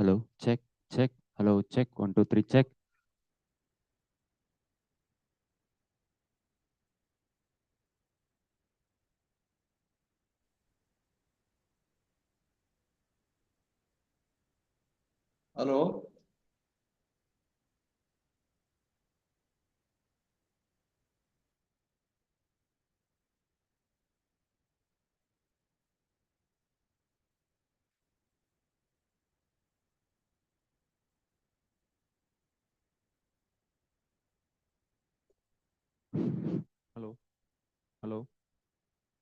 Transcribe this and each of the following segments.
Hello, check, check. Hello, check. One, two, three, check. Hello. Hello, hello,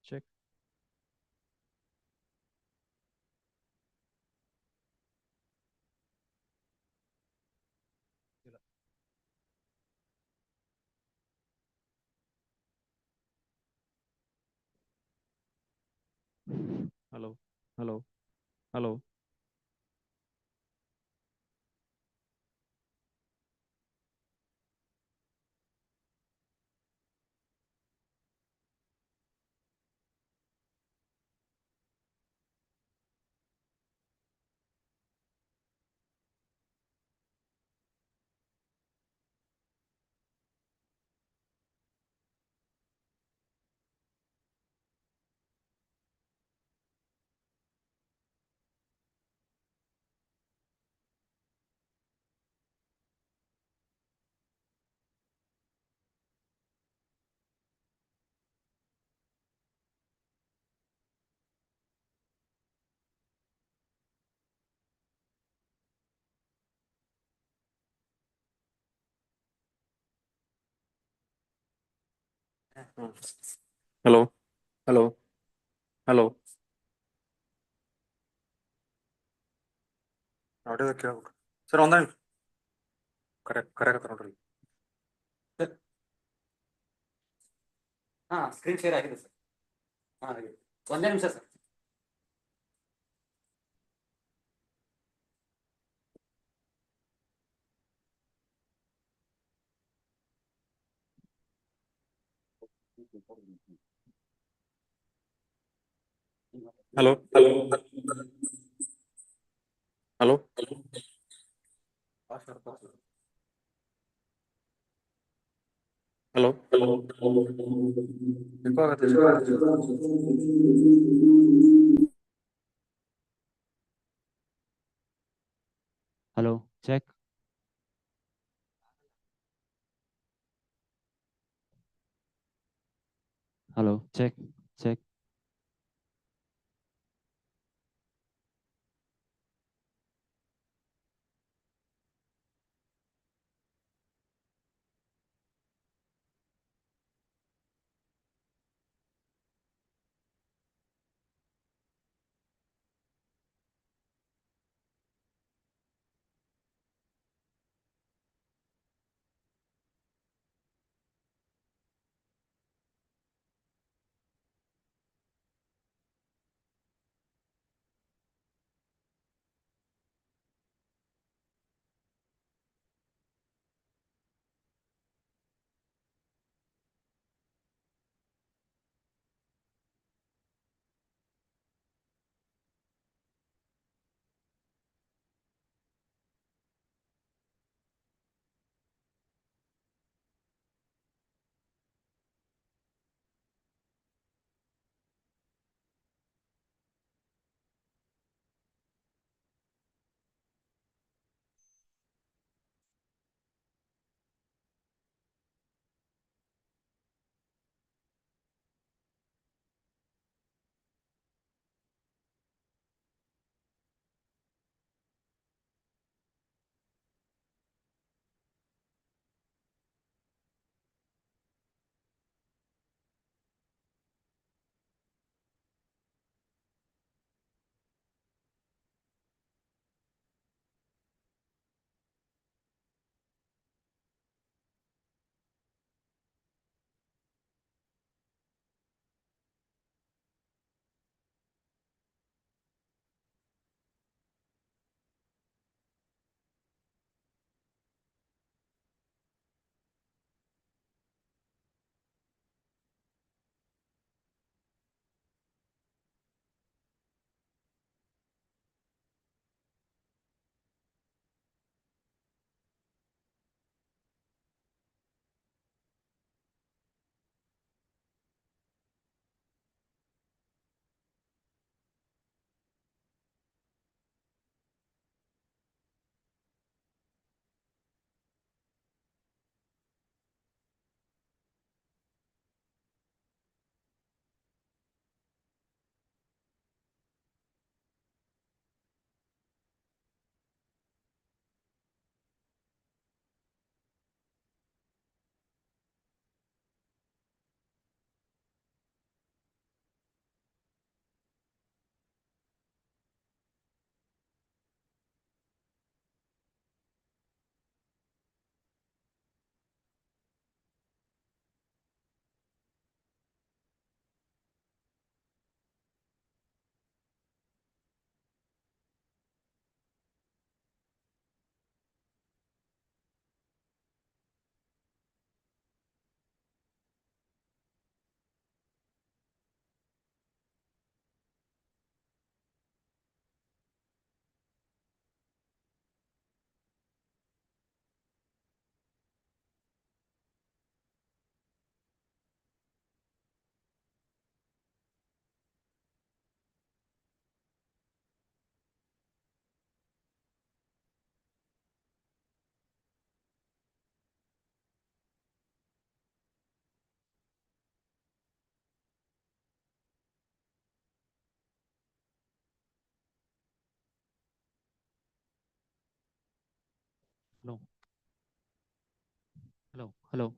check. Hello, hello, hello. Hello, hello, hello. Audio ಕೇಳ್ಬೇಕು sir. ಒಂದ correct correct ನೋಡ್ರಿ. ಹಾ, screen share ಆಗಿದೆ sir. ಹಾ, ಆಗಿದೆ. ಒಂದೇ ನಿಮಿಷ sir. Hello hello hello. Hello Hello, check. Hello, check, check. Hello. Hello. Hello.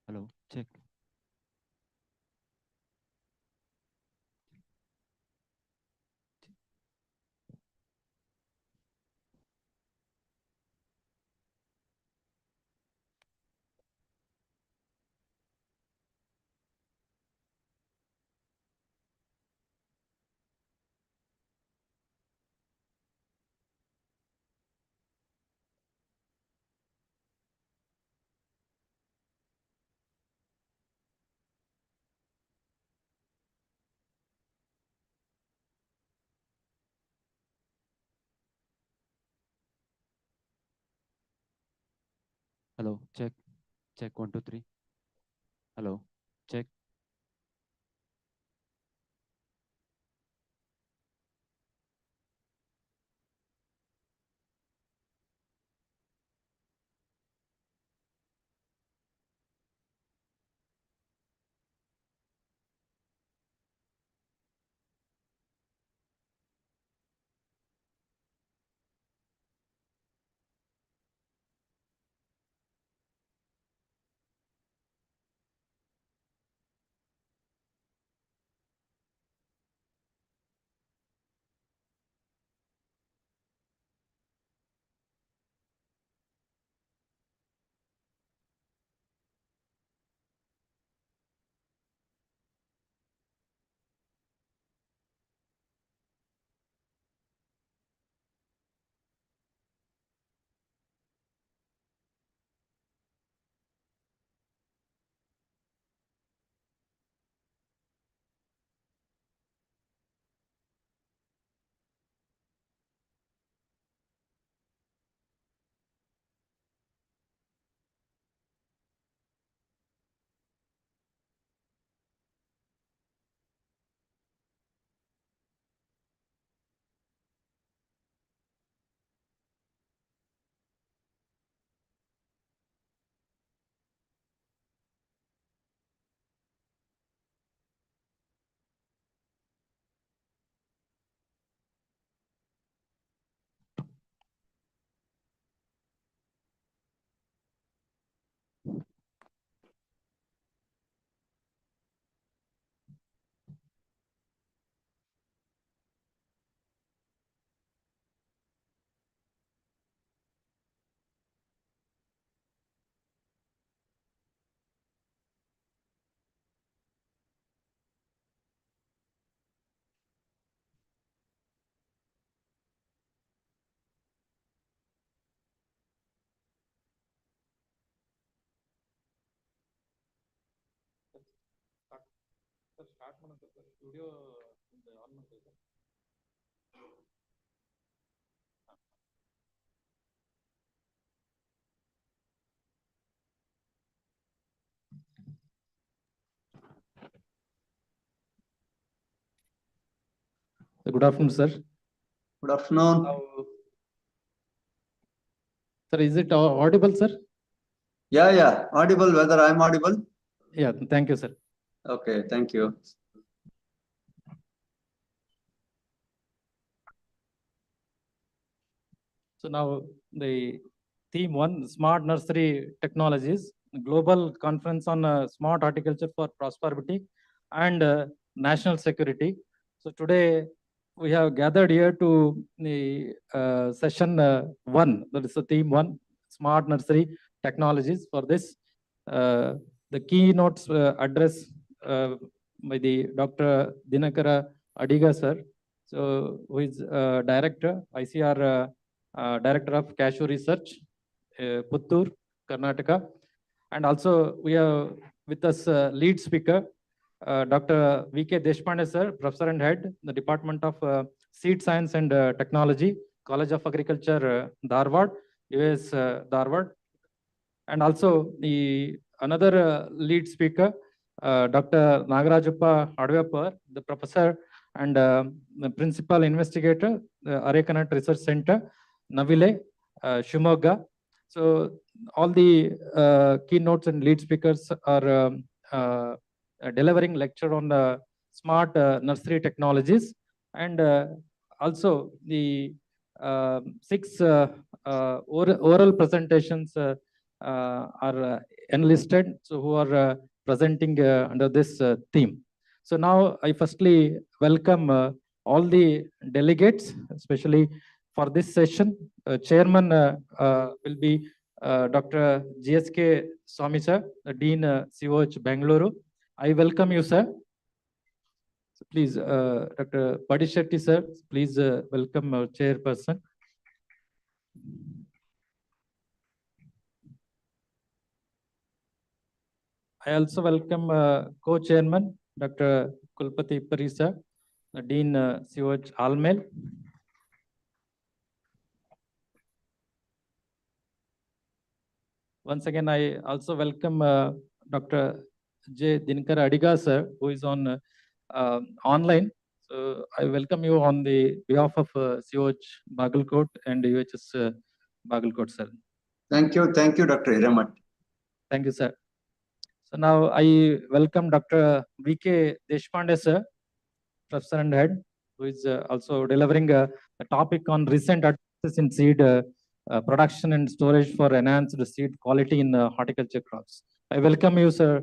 Hello. Check. Hello, check. Check 1, 2, 3. Hello, check. Good afternoon, sir. Good afternoon. Sir, is it audible, sir? Yeah, audible. Whether I'm audible? Yeah, thank you, sir. Okay, thank you. So now the theme 1, Smart Nursery Technologies, Global Conference on Smart Horticulture for Prosperity and National Security. So today we have gathered here to the session 1, that is the theme 1, Smart Nursery Technologies. For this, the keynotes address by the Dr. Dinakara Adiga, sir. So who is Director, ICR Director of Cashew Research, Puttur, Karnataka. And also we have with us lead speaker, Dr. V.K. Deshpande, sir, Professor and Head, the Department of Seed Science and Technology, College of Agriculture, Dharwad, US, Dharwad. And also the another lead speaker, Dr. Nagarajappa Advapar, the Professor and the Principal Investigator, the Arekanat Research Center, Navile, Shimoga. So all the keynotes and lead speakers are delivering lecture on the smart nursery technologies, and also the 6 oral presentations are enlisted, so who are presenting under this theme. So now I firstly welcome all the delegates, especially for this session. Chairman will be Dr. GSK Swami sir, the Dean COH Bangalore. I welcome you, sir. So please, Dr. Padishetty sir, please welcome our chairperson. I also welcome co-chairman, Dr. Kulpati Parisa, the Dean COH Almel. Once again, I also welcome Dr. J. Dinkar Adiga, sir, who is on online. So I welcome you on the behalf of COH Bagalkot and UHS Bagalkot, sir. Thank you, Dr. Hiramat. Thank you, sir. So now I welcome Dr. V.K. Deshpande, sir, Professor and Head, who is also delivering a topic on recent advances in seed production and storage for enhanced seed quality in horticulture crops. I welcome you, sir.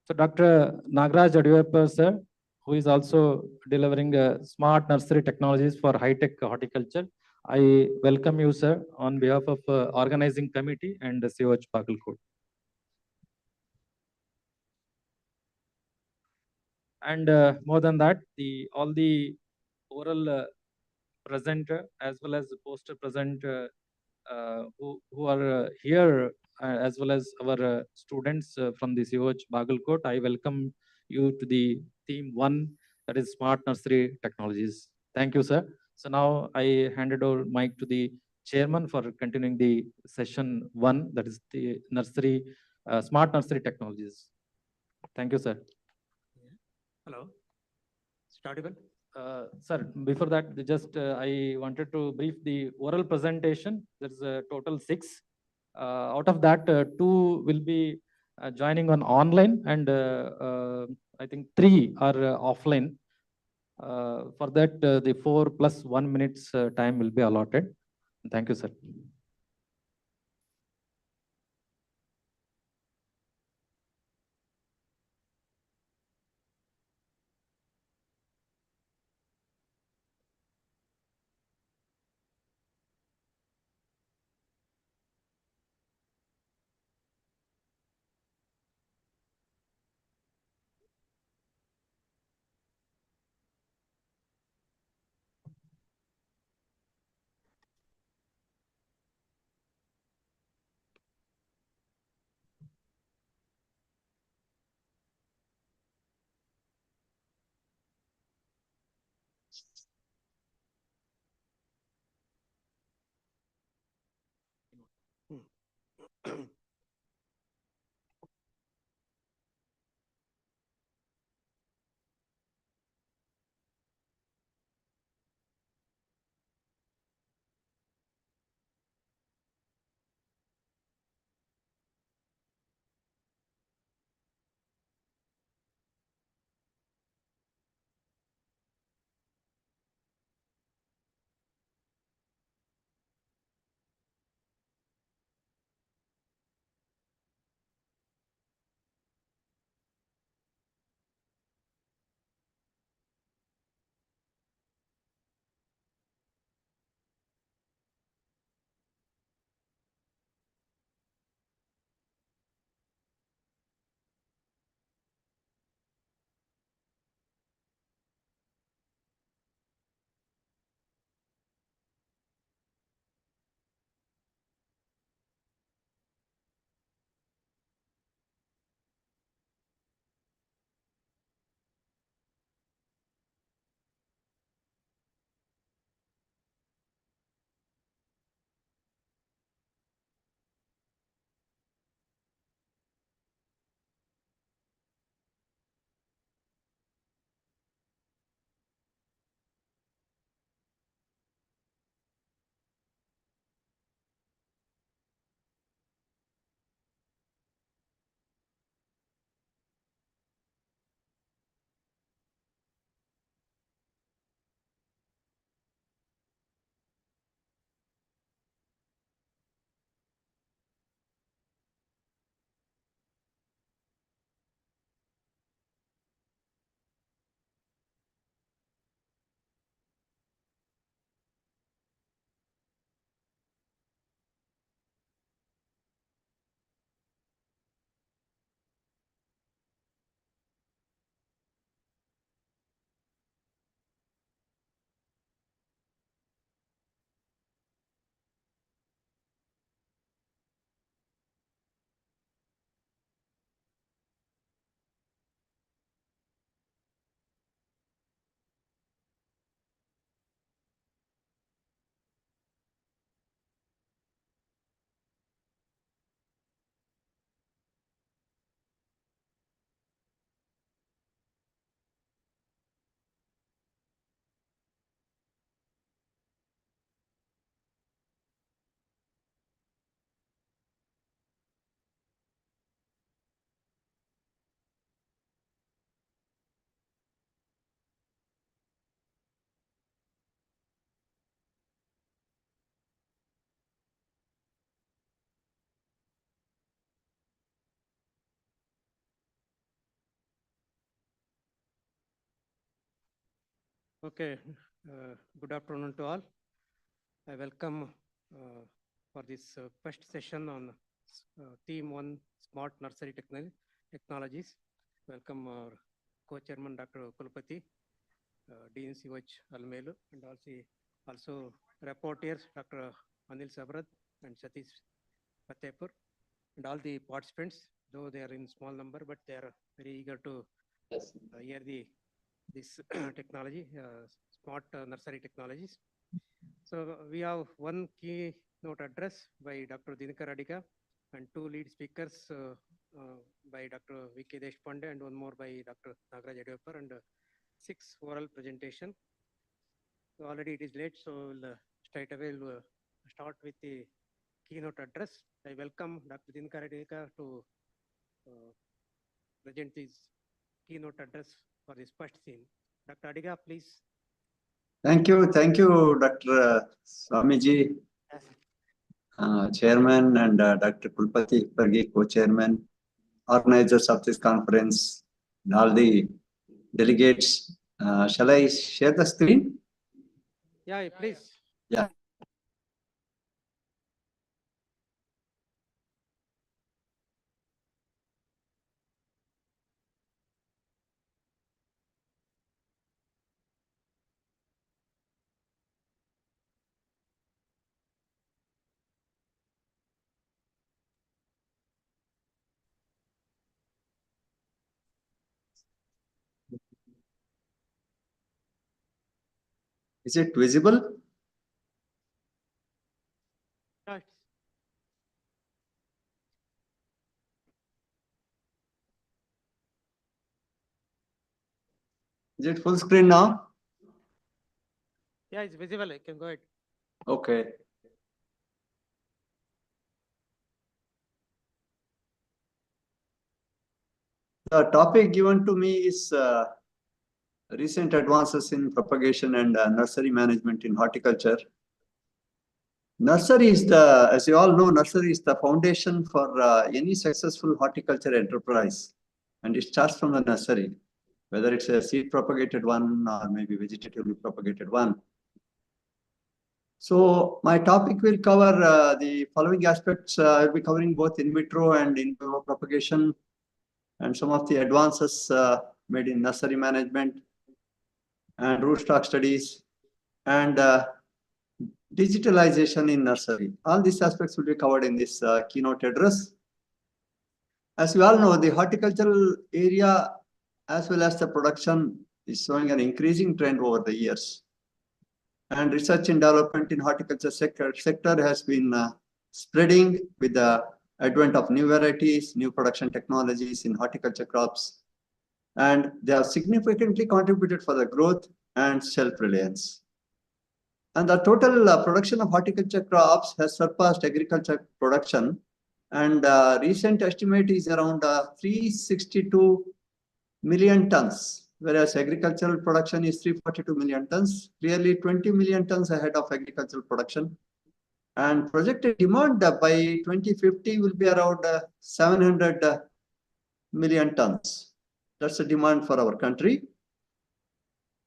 So Dr. Nagraj Adiyappa, sir, who is also delivering smart nursery technologies for high-tech horticulture. I welcome you, sir, on behalf of organizing committee and the COH Bagalkot. And more than that, all the oral presenter as well as the poster presenter who are here as well as our students from the COH Bagalkot, I welcome you to the theme 1, that is Smart Nursery Technologies. Thank you, sir. So now I handed over mic to the chairman for continuing the session 1, that is the nursery, Smart Nursery Technologies. Thank you, sir. Hello. Startable. Sir, before that, I wanted to brief the oral presentation. There's a total 6. Out of that, 2 will be joining on online, and I think 3 are offline. For that, the 4 plus 1 minutes time will be allotted. Thank you, sir. Okay, good afternoon to all. I welcome for this first session on theme 1 smart nursery technologies. Welcome our co-chairman Dr. Kulpati, Dean CH Almelu, and also rapporteurs Dr. Anil Sabrad and Satish Fatehpur, and all the participants, though they are in small number, but they are very eager to hear this technology, smart nursery technologies. So we have one keynote address by Dr. Dinakar Adika and two lead speakers by Dr. V.K. Deshpande and one more by Dr. Nagaraj Adiyapar, and 6 oral presentation. So already it is late, so we'll, straight away we'll start with the keynote address. I welcome Dr. Dinakar Adika to present this keynote address for this first theme. Dr. Adiga, please. Thank you, Dr. Swamiji, Chairman, and Dr. Kulpati Pargi, Co-Chairman, organizers of this conference, and all the delegates. Shall I share the screen? Yeah, please. Yeah. Is it visible? Right. Is it full screen now? Yeah, it's visible. I can go ahead. Okay. The topic given to me is recent advances in propagation and nursery management in horticulture. Nursery is the, as you all know, nursery is the foundation for any successful horticulture enterprise. And it starts from the nursery, whether it's a seed propagated one or maybe vegetatively propagated one. So my topic will cover the following aspects. I'll be covering both in vitro and in vivo propagation and some of the advances made in nursery management and rootstock studies and digitalization in nursery. All these aspects will be covered in this keynote address. As we all know, the horticultural area as well as the production is showing an increasing trend over the years. And research and development in horticulture sector has been spreading with the advent of new varieties, new production technologies in horticulture crops. And they have significantly contributed for the growth and self-reliance. And the total production of horticulture crops has surpassed agriculture production. And recent estimate is around 362 million tons, whereas agricultural production is 342 million tons, clearly 20 million tons ahead of agricultural production. And projected demand by 2050 will be around 700 million tons. That's the demand for our country.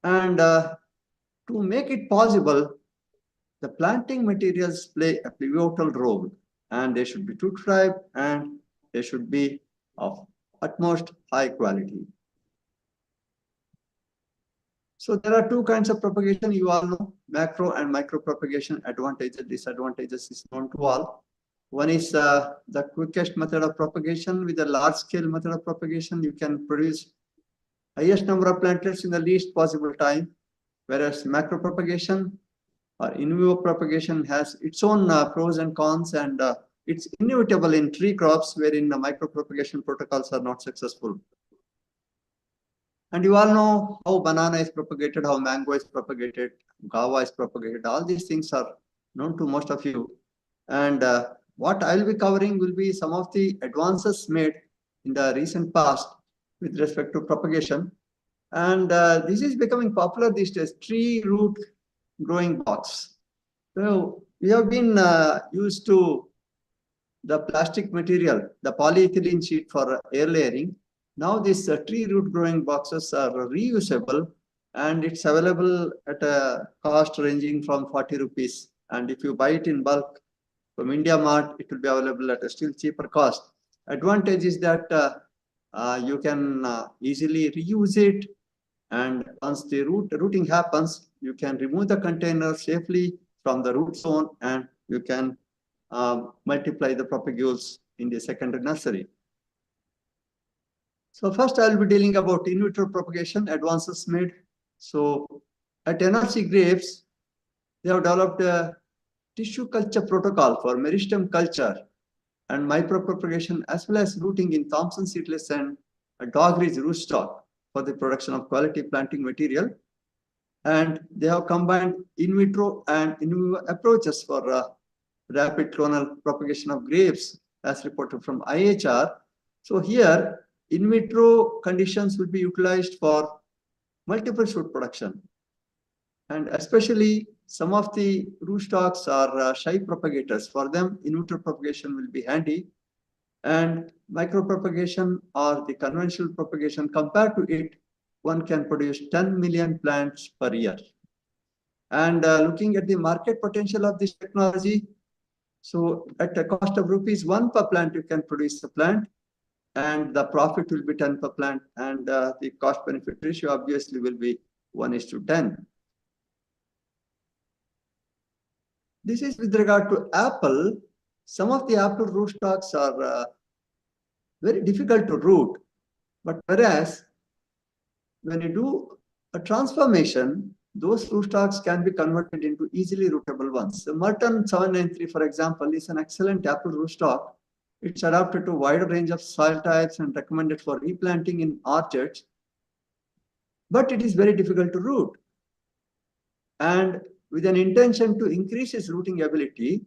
And to make it possible, the planting materials play a pivotal role, and they should be true tribe and they should be of utmost high quality. So there are two kinds of propagation, you all know, macro and micro propagation. Advantages, disadvantages is known to all. One is the quickest method of propagation. With a large scale method of propagation, you can produce highest number of planters in the least possible time, whereas macro propagation or in vivo propagation has its own pros and cons, and it's inevitable in tree crops wherein the micro propagation protocols are not successful. And you all know how banana is propagated, how mango is propagated, guava is propagated. All these things are known to most of you. And what I'll be covering will be some of the advances made in the recent past with respect to propagation. And this is becoming popular these days, tree root growing box. So we have been used to the plastic material, the polyethylene sheet for air layering. Now these tree root growing boxes are reusable and it's available at a cost ranging from 40 rupees. And if you buy it in bulk from India Mart, it will be available at a still cheaper cost. Advantage is that you can easily reuse it, and once the rooting happens, you can remove the container safely from the root zone, and you can multiply the propagules in the secondary nursery. So first I'll be dealing about in vitro propagation advances made. So at NRC Grapes, they have developed a tissue culture protocol for meristem culture and micropropagation, as well as rooting in Thompson seedless and dogridge rootstock for the production of quality planting material. And they have combined in vitro and in vivo approaches for rapid clonal propagation of grapes, as reported from IHR. So here, in vitro conditions will be utilized for multiple shoot production. And especially some of the rootstocks are shy propagators. For them, in vitro propagation will be handy. And micropropagation or the conventional propagation, compared to it, one can produce 10 million plants per year. And looking at the market potential of this technology, so at a cost of ₹1 per plant, you can produce a plant, and the profit will be 10 per plant, and the cost benefit ratio obviously will be 1:10. This is with regard to apple. Some of the apple rootstocks are very difficult to root, but whereas when you do a transformation, those rootstocks can be converted into easily rootable ones. The Merton 793, for example, is an excellent apple rootstock. It's adapted to a wider range of soil types and recommended for replanting in orchards, but it is very difficult to root. And with an intention to increase its rooting ability,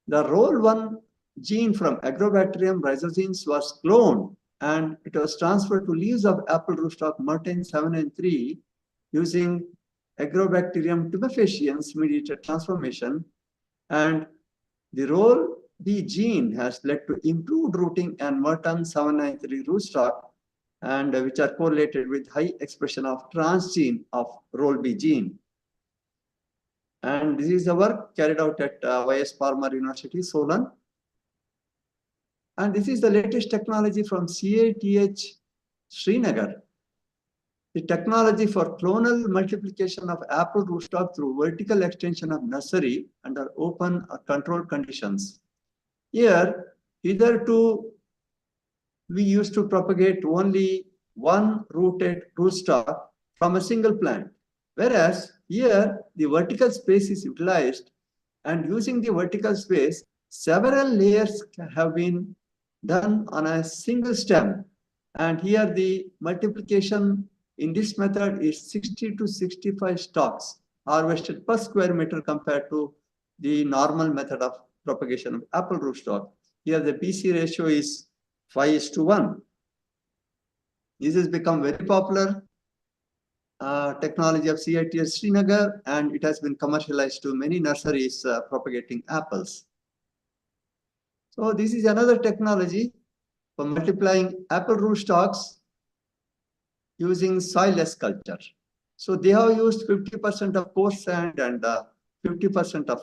the Role1 gene from Agrobacterium rhizogenes was cloned, and it was transferred to leaves of apple rootstock Merton 793 using Agrobacterium tumefaciens mediated transformation. And the Role-B gene has led to improved rooting and Merton 793 rootstock, and which are correlated with high expression of transgene of Role-B gene. And this is the work carried out at Y.S. Palmer University, Solon. And this is the latest technology from GCSH Srinagar. The technology for clonal multiplication of apple rootstock through vertical extension of nursery under open or controlled conditions. Here, hitherto, we used to propagate only one rooted rootstock from a single plant. Whereas here, the vertical space is utilized, and using the vertical space, several layers have been done on a single stem. And here the multiplication in this method is 60 to 65 stalks harvested per square meter compared to the normal method of propagation of apple rootstock. Here the PC ratio is 5:1. This has become very popular technology of CITS Srinagar, and it has been commercialized to many nurseries propagating apples. So this is another technology for multiplying apple rootstocks using soilless culture. So they have used 50% of coarse sand and 50% of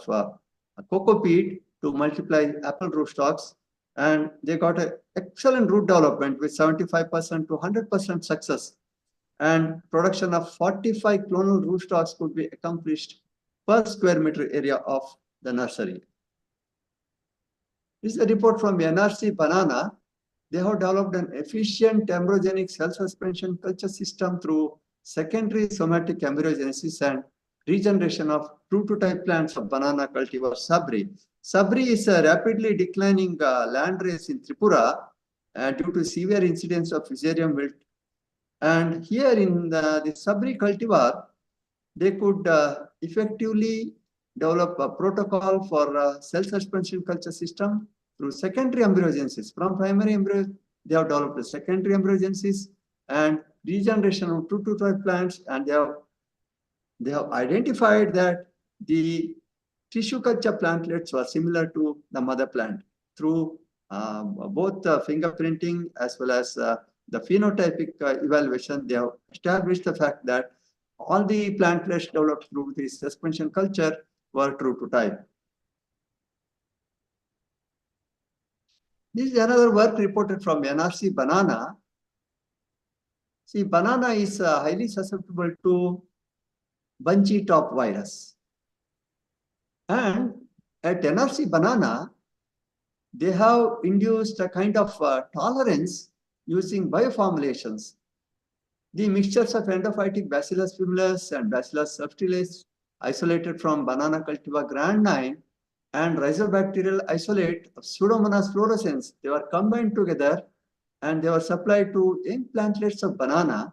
cocoa peat to multiply apple rootstocks, and they got an excellent root development with 75% to 100% success. And production of 45 clonal rootstocks could be accomplished per square meter area of the nursery. This is a report from NRC Banana. They have developed an efficient embryogenic cell suspension culture system through secondary somatic embryogenesis and regeneration of true-to-type plants of banana cultivar Sabri. Sabri is a rapidly declining land race in Tripura due to severe incidence of fusarium wilt. And here in the Sabri cultivar, they could effectively develop a protocol for cell suspension culture system through secondary embryogenesis. From primary embryo, they have developed a secondary embryogenesis and regeneration of true-to-type plants, and they have identified that the tissue culture plantlets were similar to the mother plant through both fingerprinting as well as the phenotypic evaluation. They have established the fact that All the plantlets developed through the suspension culture were true to type. This is another work reported from NRC banana. See, banana is highly susceptible to bunchy top virus. And at NRC banana, they have induced a kind of tolerance using bioformulations. The mixtures of endophytic Bacillus fumulus and Bacillus subtilis isolated from banana cultivar grand 9 and rhizobacterial isolate of Pseudomonas fluorescens, they were combined together and they were supplied to young plantlets of banana.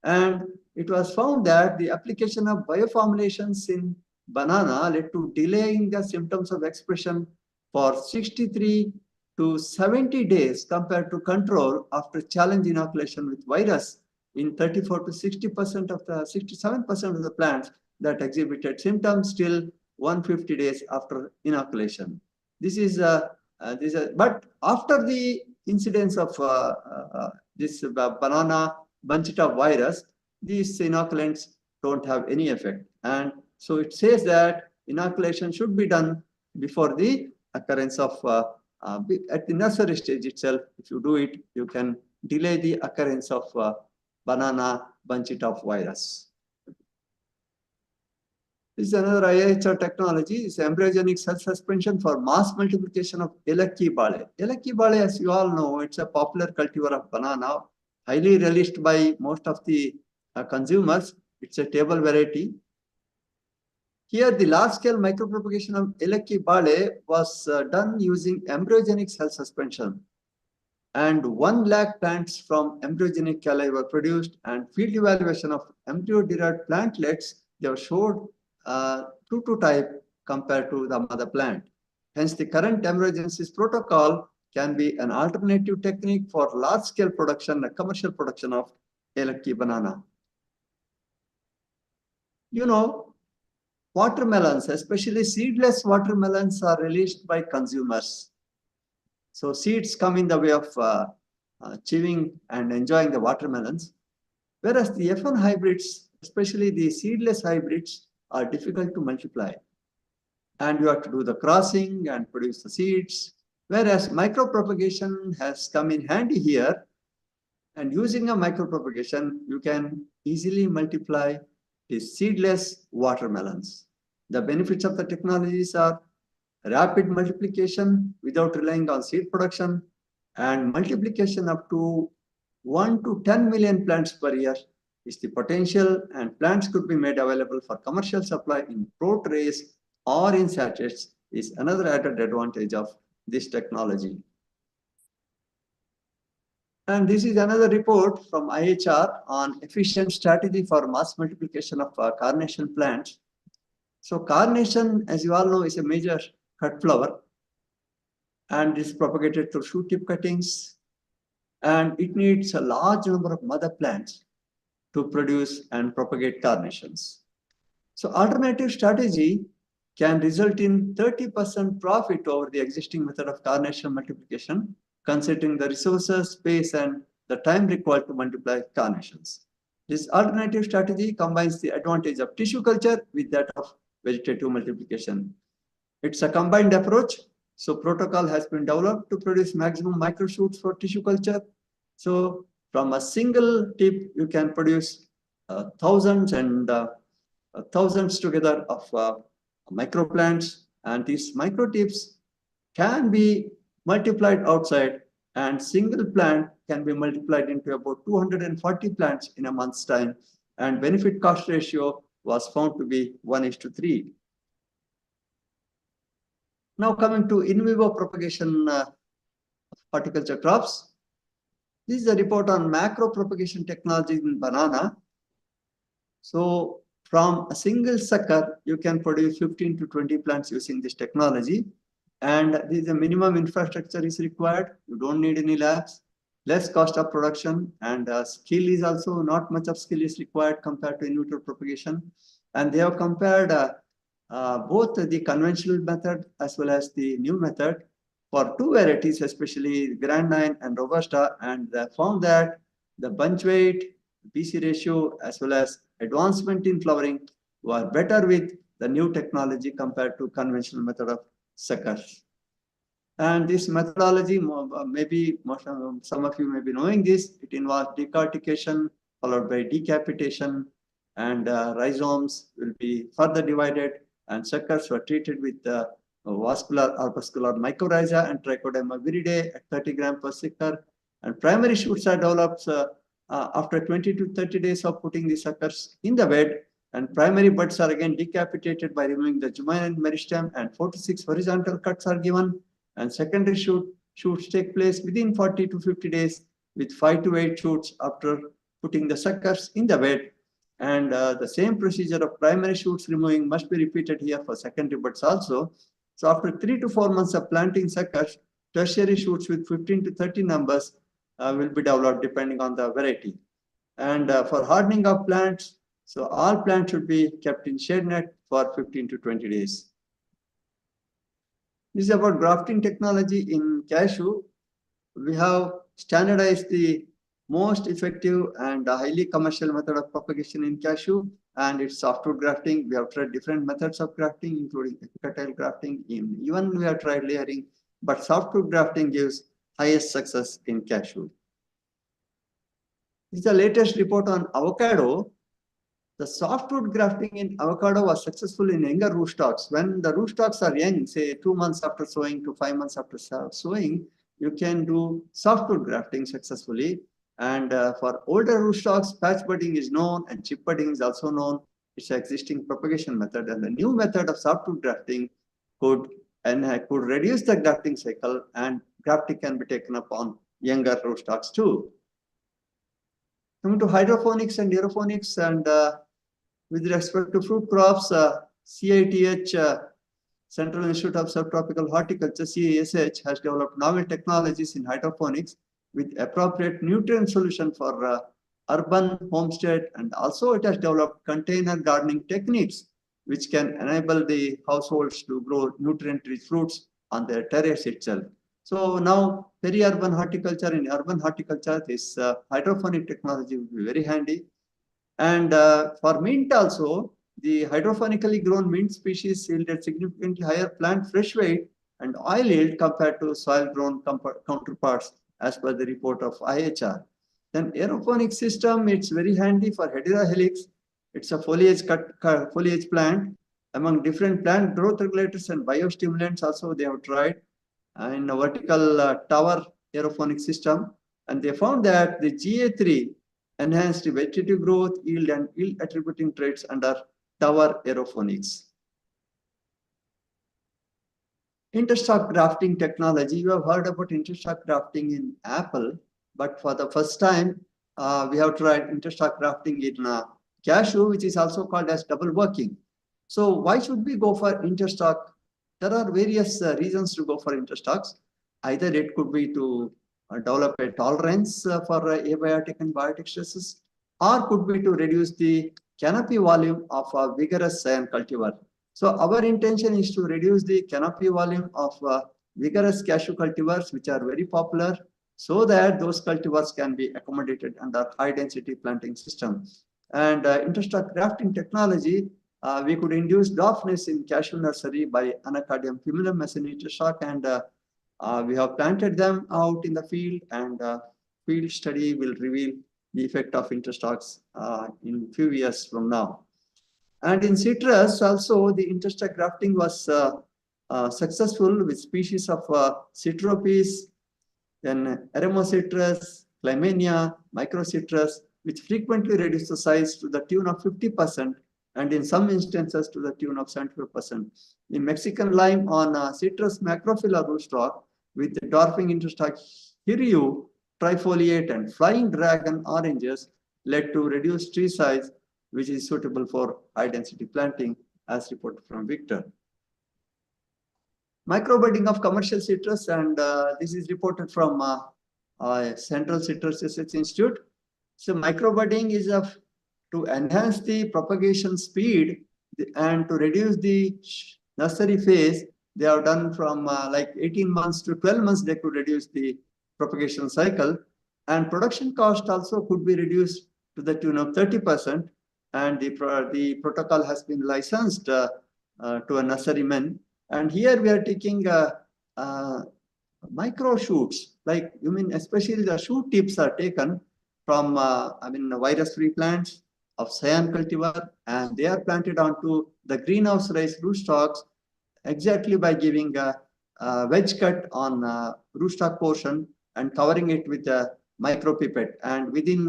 And it was found that the application of bioformulations in banana led to delaying the symptoms of expression for 63 to 70 days compared to control after challenge inoculation with virus in 34 to 60% of the 67% of the plants that exhibited symptoms till 150 days after inoculation. But after the incidence of this banana bunch top virus, these inoculants don't have any effect. And so it says that inoculation should be done before the occurrence of, at the nursery stage itself. If you do it, you can delay the occurrence of banana bunch top virus. This is another IHR technology. It's embryogenic cell suspension for mass multiplication of Elakki Bale. Elakki Bale, as you all know, it's a popular cultivar of banana, highly relished by most of the consumers. It's a table variety. Here, the large-scale micropropagation of Elakki Bale was done using embryogenic cell suspension. And 1 lakh plants from embryogenic calli were produced, and field evaluation of embryo-derived plantlets, they were showed true to type compared to the mother plant. Hence, the current embryogenesis protocol can be an alternative technique for large-scale production, commercial production of Elakki banana. You know, watermelons, especially seedless watermelons, are released by consumers. So seeds come in the way of chewing and enjoying the watermelons, whereas the F1 hybrids, especially the seedless hybrids, are difficult to multiply. And you have to do the crossing and produce the seeds, whereas micropropagation has come in handy here. And using a micropropagation, you can easily multiply the seedless watermelons. The benefits of the technologies are rapid multiplication without relying on seed production, and multiplication up to 1 to 10 million plants per year is the potential, and plants could be made available for commercial supply in pro trays or in sachets is another added advantage of this technology. And this is another report from IHR on efficient strategy for mass multiplication of carnation plants. So carnation, as you all know, is a major cut flower and is propagated through shoot tip cuttings, and it needs a large number of mother plants to produce and propagate carnations. So alternative strategy can result in 30% profit over the existing method of carnation multiplication, considering the resources, space, and the time required to multiply carnations. This alternative strategy combines the advantage of tissue culture with that of vegetative multiplication. It's a combined approach. So protocol has been developed to produce maximum microshoots for tissue culture. So from a single tip, you can produce thousands and thousands together of microplants, and these microtips can be multiplied outside, and single plant can be multiplied into about 240 plants in a month's time, and benefit cost ratio was found to be 1:3. Now coming to in vivo propagation of horticulture crops. This is a report on macro propagation technology in banana. So from a single sucker, you can produce 15 to 20 plants using this technology. And this is a minimum infrastructure is required. You don't need any labs, less cost of production, and skill is also not much of skill is required compared to in vitro propagation. And they have compared both the conventional method as well as the new method for 2 varieties, especially Grand 9 and Robusta, and they found that the bunch weight, BC ratio as well as advancement in flowering were better with the new technology compared to conventional method of suckers. And this methodology, maybe some of you may be knowing this, it involves decortication followed by decapitation, and rhizomes will be further divided, and suckers were treated with vascular or vascular mycorrhiza and Trichoderma viridae at 30 grams per sucker. And primary shoots are developed after 20 to 30 days of putting the suckers in the bed. And primary buds are again decapitated by removing the juvenile meristem, and 4 to 6 horizontal cuts are given. And secondary shoots take place within 40 to 50 days with 5 to 8 shoots after putting the suckers in the bed. And the same procedure of primary shoots removing must be repeated here for secondary buds also. So after 3 to 4 months of planting suckers, tertiary shoots with 15 to 30 numbers will be developed depending on the variety. And for hardening of plants, so all plants should be kept in shade net for 15 to 20 days. This is about grafting technology in cashew. We have standardized the most effective and highly commercial method of propagation in cashew, and it's softwood grafting. We have tried different methods of grafting, including epicutile grafting. Even we have tried layering, but softwood grafting gives highest success in cashew. This is the latest report on avocado. The softwood grafting in avocado was successful in younger rootstocks. When the rootstocks are young, say 2 months after sowing to 5 months after sowing, you can do softwood grafting successfully. And for older rootstocks, patch budding is known and chip budding is also known. It's an existing propagation method. And the new method of softwood grafting could reduce the grafting cycle, and grafting can be taken up on younger rootstocks too. Coming to hydroponics and aeroponics, and with respect to fruit crops, CITH, Central Institute of Subtropical Horticulture, CASH, has developed novel technologies in hydroponics with appropriate nutrient solution for urban homestead, and also it has developed container gardening techniques which can enable the households to grow nutrient-rich fruits on their terrace itself. So now peri-urban horticulture, in urban horticulture, this hydroponic technology will be very handy. And for mint also, the hydroponically grown mint species yielded significantly higher plant fresh weight and oil yield compared to soil-grown counterparts, as per the report of IHR. Then aeroponic system, it's very handy for Hedera helix. It's a foliage plant. Among different plant growth regulators and biostimulants also they have tried in a vertical tower aeroponic system. And they found that the GA3 enhanced vegetative growth, yield, and yield attributing traits under tower aeroponics. Interstock grafting technology. You have heard about interstock grafting in apple, but for the first time, we have tried interstock grafting in cashew, which is also called as double working. So why should we go for interstock? There are various reasons to go for interstocks. Either it could be to develop a tolerance for abiotic and biotic stresses, or could be to reduce the canopy volume of a vigorous cyan cultivar. So our intention is to reduce the canopy volume of vigorous cashew cultivars, which are very popular, so that those cultivars can be accommodated under high density planting system. And interstock grafting technology, we could induce dwarfness in cashew nursery by Anacardium fumulum as an interstock, and we have planted them out in the field, and field study will reveal the effect of interstocks in few years from now. And in citrus also, the interstock grafting was successful with species of Citropis, then Eremocitrus, Clymenia, Microcitrus, which frequently reduce the size to the tune of 50%, and in some instances to the tune of 75%. In Mexican lime on Citrus macrophylla rootstock with the dwarfing interstock Hiryu, trifoliate, and flying dragon oranges led to reduced tree size, which is suitable for high density planting, as reported from Victor. Microbudding of commercial citrus, and this is reported from Central Citrus Research Institute. So microbudding is to enhance the propagation speed and to reduce the nursery phase. They have done from like 18 months to 12 months, they could reduce the propagation cycle, and production cost also could be reduced to the tune of 30%, and the protocol has been licensed to a nurseryman. And here we are taking micro shoots, like you mean especially the shoot tips are taken from virus-free plants of cyan cultivar, and they are planted onto the greenhouse raised rootstocks exactly by giving a wedge cut on rootstock portion and covering it with a micropipette. And within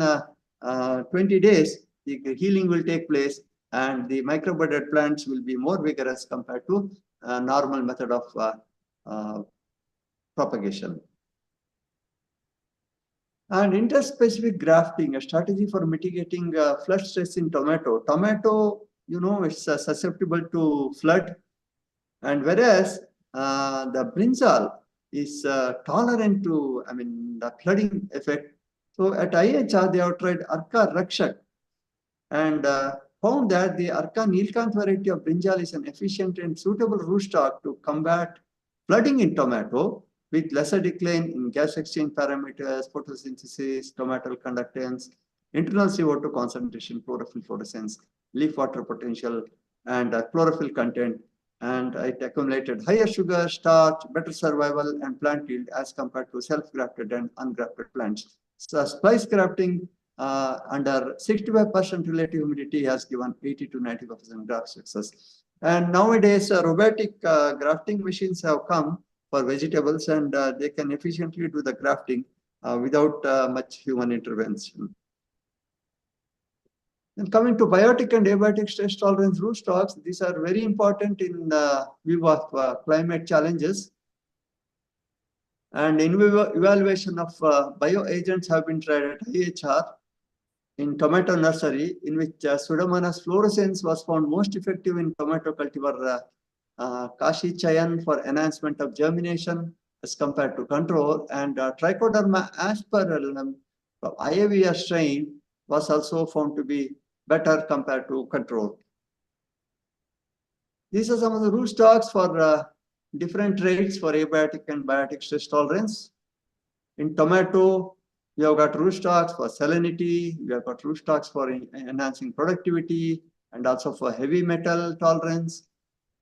20 days, the healing will take place and the microbudded plants will be more vigorous compared to normal method of propagation. And interspecific grafting, a strategy for mitigating flood stress in tomato. Tomato, you know, it's susceptible to flood, and whereas the brinjal is tolerant to, the flooding effect. So at IHR, they have tried Arka Rakshak and found that the Arka Nilkant variety of brinjal is an efficient and suitable rootstock to combat flooding in tomato with lesser decline in gas exchange parameters, photosynthesis, tomatal conductance, internal CO2 concentration, chlorophyll fluorescence, leaf water potential, and chlorophyll content. And it accumulated higher sugar, starch, better survival, and plant yield as compared to self-grafted and ungrafted plants. So splice grafting under 65% relative humidity has given 80 to 95% graft success. And nowadays, robotic grafting machines have come for vegetables, and they can efficiently do the grafting without much human intervention. And coming to biotic and abiotic stress tolerance rootstocks, these are very important in view of climate challenges. And in vivo evaluation of bioagents have been tried at IHR in tomato nursery, in which Pseudomonas fluorescens was found most effective in tomato cultivar Kashi Chayan for enhancement of germination as compared to control, and Trichoderma aspergillum IAVR strain was also found to be better compared to control. These are some of the rootstocks for different traits for abiotic and biotic stress tolerance. In tomato, we have got rootstocks for salinity, we have got rootstocks for enhancing productivity, and also for heavy metal tolerance.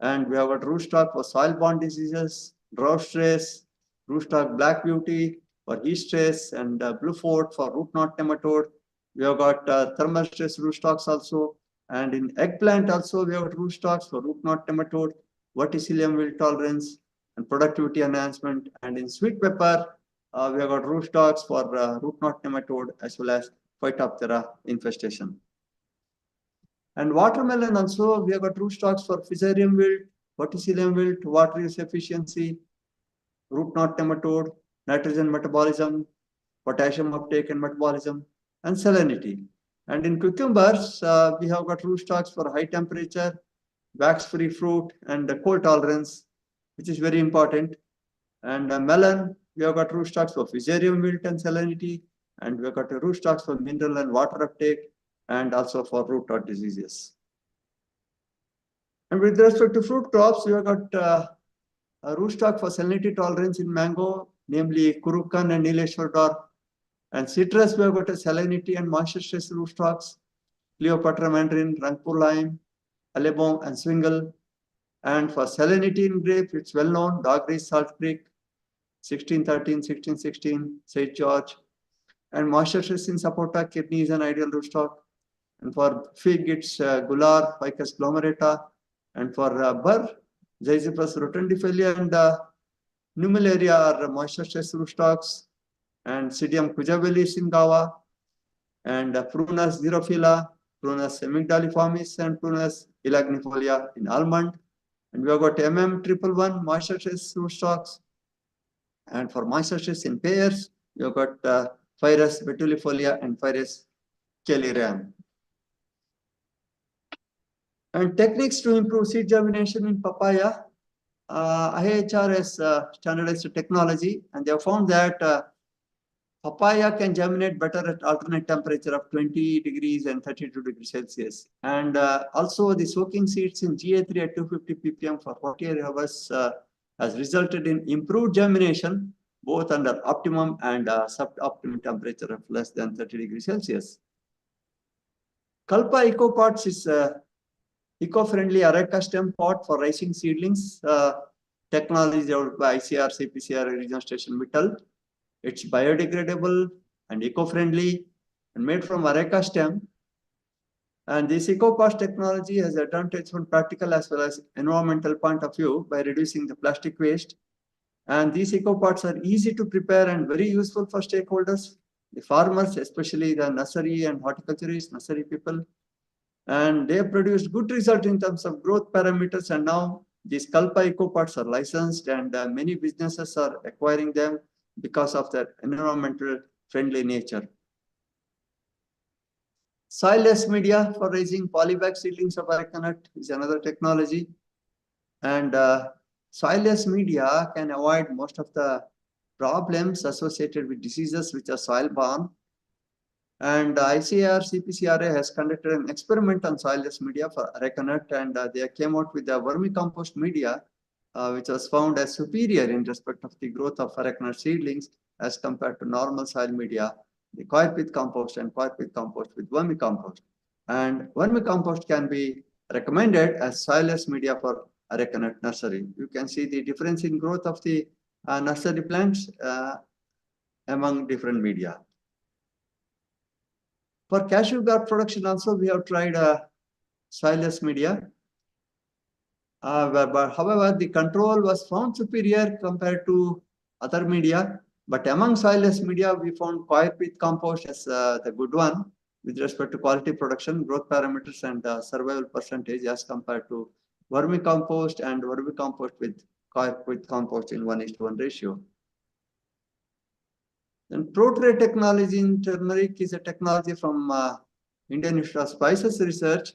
And we have got rootstock for soil-borne diseases, drought stress, rootstock black beauty for heat stress, and blue fort for root knot nematode. We have got thermal stress rootstocks also. And in eggplant also, we have rootstocks for root knot nematode, verticillium wilt tolerance, and productivity enhancement. And in sweet pepper, we have got rootstocks for root knot nematode as well as Phytophthora infestation. And watermelon also, we have got rootstocks for fusarium wilt, verticillium wilt, water use efficiency, root knot nematode, nitrogen metabolism, potassium uptake and metabolism, and salinity. And in cucumbers, we have got rootstocks for high temperature, wax-free fruit, and cold tolerance, which is very important. And melon, we have got rootstocks for fusarium wilt and salinity, and we have got rootstocks for mineral and water uptake, and also for root knot diseases. And with respect to fruit crops, we have got a rootstock for salinity tolerance in mango, namely Kurukan and Nileshwar. And citrus, we have got a salinity and moisture stress rootstocks, Cleopatra mandarin, Rangpur lime, Alebon, and Swingle. And for salinity in grape, it's well known, Doggery, Salt Creek, 1613, 1616, St. George. And moisture stress in Sapota, kidney is an ideal rootstock. And for fig, it's Gular, Ficus glomerata. And for burr, Zygzipus rotundifolia and Numillaria are moisture stress rootstocks. And Psidium cujavelis in Gava. And Prunus xerophila, Prunus amygdaliformis, and Prunus elagnifolia in almond. And we have got MM111 moisture stress rootstocks. And for moisture stress in pears, we have got Pyrus betulifolia and Pyrus caliram. And techniques to improve seed germination in papaya. IHR has standardized technology, and they have found that papaya can germinate better at alternate temperature of 20 degrees and 32 degrees Celsius. And also the soaking seeds in GA3 at 250 ppm for 48 hours has resulted in improved germination, both under optimum and suboptimum temperature of less than 30 degrees Celsius. Kalpa EcoPots is a eco-friendly areca stem pot for raising seedlings. Technology developed by ICR, CPCR, Regional Station Mittal. It's biodegradable and eco-friendly and made from areca stem. And this EcoPots technology has advantage from practical as well as environmental point of view by reducing the plastic waste. And these EcoPots are easy to prepare and very useful for stakeholders, the farmers, especially the nursery and horticulturists, nursery people. And they have produced good result in terms of growth parameters. And now these Kalpa EcoPots are licensed and many businesses are acquiring them because of their environmental friendly nature. Soilless media for raising polybag seedlings of areca nut is another technology. And soilless media can avoid most of the problems associated with diseases which are soil-borne. And ICAR CPCRA has conducted an experiment on soilless media for areca nut, and they came out with a vermicompost media, which was found as superior in respect of the growth of areca nut seedlings as compared to normal soil media, the coir pith compost and coir pith compost with vermicompost. And vermicompost can be recommended as soilless media for areca nut nursery. You can see the difference in growth of the nursery plants among different media. For cashew bark production also, we have tried soilless media. But however, the control was found superior compared to other media. But among soilless media, we found coir pith compost as the good one with respect to quality production, growth parameters, and survival percentage as compared to vermicompost and vermicompost with coir pith compost in 1:1 ratio. Then ProTray technology in turmeric is a technology from Indian Institute of Spices Research.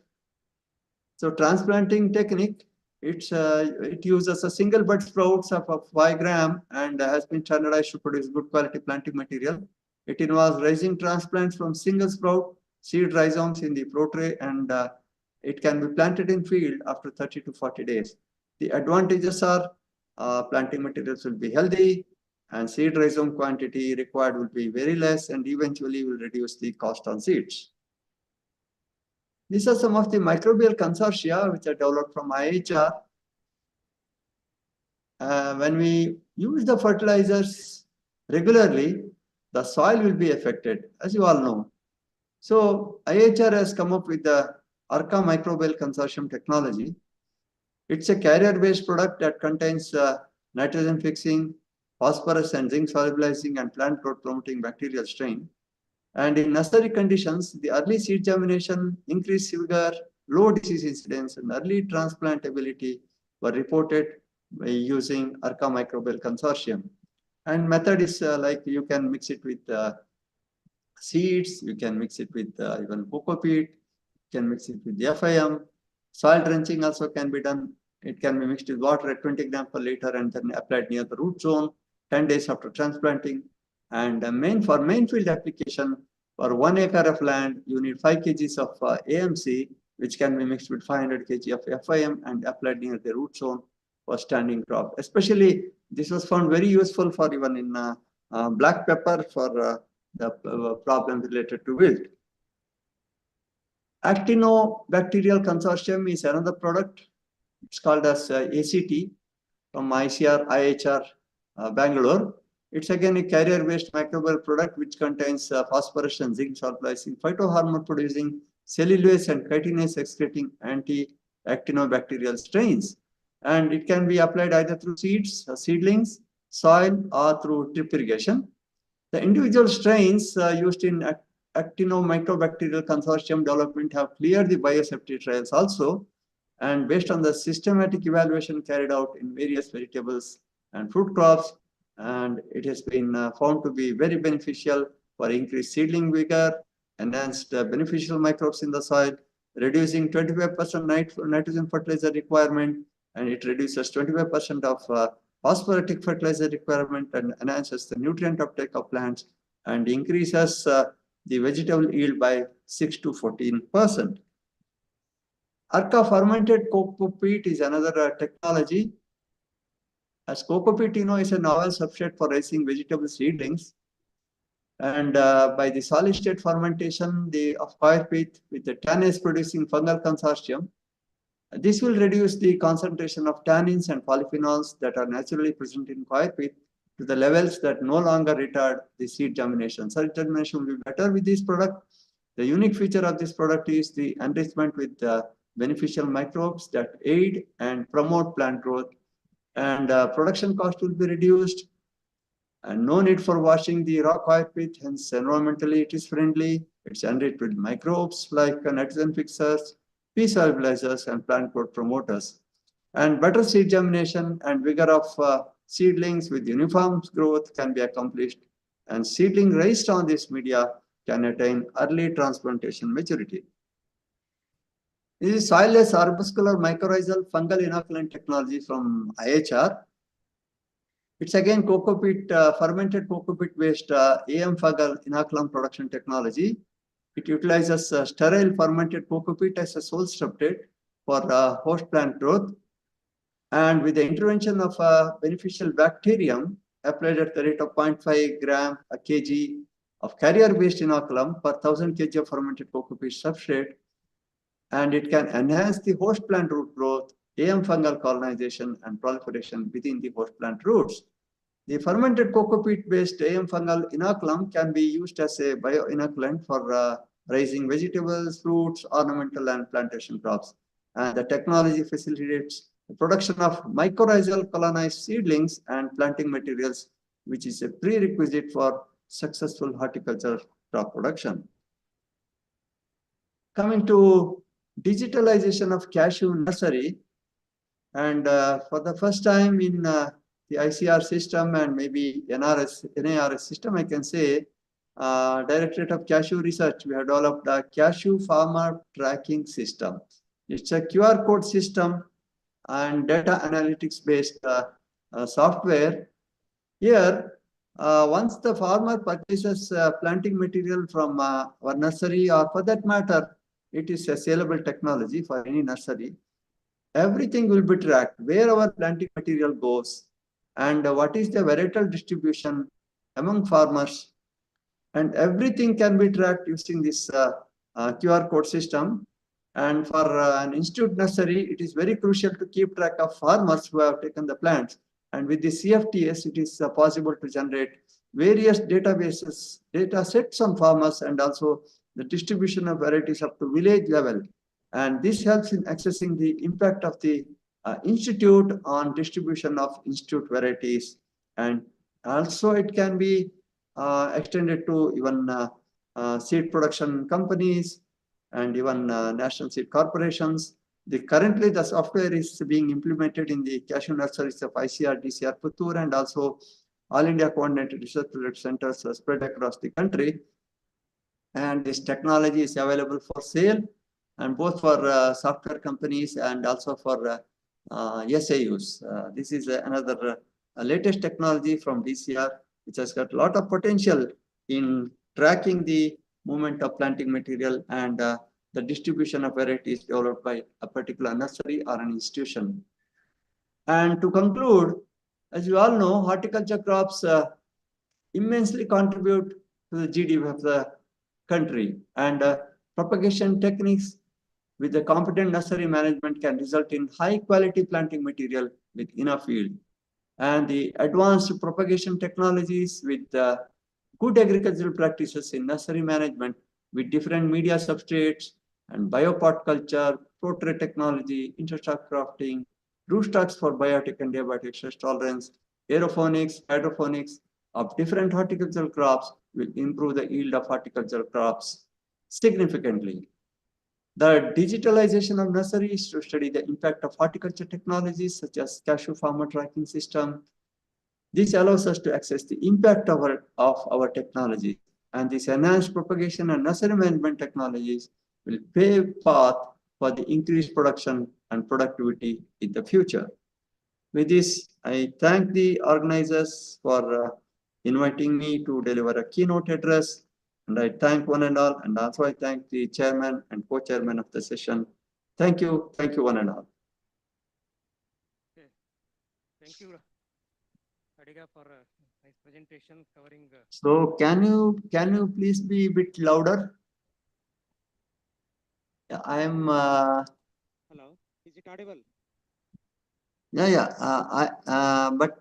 So transplanting technique, it uses a single bud sprouts of 5 gram and has been standardized to produce good quality planting material. It involves raising transplants from single sprout seed rhizomes in the ProTray, and it can be planted in field after 30 to 40 days. The advantages are planting materials will be healthy, and seed rhizome quantity required will be very less and eventually will reduce the cost on seeds. These are some of the microbial consortia which are developed from IHR. When we use the fertilizers regularly, the soil will be affected, as you all know. So IHR has come up with the ARCA microbial consortium technology. It's a carrier-based product that contains nitrogen fixing, phosphorus and zinc solubilizing and plant growth promoting bacterial strain. And in nursery conditions, the early seed germination, increased vigor, low disease incidence, and early transplantability were reported by using ARCA microbial consortium. And method is like you can mix it with seeds, you can mix it with even coco peat, you can mix it with the FIM. Soil drenching also can be done. It can be mixed with water at 20 grams per liter and then applied near the root zone 10 days after transplanting. And for main field application, for 1 acre of land, you need 5 kgs of AMC, which can be mixed with 500 kg of FIM and applied near the root zone for standing crop. Especially, this was found very useful for even in black pepper for the problem related to wilt. Actinobacterial consortium is another product. It's called as ACT from IHR Bangalore. It's again a carrier-based microbial product which contains phosphorus and zinc solubilizing phytohormone producing cellulose and chitinase excreting anti-actinobacterial strains. And it can be applied either through seeds, seedlings, soil, or through drip irrigation. The individual strains used in actinomycobacterial consortium development have cleared the biosafety trials also. And based on the systematic evaluation carried out in various vegetables and fruit crops, and it has been found to be very beneficial for increased seedling vigor, enhanced beneficial microbes in the soil, reducing 25% nitrogen fertilizer requirement, and it reduces 25% of phosphoratic fertilizer requirement and enhances the nutrient uptake of plants and increases the vegetable yield by 6 to 14%. ARCA fermented coco peat is another technology. As coco peat, is a novel substrate for raising vegetable seedlings. And by the solid state fermentation of coir pith with the tannase producing fungal consortium, this will reduce the concentration of tannins and polyphenols that are naturally present in coir pith to the levels that no longer retard the seed germination. Seed germination will be better with this product. The unique feature of this product is the enrichment with beneficial microbes that aid and promote plant growth, and production cost will be reduced, and no need for washing the raw coir pith. Hence, environmentally it is friendly. It's enriched with microbes like nitrogen fixers, P solubilizers, and plant growth promoters. And better seed germination and vigor of seedlings with uniform growth can be accomplished, and seedling raised on this media can attain early transplantation maturity. This is soilless arbuscular mycorrhizal fungal inoculant technology from IHR. It's again cocoa peat, fermented cocoa peat based AM fungal inoculum production technology. It utilizes sterile fermented cocoa peat as a sole substrate for host plant growth. And with the intervention of a beneficial bacterium applied at the rate of 0.5 gram a kg of carrier-based inoculum per 1000 kg of fermented cocoa peat substrate, and it can enhance the host plant root growth, AM fungal colonization, and proliferation within the host plant roots. The fermented cocoa peat-based AM fungal inoculum can be used as a bioinoculant for raising vegetables, fruits, ornamental, and plantation crops. And the technology facilitates the production of mycorrhizal colonized seedlings and planting materials, which is a prerequisite for successful horticulture crop production. Coming to digitalization of cashew nursery, and for the first time in the ICR system and maybe NARS system, I can say, Directorate of Cashew Research, we have developed a cashew farmer tracking system. It's a QR code system and data analytics based software. Here, once the farmer purchases planting material from our nursery, or for that matter, it is a saleable technology for any nursery, everything will be tracked, where our planting material goes, and what is the varietal distribution among farmers, and everything can be tracked using this QR code system. And for an institute nursery, it is very crucial to keep track of farmers who have taken the plants. And with the CFTS, it is possible to generate various databases, data sets on farmers, and also the distribution of varieties up to village level. And this helps in accessing the impact of the institute on distribution of institute varieties. And also it can be extended to even seed production companies and even national seed corporations. Currently, the software is being implemented in the cashew nurseries of ICR, DCR Puttur, and also All India Coordinated Research Centers spread across the country. And this technology is available for sale, and both for software companies and also for SAUs. This is another latest technology from DCR, which has got a lot of potential in tracking the movement of planting material and the distribution of varieties developed by a particular nursery or an institution. And to conclude, as you all know, horticulture crops immensely contribute to the GDP of the country, and propagation techniques with the competent nursery management can result in high quality planting material with enough yield. And the advanced propagation technologies with good agricultural practices in nursery management with different media substrates and biopot culture, pro-tray technology, interstock crafting, rootstocks for biotic and abiotic stress tolerance, aeroponics, hydroponics of different horticultural crops will improve the yield of horticultural crops significantly. The digitalization of nurseries to study the impact of horticulture technologies such as cashew farmer tracking system. This allows us to access the impact of our technology, and this enhanced propagation and nursery management technologies will pave path for the increased production and productivity in the future. With this, I thank the organizers for inviting me to deliver a keynote address, and I thank one and all, and also I thank the chairman and co-chairman of the session. Thank you one and all. Okay. Thank you, Adiga, for nice presentation covering. So can you please be a bit louder? Yeah, I am. Hello, is it audible? But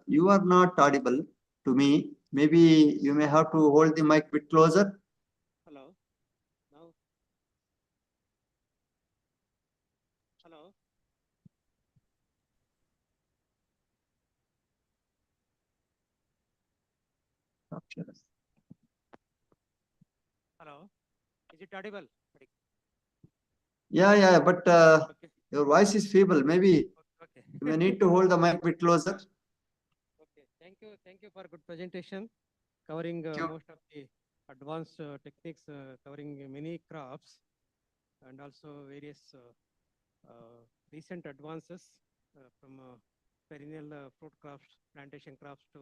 you are not audible to me. Maybe you may have to hold the mic bit closer. Hello, now. Hello. Hello, is it audible? Yeah, but Okay. your voice is feeble. Maybe Okay. you may need to hold the mic bit closer. Okay, thank you for good presentation covering Thank you. most of the advanced techniques covering many crops and also various recent advances from perennial fruit crops, plantation crops to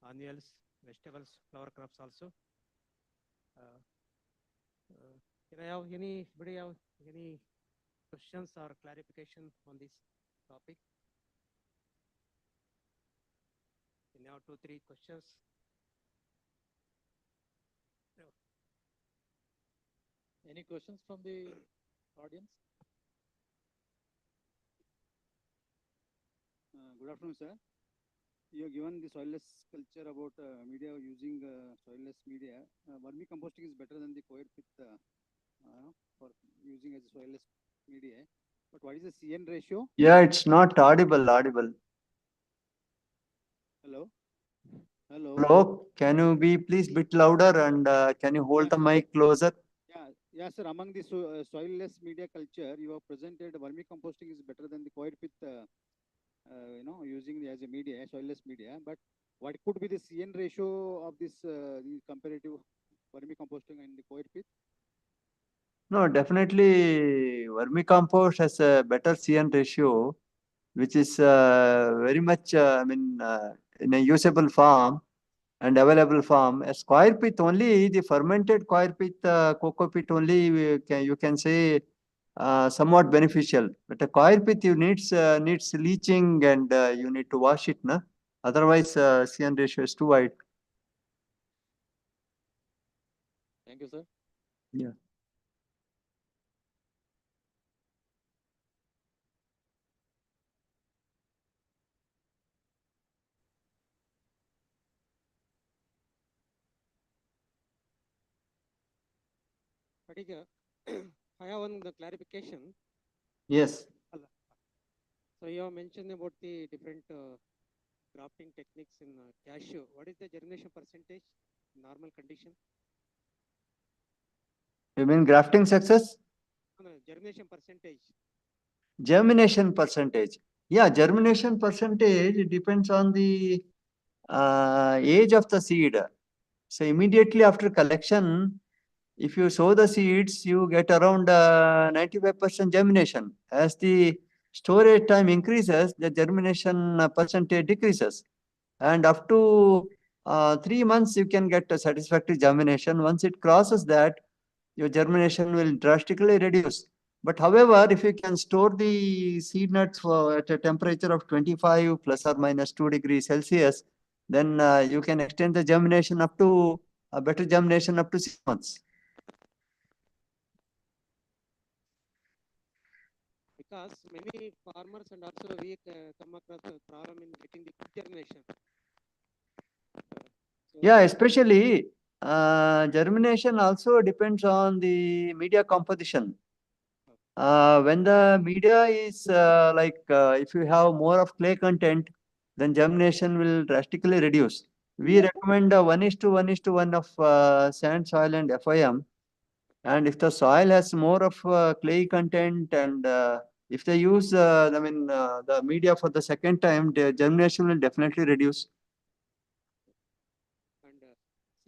annuals, vegetables, flower crops also. Can I have anybody have any questions or clarification on this topic? Can I have 2-3 questions? Any questions from the audience? Good afternoon, sir. You have given the soilless culture about media using soilless media. Vermicomposting is better than the coir pit for using as a soilless media. But what is the CN ratio? Yeah, it's not audible. Hello? Hello? Hello, can you be please bit louder and can you hold the mic closer? Yeah, sir. Among the soilless media culture, you have presented vermicomposting is better than the coir pit, using as a media, soilless media. But what could be the CN ratio of this the comparative vermicomposting and the coir pit? No, definitely vermicompost has a better CN ratio, which is very much, in a usable form and available form. A coir pit only, the fermented coir pit, cocoa pit only, you can say somewhat beneficial. But a coir pit you needs leaching and you need to wash it, na? Otherwise, CN ratio is too wide. Thank you, sir. Yeah. I have one clarification. Yes. So you have mentioned about the different grafting techniques in cashew. What is the germination percentage in normal condition? You mean grafting success? No, germination percentage. Germination percentage. Yeah, germination percentage depends on the age of the seed. So immediately after collection, if you sow the seeds, you get around 95% germination. As the storage time increases, the germination percentage decreases. And up to 3 months, you can get a satisfactory germination. Once it crosses that, your germination will drastically reduce. But however, if you can store the seed nuts at a temperature of 25 plus or minus 2 degrees Celsius, then you can extend the germination up to a better germination up to 6 months. Because many farmers and also we come across a problem in getting the quick germination. Yeah, especially germination also depends on the media composition. When the media is if you have more of clay content, then germination will drastically reduce. We recommend 1:1:1 of sand, soil, and FIM. And if the soil has more of clay content and if they use, the media for the second time, the germination will definitely reduce. And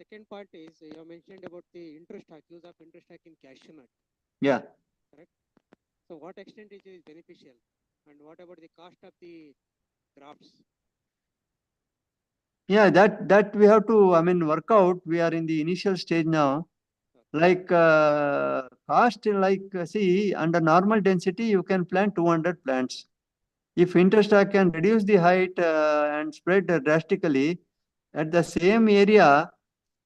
second part is you have mentioned about the interstock, use of interstock in cashew nut. Yeah. Correct. So what extent it is beneficial, and what about the cost of the grafts? Yeah, that we have to, work out. We are in the initial stage now. Like cost, see, under normal density, you can plant 200 plants. If interstock can reduce the height and spread drastically, At the same area,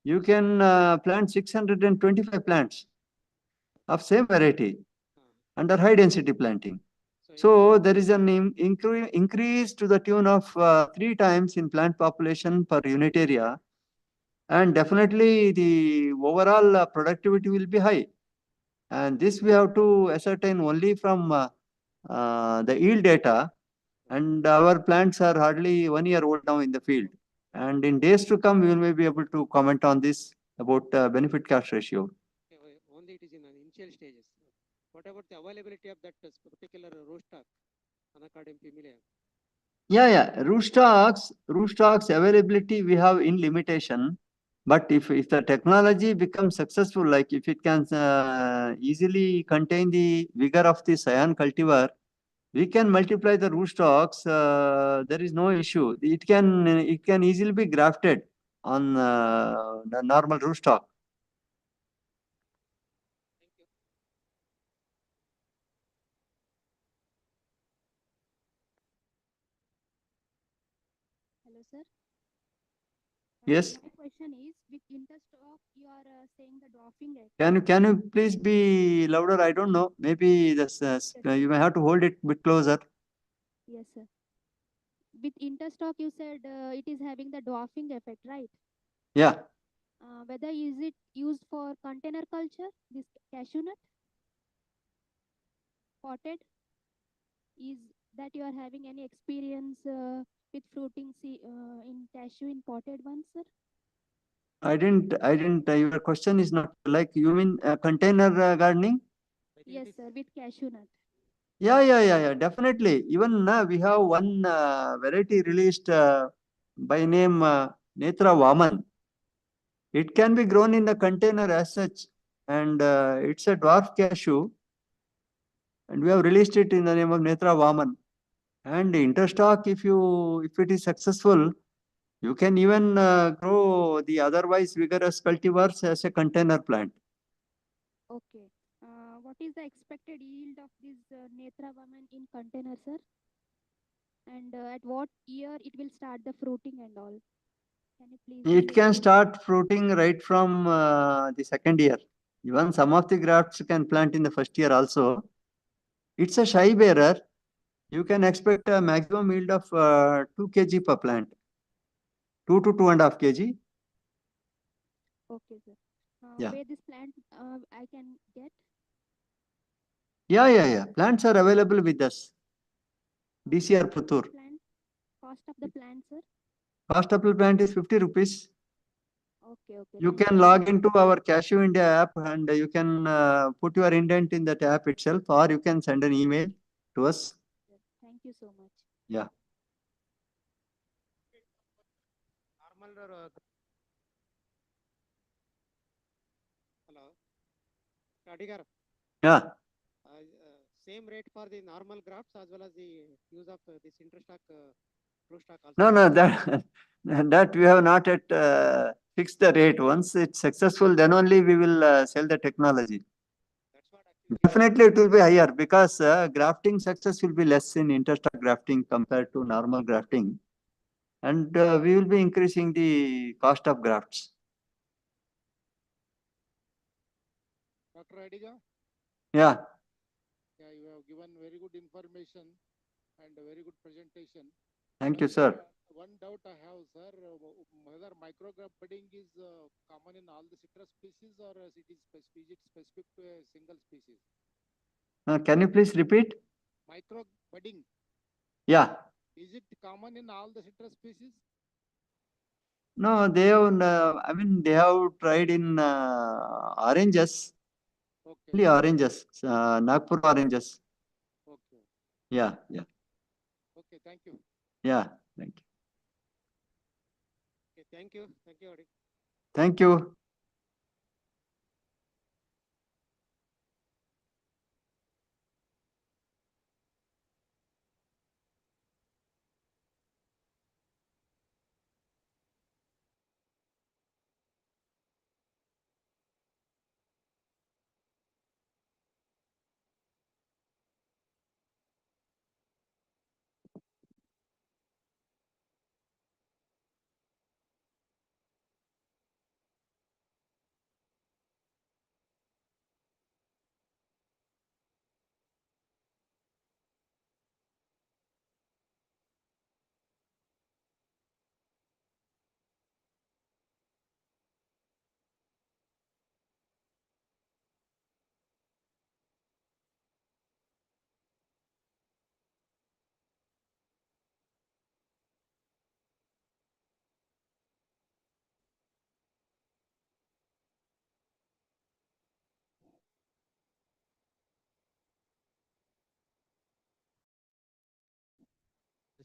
you can plant 625 plants of same variety under high density planting. So there is an increase to the tune of 3 times in plant population per unit area, and definitely the overall productivity will be high. And this we have to ascertain only from the yield data, and our plants are hardly 1 year old now in the field. And in days to come, we will be able to comment on this about benefit cost ratio. Only it is in an initial stages. What about the availability of that particular row stock? Anacardium familia. Yeah. Root stocks availability we have in limitation. But if the technology becomes successful, like if it can easily contain the vigor of the cyan cultivar, we can multiply the root stocks. There is no issue. It can easily be grafted on the normal root stock. Thank you. Hello, sir. Yes. My question is, with interstock, you are saying the dwarfing rate. Can you please be louder? I don't know. Maybe this you may have to hold it a bit closer. Yes, sir. With interstock, you said it is having the dwarfing effect, right? Yeah. Whether is it used for container culture, this cashew nut, potted? Is that you are having any experience with fruiting in cashew in potted ones, sir? I didn't. Your question is not like you mean container gardening? Yes, sir, with cashew nut. Yeah. Definitely. Even we have one variety released by name Netra Vaman. It can be grown in a container as such, and it's a dwarf cashew, and we have released it in the name of Netra Vaman. And interstock, if it is successful, you can even grow the otherwise vigorous cultivars as a container plant. Okay. What is the expected yield of this Netra woman in container, sir? And at what year it will start the fruiting and all? Can you please? It can start fruiting right from the second year. Even some of the grafts can plant in the first year also. It's a shy bearer. You can expect a maximum yield of 2 kg per plant. 2 to 2.5 kg. Okay, sir. Yeah. Where this plant I can get? Yeah. Plants are available with us. DCR Cost of Puttur. Cost of the plant, sir? Cost of the plant is 50 rupees. Okay. You Thank can log into our Cashew India app, and you can put your indent in that app itself, or you can send an email to us. Thank you so much. Yeah. Normal hello. Radigar. Yeah. Same rate for the normal grafts as well as the use of this interstock row stock also. No, that we have not yet fixed the rate. Once it's successful, then only we will sell the technology. That's what actually. Definitely it will be higher because grafting success will be less in interstock grafting compared to normal grafting. And we will be increasing the cost of grafts. Dr. Adiga, Yeah. you have given very good information and a very good presentation. Thank you, sir. One doubt I have, sir, whether micrograph budding is common in all the citrus species, or is it specific to a single species? Can you please repeat? Micro budding, Yeah. is it common in all the citrus species? No, they have. They have tried in oranges. Okay. Only oranges, Nagpur oranges. Okay. Yeah. Okay. Thank you. Yeah. Thank you. Okay, thank you, Adi. Thank you.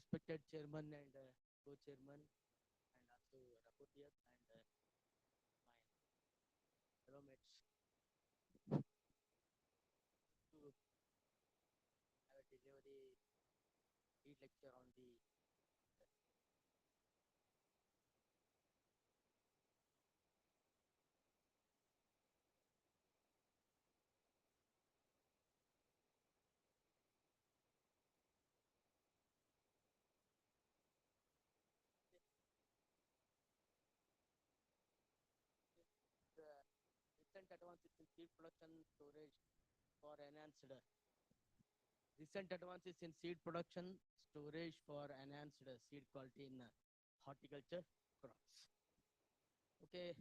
respected chairman and co-chairman, and also rapporteur and my fellow mates, to have a delivery lead lecture on the recent advances in seed production storage for enhanced recent advances in seed production storage for enhanced seed quality in horticulture crops. Okay,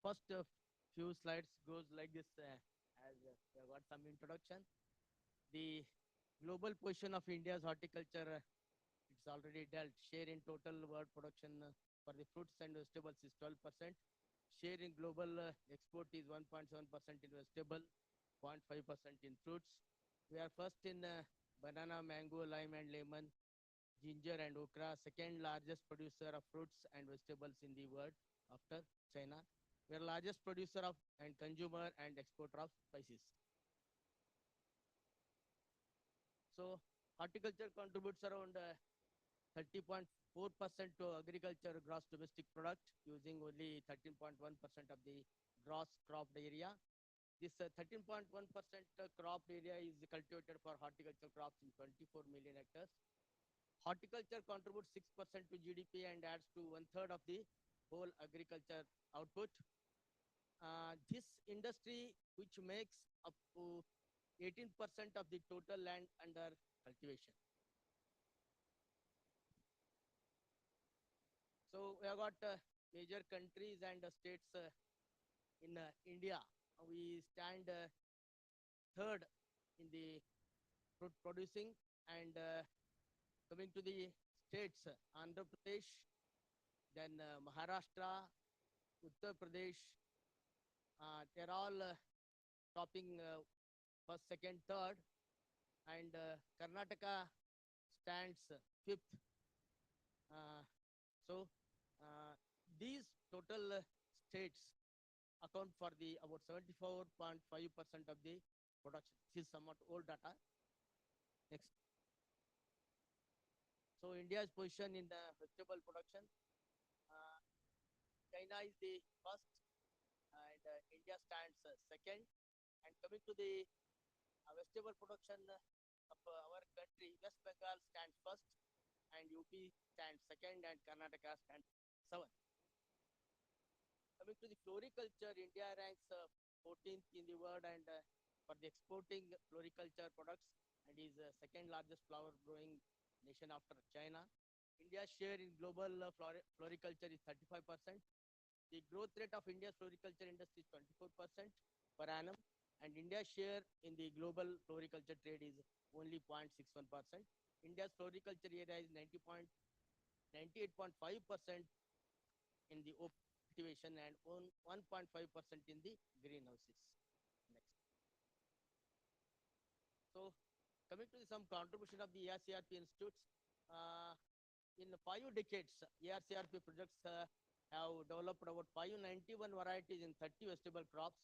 first few slides goes like this, as we have got some introduction. The global position of India's horticulture, it's already dealt. Share in total world production for the fruits and vegetables is 12%. Share in global export is 1.7% in vegetable, 0.5% in fruits. We are first in banana, mango, lime and lemon, ginger and okra, second largest producer of fruits and vegetables in the world after China. We are largest producer of and consumer and exporter of spices. So horticulture contributes around 30.4% to agriculture gross domestic product, using only 13.1% of the gross cropped area. This 13.1% cropped area is cultivated for horticulture crops in 24 million hectares. Horticulture contributes 6% to GDP and adds to 1/3 of the whole agriculture output. This industry, which makes up to 18% of the total land under cultivation. So we have got major countries and states in India. We stand third in the fruit producing, and coming to the states, Andhra Pradesh, then Maharashtra, Uttar Pradesh, they're all topping first, second, third, and Karnataka stands fifth. So these total states account for the about 74.5% of the production. This is somewhat old data. Next. So India's position in the vegetable production. China is the first, and India stands second. And coming to the vegetable production of our country, West Bengal stands first, and UP stands second, and Karnataka stands seventh. Coming to the floriculture, India ranks 14th in the world and for the exporting floriculture products, and is second largest flower growing nation after China. India's share in global floriculture is 35%. The growth rate of India's floriculture industry is 24% per annum, and India's share in the global floriculture trade is only 0.61%. India's floriculture area is 98.5% in the open cultivation and 1.5% in the greenhouses. Next. So, coming to some contribution of the ARCRP institutes, in 5 decades, ARCRP projects have developed about 591 varieties in 30 vegetable crops,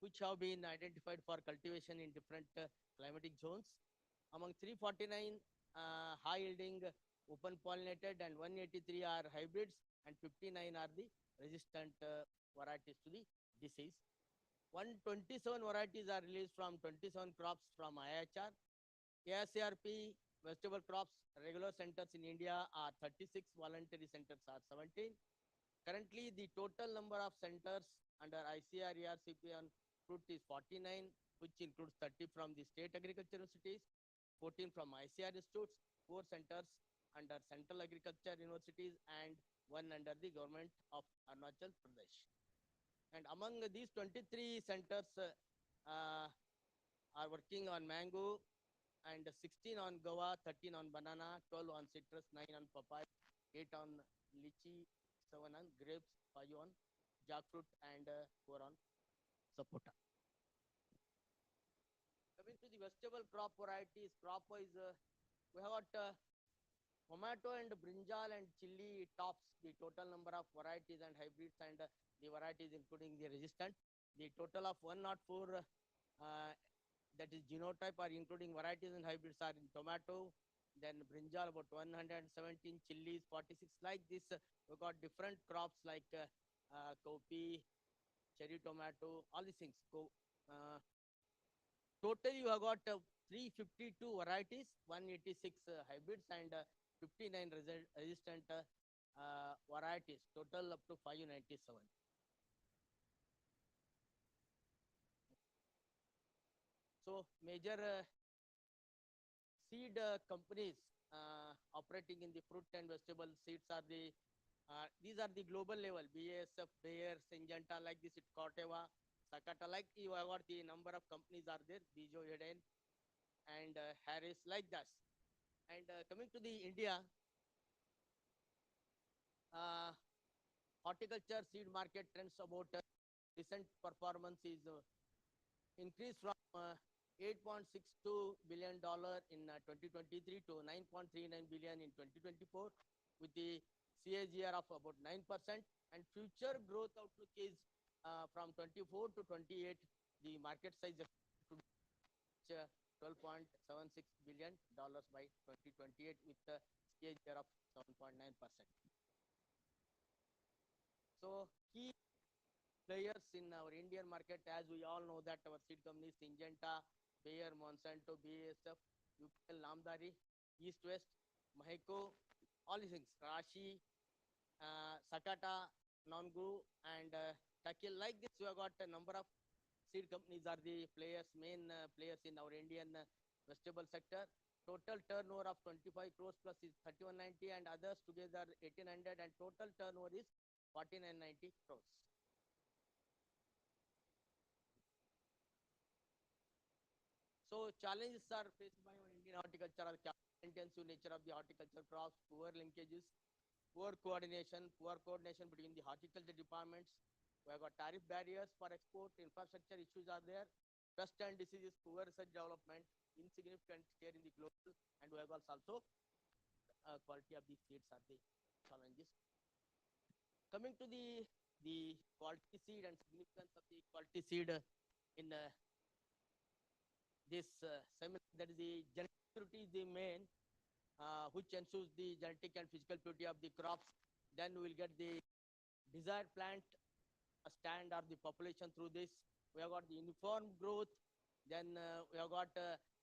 which have been identified for cultivation in different climatic zones. Among 349 high-yielding open pollinated and 183 are hybrids and 59 are the resistant varieties to the disease. 127 varieties are released from 27 crops from IHR. ARCRP vegetable crops regular centers in India are 36, voluntary centers are 17. Currently, the total number of centers under ICR ARCP on fruit is 49, which includes 30 from the state agriculture universities, 14 from ICR institutes, 4 centers under central agriculture universities, and 1 under the government of Arunachal Pradesh. And among these 23 centers are working on mango, and 16 on guava, 13 on banana, 12 on citrus, 9 on papaya, 8 on lychee, 7 on grapes, 5 on jackfruit, and 4 on sapota. Coming to the vegetable crop varieties, crop wise, we have got tomato and brinjal and chili tops the total number of varieties and hybrids and the varieties including the resistant. The total of 104 that is genotype are including varieties and hybrids are in tomato, then brinjal about 117, chilies 46. Like this, we got different crops like coffee, cherry tomato, all these things. Total you have got 352 varieties, 186 hybrids and 59 resistant varieties, total up to 597. So major seed companies operating in the fruit and vegetable seeds are these are the global level, BASF, Bayer, Syngenta, like this, it's Corteva, Sakata, like you have got the number of companies are there, Bijo, Eden, and Harris, like that. And coming to the India, horticulture seed market trends about recent performance is increased from $8.62 billion in 2023 to $9.39 billion in 2024 with the CAGR of about 9%, and future growth outlook is from 24 to 28, the market size to $12.76 billion by 2028 with a CAGR of 7.9%. So key players in our Indian market, as we all know that our seed companies Syngenta, Bayer, Monsanto, BASF, UPL, Namdari, East West, Maheko, all these things, Rashi, Sakata, Nongu, and Takil. Like this, we have got a number of seed companies are the players, main players in our Indian vegetable sector. Total turnover of 25 crores plus is 3190 and others together 1800 and total turnover is 4990 crores. So challenges are faced by our Indian horticulture are intensive nature of the horticulture crops, poor linkages, poor coordination between the horticulture departments. We have got tariff barriers for export, infrastructure issues are there, pest and diseases, poor research development, insignificant share in the global, and we have also quality of the seeds are the challenges. Coming to the quality seed and significance of the quality seed in this seminar, that is the genetic purity is the main, which ensures the genetic and physical purity of the crops. Then we will get the desired plant stand or the population through this. We have got the uniform growth. Then we have got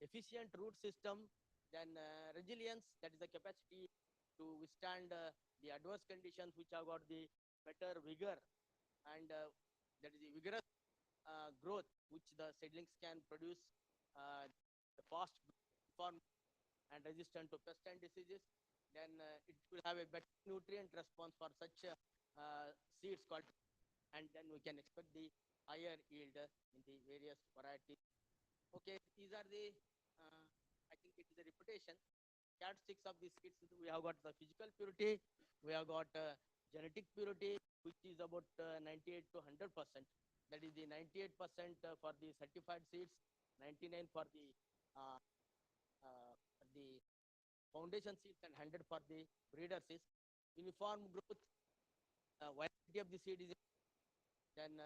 efficient root system. Then resilience, that is the capacity to withstand the adverse conditions, which have got the better vigor, and that is the vigorous growth, which the seedlings can produce the fast form and resistant to pest and diseases. Then it will have a better nutrient response for such seeds called, and then we can expect the higher yield in the various varieties. Okay, these are the, I think it is a reputation. Characteristics of the seeds, we have got the physical purity, we have got genetic purity, which is about 98 to 100%. That is the 98% for the certified seeds, 99 for the foundation seeds, and 100 for the breeder seeds. Uniform growth, variety of the seed is, then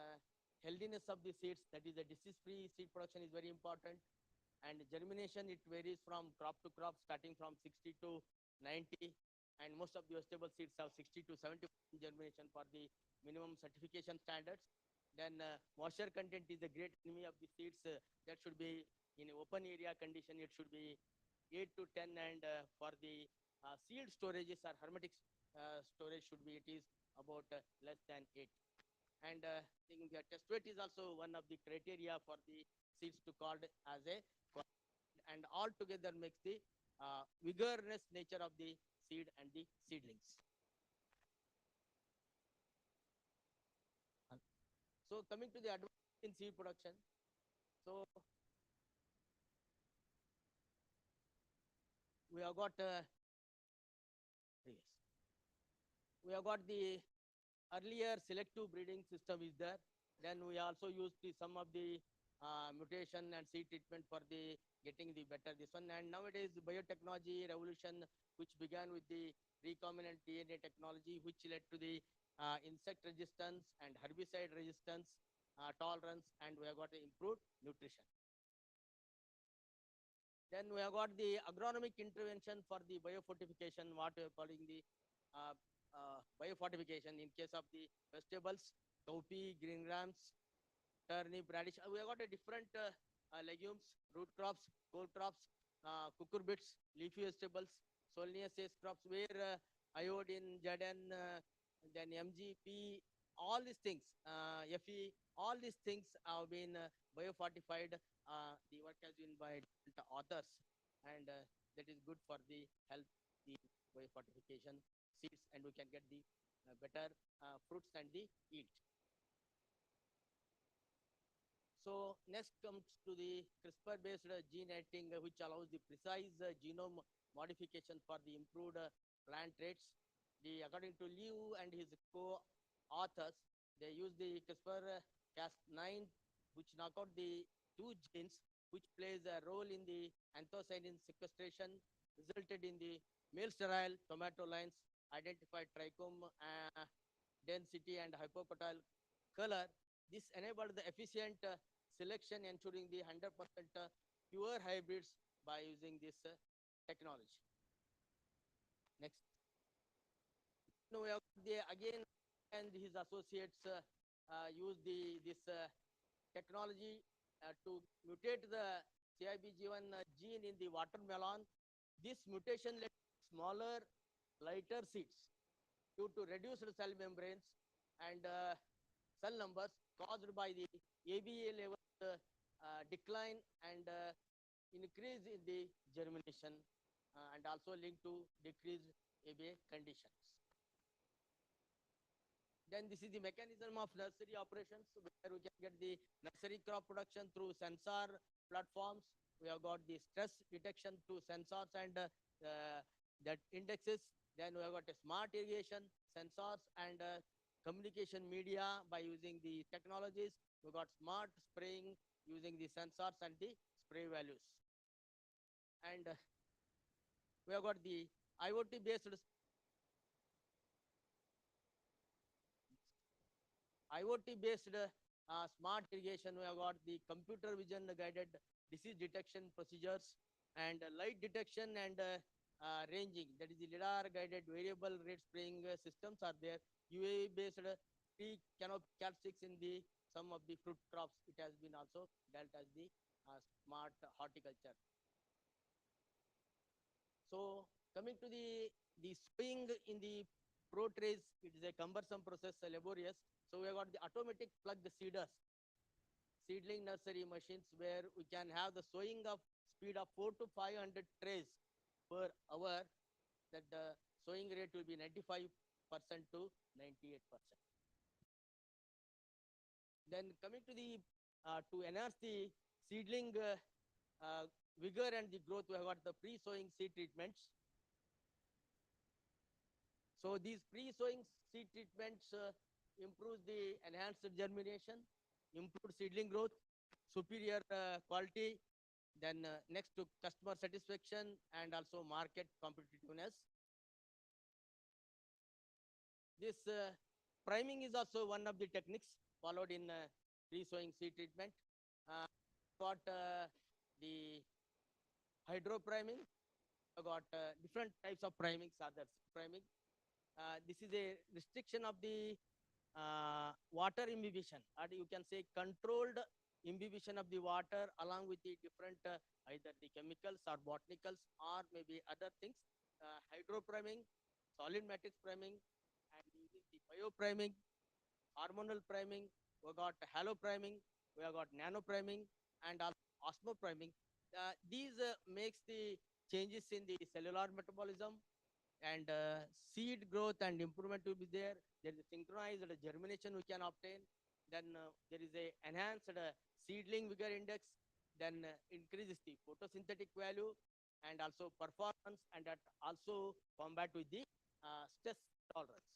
healthiness of the seeds, that is the disease-free seed production is very important. And germination, it varies from crop to crop, starting from 60 to 90. And most of the vegetable seeds have 60 to 70% germination for the minimum certification standards. Then moisture content is a great enemy of the seeds. That should be in open area condition. It should be 8 to 10, and for the sealed storages or hermetic storage should be, it is about less than 8. And I think the test weight is also one of the criteria for the seeds to called as a, and all together makes the vigorous nature of the seed and the seedlings. So coming to the advantage in seed production, so we have got the earlier selective breeding system is there. Then we also use some of the mutation and seed treatment for the getting the better this one. And nowadays biotechnology revolution, which began with the recombinant DNA technology, which led to the insect resistance and herbicide resistance, tolerance, and we have got the improved nutrition. Then we have got the agronomic intervention for the biofortification, what we are calling the biofortification in case of the vegetables, cowpea, green grams, turnip, radish. We have got a different legumes, root crops, cole crops, cucurbits, leafy vegetables, solanaceous crops where iodine, Zn, then MGP, all these things, Fe, all these things have been biofortified. The work has been by different authors, and that is good for the health, the biofortification seeds, and we can get the better fruits and the yield. So next comes to the CRISPR-based gene editing, which allows the precise genome modification for the improved plant traits. According to Liu and his co-authors, they use the CRISPR-Cas9, which knock out the two genes which plays a role in the anthocyanin sequestration, resulted in the male sterile tomato lines, identified trichome density and hypocotyl color. This enabled the efficient selection, ensuring the 100% pure hybrids by using this technology. Next. Now we have again and his associates use this technology to mutate the CIBG1 gene in the watermelon. This mutation led to smaller, lighter seeds due to reduced cell membranes and cell numbers caused by the ABA level decline and increase in the germination and also linked to decreased ABA conditions. Then this is the mechanism of nursery operations, where we can get the nursery crop production through sensor platforms. We have got the stress detection through sensors and that indexes. Then we have got a smart irrigation sensors and communication media by using the technologies. We got smart spraying using the sensors and the spray values. And we have got the IoT based smart irrigation. We have got the computer vision guided disease detection procedures and light detection and ranging. That is the LiDAR guided variable rate spraying systems are there. UAV based tree canopy characteristics in the some of the fruit crops. It has been also dealt as the smart horticulture. So coming to the sowing in the pro trays, it is a cumbersome process, laborious. So we have got the automatic plug seeders, seedling nursery machines, where we can have the sowing of speed of 400 to 500 trays per hour. That the sowing rate will be 95% to 98%. Then coming to the to enhance the seedling vigor and the growth, we have got the pre-sowing seed treatments. So these pre-sowing seed treatments improves the enhanced germination, improved seedling growth, superior quality, then next to customer satisfaction and also market competitiveness. This priming is also one of the techniques followed in pre-sowing seed treatment. Got the hydro priming, got different types of primings, others priming. This is a restriction of the water imbibition, or you can say controlled imbibition of the water along with the different either the chemicals or botanicals or maybe other things. Hydro priming, solid matrix priming, and using the bio priming, hormonal priming, we got halo priming, we have got nano priming, and also osmo priming. These makes the changes in the cellular metabolism and seed growth and improvement will be there. There is a synchronized germination we can obtain. Then there is a enhanced seedling vigor index. Then increases the photosynthetic value and also performance, and that also combat with the stress tolerance.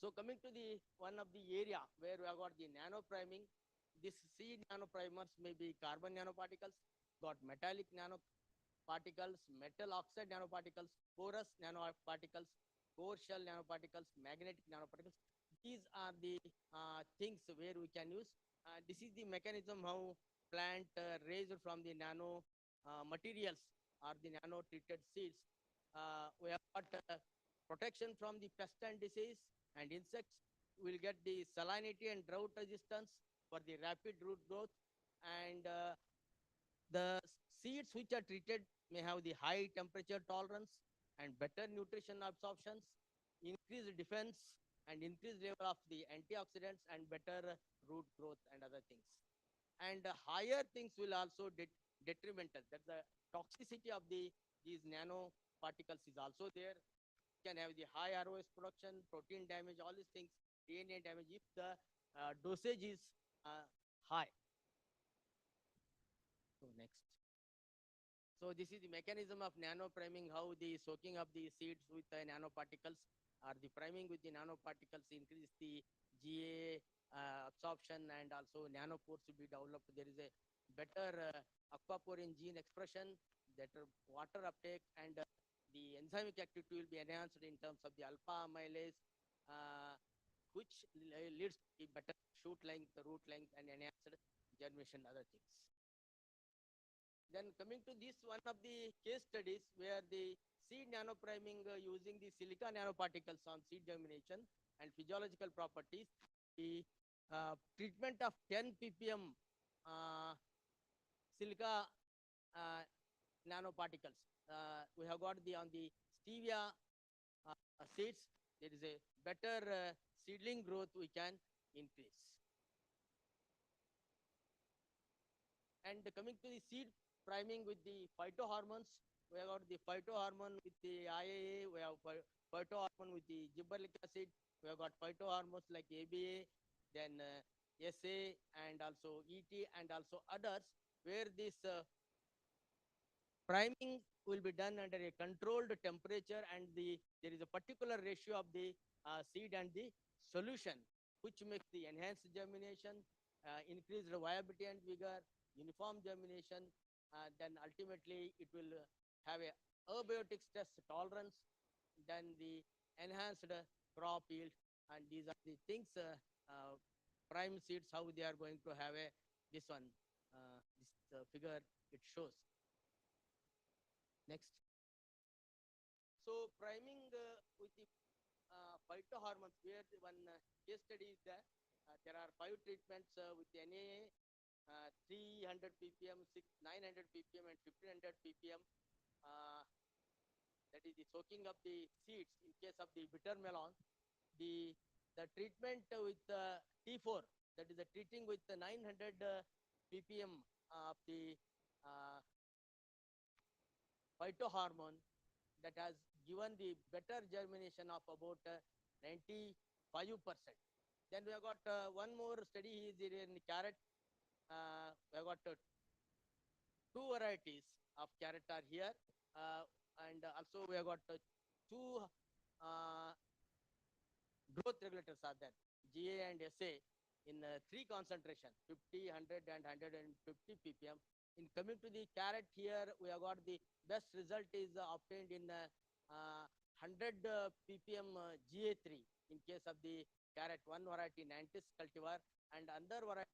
So coming to the one of the area where we have got the nano priming, this seed nanoprimers may be carbon nanoparticles, got metallic nanoparticles, metal oxide nanoparticles, porous nanoparticles, core shell nanoparticles, magnetic nanoparticles. These are the things where we can use. This is the mechanism how plant raised from the nano materials or the nano treated seeds. We have got protection from the pest and disease and insects. Will get the salinity and drought resistance for the rapid root growth, and the seeds which are treated may have the high temperature tolerance and better nutrition absorptions, increased defense and increased level of the antioxidants and better root growth and other things. And higher things will also detrimental. That the toxicity of these nanoparticles is also there. Can have the high ROS production, protein damage, all these things, DNA damage if the dosage is high. So next. So this is the mechanism of nano priming, how the soaking of the seeds with the nanoparticles or the priming with the nanoparticles increase the GA absorption, and also nanopores will be developed. There is a better aquaporin gene expression, better water uptake, and the enzymic activity will be enhanced in terms of the alpha amylase, which leads to better shoot length, root length, and enhanced germination, other things. Then coming to this one of the case studies where the seed nanopriming using the silica nanoparticles on seed germination and physiological properties, the treatment of 10 ppm silica nanoparticles. We have got on the stevia seeds, there is a better seedling growth we can increase. And coming to the seed priming with the phytohormones, we have got the phytohormone with the IAA, we have phytohormone with the gibberellic acid, we have got phytohormones like ABA, then SA, and also ET, and also others, where this priming will be done under a controlled temperature, and there is a particular ratio of the seed and the solution, which makes the enhanced germination, increased viability and vigor, uniform germination, then ultimately it will have a abiotic stress tolerance, then the enhanced crop yield, and these are the things prime seeds how they are going to have a this one this figure it shows. Next. So priming with the phytohormones, where the one case study is that there are 5 treatments with NAA, 300 ppm, 900 ppm, and 1500 ppm. That is the soaking of the seeds in case of the bitter melon. The treatment with T4, that is the treating with the 900 ppm of the phytohormone, that has given the better germination of about 95%. Then we have got one more study is in the carrot. We have got 2 varieties of carrot are here, and also we have got 2 growth regulators are there, GA and SA, in 3 concentration, 50, 100, and 150 ppm. In coming to the carrot here, we have got the best result is obtained in 100 ppm GA3 in case of the carrot, one variety Nantis cultivar, and another variety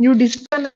new digital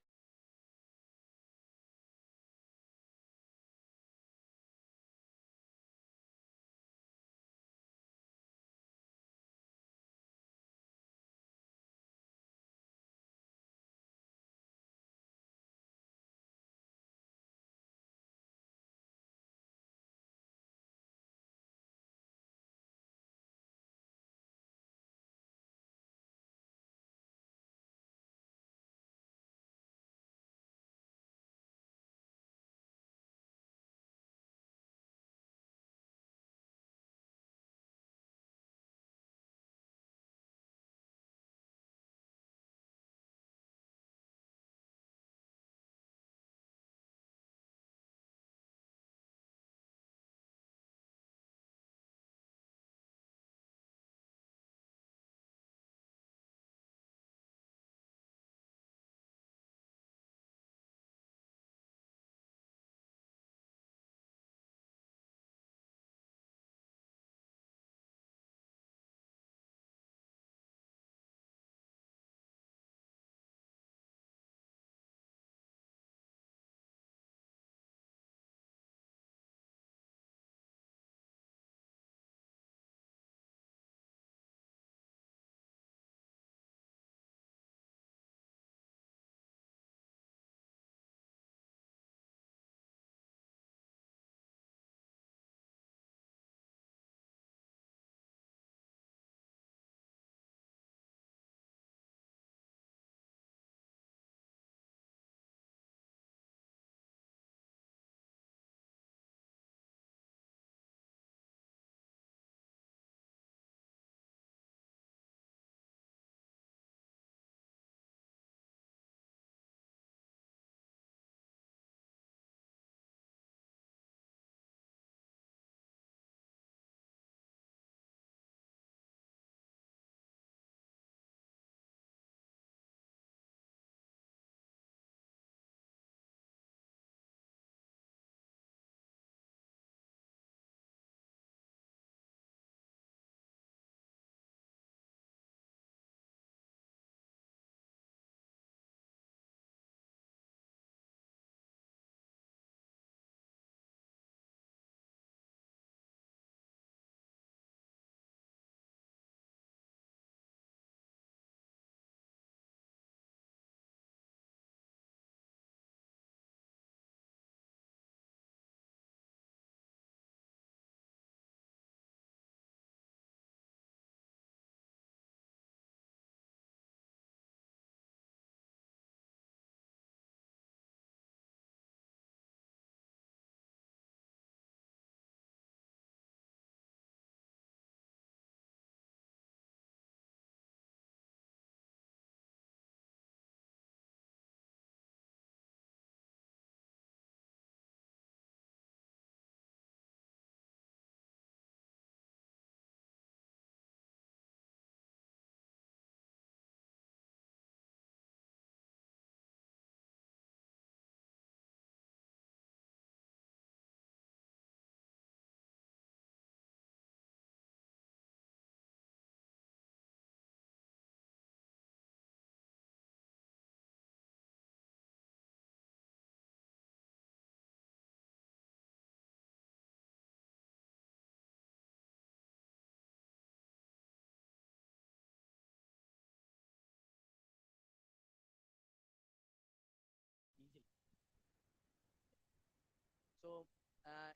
So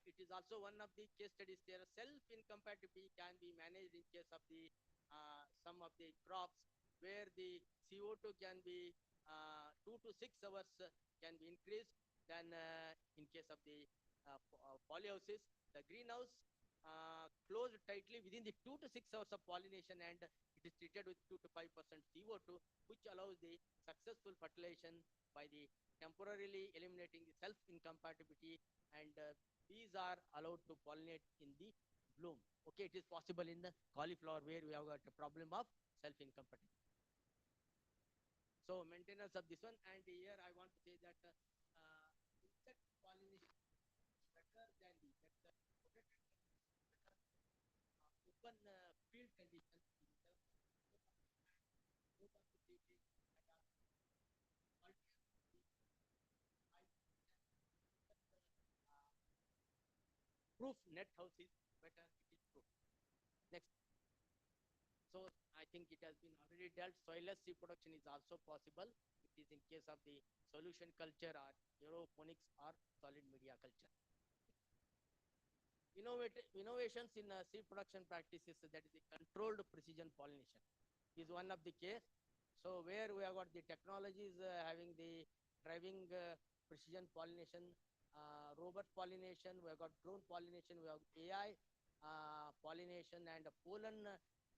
it is also one of the case studies there. Self-incompatibility can be managed in case of the some of the crops where the CO2 can be 2 to 6 hours can be increased than in case of the polyhouses. The greenhouse closed tightly within the 2 to 6 hours of pollination, and it is treated with 2 to 5% CO2, which allows the successful fertilization by the temporarily eliminating the self-incompatibility, and bees are allowed to pollinate in the bloom. Okay, it is possible in the cauliflower where we have got a problem of self-incompatibility. So maintenance of this one, and here I want to say that insect pollination better than the open field conditions. proof net house is better, it is proof. Next. So I think it has been already dealt. Soilless seed production is also possible. It is in case of the solution culture or aeroponics or solid media culture. Innovations in seed production practices, that is the controlled precision pollination, is one of the case. So where we have got the technologies having the driving precision pollination, robot pollination, we have got drone pollination, we have AI pollination and pollen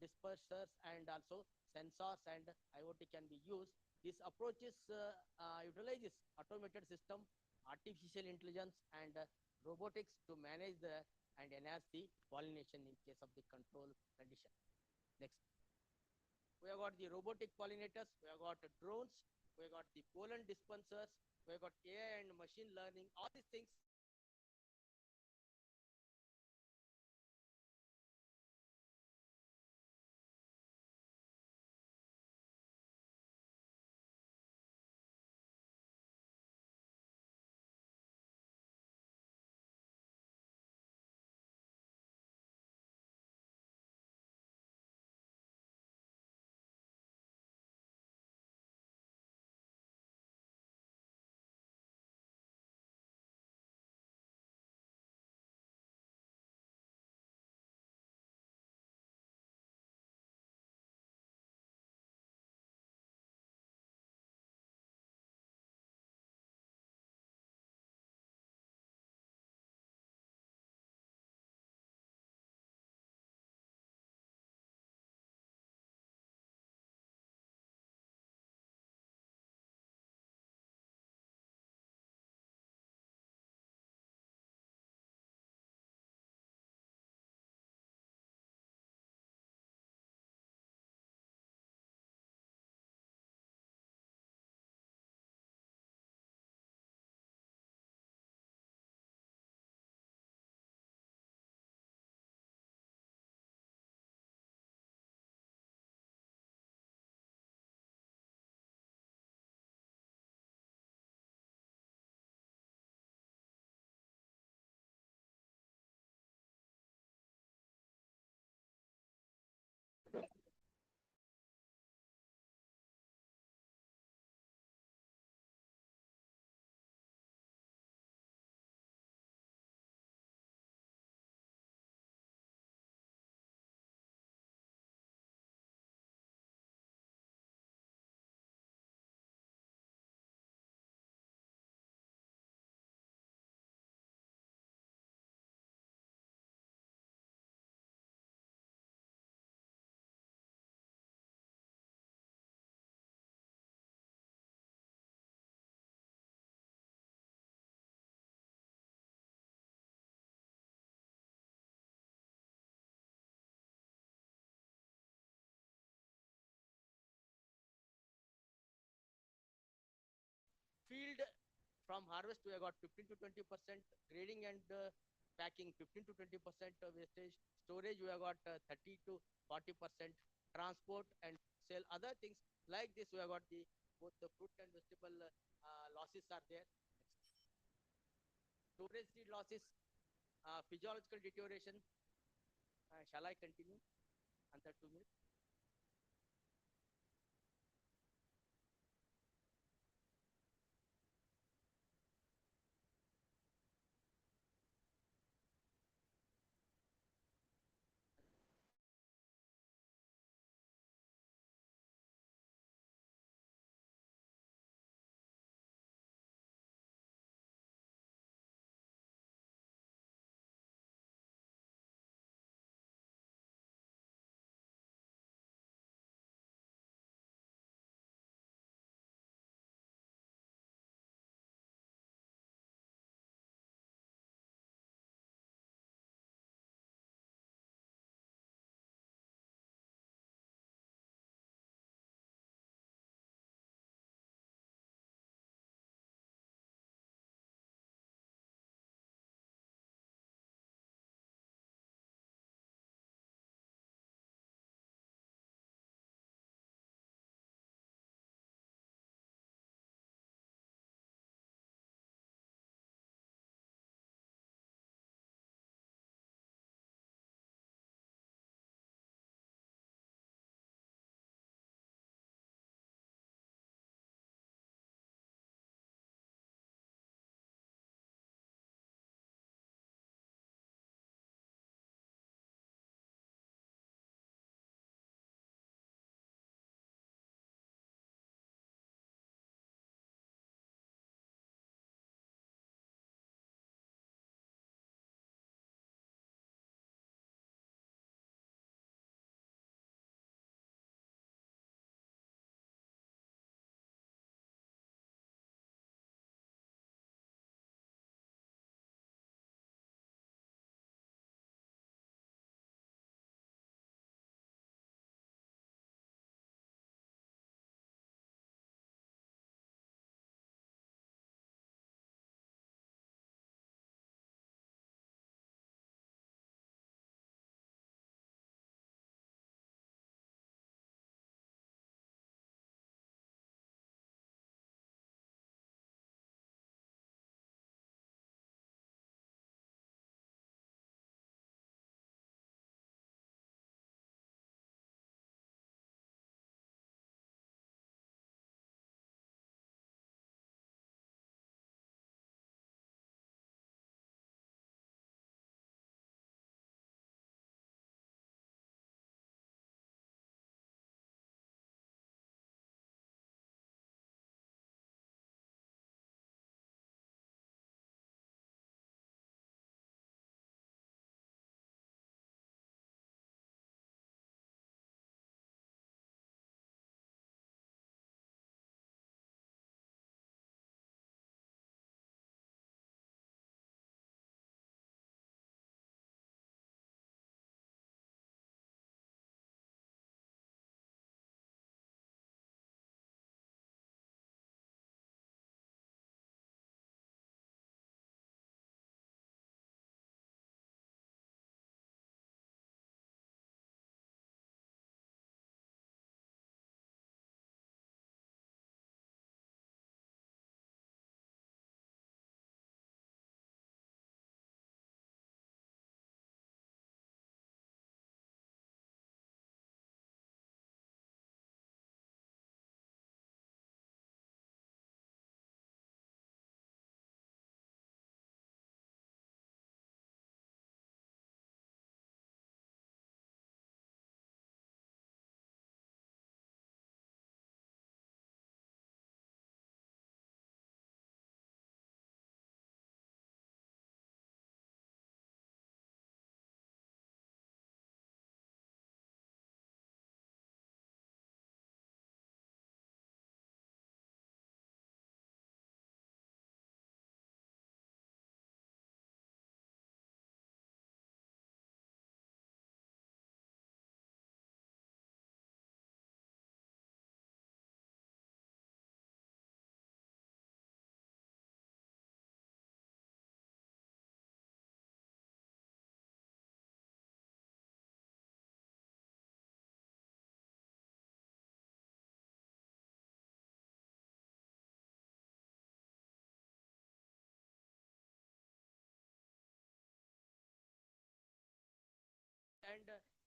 dispersers, and also sensors and IoT can be used. This approach is utilizes automated system, artificial intelligence, and robotics to manage and enhance the pollination in case of the control condition. Next. We have got the robotic pollinators, we have got drones, we have got the pollen dispensers, we have got AI and machine learning, all these things. Field from harvest we have got 15 to 20%, grading and packing 15 to 20% wastage, storage we have got 30 to 40%, transport and sale other things like this. We have got the both the fruit and vegetable losses are there. Storage seed losses, physiological deterioration. Shall I continue? Under 2 minutes.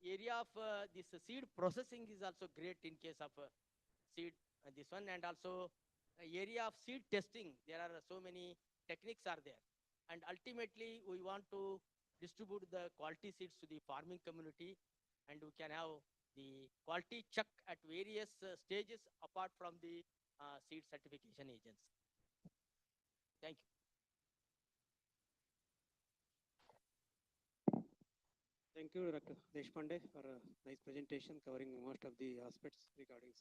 area of this seed processing is also great in case of seed, this one, and also area of seed testing. There are so many techniques are there. And ultimately, we want to distribute the quality seeds to the farming community, and we can have the quality check at various stages apart from the seed certification agents. Thank you. Thank you, Dr. Deshpande, for a nice presentation covering most of the aspects regarding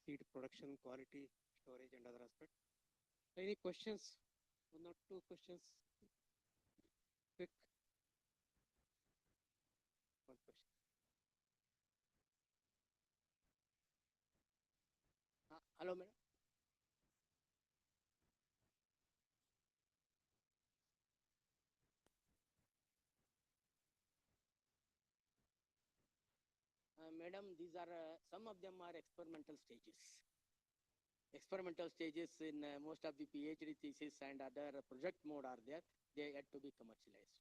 seed production, quality, storage, and other aspects. Any questions? One or two questions? Quick. One question. Hello, madam. Madam, these are some of them are experimental stages. Experimental stages in most of the PhD thesis and other project mode are there. They yet to be commercialized.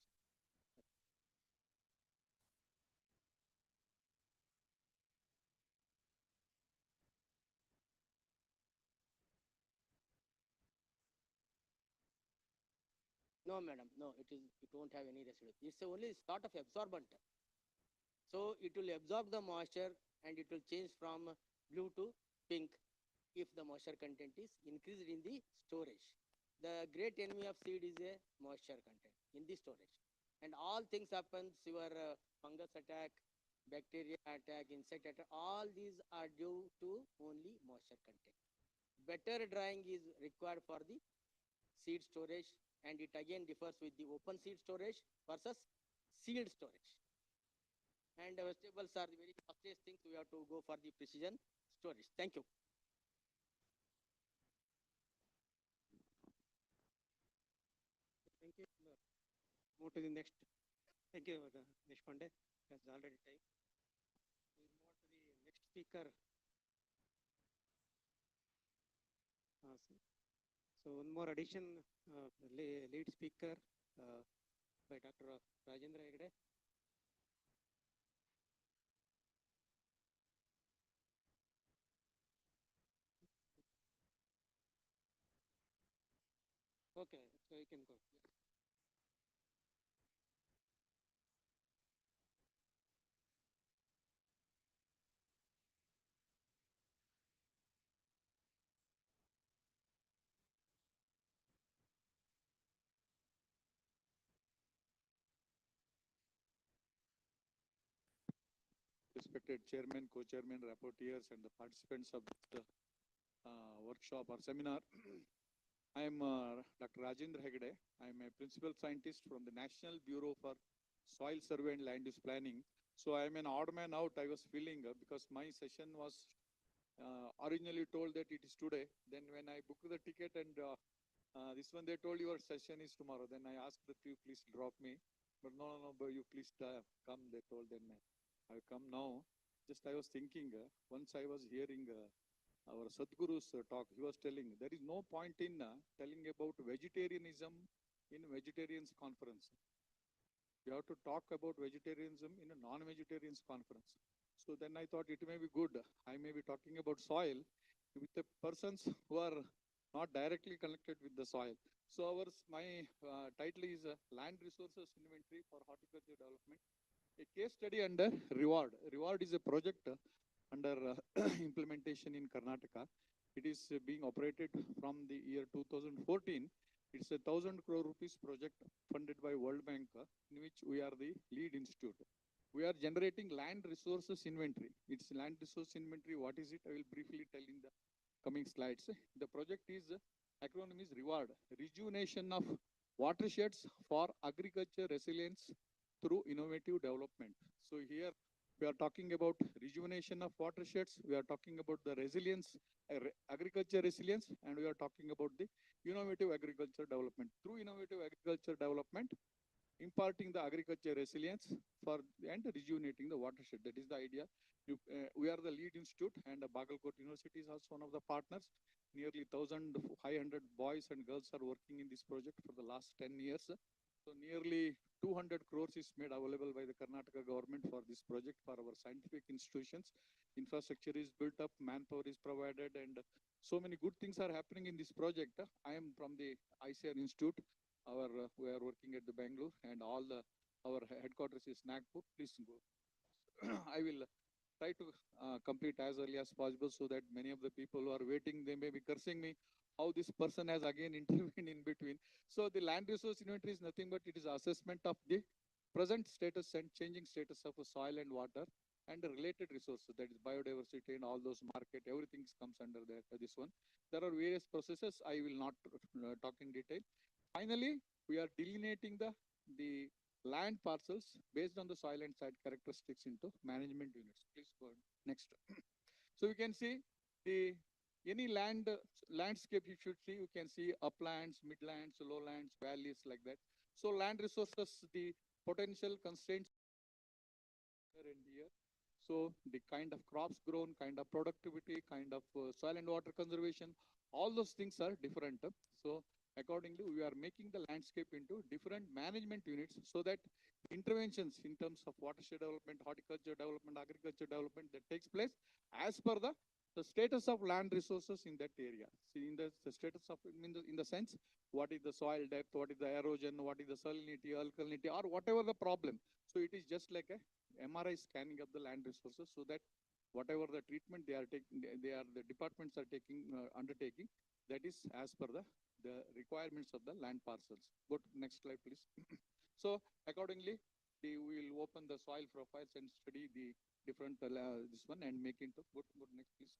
No, madam. No, it won't have any residue. It's only sort of absorbent. So it will absorb the moisture and it will change from blue to pink if the moisture content is increased in the storage. The great enemy of seed is a moisture content in the storage. And all things happens, your fungus attack, bacteria attack, insect attack, all these are due to only moisture content. Better drying is required for the seed storage, and it again differs with the open seed storage versus sealed storage. And vegetables are the very costliest things. We have to go for the precision storage. Thank you. Thank you. Move to the next. Thank you, Deshpande. That's already time. We move to the next speaker. So one more addition, lead speaker by Dr. Rajendra Hegde. Okay, so you can go. Respected chairman, co-chairman, rapporteurs, and the participants of the workshop or seminar. I am Dr. Rajendra Hegde. I am a principal scientist from the National Bureau for Soil Survey and Land Use Planning. So I am an odd man out. I was feeling because my session was originally told that it is today. Then when I booked the ticket and this one, they told your session is tomorrow. Then I asked that you please drop me. But no, but you please come. They told. Then I come now. Just I was thinking, once I was hearing our Sadhguru's talk, he was telling there is no point in telling about vegetarianism in vegetarians conference. You have to talk about vegetarianism in a non-vegetarians conference. So then I thought it may be good. I may be talking about soil with the persons who are not directly connected with the soil. So my title is Land Resources Inventory for Horticulture Development. A case study under Reward. Reward is a project under implementation in Karnataka. It is being operated from the year 2014. It's a 1,000 crore rupees project funded by World Bank, in which we are the lead institute. We are generating land resources inventory. It's land resource inventory. What is it? I will briefly tell in the coming slides. The project is, acronym is REWARD, Rejuvenation of Watersheds for Agriculture Resilience through Innovative Development. So here we are talking about rejuvenation of watersheds. We are talking about the resilience, agriculture resilience, and we are talking about the innovative agriculture development. Through innovative agriculture development, imparting the agriculture resilience and rejuvenating the watershed. That is the idea. We are the lead institute, and Bagalkot University is also one of the partners. Nearly 1,500 boys and girls are working in this project for the last 10 years. So nearly 200 crores is made available by the Karnataka government for this project for our scientific institutions. Infrastructure is built up, manpower is provided, and so many good things are happening in this project. I am from the ICR Institute. We are working at the Bangalore, and our headquarters is Nagpur. Please go. I will try to complete as early as possible so that many of the people who are waiting, they may be cursing me how this person has again intervened in between. So the land resource inventory is nothing but it is assessment of the present status and changing status of soil and water and the related resources, that is biodiversity and all those market, everything comes under this one. There are various processes. I will not talk in detail. Finally, we are delineating the land parcels based on the soil and site characteristics into management units. Please go next. So you can see any landscape you should see, you can see uplands, midlands, lowlands, valleys, like that. So land resources, the potential constraints here and here. So the kind of crops grown, kind of productivity, kind of soil and water conservation, all those things are different. So accordingly, we are making the landscape into different management units so that interventions in terms of watershed development, horticulture development, agriculture development that takes place as per the status of land resources in that area. See, in the status of, in the sense, what is the soil depth, what is the erosion, what is the salinity, alkalinity, or whatever the problem. So it is just like a MRI scanning of the land resources so that whatever the treatment they are taking, the departments are taking, undertaking, that is as per the requirements of the land parcels. Go to the next slide, please. So accordingly, we will open the soil profiles and study the different this one and make into go to next, please.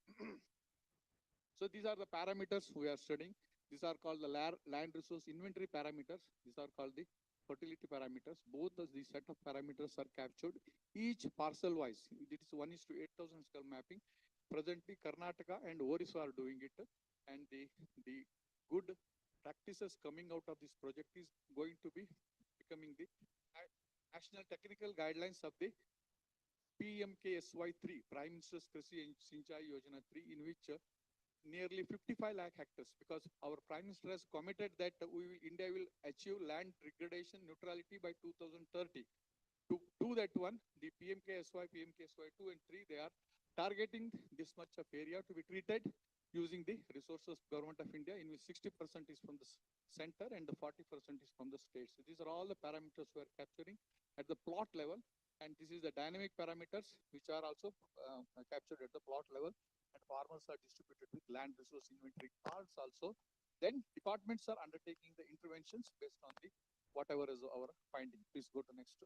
So these are the parameters we are studying. These are called the land resource inventory parameters. These are called the fertility parameters. Both of these set of parameters are captured each parcel wise. It is 1:8,000 scale mapping. Presently, Karnataka and Orissa are doing it, and the good practices coming out of this project is going to be becoming the national technical guidelines of the PMKSY3, Prime Minister's Krishi Sinchai Yojana 3, in which nearly 55 lakh hectares, because our Prime Minister has committed that India will achieve land degradation neutrality by 2030. To do that one, the PMKSY 2 and 3, they are targeting this much of area to be treated using the resources government of India, in which 60% is from the center and the 40% is from the states. So these are all the parameters we are capturing at the plot level, and this is the dynamic parameters which are also captured at the plot level, and farmers are distributed with land resource inventory cards also. Then departments are undertaking the interventions based on the whatever is our finding. Please go to next.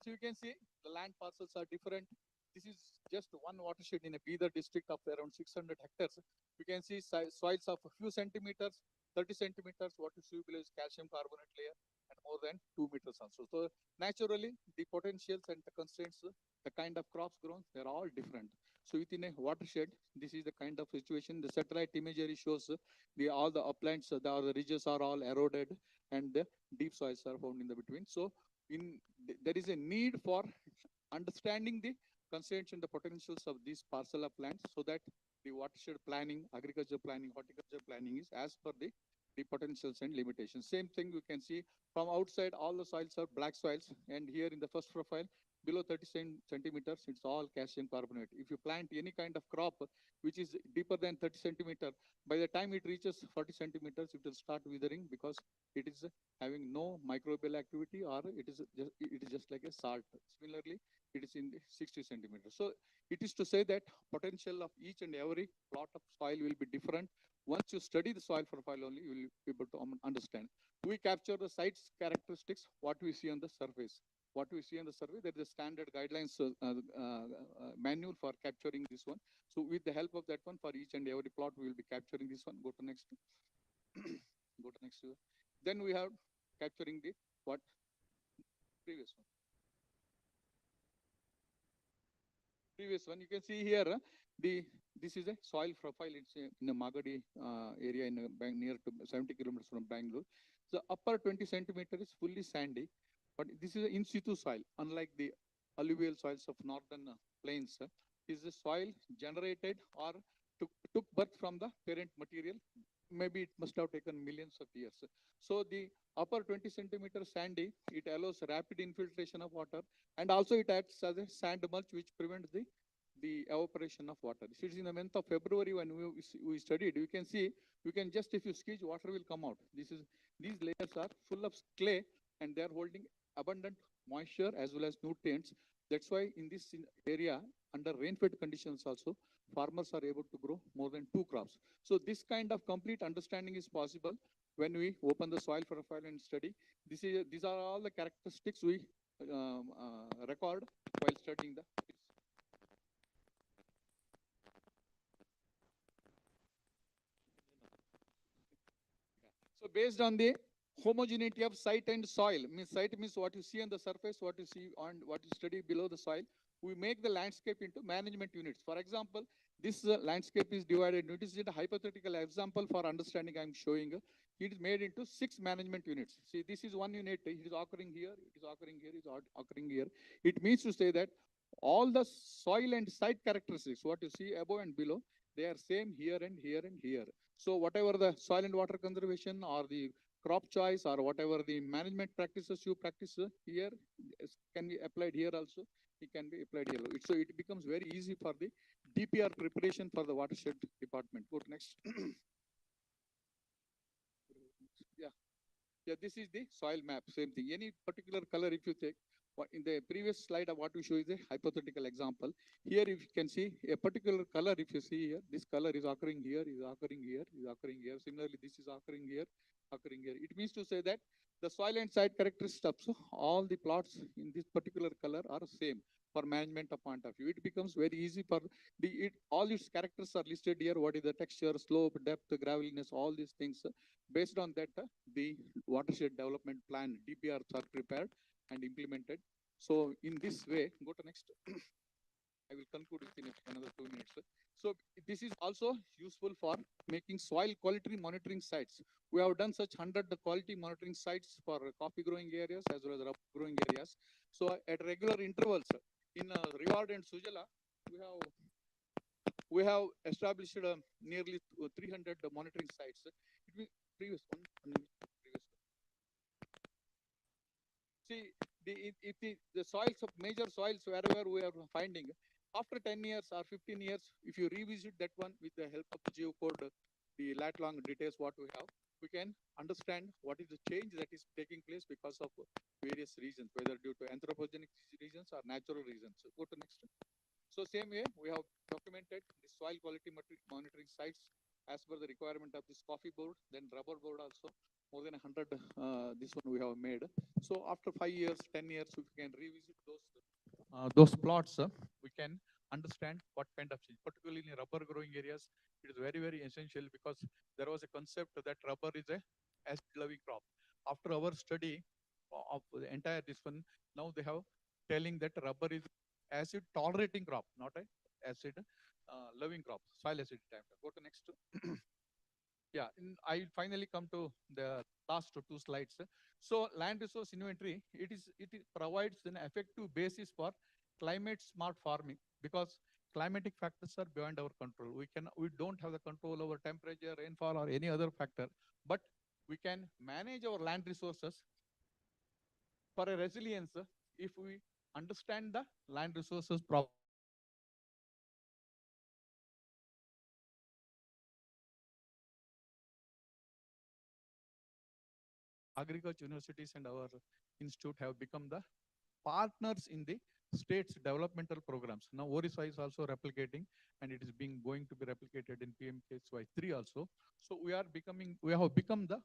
So you can see the land parcels are different. This is just one watershed in a Bidar district of around 600 hectares. You can see soils of a few centimeters, 30 centimeters. What you see below is calcium carbonate layer, and more than 2 meters also. So naturally, the potentials and the constraints, the kind of crops grown, they're all different. So within a watershed, this is the kind of situation. The satellite imagery shows all the uplands, the ridges are all eroded, and the deep soils are found in the between. So there is a need for understanding the constraints and the potentials of these parcel of lands so that the watershed planning, agriculture planning, horticulture planning is as per the potentials and limitations. Same thing you can see from outside, all the soils are black soils, and here in the first profile, below 30 centimeters, it's all calcium carbonate. If you plant any kind of crop which is deeper than 30 centimeters, by the time it reaches 40 centimeters, it will start withering because it is having no microbial activity, or it is just like a salt. Similarly, it is in the 60 centimeters. So it is to say that potential of each and every plot of soil will be different. Once you study the soil profile only, you will be able to understand. We capture the site's characteristics, what we see on the surface. What we see on the survey, there is a standard guidelines manual for capturing this one. So with the help of that one, for each and every plot, we will be capturing this one. Go to next. Go to next. Then we have capturing the what? Previous one. Previous one, you can see here, this is a soil profile. It's in the Magadi area near to 70 kilometers from Bangalore. The upper 20 centimeter is fully sandy, but this is an in situ soil. Unlike the alluvial soils of northern plains, is the soil generated or took birth from the parent material maybe it must have taken millions of years. So the upper 20 centimeter sandy, it allows rapid infiltration of water, and also it acts as a sand mulch which prevents the evaporation of water. This is in the month of February when we studied. You can see, you can just, if you squeeze, water will come out. These layers are full of clay and they are holding abundant moisture as well as nutrients. That's why in this area, under rain-fed conditions also, farmers are able to grow more than 2 crops. So this kind of complete understanding is possible when we open the soil profile and study. These are all the characteristics we record while studying the fields. So based on the homogeneity of site and soil, site means what you see on the surface, what you see on what you study below the soil, we make the landscape into management units. For example, this landscape is divided. Notice it a hypothetical example for understanding I'm showing. It is made into 6 management units. See, this is one unit. It is occurring here. It is occurring here. It is occurring here. It means to say that all the soil and site characteristics, what you see above and below, they are same here and here and here. So whatever the soil and water conservation or the crop choice or whatever the management practices you practice here can be applied here also. It can be applied here. So it becomes very easy for the DPR preparation for the watershed department. Go to next. Yeah, this is the soil map, same thing. Any particular color if you take, in the previous slide of what we show is a hypothetical example. Here if you can see a particular color, if you see here, this color is occurring here, is occurring here, is occurring here. Similarly, this is occurring here, occurring here. It means to say that the soil and site characteristics, all the plots in this particular color are same for management of point of view. It becomes very easy for all its characters are listed here. What is the texture, slope, depth, graveliness, all these things. Based on that, the watershed development plan, DPRs are prepared and implemented. So in this way, go to next. I will conclude within another 2 minutes. So this is also useful for making soil quality monitoring sites. We have done such 100 quality monitoring sites for coffee growing areas as well as rubber growing areas. So at regular intervals in Reward and Sujala, we have established nearly 300 monitoring sites. It means previous one. Previous one. See, if the soils of major soils wherever we are finding, after 10 years or 15 years, if you revisit that one with the help of the geocode, the lat long details what we have, we can understand what is the change that is taking place because of various reasons, whether due to anthropogenic reasons or natural reasons. So go to next. So same way, we have documented the soil quality monitoring sites as per the requirement of this coffee board, then rubber board also, more than 100, this one we have made. So after 5 years, 10 years, if we can revisit those plots, we can understand what kind of change, particularly in rubber growing areas, it is very, very essential because there was a concept that rubber is a acid-loving crop. After our study of the entire this one, now they have telling that rubber is acid tolerating crop, not a acid loving crop, soil acid type. Go to next. Yeah, I finally come to the last 2 slides. So land resource inventory, it provides an effective basis for climate smart farming because climatic factors are beyond our control. We don't have the control over temperature, rainfall, or any other factor, but we can manage our land resources for a resilience if we understand the land resources properly. Agriculture universities and our institute have become the partners in the state's developmental programs. Now Orissa is also replicating and it is going to be replicated in PMKSY3 also. So we have become the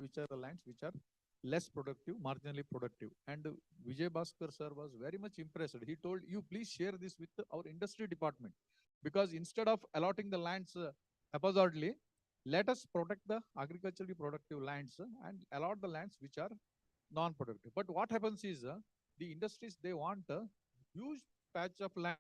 which are the lands which are less productive, marginally productive. And Vijay Bhaskar sir was very much impressed. He told you, please share this with our industry department, because instead of allotting the lands haphazardly, let us protect the agriculturally productive lands and allot the lands which are non-productive. But what happens is the industries, they want a huge patch of land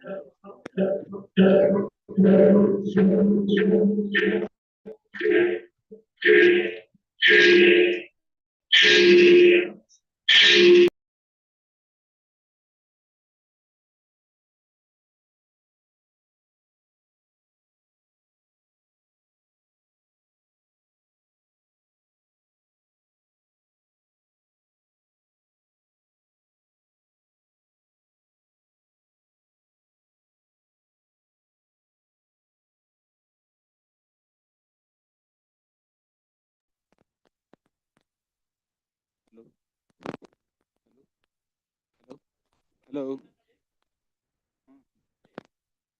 Hello. Hello.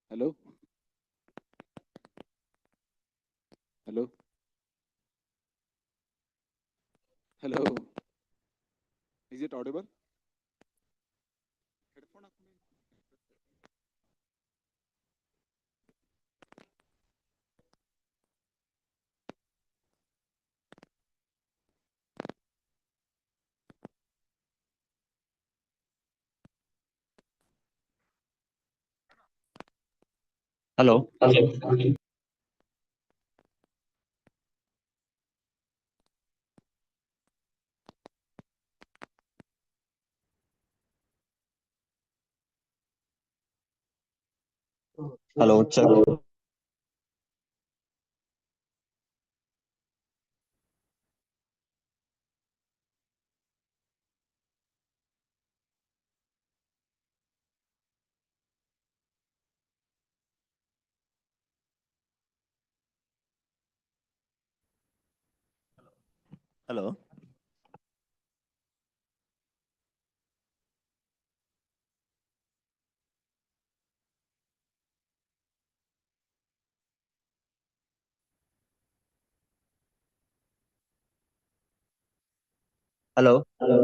Hello. Hello. Hello. Is it audible? Headphone ಹಾಕ್ಕೊಂಡು Hello. Hello, check. Hello. Hello. Hello.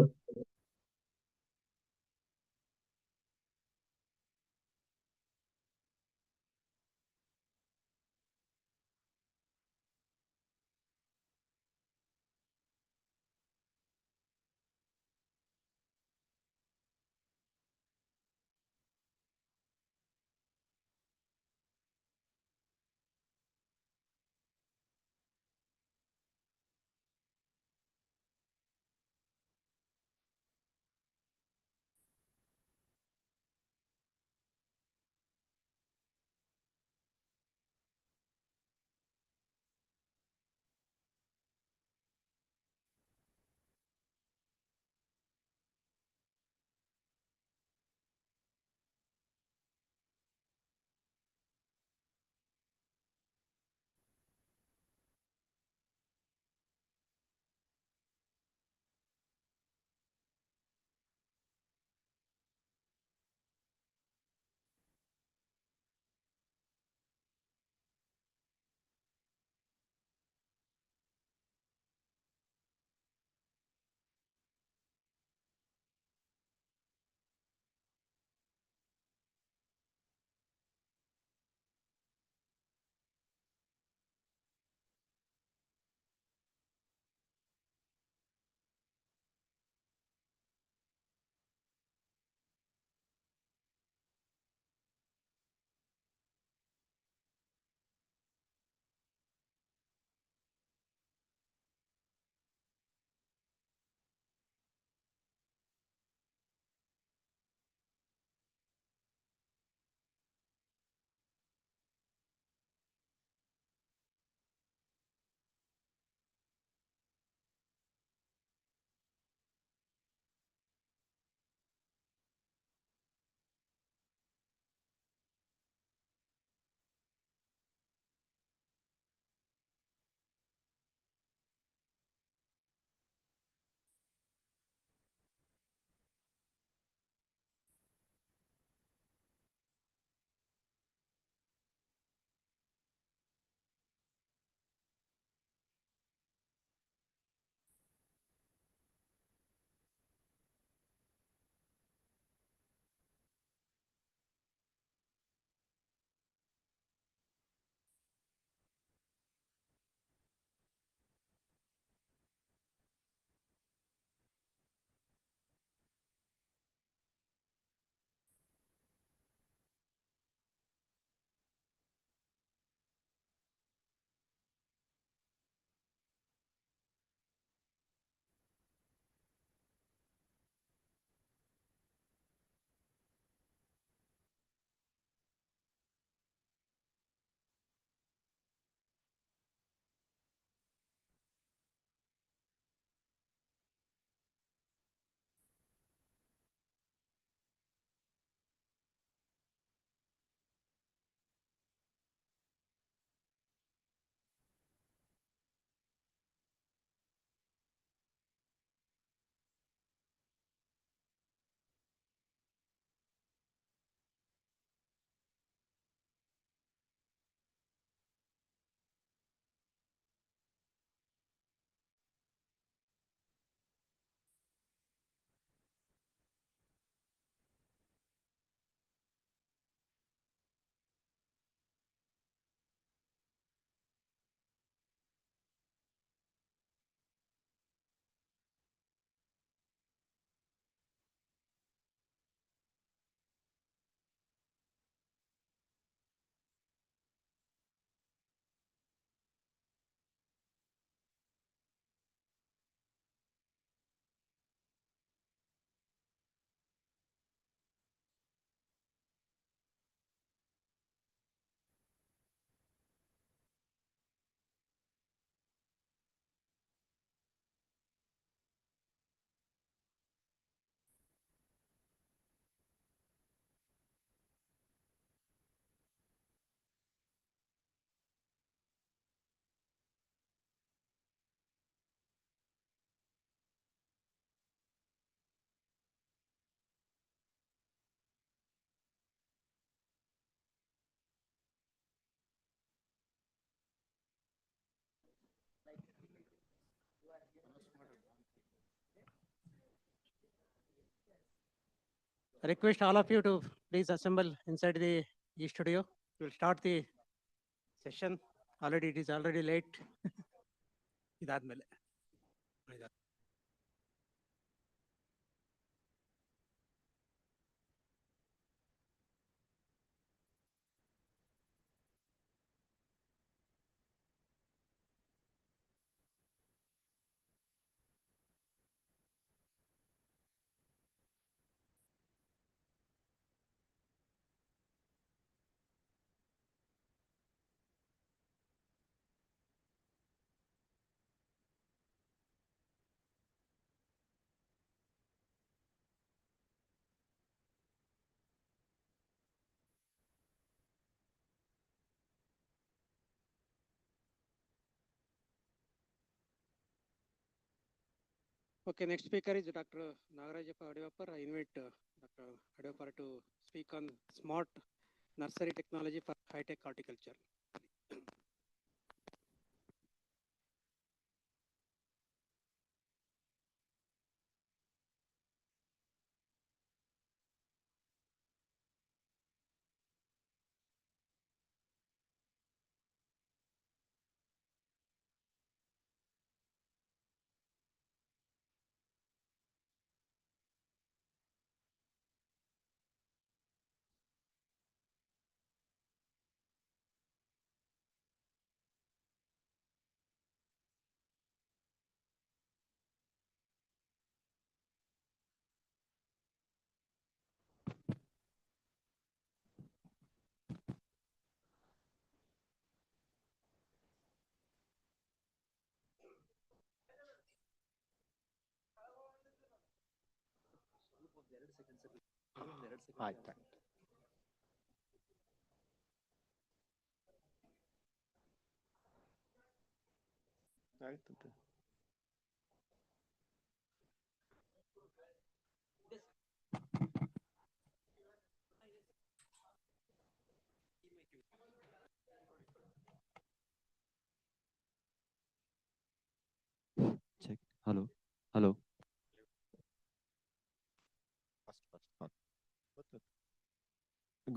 I request all of you to please assemble inside the studio. We'll start the session. Already it is already late. ಇದಾದ್ಮೇಲೆ Okay, next speaker is Dr. Nagarajappa Adivapar. I invite Dr. Adivapar to speak on smart nursery technology for high-tech horticulture. ಆಯ್ತು. ಆಯ್ತು. Check. Hello. Hello.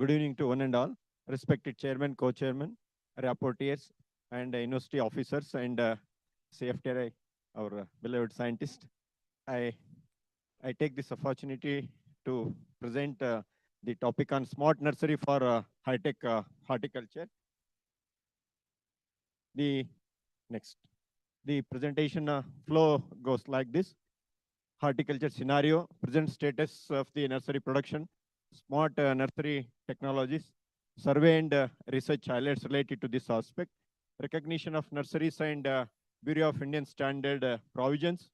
Good evening to one and all, respected chairman, co-chairman, rapporteurs, and university officers, and CFTRI, our beloved scientist. I take this opportunity to present the topic on smart nursery for high-tech horticulture. The next, the presentation flow goes like this. Horticulture scenario, present status of the nursery production, smart nursery technologies, survey and research highlights related to this aspect, recognition of nurseries and Bureau of Indian Standard provisions,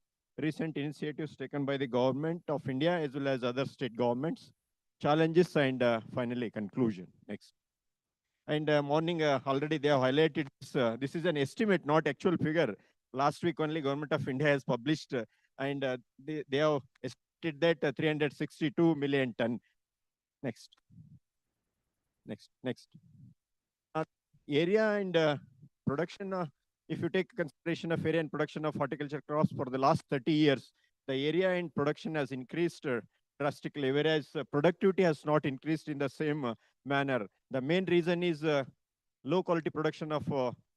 recent initiatives taken by the government of India as well as other state governments, challenges, and finally conclusion. Next. And morning already they have highlighted this. This is an estimate, not actual figure. Last week only government of India has published and they have estimated that 362 million ton. Next. Area and production, if you take consideration of area and production of horticulture crops for the last 30 years, the area and production has increased drastically, whereas productivity has not increased in the same manner. The main reason is low quality production of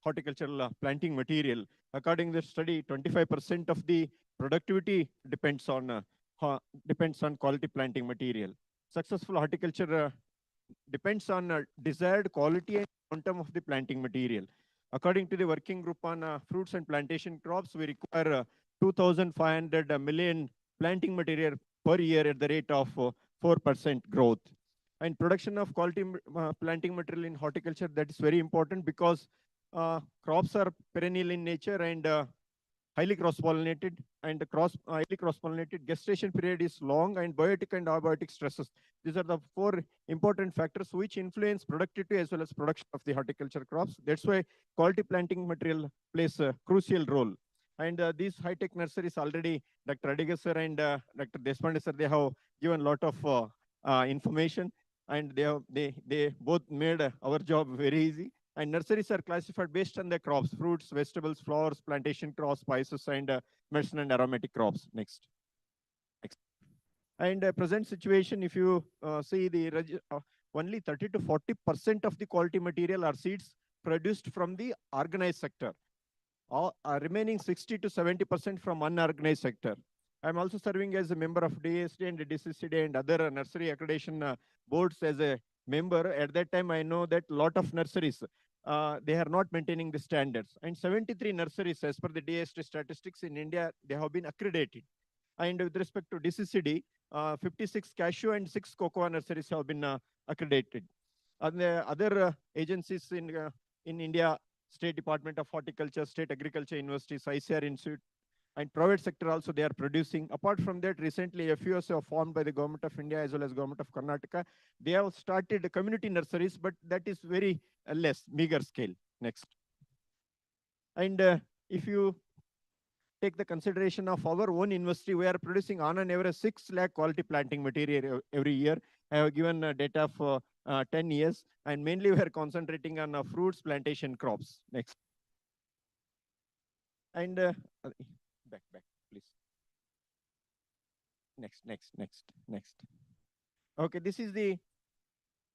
horticultural planting material. According to the study, 25% of the productivity depends on quality planting material. Successful horticulture depends on desired quality and quantum of the planting material. According to the working group on fruits and plantation crops, we require 2,500 million planting material per year at the rate of 4% growth. And production of quality planting material in horticulture, that is very important because crops are perennial in nature and highly cross-pollinated, and the highly cross-pollinated gestation period is long, and biotic and abiotic stresses. These are the four important factors which influence productivity as well as production of the horticulture crops. That's why quality planting material plays a crucial role. And these high-tech nurseries already, Dr. Adiga sir and Dr. Deshpande sir, they have given a lot of information, and they both made our job very easy. And nurseries are classified based on the crops, fruits, vegetables, flowers, plantation crops, spices, and medicine and aromatic crops. Next. And present situation, if you see only 30 to 40% of the quality material or seeds produced from the organized sector, remaining 60 to 70% from unorganized sector. I'm also serving as a member of DSD and DCCD and other nursery accreditation boards as a member. At that time, I know that a lot of nurseries, they are not maintaining the standards. And 73 nurseries, as per the DSD statistics in India, they have been accredited. And with respect to DCCD, 56 cashew and 6 cocoa nurseries have been accredited. And the other agencies in India, State Department of Horticulture, State Agriculture Universities, ICR Institute, and private sector also they are producing. Apart from that, recently FUS are formed by the Government of India as well as Government of Karnataka. They have started community nurseries, but that is very less, meager scale. Next. And if you take the consideration of our own university, we are producing on an average 6 lakh quality planting material every year. I have given data for 10 years, and mainly we are concentrating on fruits plantation crops. Next. And back, please. Next. Okay, this is the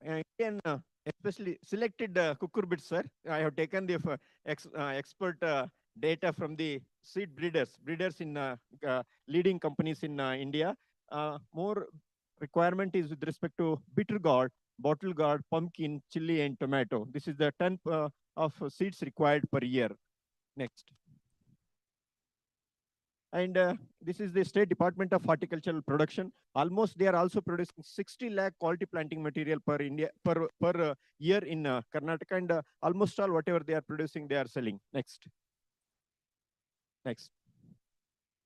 Indian, especially selected cucurbits, sir. I have taken the expert data from the seed breeders in leading companies in India. More requirement is with respect to bitter gourd, bottle gourd, pumpkin, chili, and tomato. This is the ton of seeds required per year. Next. And this is the State Department of Horticultural Production. Almost they are also producing 60 lakh quality planting material per year in Karnataka, and almost all whatever they are producing, they are selling. Next.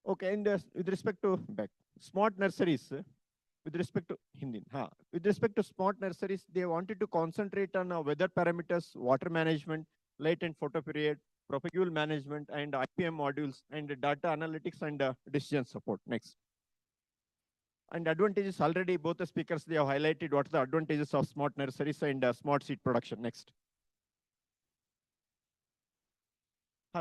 Okay, and with respect to smart nurseries, with respect to smart nurseries, they wanted to concentrate on weather parameters, water management, light and photo period, propagule management, and IPM modules, and data analytics and decision support. Next. And advantages, already both the speakers, they have highlighted what are the advantages of smart nurseries and smart seed production. Next.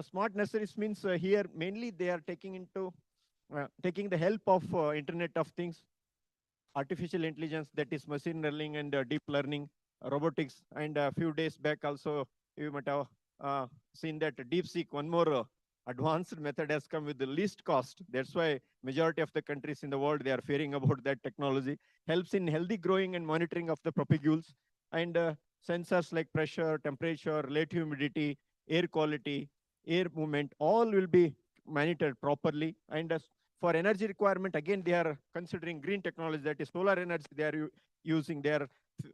Smart nurseries means here mainly they are taking the help of Internet of Things, artificial intelligence, that is machine learning and deep learning, robotics, and a few days back also you might have seen that DeepSeek, one more advanced method has come with the least cost. That's why majority of the countries in the world, they are fearing about that technology. Helps in healthy growing and monitoring of the propagules, and sensors like pressure, temperature, relative humidity, air quality, air movement, all will be monitored properly. And for energy requirement, again, they are considering green technology, that is solar energy they are using. They are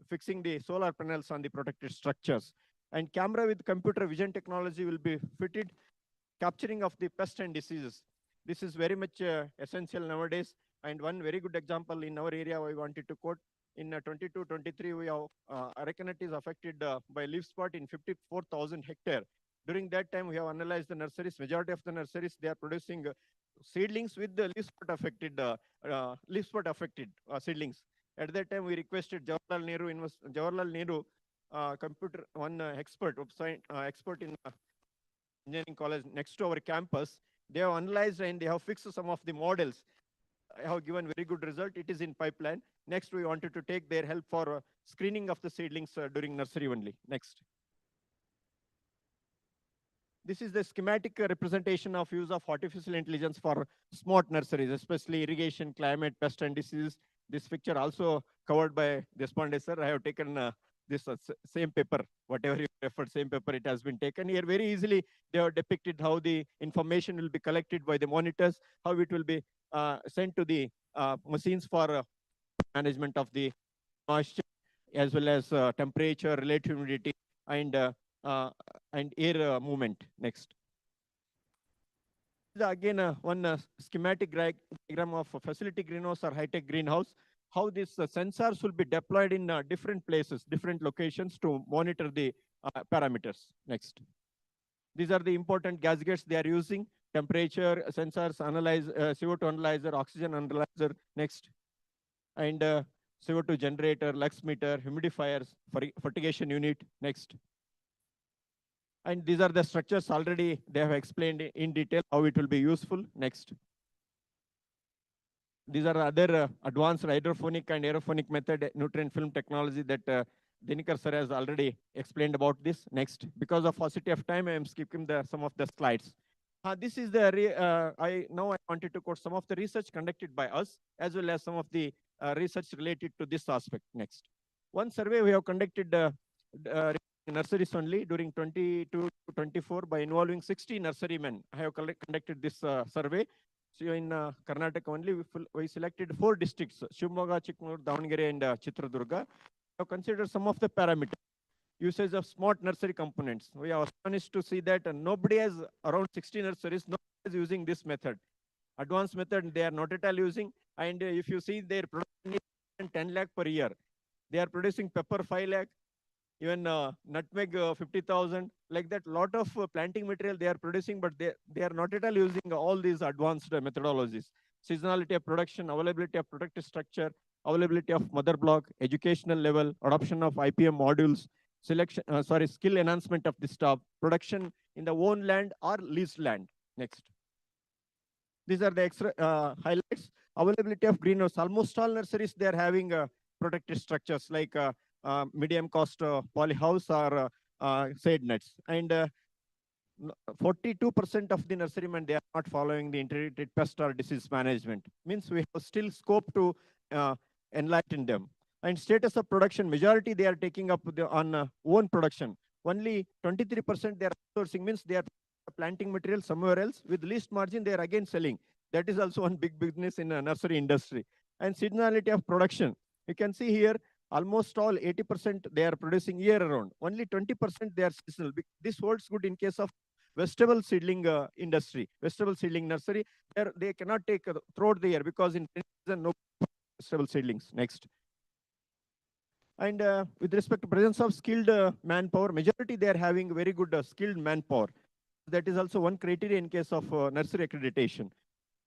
fixing the solar panels on the protected structures. And camera with computer vision technology will be fitted, capturing of the pests and diseases. This is very much essential nowadays. And one very good example in our area, I wanted to quote, in 22-23, we have arecanut is affected by leaf spot in 54,000 hectare. During that time, we have analyzed the nurseries. Majority of the nurseries, they are producing seedlings with the leaf spot affected seedlings. At that time, we requested Jawaharlal Nehru computer, one expert in engineering college next to our campus. They have analyzed and they have fixed some of the models. I have given very good result. It is in pipeline. Next, we wanted to take their help for screening of the seedlings during nursery only. Next. This is the schematic representation of use of artificial intelligence for smart nurseries, especially irrigation, climate, pest and disease. This picture also covered by Deshpande sir. I have taken this same paper, whatever you referred, same paper, it has been taken here. Very easily, they have depicted how the information will be collected by the monitors, how it will be sent to the machines for management of the moisture, as well as temperature, relative humidity, and air movement. Next. Again, one schematic diagram of a facility greenhouse or high-tech greenhouse, how these sensors will be deployed in different places, different locations to monitor the parameters. Next. These are the important gadgets they are using: temperature sensors, CO2 analyzer, oxygen analyzer. Next. And CO2 generator, lux meter, humidifiers, fertigation unit. Next. And these are the structures already they have explained in detail how it will be useful. Next. These are other advanced hydroponic and aeroponic method nutrient film technology that Dinikar sir has already explained about this. Next, because of paucity of time, I am skipping some of the slides. This is the I wanted to quote some of the research conducted by us as well as some of the research related to this aspect. Next, one survey we have conducted nurseries only during 22 to 24 by involving 60 nurserymen. I have conducted this survey. So in Karnataka only, we selected 4 districts: Shimoga, Chikmagalur, Davangere, and Chitradurga. We have considered some of the parameters. Usage of smart nursery components. We are astonished to see that nobody has around 60 nurseries, nobody is using this method. Advanced method, they are not at all using. And if you see their production is 10 lakh per year, they are producing pepper 5 lakh, even nutmeg 50,000, like that. Lot of planting material they are producing, but they are not at all using all these advanced methodologies. Seasonality of production, availability of productive structure, availability of mother block, educational level, adoption of IPM modules, selection, skill enhancement of the staff, production in the own land or leased land. Next. These are the extra highlights. Availability of greenhouse. Almost all nurseries, they are having protected structures like medium cost polyhouse or shade nets. And 42% of the nurserymen, they are not following the integrated pest or disease management. Means we have still scope to enlighten them. And status of production, majority they are taking up on own production. Only 23% they are outsourcing, means they are planting material somewhere else. With least margin, they are again selling. That is also one big business in nursery industry. And seasonality of production. You can see here, almost all 80% they are producing year round. Only 20% they are seasonal. This holds good in case of vegetable seedling industry, vegetable seedling nursery. They cannot take throughout the year because in season no vegetable seedlings. Next. And with respect to presence of skilled manpower, majority they are having very good skilled manpower. That is also one criteria in case of nursery accreditation.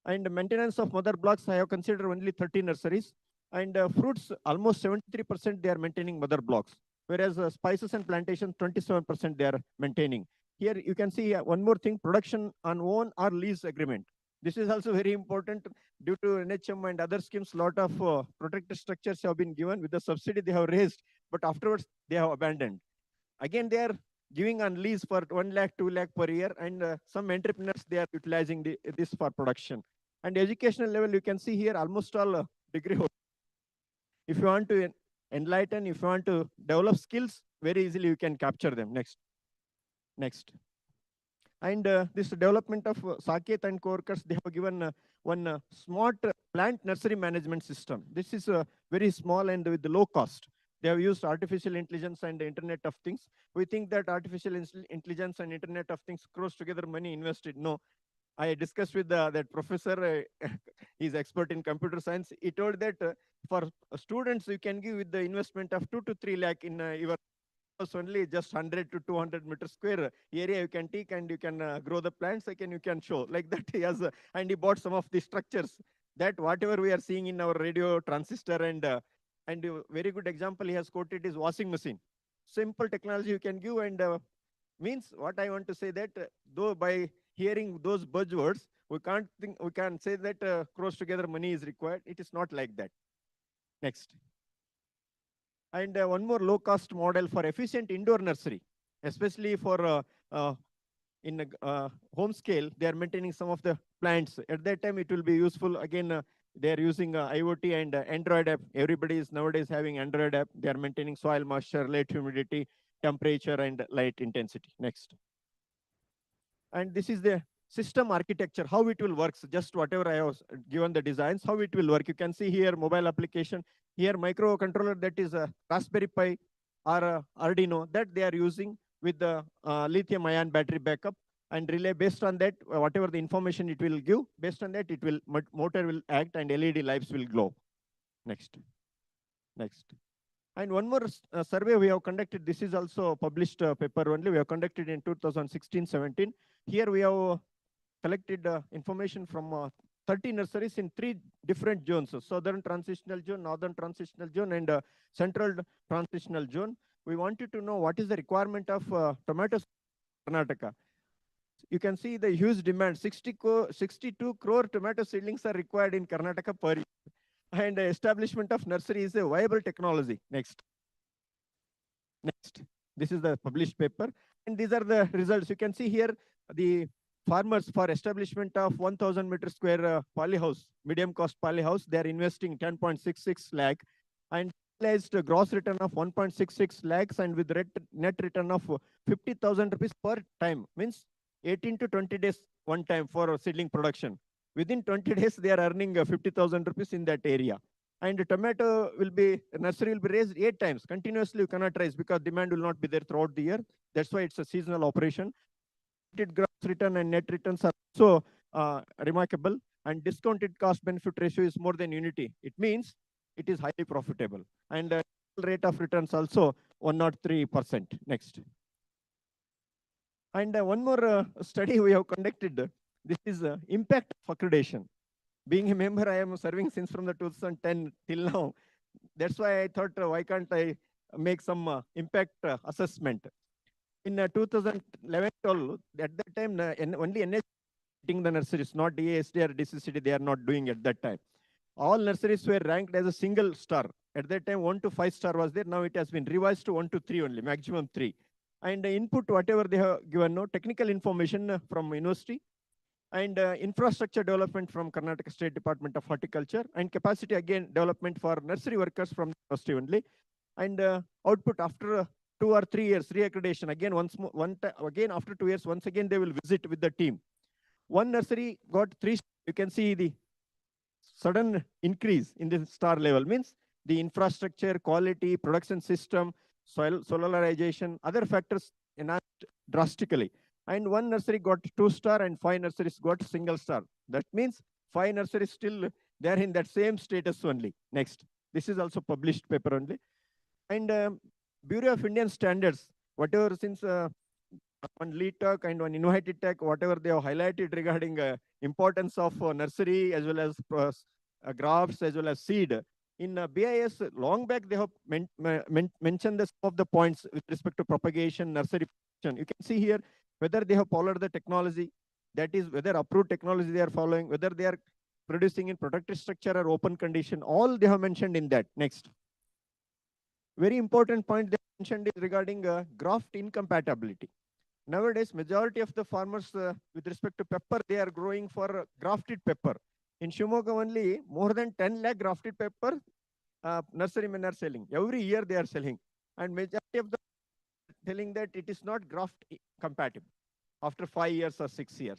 And maintenance of mother blocks, I have considered only 30 nurseries. And fruits, almost 73% they are maintaining mother blocks. Whereas spices and plantations, 27% they are maintaining. Here you can see one more thing, production on own or lease agreement. This is also very important due to NHM and other schemes. Lot of protected structures have been given with the subsidy they have raised, but afterwards they have abandoned. Again, they are giving on lease for 1 lakh, 2 lakh per year, and some entrepreneurs, they are utilizing this for production. And educational level, you can see here almost all degree holders. If you want to enlighten, if you want to develop skills, very easily you can capture them. Next. Next. And this development of Saket and co-workers, they have given one smart plant nursery management system. This is very small and with low cost. They have used artificial intelligence and the Internet of Things. We think that artificial intelligence and Internet of Things cross together money invested. No, I discussed with that professor, he's expert in computer science. He told that for students, you can give with the investment of 2 to 3 lakh in your only just 100 to 200 meter square area you can take, and you can grow the plants. Again, you can show like that. He has, and he bought some of the structures that whatever we are seeing in our radio transistor and a very good example he has quoted is washing machine. Simple technology you can give, and means what I want to say that though by hearing those buzzwords, we can't think, we can say that cross together money is required. It is not like that. Next. And one more low-cost model for efficient indoor nursery, especially for in home scale, they are maintaining some of the plants. At that time, it will be useful. Again, they are using IoT and Android app. Everybody is nowadays having Android app. They are maintaining soil moisture, light humidity, temperature, and light intensity. Next. And this is the system architecture, how it will work. So just whatever I have given the designs, how it will work. You can see here mobile application, here microcontroller, that is a Raspberry Pi or a Arduino that they are using with the lithium ion battery backup and relay. Based on that, whatever the information it will give, based on that, it will motor will act and LED lights will glow. Next. Next. And one more survey we have conducted. This is also published paper only. We have conducted in 2016-17. Here we have collected information from 30 nurseries in 3 different zones: so southern transitional zone, northern transitional zone, and central transitional zone. We wanted to know what is the requirement of tomatoes in Karnataka. You can see the huge demand. 62 crore tomato seedlings are required in Karnataka per year. And the establishment of nursery is a viable technology. Next. Next. This is the published paper. And these are the results. You can see here the farmers for establishment of 1000 meter square polyhouse, medium cost polyhouse, they are investing 10.66 lakh and realized a gross return of 1.66 lakhs and with net return of 50,000 rupees per time, means 18 to 20 days one time for seedling production. Within 20 days, they are earning 50,000 rupees in that area. And the tomato will be, nursery will be raised 8 times. Continuously, you cannot raise because demand will not be there throughout the year. That's why it's a seasonal operation. Gross return and net returns are also remarkable. And discounted cost benefit ratio is more than unity. It means it is highly profitable. And rate of returns also 103%. Next. And one more study we have conducted. This is impact of accreditation. Being a member, I am serving since from the 2010 till now. That's why I thought, why can't I make some impact assessment? In 2011-12, at that time, only NH the nurseries, not DASD or DCCD, they are not doing at that time. All nurseries were ranked as a single star. At that time, 1 to 5 star was there. Now it has been revised to 1 to 3 only, maximum 3. And input, whatever they have given, no technical information from university, and infrastructure development from Karnataka State Department of Horticulture, and capacity again development for nursery workers from the university only, and output after 2 or 3 years reaccreditation again again after 2 years once again they will visit with the team. One nursery got 3. You can see the sudden increase in the star level, means the infrastructure, quality, production system, soil solarization, other factors enhanced drastically. And one nursery got 2 star and 5 nurseries got single star. That means 5 nurseries still they are in that same status only. Next. This is also published paper only. And Bureau of Indian Standards, whatever since one lead talk and one invited tech, whatever they have highlighted regarding importance of nursery as well as grafts as well as seed. In BIS, long back they have mentioned some of the points with respect to propagation, nursery. You can see here whether they have followed the technology, that is whether approved technology they are following, whether they are producing in protected structure or open condition, all they have mentioned in that. Next. Very important point they mentioned is regarding graft incompatibility. Nowadays, majority of the farmers with respect to pepper, they are growing for grafted pepper. In Shimoga only, more than 10 lakh grafted pepper nurserymen are selling. Every year they are selling. And majority of them telling that it is not graft compatible after 5 years or 6 years.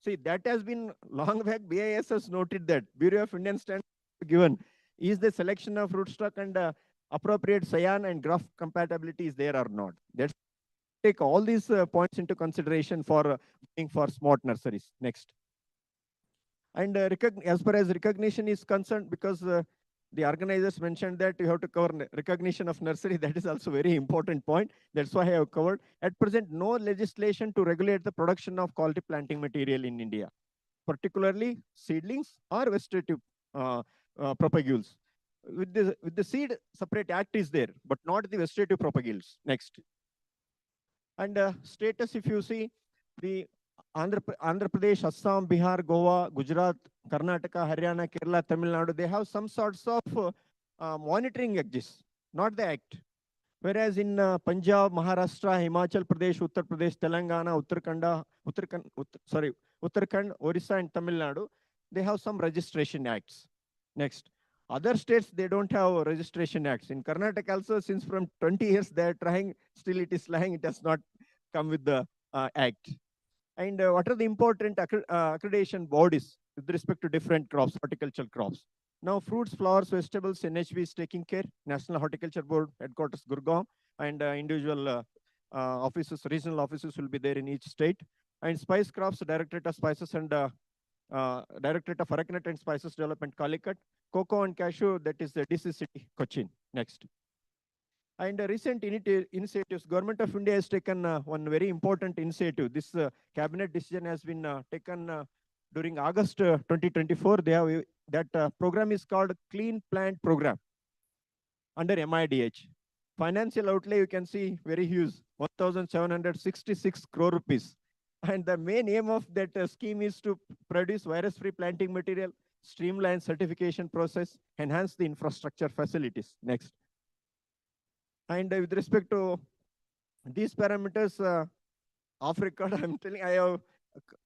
See, that has been long back. BIS has noted that. Bureau of Indian Standards given is the selection of rootstock and appropriate cyan and graft compatibility is there or not. That's take all these points into consideration for for smart nurseries. Next. And as far as recognition is concerned, because the organizers mentioned that you have to cover recognition of nursery. That is also very important point. That's why I have covered. At present, no legislation to regulate the production of quality planting material in India, particularly seedlings or vegetative propagules. With the seed, separate act is there, but not the vegetative propagules. Next. And status, if you see, the Andhra Pradesh, Assam, Bihar, Goa, Gujarat, Karnataka, Haryana, Kerala, Tamil Nadu, they have some sorts of monitoring exists, not the act. Whereas in Punjab, Maharashtra, Himachal Pradesh, Uttar Pradesh, Telangana, Uttarakhand, Orissa, and Tamil Nadu, they have some registration acts. Next. Other states, they don't have registration acts. In Karnataka also, since from 20 years, they're trying, still it is lying, it has not come with the act. And what are the important accreditation bodies with respect to different crops, horticultural crops? Now, fruits, flowers, vegetables, NHB is taking care. National Horticulture Board, headquarters Gurgaon, and individual offices, regional offices will be there in each state. And spice crops, Directorate of Spices and Directorate of Arecanut and Spices Development, Calicut. Cocoa and cashew, that is the DCCD, Cochin. Next. And recent initiatives, Government of India has taken one very important initiative. This cabinet decision has been taken during August 2024. They have that program is called Clean Plant Program under MIDH. Financial outlay, you can see very huge, 1,766 crore rupees. And the main aim of that scheme is to produce virus-free planting material, streamline certification process, enhance the infrastructure facilities. Next. And with respect to these parameters, off record, I'm telling, I have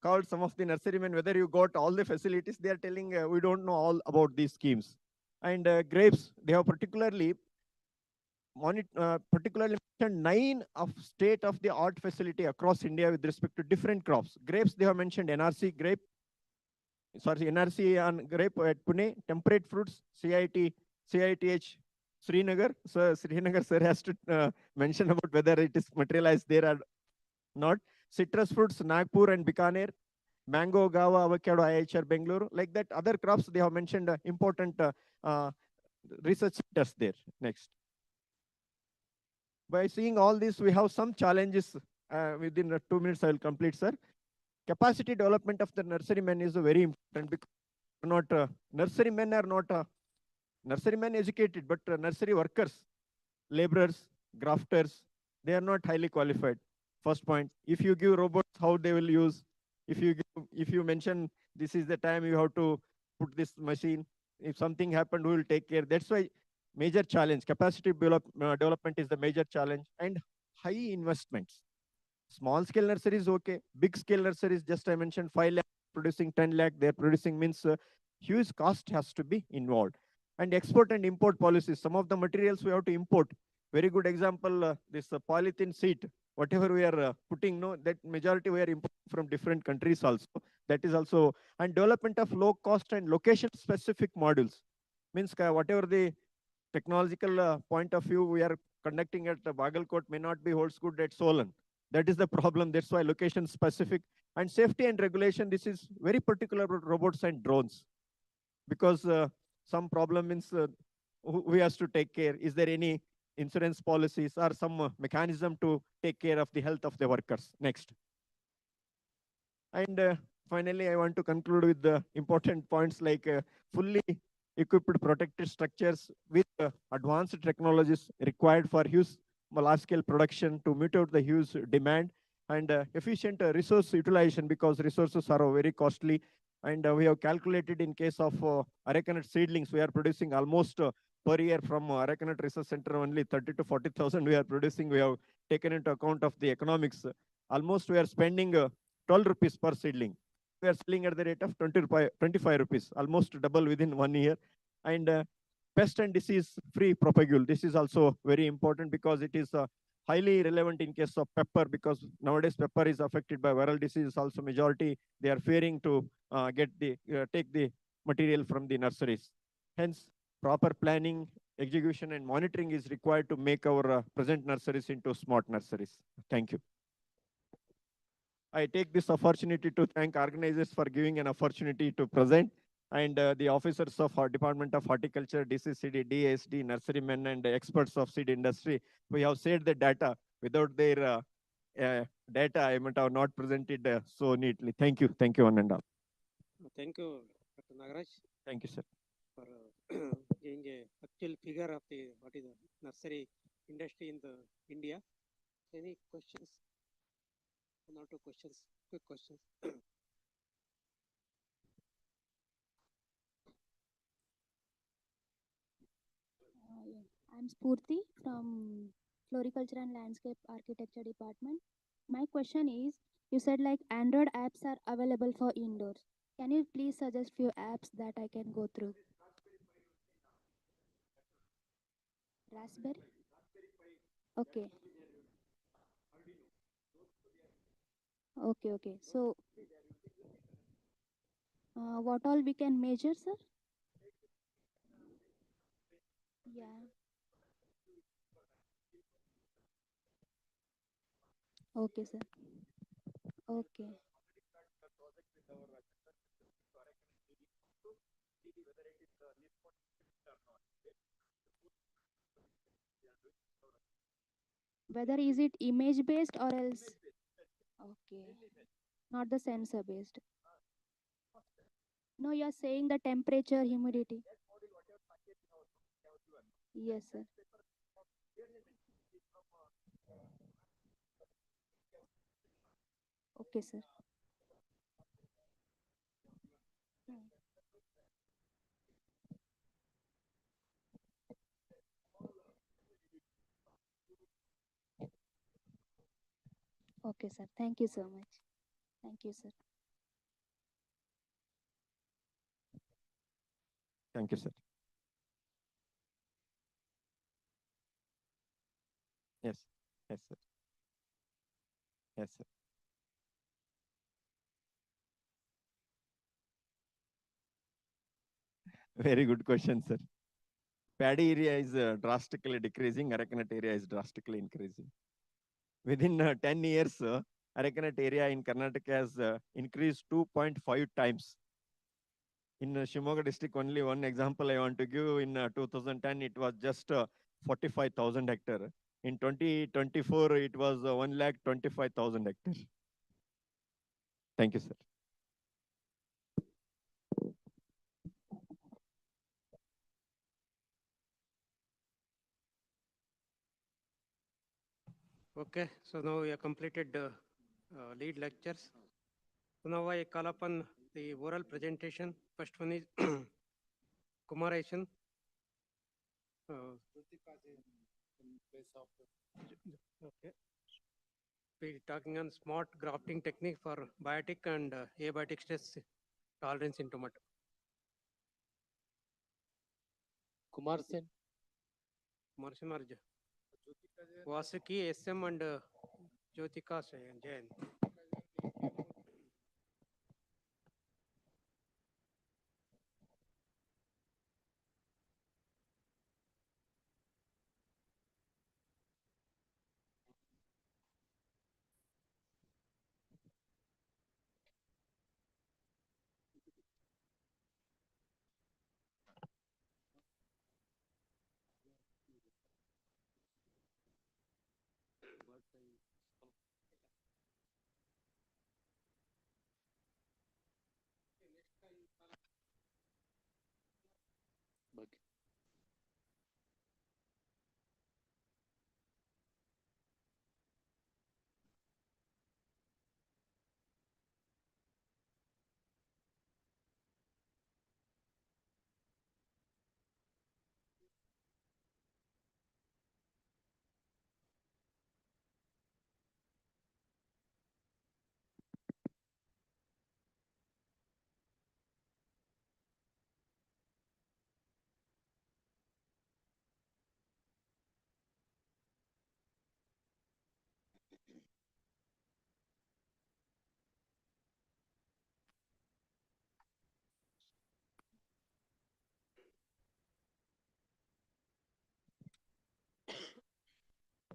called some of the nurserymen, whether you got all the facilities, they are telling we don't know all about these schemes. And grapes, they have particularly mentioned 9 of state-of-the-art facility across India with respect to different crops. Grapes, they have mentioned NRC on grape at Pune, temperate fruits, CITH, Srinagar. So Srinagar sir has to mention about whether it is materialized there or not. Citrus fruits, Nagpur and Bikaner. Mango, Gava, avocado, IHR, Bengaluru. Like that, other crops, they have mentioned important research centers there. Next. By seeing all this, we have some challenges. Within 2 minutes, I will complete, sir. Capacity development of the nurserymen is very important because nurserymen are not nurserymen educated, but nursery workers, laborers, grafters, they are not highly qualified. First point. If you give robots, how they will use? If you mention this is the time you have to put this machine. If something happened, who will take care? That's why major challenge. Capacity development is the major challenge, and high investments. Small scale nurseries, okay. Big scale nurseries, just I mentioned 5 lakh producing 10 lakh, they're producing means huge cost has to be involved. And export and import policies, some of the materials we have to import. Very good example, this polythene sheet, whatever we are putting, no, that majority we are importing from different countries also. That is also, and development of low cost and location specific modules. Means whatever the technological point of view we are conducting at Bagalkot may not be holds good at Solon. That is the problem. That's why location specific and safety and regulation. This is very particular about robots and drones because some problem means who has to take care. Is there any insurance policies or some mechanism to take care of the health of the workers? Next. And finally, I want to conclude with the important points like fully equipped protected structures with advanced technologies required for huge large-scale production to meet out the huge demand and efficient resource utilization because resources are very costly. And we have calculated in case of arecanut seedlings, we are producing almost per year from arecanut research center only 30 to 40,000 we are producing. We have taken into account of the economics. Almost we are spending 12 rupees per seedling. We are selling at the rate of 25 rupees, almost double within 1 year. And pest and disease free propagule. This is also very important because it is highly relevant in case of pepper because nowadays pepper is affected by viral disease. Also majority, they are fearing to take the material from the nurseries. Hence, proper planning, execution and monitoring is required to make our present nurseries into smart nurseries. Thank you. I take this opportunity to thank organizers for giving an opportunity to present and the officers of our Department of Horticulture, DCCD, DSD, nurserymen and experts of seed industry. We have shared the data. Without their data, I might have not presented so neatly. Thank you. Thank you, one and all. Thank you, Dr. Nagaraj. Thank you, sir. For giving a actual figure of the what is the nursery industry in the India. Any questions? One or two questions, quick questions. I'm Spurti from Floriculture and Landscape Architecture Department. My question is, you said like Android apps are available for indoors. Can you please suggest few apps that I can go through? Raspberry? Okay. Okay. So, what all we can measure, sir? Yeah. Okay, sir. Okay. Whether is it image based or else? Okay. Not the sensor based. No, you're saying the temperature, humidity. Yes, sir. Okay, sir. Hmm. Okay, sir. Thank you so much. Thank you, sir. Thank you, sir. Yes, yes, sir. Yes, sir. Very good question, sir. Paddy area is drastically decreasing, arecanut area is drastically increasing. Within 10 years, arecanut area in Karnataka has increased 2.5 times. In Shimoga district, only one example I want to give, in 2010, it was just 45,000 hectare. In 2024, it was 1,25,000 hectares. Thank you, sir. Okay, so now we have completed lead lectures. So now I call upon the oral presentation. First one is Kumaration. Okay. We're talking on smart grafting technique for biotic and abiotic stress tolerance in tomato. Kumar Sen. Marshal Marja. Vasuki, SM and Jyotika Jain.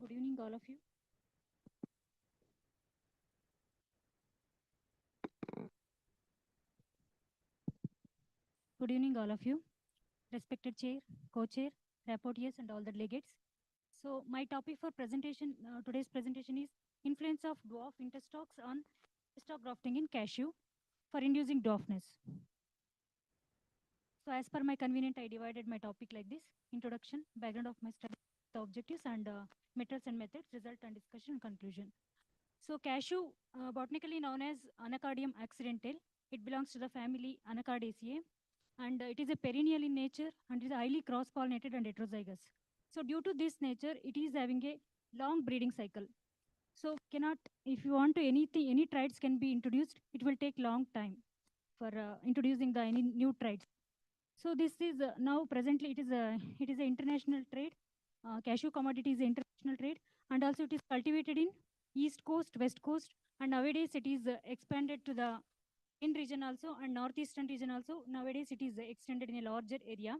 Good evening, all of you. Good evening, all of you. Respected chair, co-chair, rapporteurs, and all the delegates. So my topic for presentation, today's presentation is influence of dwarf interstalks on interstalk grafting in cashew for inducing dwarfness. So as per my convenient, I divided my topic like this: introduction, background of my study, the objectives and methods and methods, result and discussion and conclusion. So cashew, botanically known as Anacardium accidental, it belongs to the family Anacardaceae, and it is a perennial in nature and is highly cross-pollinated and heterozygous. So due to this nature, it is having a long breeding cycle. So cannot, if you want to anything, any traits can be introduced, it will take long time for introducing the any new traits. So this is now presently it is a international trade. Cashew commodity is international trade, and also it is cultivated in East Coast, West Coast, and nowadays it is expanded to the in region also and northeastern region also. Nowadays it is extended in a larger area,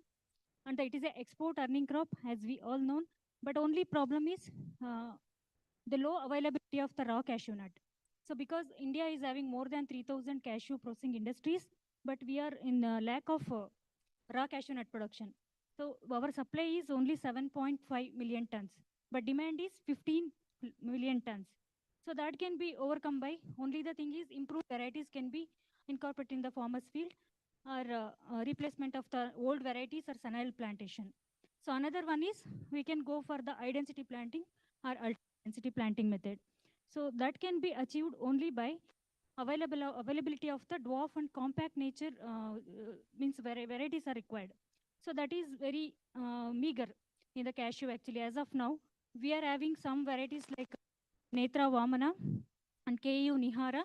and it is an export earning crop as we all know. But only problem is the low availability of the raw cashew nut. So because India is having more than 3,000 cashew processing industries, but we are in lack of raw cashew nut production. So our supply is only 7.5 million tons, but demand is 15 million tons. So that can be overcome by, only the thing is improved varieties can be incorporated in the farmer's field, or replacement of the old varieties or senile plantation. So another one is we can go for the high density planting or ultra density planting method. So that can be achieved only by availability of the dwarf and compact nature means varieties are required. So that is very meager in the cashew actually. As of now, we are having some varieties like Netra Vamana and KU Nihara,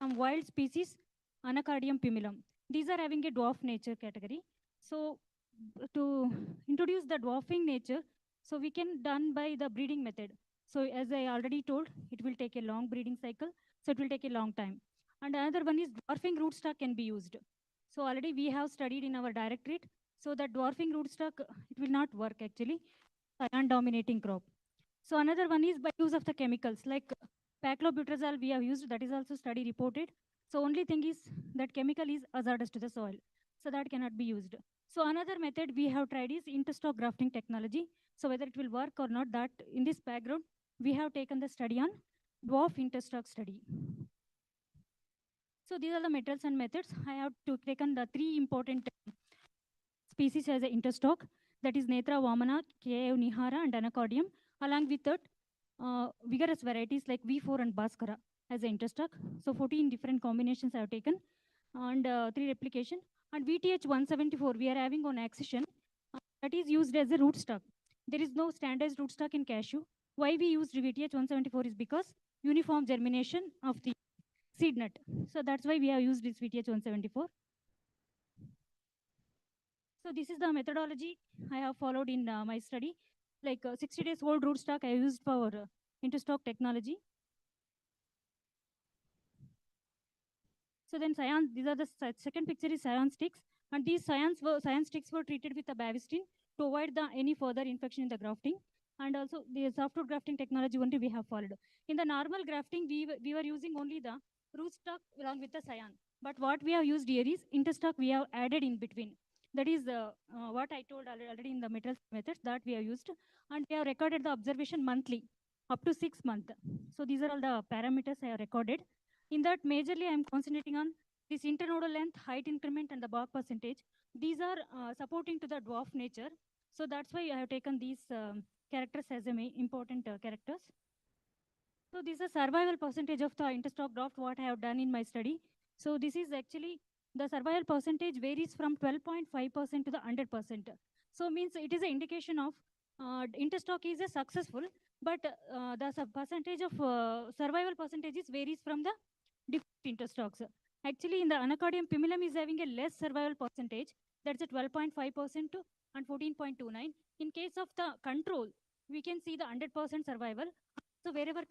some wild species, Anacardium pimilum. These are having a dwarf nature category. So to introduce the dwarfing nature, so we can done by the breeding method. So as I already told, it will take a long breeding cycle, so it will take a long time. And another one is dwarfing rootstock can be used. So already we have studied in our directorate, so that dwarfing rootstock, it will not work actually, cyan dominating crop. So another one is by use of the chemicals like paclobutrazole we have used, that is also study reported. So only thing is that chemical is hazardous to the soil, so that cannot be used. So another method we have tried is interstock grafting technology. So whether it will work or not, that in this background, we have taken the study on dwarf interstock study. So these are the methods and methods. I have taken the three important species as an interstock, that is Netra Vamana, K. Nihara, and Anacardium, along with that vigorous varieties like V4 and Bhaskara as an interstock. So 14 different combinations I have taken, and 3 replication. And VTH-174 we are having on accession, that is used as a rootstock. There is no standardized rootstock in cashew. Why we used VTH-174 is because uniform germination of the seed nut. So that's why we have used this VTH-174. So this is the methodology I have followed in my study. Like 60 days old rootstock I used for interstock technology. So then scion, these are the second picture is scion sticks, and these scion sticks were treated with a bavistine to avoid any further infection in the grafting. And also the softwood grafting technology only we have followed. In the normal grafting, we were using only the rootstock along with the scion. But what we have used here is interstock we have added in between. That is what I told already in the metals methods that we have used. And we have recorded the observation monthly up to 6 months. So these are all the parameters I have recorded. In that, majorly I am concentrating on this internodal length, height increment, and the bark percentage. These are supporting to the dwarf nature. So that's why I have taken these characters as important characters. So this is survival percentage of the interstock graft, what I have done in my study. So this is actually, the survival percentage varies from 12.5% to the 100%. So means it is an indication of interstock is a successful, but the percentage of survival percentages varies from the different interstocks. Actually, in the Anacardium pimilum is having a less survival percentage, that's a 12.5% and 14.29. In case of the control, we can see the 100% survival. So wherever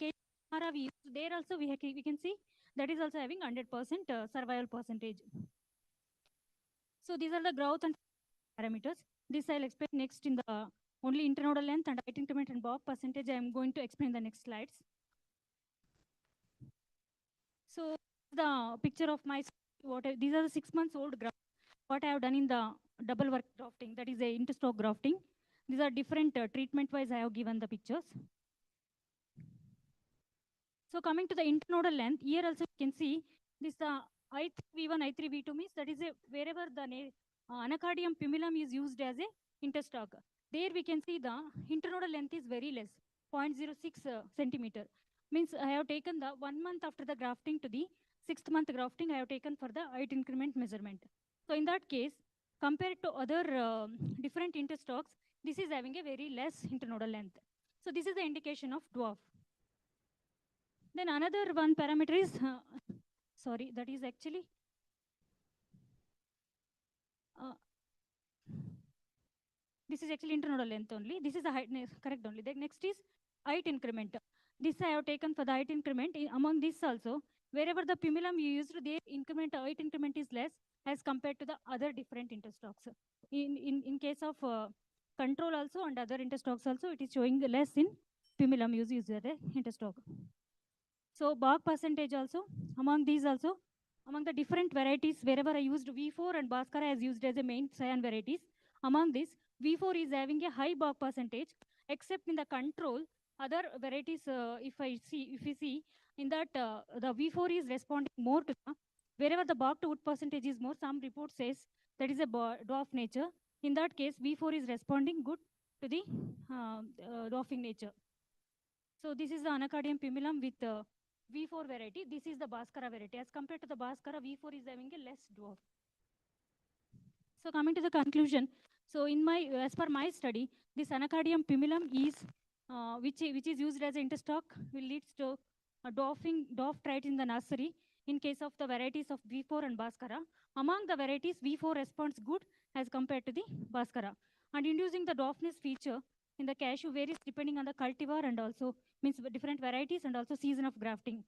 we use, there also we can see that is also having 100% survival percentage. So these are the growth and parameters. This I'll explain next in the only internodal length and height increment and bark percentage. I am going to explain in the next slides. So the picture of my these are the 6 months old graft. What I have done in the double work grafting, that is a interstock grafting. These are different treatment wise I have given the pictures. So coming to the internodal length, here also you can see this I3V1, I3V2 means that is a wherever the Anacardium pimilum is used as a interstock. There we can see the internodal length is very less, 0.06 centimeter. Means I have taken the 1 month after the grafting to the 6th month grafting I have taken for the height increment measurement. So in that case, compared to other different interstocks, this is having a very less internodal length. So this is the indication of dwarf. Then another one parameter is, sorry, that is actually, this is actually internodal length only. This is the height, correct only. The next is height increment. This I have taken for the height increment. Among this also, wherever the pimilum you used, their increment, height increment is less as compared to the other different interstocks. In case of control also and other interstocks also, it is showing less in pimilum used as a interstock. So bark percentage also, among these also, among the different varieties, wherever I used V4 and Bhaskara is used as a main cyan varieties, among this, V4 is having a high bark percentage, except in the control, other varieties, if we see, in that the V4 is responding more to the, wherever the bark to wood percentage is more, some report says that is a dwarf nature. In that case, V4 is responding good to the dwarfing nature. So this is the Anacardium pimilum with V4 variety. This is the Bhaskara variety. As compared to the Bhaskara, V4 is having a less dwarf. So coming to the conclusion, so in my, as per my study, this Anacardium pumilum is, which is used as interstock, will lead to a dwarf trait in the nursery in case of the varieties of V4 and Bhaskara. Among the varieties, V4 responds good as compared to the Bhaskara. And inducing the dwarfness feature in the cashew varies depending on the cultivar and also means different varieties and also season of grafting.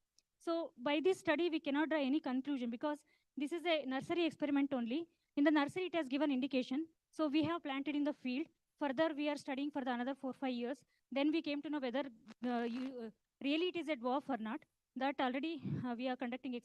So by this study, we cannot draw any conclusion because this is a nursery experiment only. In the nursery, it has given indication. So we have planted in the field. Further, we are studying for the another 4-5 years. Then we came to know whether really it is a dwarf or not. That already we are conducting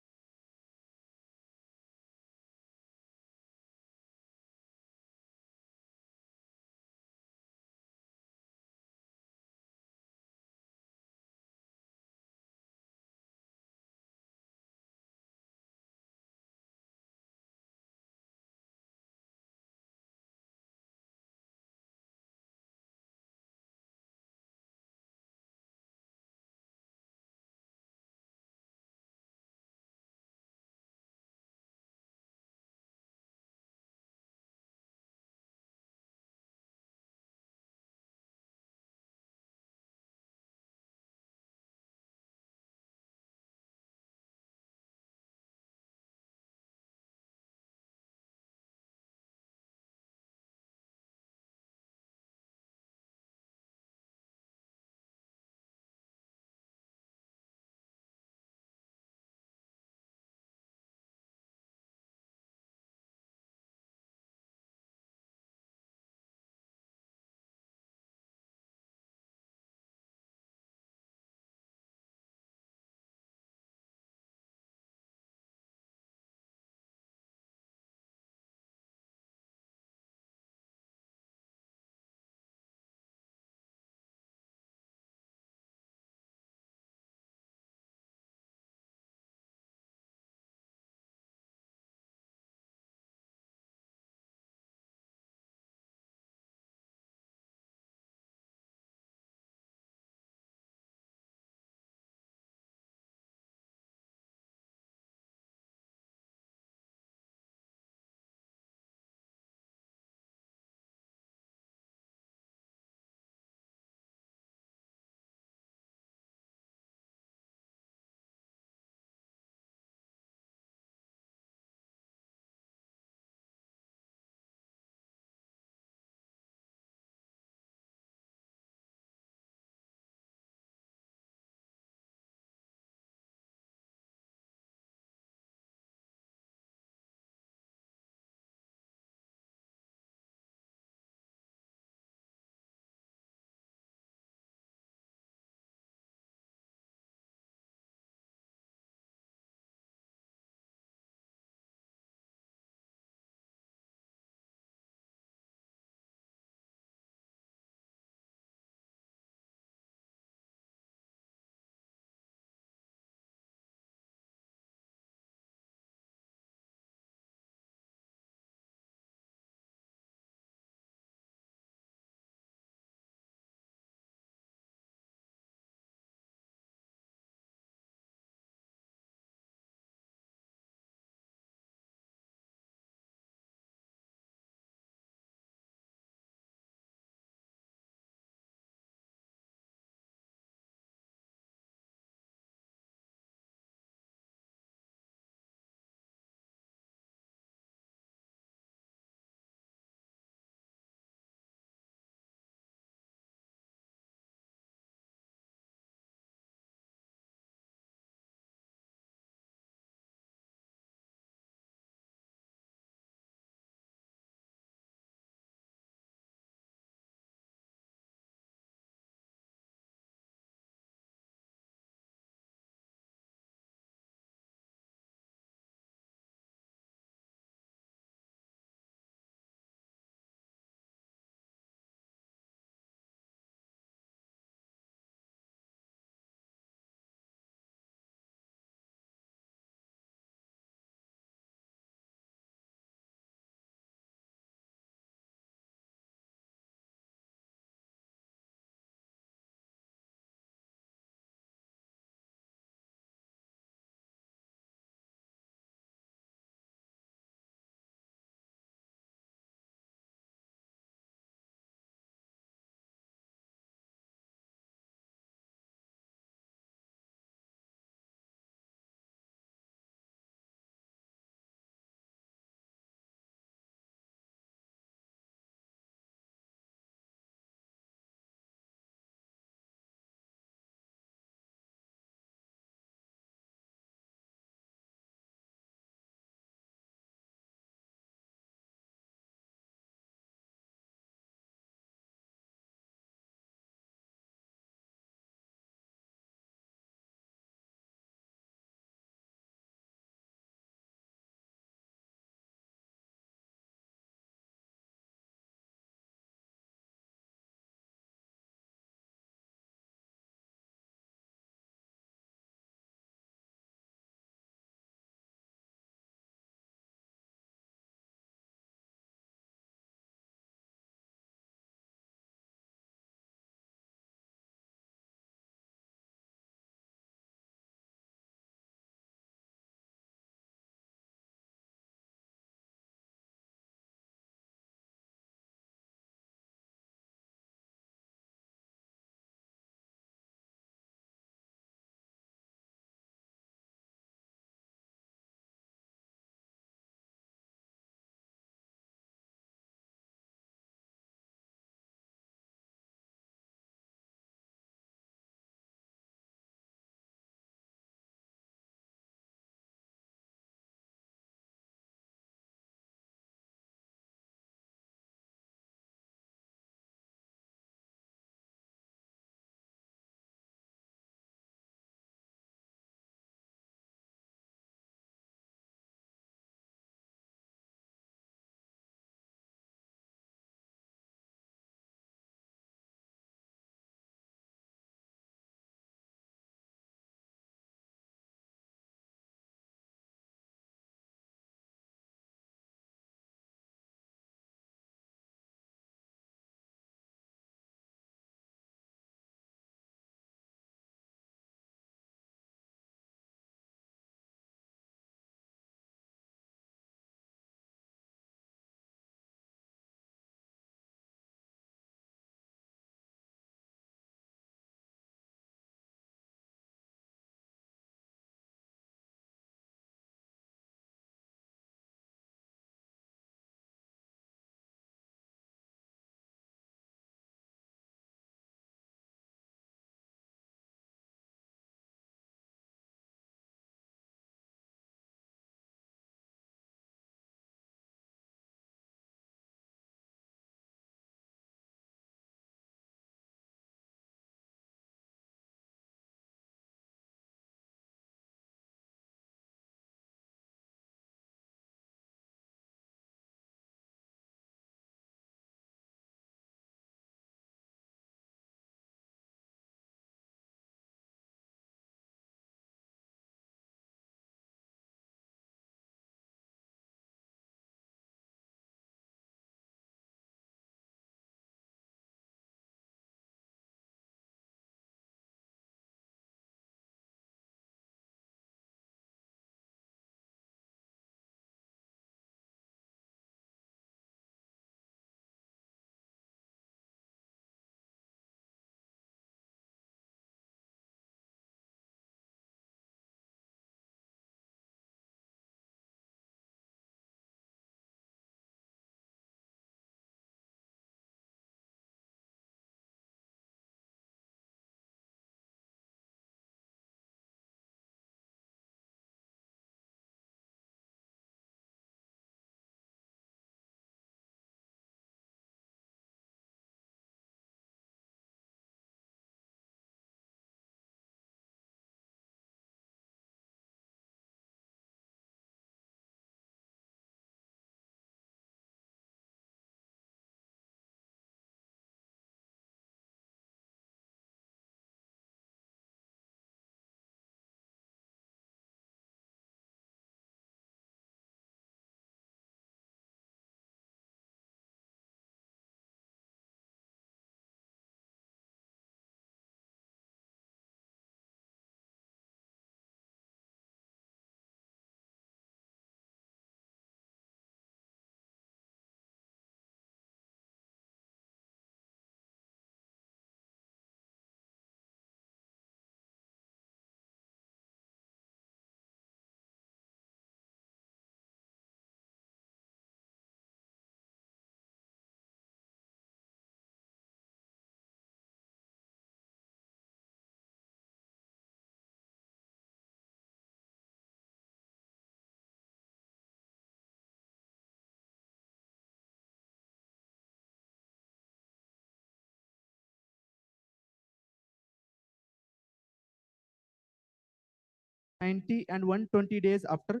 90 and 120 days after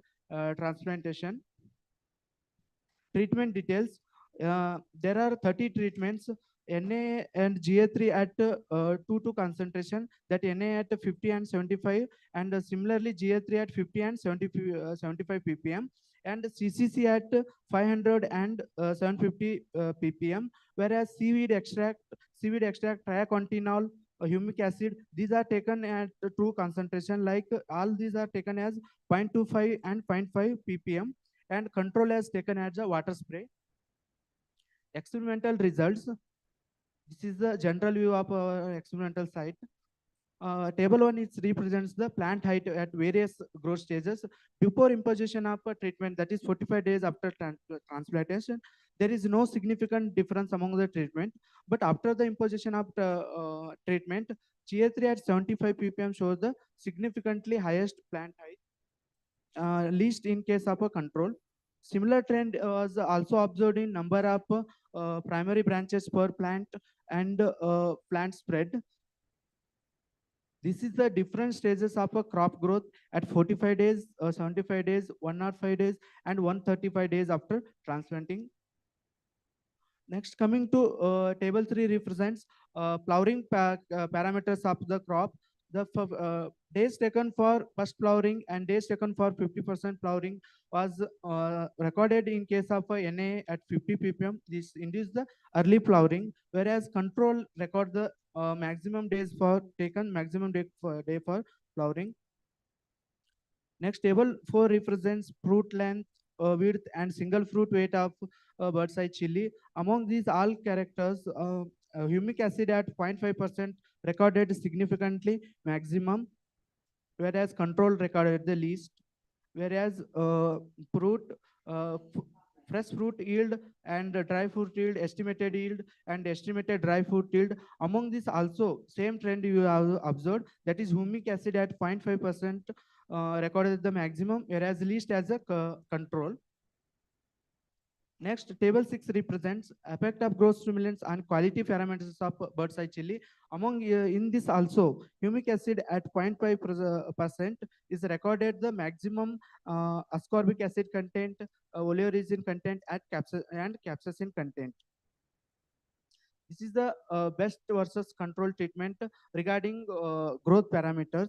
transplantation. Treatment details. There are 30 treatments. Na and GA3 at 2 concentration, that Na at 50 and 75, and similarly GA3 at 50 and 75 ppm, and CCC at 500 and 750 ppm, whereas seaweed extract, triacontinol, humic acid, these are taken at 2 concentration, like all these are taken as 0.25 and 0.5 ppm, and control as taken as a water spray. Experimental results. This is the general view of our experimental site. Table 1 is represents the plant height at various growth stages. Before imposition of a treatment, that is 45 days after transplantation, there is no significant difference among the treatment. But after the imposition of treatment, GA3 at 75 ppm shows the significantly highest plant height, least in case of a control. Similar trend was also observed in number of primary branches per plant and plant spread. This is the different stages of a crop growth at 45 days, 75 days, 105 days, and 135 days after transplanting. Next, coming to table 3 represents flowering parameters of the crop. The days taken for first flowering and days taken for 50% flowering was recorded in case of Na at 50 ppm. This induced the early flowering, whereas control record the maximum days for maximum day for flowering. Next, table 4 represents fruit length, width, and single fruit weight of bird's eye chili. Among these all characters, humic acid at 0.5% recorded significantly maximum, whereas control recorded the least. Whereas fresh fruit yield and dry fruit yield and estimated dry fruit yield, among these also same trend you have observed, that is humic acid at 0.5% recorded the maximum, whereas least as a control. Next, table 6 represents effect of growth stimulants on quality parameters of bird's eye chili. Among in this also, humic acid at 0.5% is recorded the maximum ascorbic acid content, oleoresin content and capsaicin content. This is the best versus control treatment regarding growth parameters.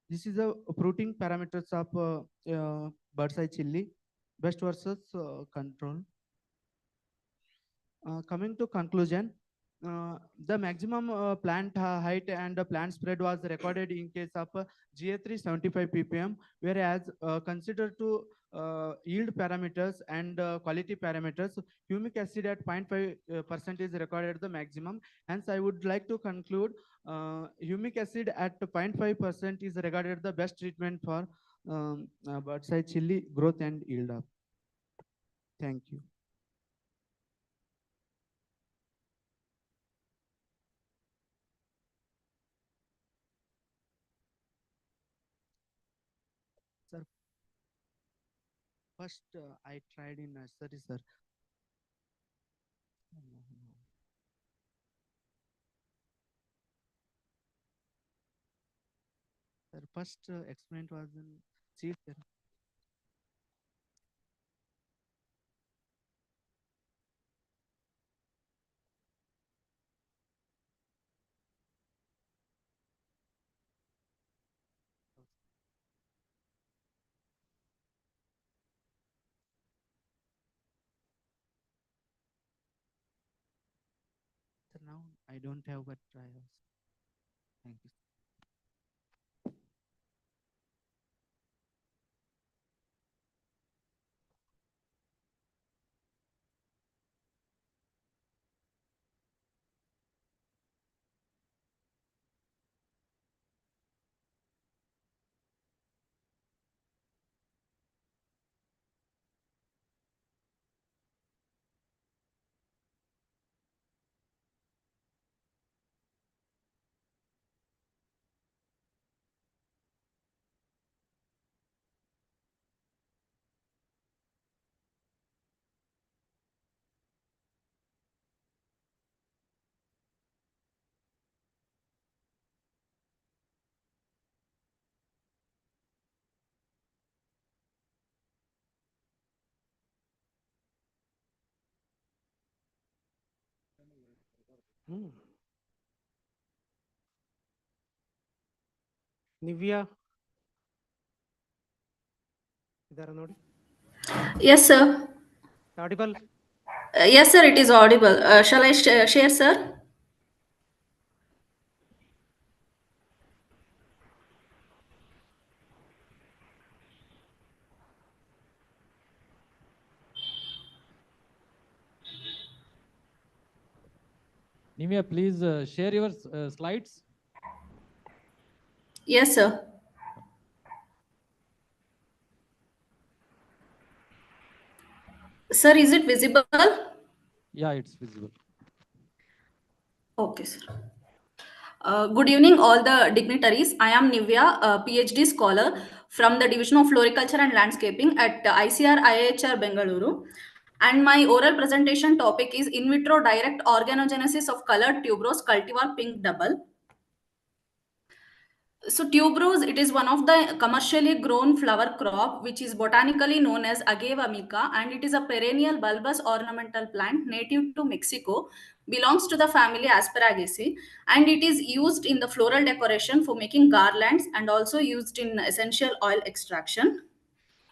This is the fruiting parameters of bird's eye chili, best versus control. Coming to conclusion, the maximum plant height and the plant spread was recorded in case of GA3 75 ppm, whereas considered to yield parameters and quality parameters, humic acid at 0.5% is recorded the maximum. Hence, I would like to conclude humic acid at 0.5% is regarded the best treatment for bird's eye chili growth and yield up. Thank you. Sir, first I tried in nursery, sir. Sir, first experiment was in seed, sir. Sir, now I don't have but trials. Thank you. Nivya, idara nodi. Yes, sir. Audible? Yes, sir, it is audible. Shall I share, sir? Nivya, please share your slides. Yes, sir. Sir, is it visible? Yeah, it's visible. Okay, sir. Good evening, all the dignitaries. I am Nivya, a PhD scholar from the Division of Floriculture and Landscaping at ICR IHR Bengaluru. And my oral presentation topic is in vitro direct organogenesis of colored tuberose cultivar pink double. So tuberose, it is one of the commercially grown flower crop which is botanically known as Agave amica, and it is a perennial bulbous ornamental plant native to Mexico, belongs to the family Asparagaceae, and it is used in the floral decoration for making garlands and also used in essential oil extraction.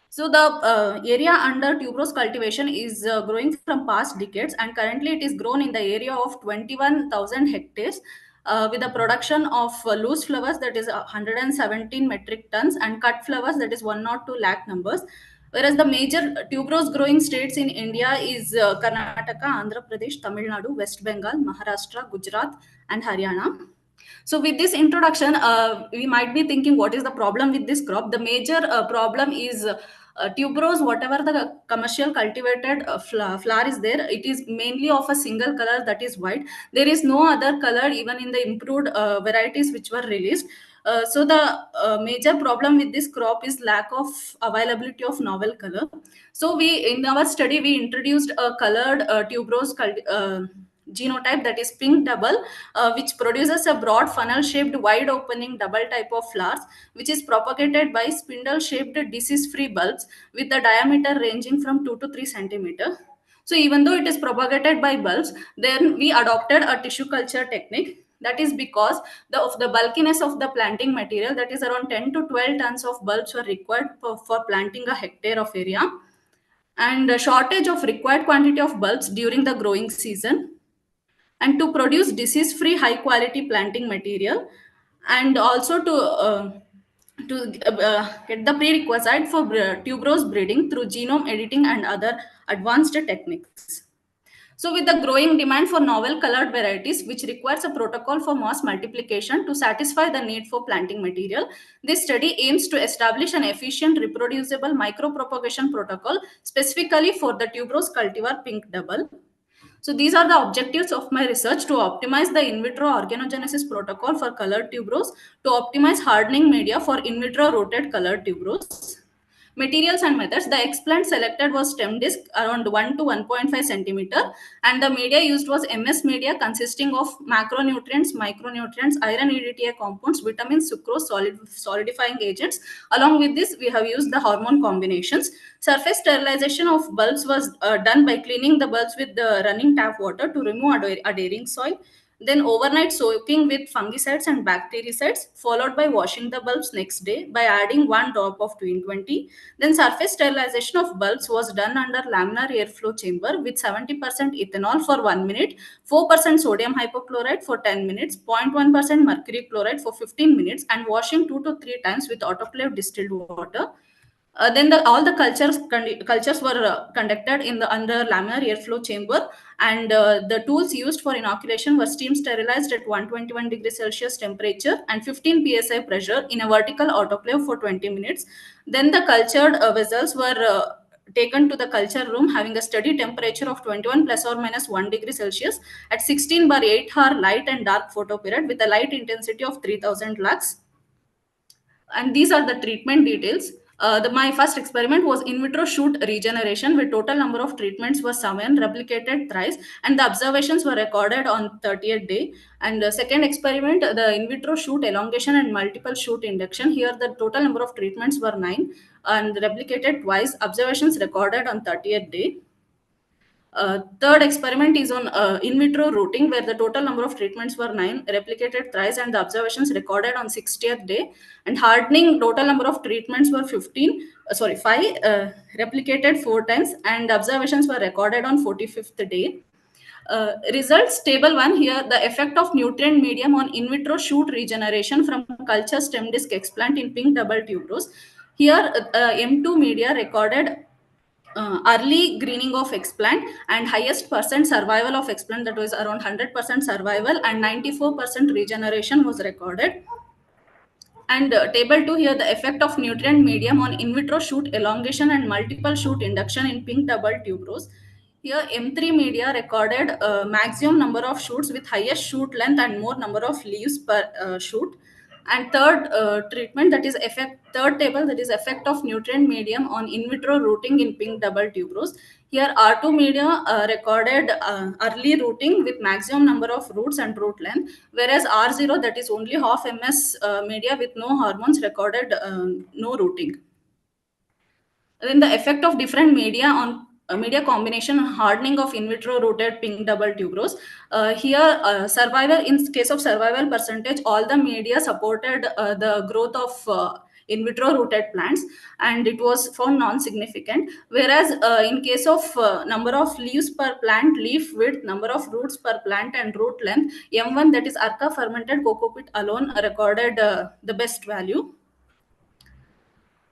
So the area under tuberose cultivation is growing from past decades, and currently it is grown in the area of 21,000 hectares with a production of loose flowers that is 117 metric tons and cut flowers that is 102 lakh numbers. Whereas the major tuberose growing states in India is Karnataka, Andhra Pradesh, Tamil Nadu, West Bengal, Maharashtra, Gujarat, and Haryana. So with this introduction, we might be thinking, what is the problem with this crop? The major problem is tuberose, whatever the commercial cultivated flower is there, it is mainly of a single color, that is white. There is no other color even in the improved varieties which were released. So the major problem with this crop is lack of availability of novel color. So we, in our study, we introduced a colored tuberose genotype, that is pink double, which produces a broad funnel shaped wide opening double type of flowers, which is propagated by spindle shaped disease free bulbs with the diameter ranging from 2 to 3 centimeter. So even though it is propagated by bulbs, then we adopted a tissue culture technique. That is because of the bulkiness of the planting material, that is around 10 to 12 tons of bulbs were required for planting a hectare of area, and a shortage of required quantity of bulbs during the growing season, and to produce disease free high quality planting material, and also to get the prerequisite for tuberose breeding through genome editing and other advanced techniques. So with the growing demand for novel colored varieties, which requires a protocol for mass multiplication to satisfy the need for planting material, this study aims to establish an efficient reproducible micropropagation protocol specifically for the tuberose cultivar pink double. So these are the objectives of my research: to optimize the in vitro organogenesis protocol for colored tuberose, to optimize hardening media for in vitro rotated colored tuberose. Materials and methods: the explant selected was stem disc around 1 to 1.5 centimeter, and the media used was MS media consisting of macronutrients, micronutrients, iron EDTA compounds, vitamins, sucrose, solidifying agents. Along with this, we have used the hormone combinations. Surface sterilization of bulbs was done by cleaning the bulbs with the running tap water to remove adhering soil. Then overnight soaking with fungicides and bactericides, followed by washing the bulbs next day by adding 1 drop of 2-in-20. Then surface sterilization of bulbs was done under laminar airflow chamber with 70% ethanol for 1 minute, 4% sodium hypochlorite for 10 minutes, 0.1% mercury chloride for 15 minutes, and washing 2 to 3 times with autoclave distilled water. Then all the cultures were conducted in the under laminar airflow chamber, and the tools used for inoculation were steam sterilized at 121 degrees Celsius temperature and 15 psi pressure in a vertical autoclave for 20 minutes. Then the cultured vessels were taken to the culture room having a steady temperature of 21 plus or minus 1 degree Celsius at 16 bar 8 hour light and dark photo period with a light intensity of 3000 lux. And these are the treatment details. My first experiment was in vitro shoot regeneration, where total number of treatments were 7, replicated thrice, and the observations were recorded on 30th day. And the second experiment, the in vitro shoot elongation and multiple shoot induction. Here the total number of treatments were 9 and replicated twice, observations recorded on 30th day. Third experiment is on in vitro rooting, where the total number of treatments were 9, replicated thrice, and the observations recorded on 60th day. And hardening, total number of treatments were 5, replicated 4 times, and observations were recorded on 45th day. Results, table 1 here, the effect of nutrient medium on in vitro shoot regeneration from culture stem disc explant in pink double tuberose. Here M2 media recorded early greening of explant and highest percent survival of explant, that was around 100% survival, and 94% regeneration was recorded. And table 2 here, the effect of nutrient medium on in vitro shoot elongation and multiple shoot induction in pink double tuberose. Here M3 media recorded maximum number of shoots with highest shoot length and more number of leaves per shoot. And third treatment, that is third table, that is effect of nutrient medium on in vitro rooting in pink double tuberose. Here R2 media recorded early rooting with maximum number of roots and root length, whereas R0, that is only half MS media with no hormones, recorded no rooting. Then the effect of different media on media combination hardening of in vitro rooted pink double tuberose. Here survival, in case of survival percentage, all the media supported the growth of in vitro rooted plants, and it was found non-significant. Whereas in case of number of leaves per plant, leaf width, number of roots per plant, and root length, M1, that is Arca fermented coco peat alone, recorded the best value.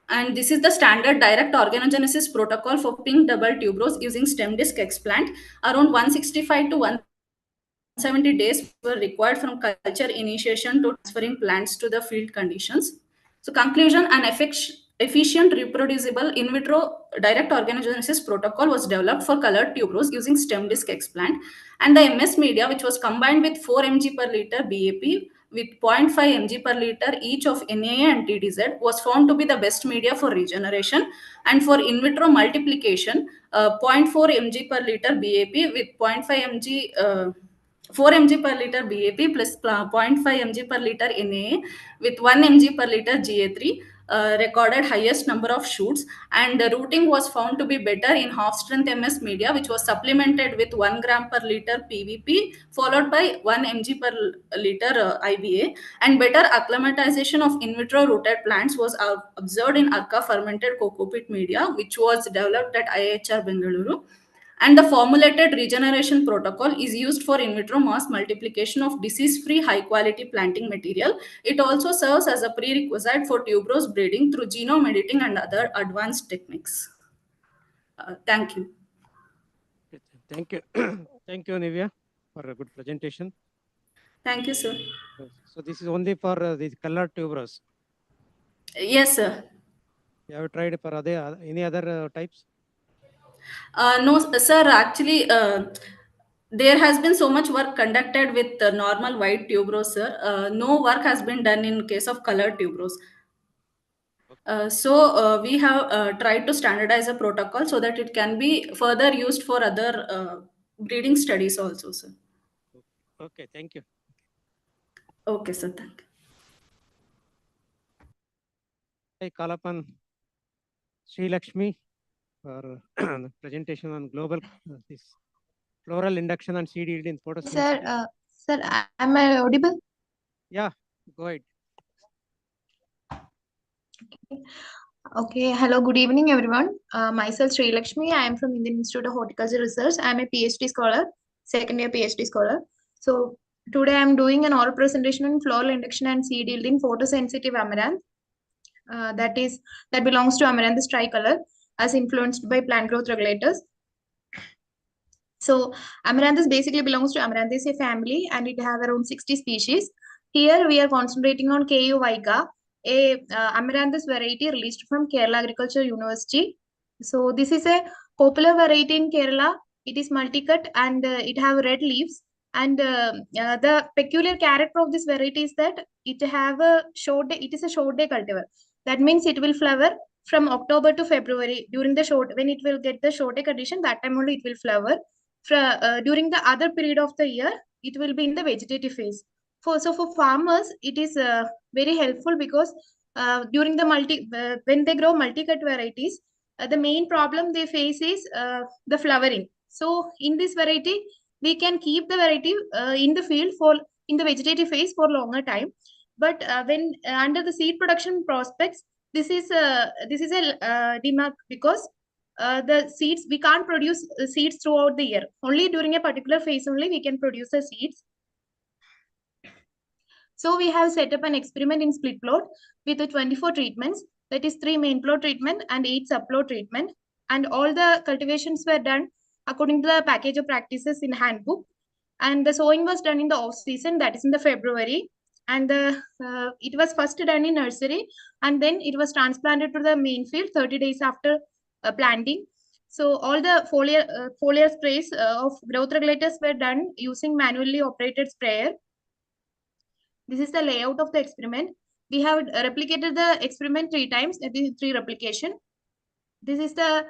And this is the standard direct organogenesis protocol for pink double tuberose using stem disc explant. Around 165 to 170 days were required from culture initiation to transferring plants to the field conditions. So conclusion, an efficient reproducible in vitro direct organogenesis protocol was developed for colored tuberose using stem disc explant, and the MS media, which was combined with 4 mg per liter BAP with 0.5 mg per liter each of NAA and TDZ, was found to be the best media for regeneration. And for in vitro multiplication, 0.4 mg per liter BAP with 0.5 mg 4 mg per liter BAP plus 0.5 mg per liter NAA with 1 mg per liter GA3 recorded highest number of shoots, and the rooting was found to be better in half strength MS media, which was supplemented with 1 gram per liter PVP followed by 1 mg per liter IBA, and better acclimatization of in vitro rooted plants was observed in Arca fermented coco peat media, which was developed at IIHR Bengaluru. And the formulated regeneration protocol is used for in vitro mass multiplication of disease-free high-quality planting material. It also serves as a prerequisite for tuberose breeding through genome editing and other advanced techniques. Thank you. Thank you. Thank you, Nivya, for a good presentation. Thank you, sir. So this is only for the colored tuberose. Yes, sir. You have tried for any other types? No, sir. Actually, there has been so much work conducted with normal white tuberose, sir. No work has been done in case of colored tuberose. So we have tried to standardize a protocol so that it can be further used for other breeding studies also, sir. Okay, thank you. Okay, sir. Thank you. I call upon Sri Lakshmi for the presentation on global this floral induction and seed yield in photosynthesis. Sir, am I audible? Yeah, go ahead. Okay, hello, good evening, everyone. Myself, Sri Lakshmi. I am from Indian Institute of Horticulture Research. I am a PhD scholar, second year PhD scholar. So today I am doing an oral presentation on floral induction and seed yield in photosensitive amaranth. That belongs to Amaranthus tricolor, as influenced by plant growth regulators. So Amaranthus basically belongs to Amaranthaceae family, and it have around 60 species. Here we are concentrating on KU Vaika, a Amaranthus variety released from Kerala Agriculture University. So this is a popular variety in Kerala. It is multi-cut and it have red leaves. And the peculiar character of this variety is that it have a short day. It is a short day cultivar. That means it will flower from October to February. During the short, when it will get the short day condition, that time only it will flower. During the other period of the year, it will be in the vegetative phase. So for farmers, it is very helpful because during the when they grow multi-cut varieties, the main problem they face is the flowering. So in this variety, we can keep the variety in the field for in the vegetative phase for longer time. But when under the seed production prospects, this is a demark because the seeds, we can't produce seeds throughout the year. Only during a particular phase only we can produce the seeds. So we have set up an experiment in split plot with the 24 treatments, that is 3 main plot treatment and 8 subplot treatment. And all the cultivations were done according to the package of practices in handbook. And the sowing was done in the off season, that is in the February. And it was first done in nursery, and then it was transplanted to the main field 30 days after planting. So all the foliar sprays of growth regulators were done using manually operated sprayer. This is the layout of the experiment. We have replicated the experiment 3 times, that is 3 replication. This is the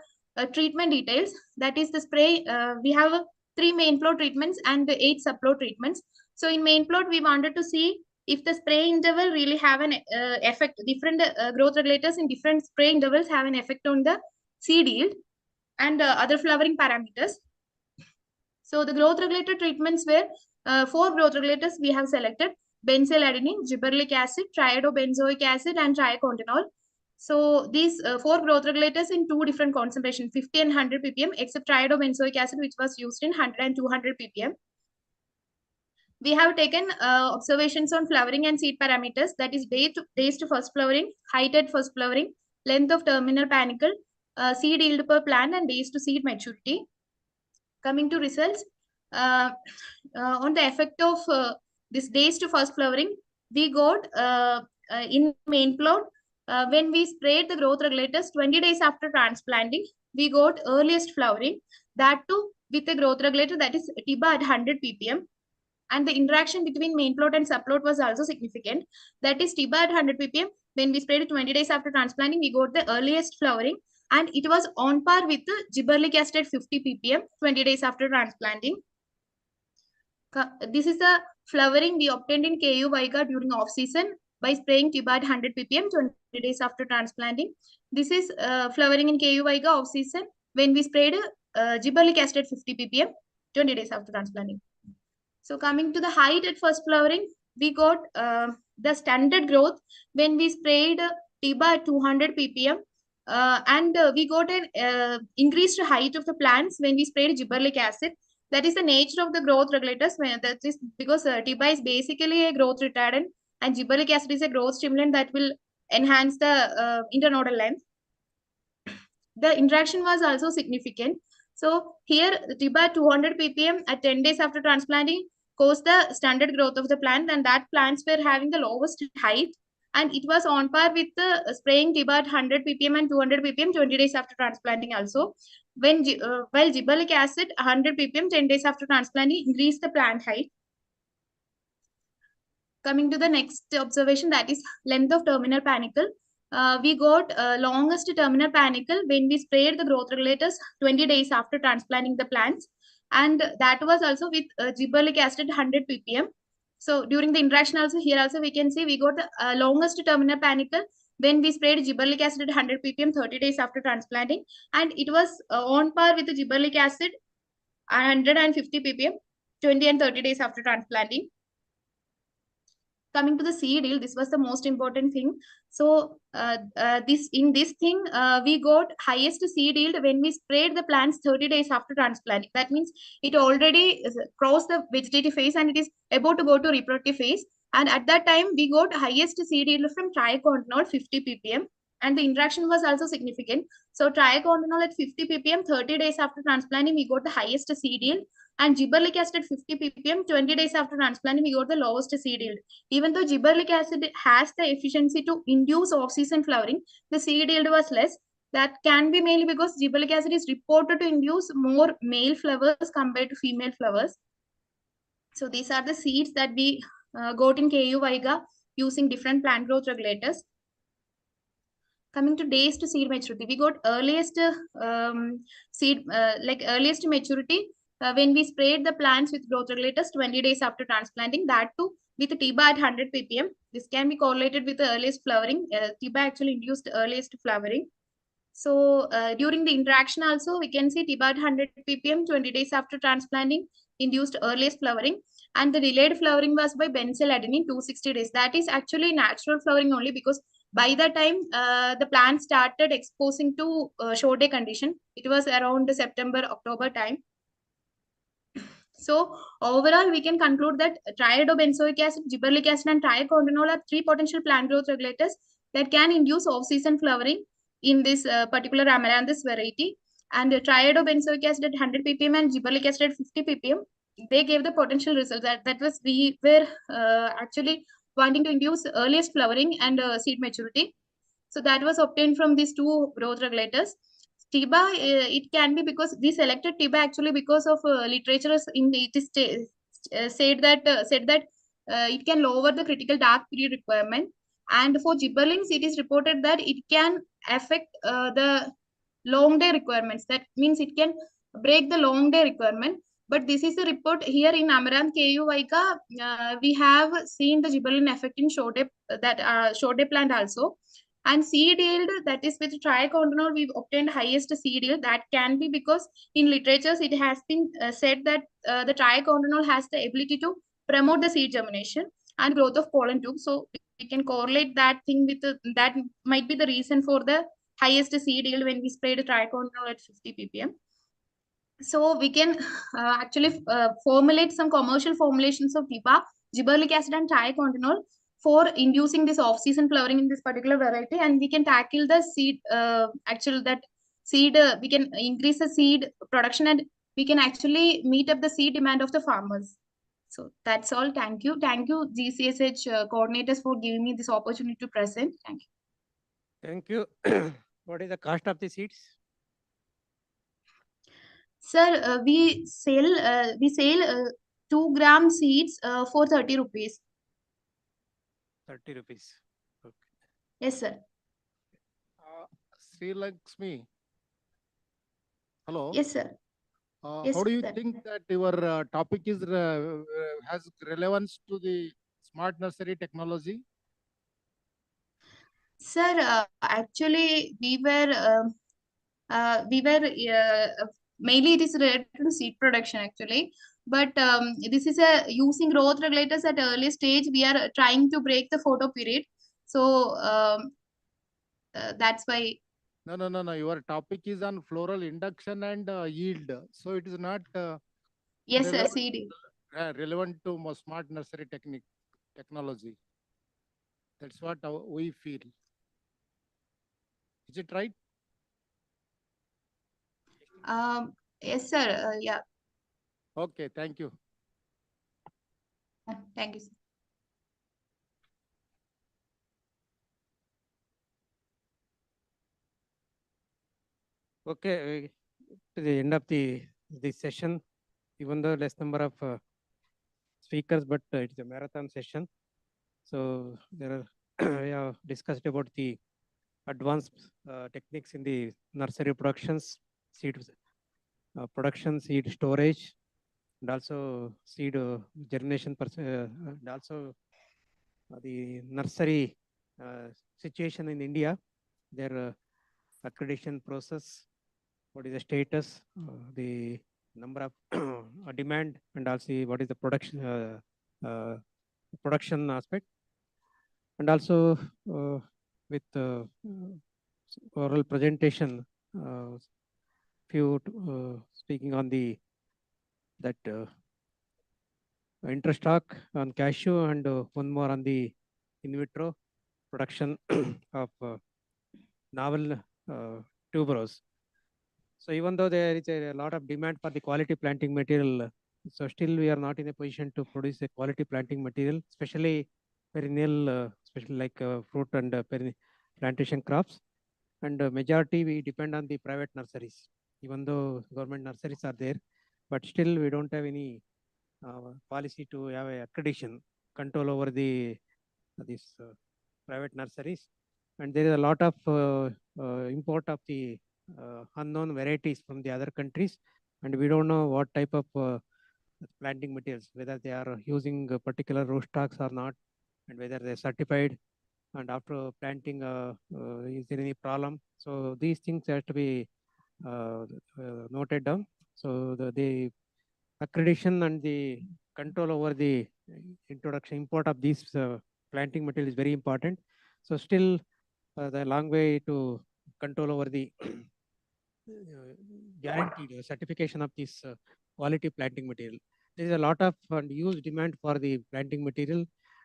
treatment details, that is the spray. We have 3 main plot treatments and 8 subplot treatments. So in main plot, we wanted to see if the spray interval really have an effect. Different growth regulators in different spray intervals have an effect on the seed yield and other flowering parameters. So the growth regulator treatments were 4 growth regulators we have selected: benzyladenine, gibberellic acid, triiodobenzoic acid, and triacontinol. So these 4 growth regulators in 2 different concentrations, 50 and 100 ppm, except triiodobenzoic acid, which was used in 100 and 200 ppm. We have taken observations on flowering and seed parameters, that is days to first flowering, height at first flowering, length of terminal panicle, seed yield per plant, and days to seed maturity. Coming to results, on the effect of this days to first flowering, we got in main plot, when we sprayed the growth regulators 20 days after transplanting, we got earliest flowering, that too with a growth regulator, that is TIBA at 100 ppm. And the interaction between main plot and subplot was also significant. That is TIBA at 100 ppm. When we sprayed it 20 days after transplanting, we got the earliest flowering, and it was on par with the gibberellic acid at 50 ppm 20 days after transplanting. This is the flowering we obtained in KU Vaiga during off season by spraying TIBA at 100 ppm 20 days after transplanting. This is flowering in KU Vaiga off season when we sprayed gibberellic acid at 50 ppm 20 days after transplanting. So coming to the height at first flowering, we got the standard growth when we sprayed TIBA at 200 ppm. And we got an increased height of the plants when we sprayed gibberellic acid. That is the nature of the growth regulators. That is because TIBA is basically a growth retardant, and gibberellic acid is a growth stimulant that will enhance the internodal length. The interaction was also significant. So here, TIBA at 200 ppm at 10 days after transplanting caused the standard growth of the plant, and that plants were having the lowest height. And it was on par with the spraying TIBA at 100 ppm and 200 ppm 20 days after transplanting also. When while gibberellic acid 100 ppm 10 days after transplanting increased the plant height. Coming to the next observation, that is length of terminal panicle. We got longest terminal panicle when we sprayed the growth regulators 20 days after transplanting the plants. And that was also with gibberellic acid 100 ppm. So during the interaction also, here also we can see we got the longest terminal panicle when we sprayed gibberellic acid at 100 ppm 30 days after transplanting. And it was on par with the gibberellic acid 150 ppm 20 and 30 days after transplanting. Coming to the seed yield, this was the most important thing. So in this thing, we got highest seed yield when we sprayed the plants 30 days after transplanting. That means it already crossed the vegetative phase and it is about to go to reproductive phase. And at that time, we got highest seed yield from triacontinol 50 ppm. And the interaction was also significant. So triacontinol at 50 ppm 30 days after transplanting, we got the highest seed yield. And gibberellic acid at 50 ppm 20 days after transplanting, we got the lowest seed yield. Even though gibberellic acid has the efficiency to induce off-season flowering, the seed yield was less. That can be mainly because gibberellic acid is reported to induce more male flowers compared to female flowers. So these are the seeds that we got in KU Vaiga using different plant growth regulators. Coming to days to seed maturity, we got earliest earliest maturity when we sprayed the plants with growth regulators 20 days after transplanting, that too with TIBA at 100 ppm. This can be correlated with the earliest flowering. TIBA actually induced the earliest flowering. So during the interaction also, we can see TIBA at 100 ppm 20 days after transplanting induced earliest flowering, and the delayed flowering was by benzyl adenine 260 days. That is actually natural flowering only, because by the time the plant started exposing to show day condition, it was around September, October time. So overall, we can conclude that triiodobenzoic acid, gibberellic acid, and triacontanol are three potential plant growth regulators that can induce off-season flowering in this particular amaranthus variety. And triiodobenzoic acid at 100 ppm and gibberellic acid at 50 ppm, they gave the potential results. That was, we were actually wanting to induce earliest flowering and seed maturity. So that was obtained from these two growth regulators. TIBA, it can be because we selected TIBA actually because of literature in the, it is said that it can lower the critical dark period requirement. And for gibberellins, it is reported that it can affect the long day requirements. That means it can break the long day requirement. But this is a report here in Amaranth KU Vika. We have seen the gibberellin effect in short day plant also. And seed yield, that is with triacontanol, we've obtained highest seed yield. That can be because in literatures it has been said that the triacontanol has the ability to promote the seed germination and growth of pollen tubes. So we can correlate that thing with that might be the reason for the highest seed yield when we sprayed triacontanol at 50 ppm. So we can actually formulate some commercial formulations of TIBA, gibberellic acid, and triacontanol for inducing this off-season flowering in this particular variety, and we can tackle the seed, we can increase the seed production, and we can actually meet up the seed demand of the farmers. So that's all. Thank you. Thank you, GCSH coordinators, for giving me this opportunity to present. Thank you. Thank you. What is the cost of the seeds? Sir, we sell 2 gram seeds for 30 rupees. 30 rupees. Okay. Yes, sir. Sri Lakshmi. Hello. Yes, sir. Yes, how do you sir. think that your topic is has relevance to the smart nursery technology? Sir, actually, we were mainly it is related to seed production actually, but this is a using growth regulators at early stage. We are trying to break the photo period, so that's why. No. Your topic is on floral induction and yield, so it is not Yes, sir. relevant, Seed. relevant to smart nursery technology. That's what we feel. Is it right? Yes, sir. Yeah. Okay, thank you. Thank you, sir. Okay, to the end of this session, even though less number of speakers, but it's a marathon session. So there are we have discussed about the advanced techniques in the nursery productions, seed production, seed storage, and also seed germination, and also the nursery situation in India, their accreditation process, what is the status, the number of demand, and also what is the production aspect, and also with oral presentation, few speaking on that interstock on cashew, and one more on the in vitro production of novel tuberose. So even though there is a lot of demand for the quality planting material, so still we are not in a position to produce a quality planting material, especially perennial, especially like fruit and plantation crops. And majority we depend on the private nurseries, even though government nurseries are there, but still we don't have any policy to have a accreditation control over these private nurseries. And there is a lot of import of the unknown varieties from the other countries, and we don't know what type of planting materials, whether they are using particular root stocks or not, and whether they're certified, and after planting, is there any problem? So these things have to be noted down. So the accreditation and the control over the introduction, import of these planting material is very important. So still the long way to control over the guaranteed certification of this quality planting material. There is a lot of and huge demand for the planting material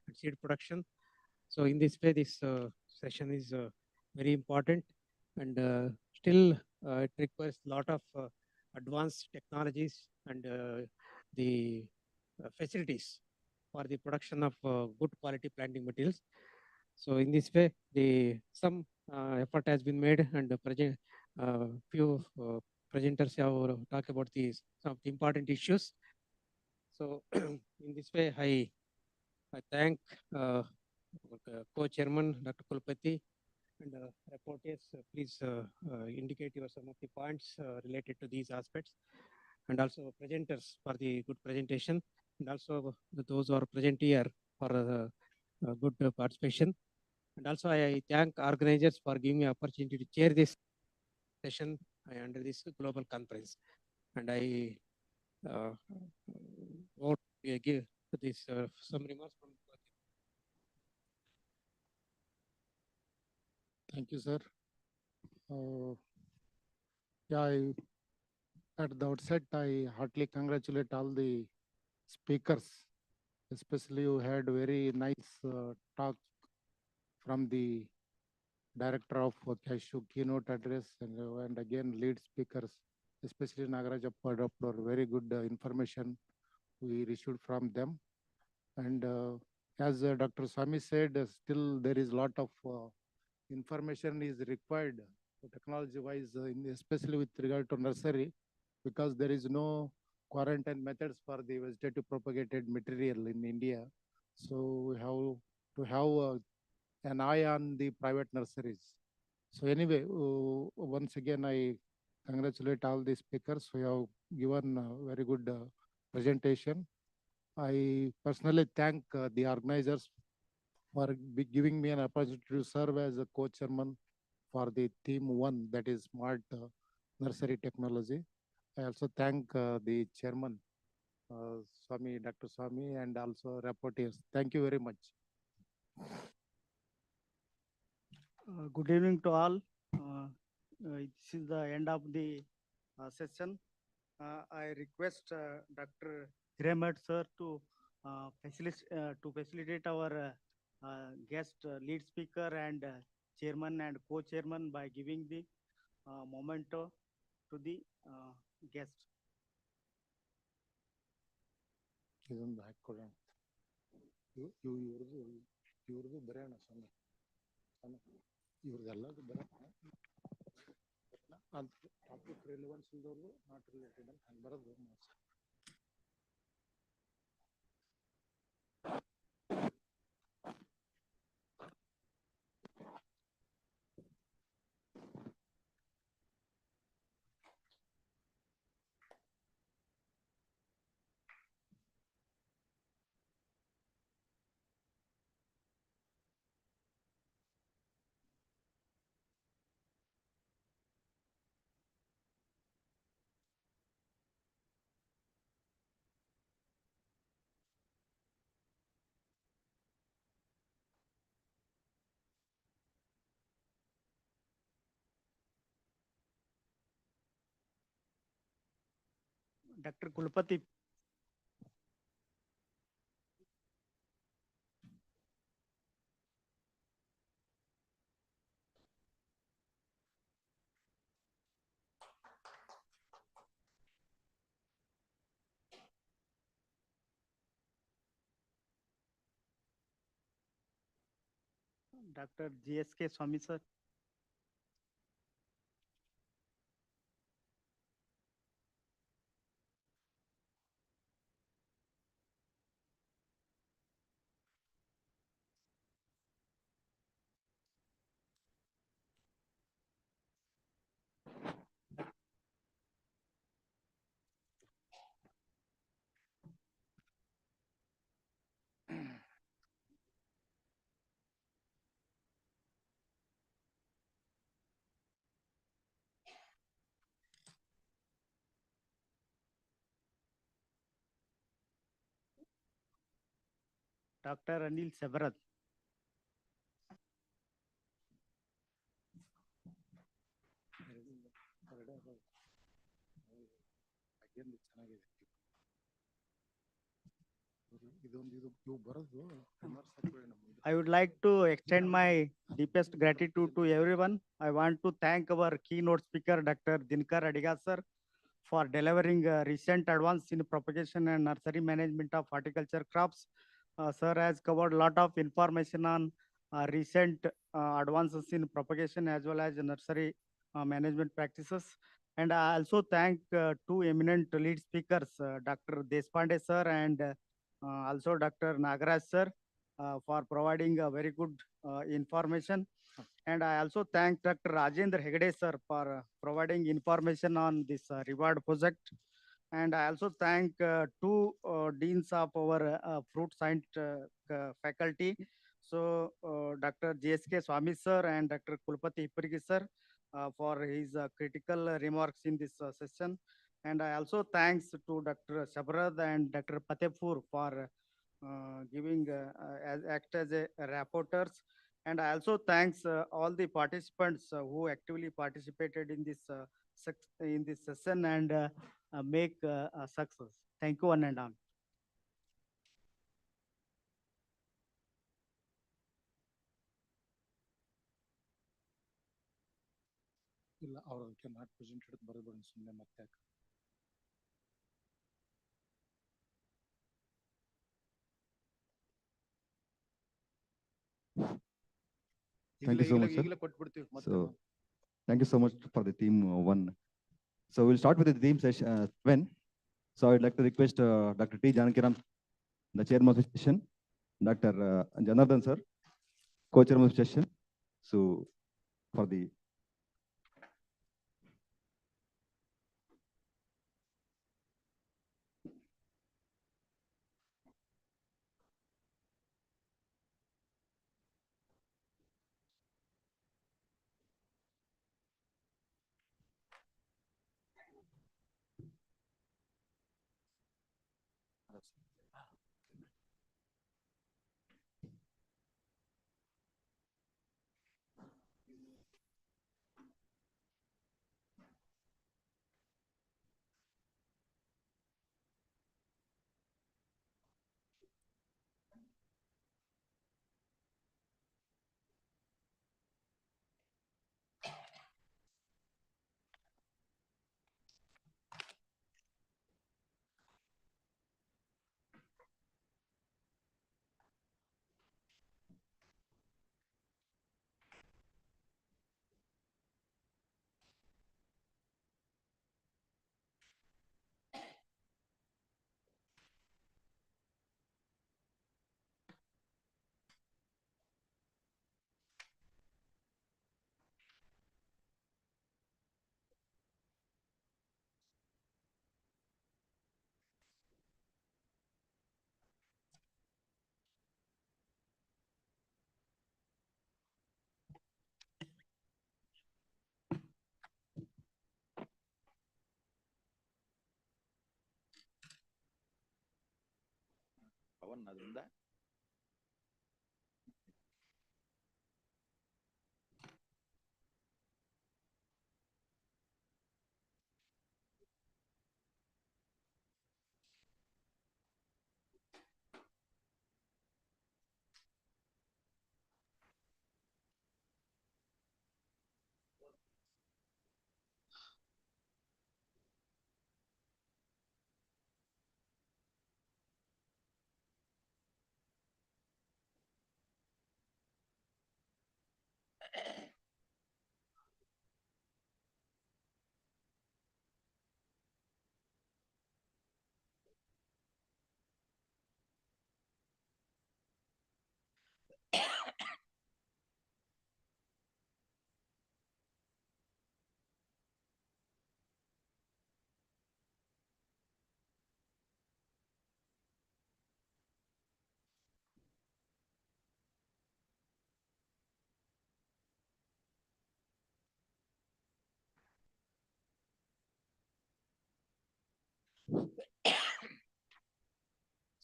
and seed production. So in this way, this session is very important, and still it requires a lot of advanced technologies and the facilities for the production of good quality planting materials. So in this way, some effort has been made, and the few presenters have talked about some of the important issues. So in this way, I thank co-chairman Dr. Kulpati and reporters. Please indicate some of the points related to these aspects, and also presenters for the good presentation, and also those who are present here for good participation. And also I thank organizers for giving me opportunity to chair this session under this global conference. And I want to give this some remarks from. Thank you, sir. Yeah, at the outset, I heartily congratulate all the speakers. Especially you had very nice talk from the director of Cashew keynote address and again lead speakers, especially Nagaraj for very good information we received from them. And as Dr. Swami said, still there is a lot of information is required technology-wise, especially with regard to nursery, because there is no quarantine methods for the vegetative propagated material in India. So we have to have an eye on the private nurseries. So anyway, once again, I congratulate all the speakers who have given a very good presentation. I personally thank the organizers for giving me an opportunity to serve as a co-chairman for the theme 1, that is smart nursery technology. I also thank the chairman, Swami, Dr. Swami, and also rapporteurs. Thank you very much. Good evening to all. This is the end of the session. I request Dr. Hiremat sir to facilitate our guest lead speaker and chairman and co-chairman by giving the memento to the guest. ಇದೊಂದು ಹಾಕೊಳ್ಳೋಣ ಇವ್ರದ್ದು ಬರೆಯೋಣ ಇವ್ರದ್ದೆಲ್ಲದು ಬರೋಣ topic relevance ಇಲ್ದವ್ರದ್ದು not related ಅಂತ ಹಂಗೆ ಬರೋದು. Dr. Kulpati. Dr. GSK Swami sir. Dr. Anil Sebarat. I would like to extend my deepest gratitude to everyone. I want to thank our keynote speaker, Dr. Dinkar Adiga sir, for delivering recent advance in propagation and nursery management of horticulture crops. Sir has covered a lot of information on recent advances in propagation as well as nursery management practices. And I also thank two eminent lead speakers, Dr. Deshpande sir and also Dr. Nagaraj sir, for providing a very good information. And I also thank Dr. Rajendra Hegde sir for providing information on this reward project. And I also thank two deans of our fruit science faculty. So Dr. JSK Swami sir and Dr. Kulpati Hippargi sir for his critical remarks in this session. And I also thanks to Dr. Shabrad and Dr. Patepur for giving act as a rapporteurs. And I also thanks all the participants who actively participated in this session and make a success. Thank you, one and all. ಇಲ್ಲ ಅವ್ರು ಅದಕ್ಕೆ not presented ಬರಬೇಡ ಸುಮ್ಮನೆ ಮತ್ತೆ Thank you so much, sir. So, thank you so much for the theme one. So we'll start with the theme session when. So I'd like to request Dr. T. Janakiram, the chairman of the session, Dr. Janardhan sir, co-chairman of the session. So for the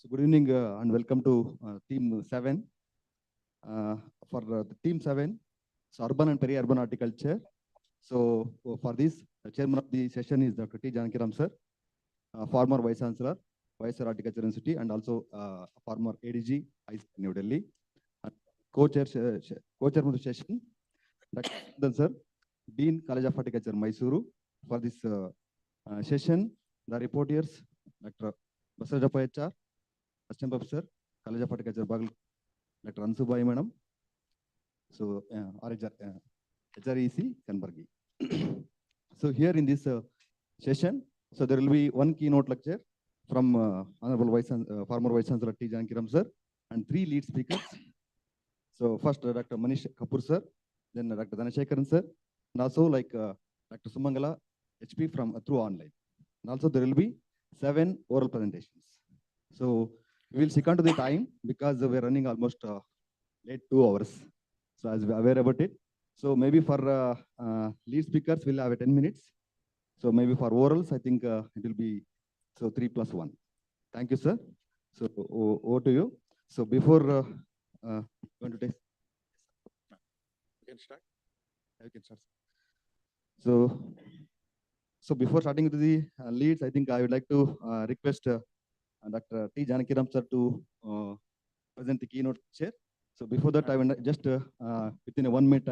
So good evening and welcome to Team 7. For the Team 7, so urban and peri-urban horticulture. So for this, the chairman of the session is Dr. T. Janakiram sir, former Vice Chancellor, Vice Horticulture University, and also former ADG, New Delhi. Co-chairman of the session, Dr. Siddhan sir, Dean, College of Horticulture, Mysuru. For this session, the reporters, Dr. Basarajappa HR, Assistant Professor, College of Horticulture, Bagalkot, Dr. Ansubai Madam. So, HREC, Kanbargi. So here in this session, so there will be one keynote lecture from Honorable former Vice Chancellor T. Janakiram sir, and 3 lead speakers. So first Dr. Manish Kapoor sir, then Dr. Dhanashekaran sir, and also like Dr. Sumangala HP from through online. And also there will be 7 oral presentations. So we will stick on to the time because we are running almost late 2 hours. So as we are aware about it. So maybe for lead speakers, we'll have 10 minutes. So maybe for orals, I think it will be so 3 plus 1. Thank you, sir. So over to you. So before going to take, You can start. I can start. So before starting with the leads, I think I would like to request Dr. T. Janakiram sir to present the keynote chair. So before that, I will just within a 1 minute,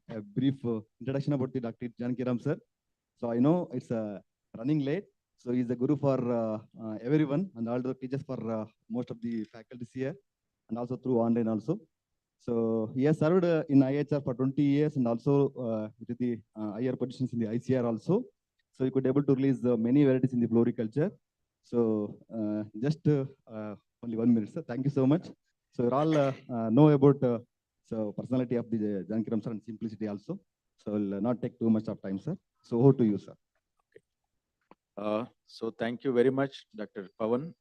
a brief introduction about the Dr. Janakiram sir. So I know it's running late. So he's the guru for everyone and all the teachers for most of the faculties here and also through online also. So he has served in IHR for 20 years and also with the higher positions in the ICR also. So he could able to release many varieties in the floriculture. So just only 1 minute, sir. Thank you so much. So you all know about so personality of the Janakiram sir and simplicity also. So will not take too much of time, sir. So over to you, sir. So thank you very much, Dr. Pawan.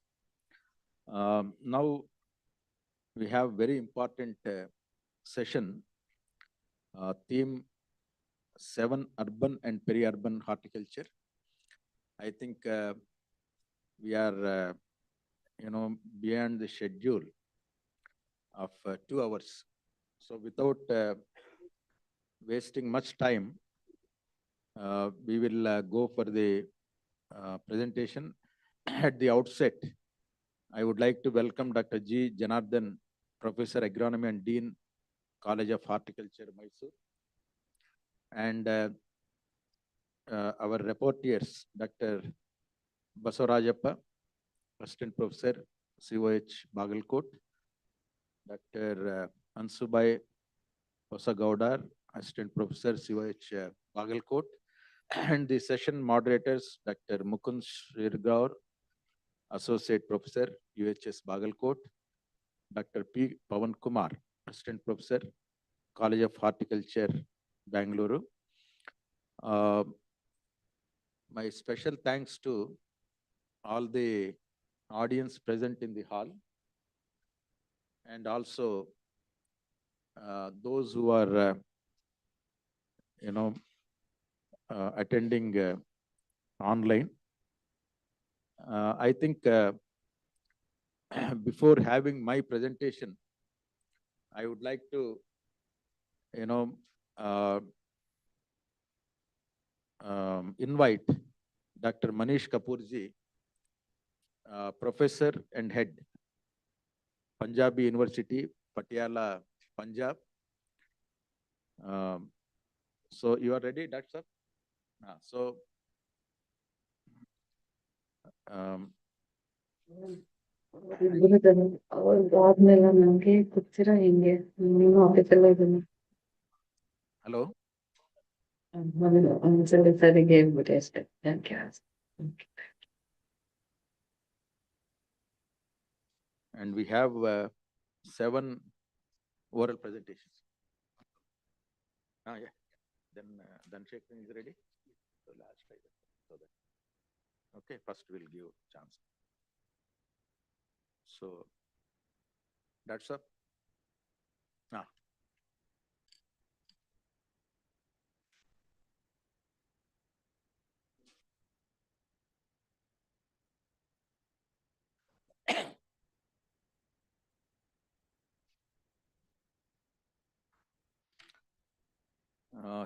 Now we have very important session, theme 7 urban and peri-urban horticulture. I think we are, beyond the schedule of 2 hours. So without wasting much time, we will go for the presentation. At the outset, I would like to welcome Dr. G. Janardhan, Professor Agronomy and Dean, College of Horticulture, Mysore. And our reporters, Dr. Basarajappa, Assistant Professor, COH, Bagalkot, Dr. Ansubai Hosagaudar, Assistant Professor, COH, Bagalkot, and the session moderators, Dr. Mukund Shirgaur, Associate Professor, UHS Bagalkot, Dr. P. Pawan Kumar, Assistant Professor, College of Horticulture, Bangalore. My special thanks to all the audience present in the hall and also those who are, attending online. I think before having my presentation, I would like to, invite Dr. Manish Kapoorji, Professor and Head, Punjabi University, Patiala, Punjab. So you are ready, Dr. Sir? ಆದ್ಮೇಲೆ ನಮ್ಗೆ ಗೊತ್ತಿರೋ ಹಿಂಗೆ ನಿಮ್ಮ ಆಫೀಸಲ್ಲಿ ಇದನ್ನ Hello. ಒಂದ್ಸಲ ಸರಿಗೆ ಹೇಳ್ಬಿಡಿ ಅಷ್ಟೇ. Thank you. And we have 7 oral presentations. Yeah. Then Shekhar is ready. So last try that. So that. Okay, first we'll give chance. So that's up.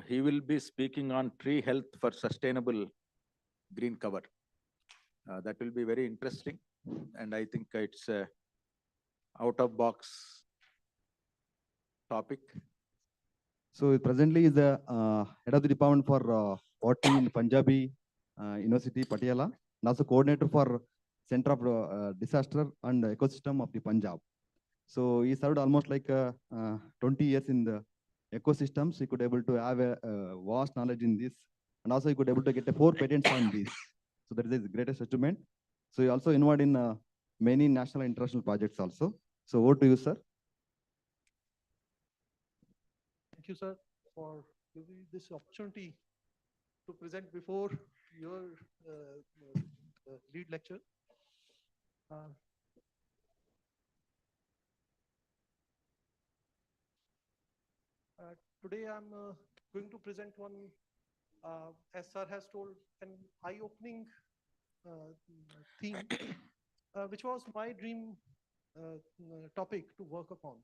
He will be speaking on tree health for sustainable green cover. That will be very interesting, and I think it's a out of box topic. So presently is the head of the department for Pottery in Punjabi University, Patiala, and also coordinator for Center of Disaster and Ecosystem of the Punjab. So he served almost like 20 years in the ecosystems. He could able to have a vast knowledge in this, and also he could able to get 4 patents on this. So that is his greatest achievement. So he also involved in many national and international projects also. So over to you, sir. Thank you, sir, for giving me this opportunity to present before your lead lecture. Today I'm going to present one, as sir has told, an eye-opening theme, which was my dream topic to work upon,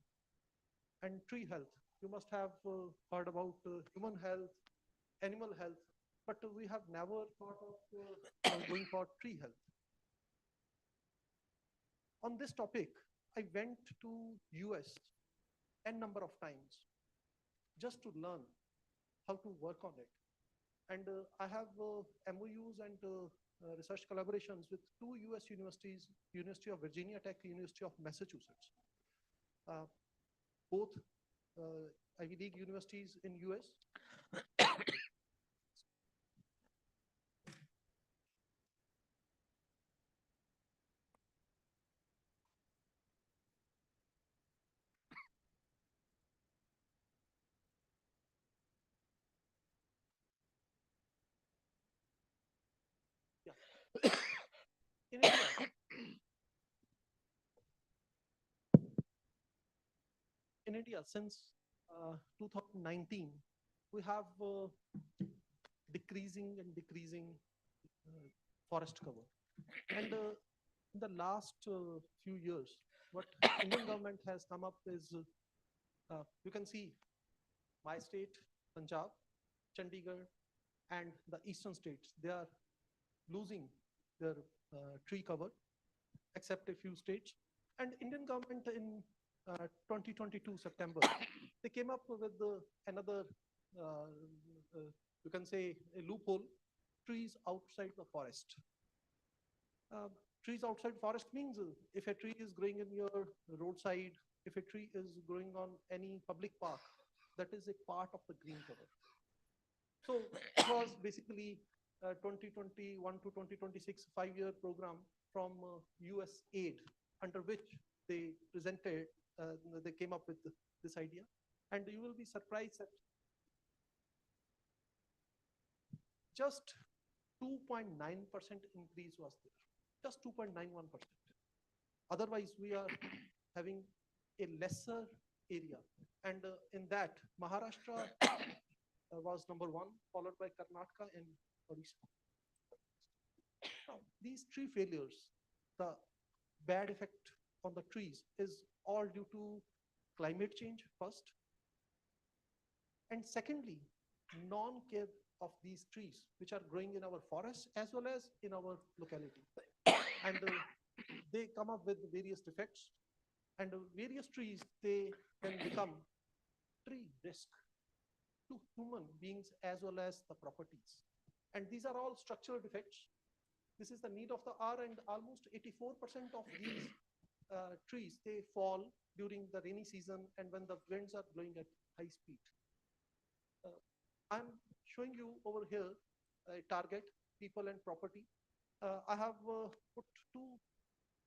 and tree health. You must have heard about human health, animal health, but we have never thought of going for tree health. On this topic, I went to US n number of times just to learn how to work on it. And I have MOUs and research collaborations with 2 US universities, University of Virginia Tech, University of Massachusetts. Both Ivy League universities in US. Yeah. In India, since 2019, we have decreasing forest cover. And in the last few years, what Indian government has come up is, you can see my state, Punjab, Chandigarh, and the eastern states, they are losing their tree cover, except a few states. And Indian government in 2022 September, they came up with another, you can say, a loophole: trees outside the forest. Trees outside forest means if a tree is growing in your roadside, if a tree is growing on any public park, that is a part of the green cover. So it was basically 2021 to 2026 5-year program from US aid, under which they presented, they came up with this idea. And you will be surprised that just 2.9% increase was there, just 2.91%. Otherwise, we are having a lesser area. And in that, Maharashtra was number 1, followed by Karnataka and Odisha. Now, these tree failures, the bad effect on the trees is all due to climate change first. And secondly, non-care of these trees, which are growing in our forests as well as in our locality. And they come up with various defects. And various trees, they can become tree risk to human beings as well as the properties. And these are all structural defects. This is the need of the hour, and almost 84% of these trees, they fall during the rainy season and when the winds are blowing at high speed. I'm showing you over here a target, people and property. I have put 2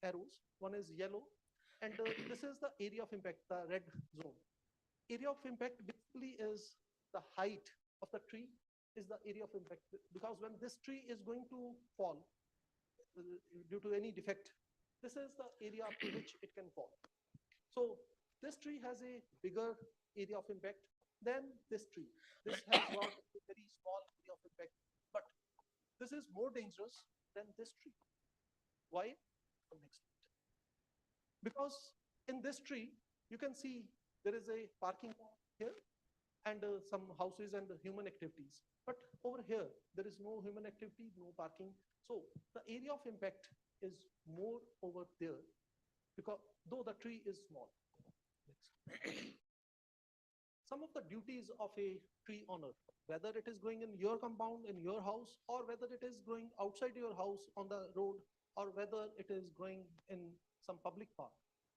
arrows. One is yellow, and this is the area of impact, the red zone. Area of impact basically is the height of the tree is the area of impact, because when this tree is going to fall due to any defect, this is the area up to which it can fall. So this tree has a bigger area of impact than this tree. This has got a very small area of impact, but this is more dangerous than this tree. Why? Next. Because in this tree, you can see there is a parking lot here, and some houses and human activities. But over here, there is no human activity, no parking. So the area of impact is more over there, because though the tree is small. Some of the duties of a tree owner, whether it is growing in your compound, in your house, or whether it is growing outside your house on the road, or whether it is growing in some public park.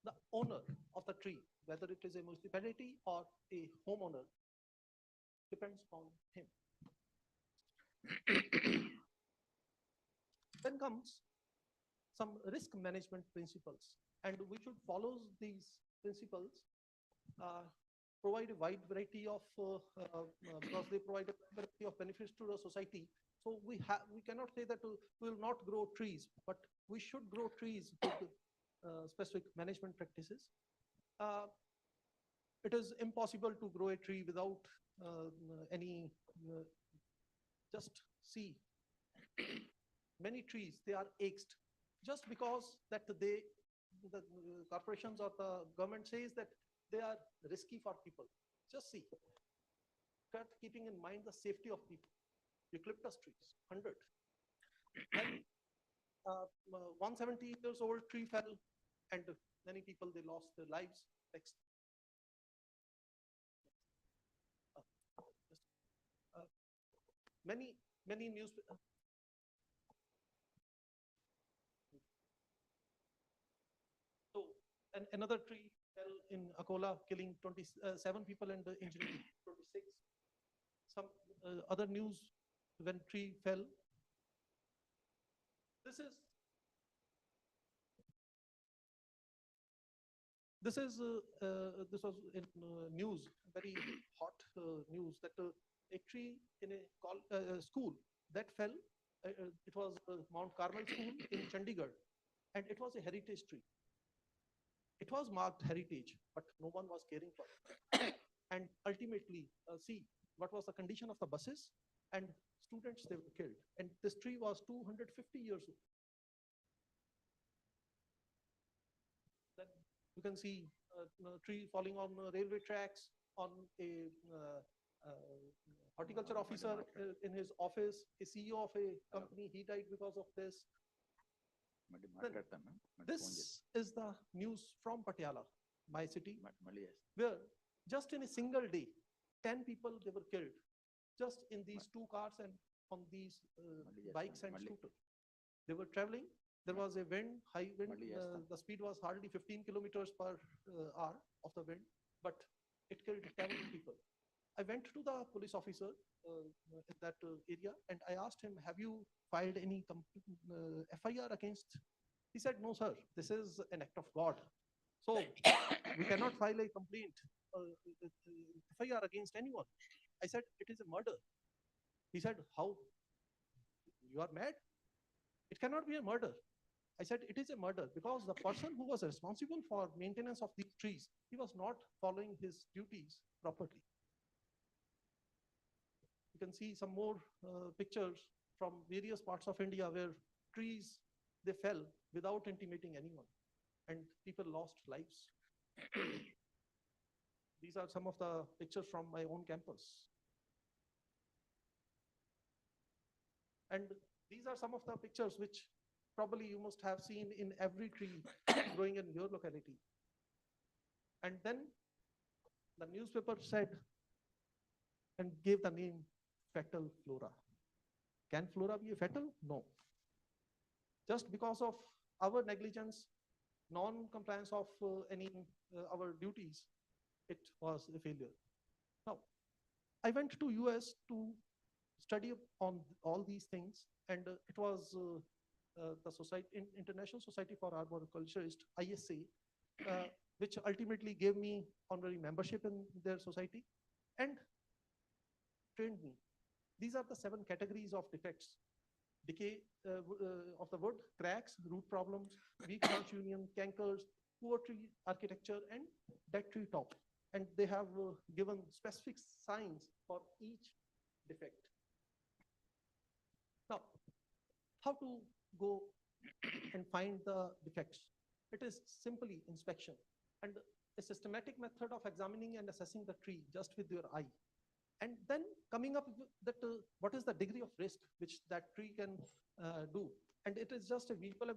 The owner of the tree, whether it is a municipality or a homeowner, depends on him. Then comes some risk management principles, and we should follow these principles, provide a wide variety of, because they provide a variety of benefits to the society. So we cannot say that we will not grow trees, but we should grow trees with specific management practices. It is impossible to grow a tree without any, just see, many trees, they are axed just because that the corporations or the government says that they are risky for people. Just see, keeping in mind the safety of people. Eucalyptus trees, 100. And 170 years old tree fell, and many people, they lost their lives. Next. Many news. So, and another tree fell in Akola, killing 27 people and injuring 26. Some other news when tree fell. This was in news, very hot news, that a tree in a school that fell. It was Mount Carmel School in Chandigarh, and it was a heritage tree. It was marked heritage, but no one was caring for it. And ultimately, see what was the condition of the buses, and students, they were killed. And this tree was 250 years old. Then you can see a tree falling on railway tracks, on a horticulture officer in his office, a CEO of a company, he died because of this. This is the news from Patiala, my city, where just in a single day, 10 people, they were killed, just in these two cars and on these bikes and scooters. They were traveling. There was a wind, high wind. The speed was hardly 15 kilometers per hour of the wind, but it killed 10 people. I went to the police officer in that area, and I asked him, have you filed any FIR against? He said, no, sir, this is an act of God. So we cannot file a complaint, FIR against anyone. I said, it is a murder. He said, how? You are mad? It cannot be a murder. I said, it is a murder because the person who was responsible for maintenance of these trees, he was not following his duties properly. You can see some more pictures from various parts of India where trees, they fell without intimating anyone, and people lost lives. These are some of the pictures from my own campus. And these are some of the pictures which probably you must have seen in every tree growing in your locality. And then the newspaper said and gave the name fatal flora. Can flora be a fatal? No. Just because of our negligence, non-compliance of our duties, it was a failure. Now, I went to US to study on all these things, and it was the International Society for Arboriculturists, ISA, which ultimately gave me honorary membership in their society and trained me. These are the 7 categories of defects: decay of the wood, cracks, root problems, weak branch union, cankers, poor tree architecture, and dead tree top. And they have given specific signs for each defect. Now, how to go and find the defects? It is simply inspection and a systematic method of examining and assessing the tree just with your eye. And then coming up with that, what is the degree of risk which that tree can do? And it is just a visual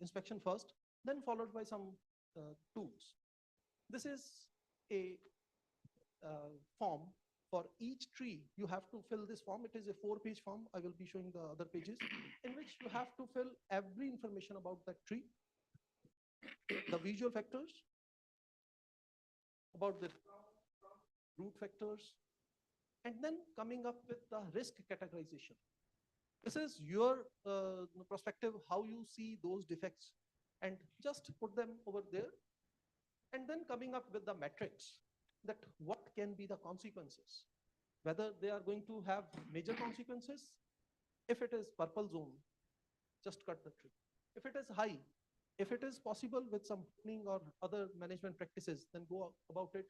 inspection first, then followed by some tools. This is a form for each tree. You have to fill this form. It is a 4-page form. I will be showing the other pages, in which you have to fill every information about that tree, the visual factors, about the root factors, and then coming up with the risk categorization. This is your perspective, how you see those defects, and just put them over there. And then coming up with the metrics, that what can be the consequences, whether they are going to have major consequences. If it is purple zone, just cut the tree. If it is high, if it is possible with some pruning or other management practices, then go about it.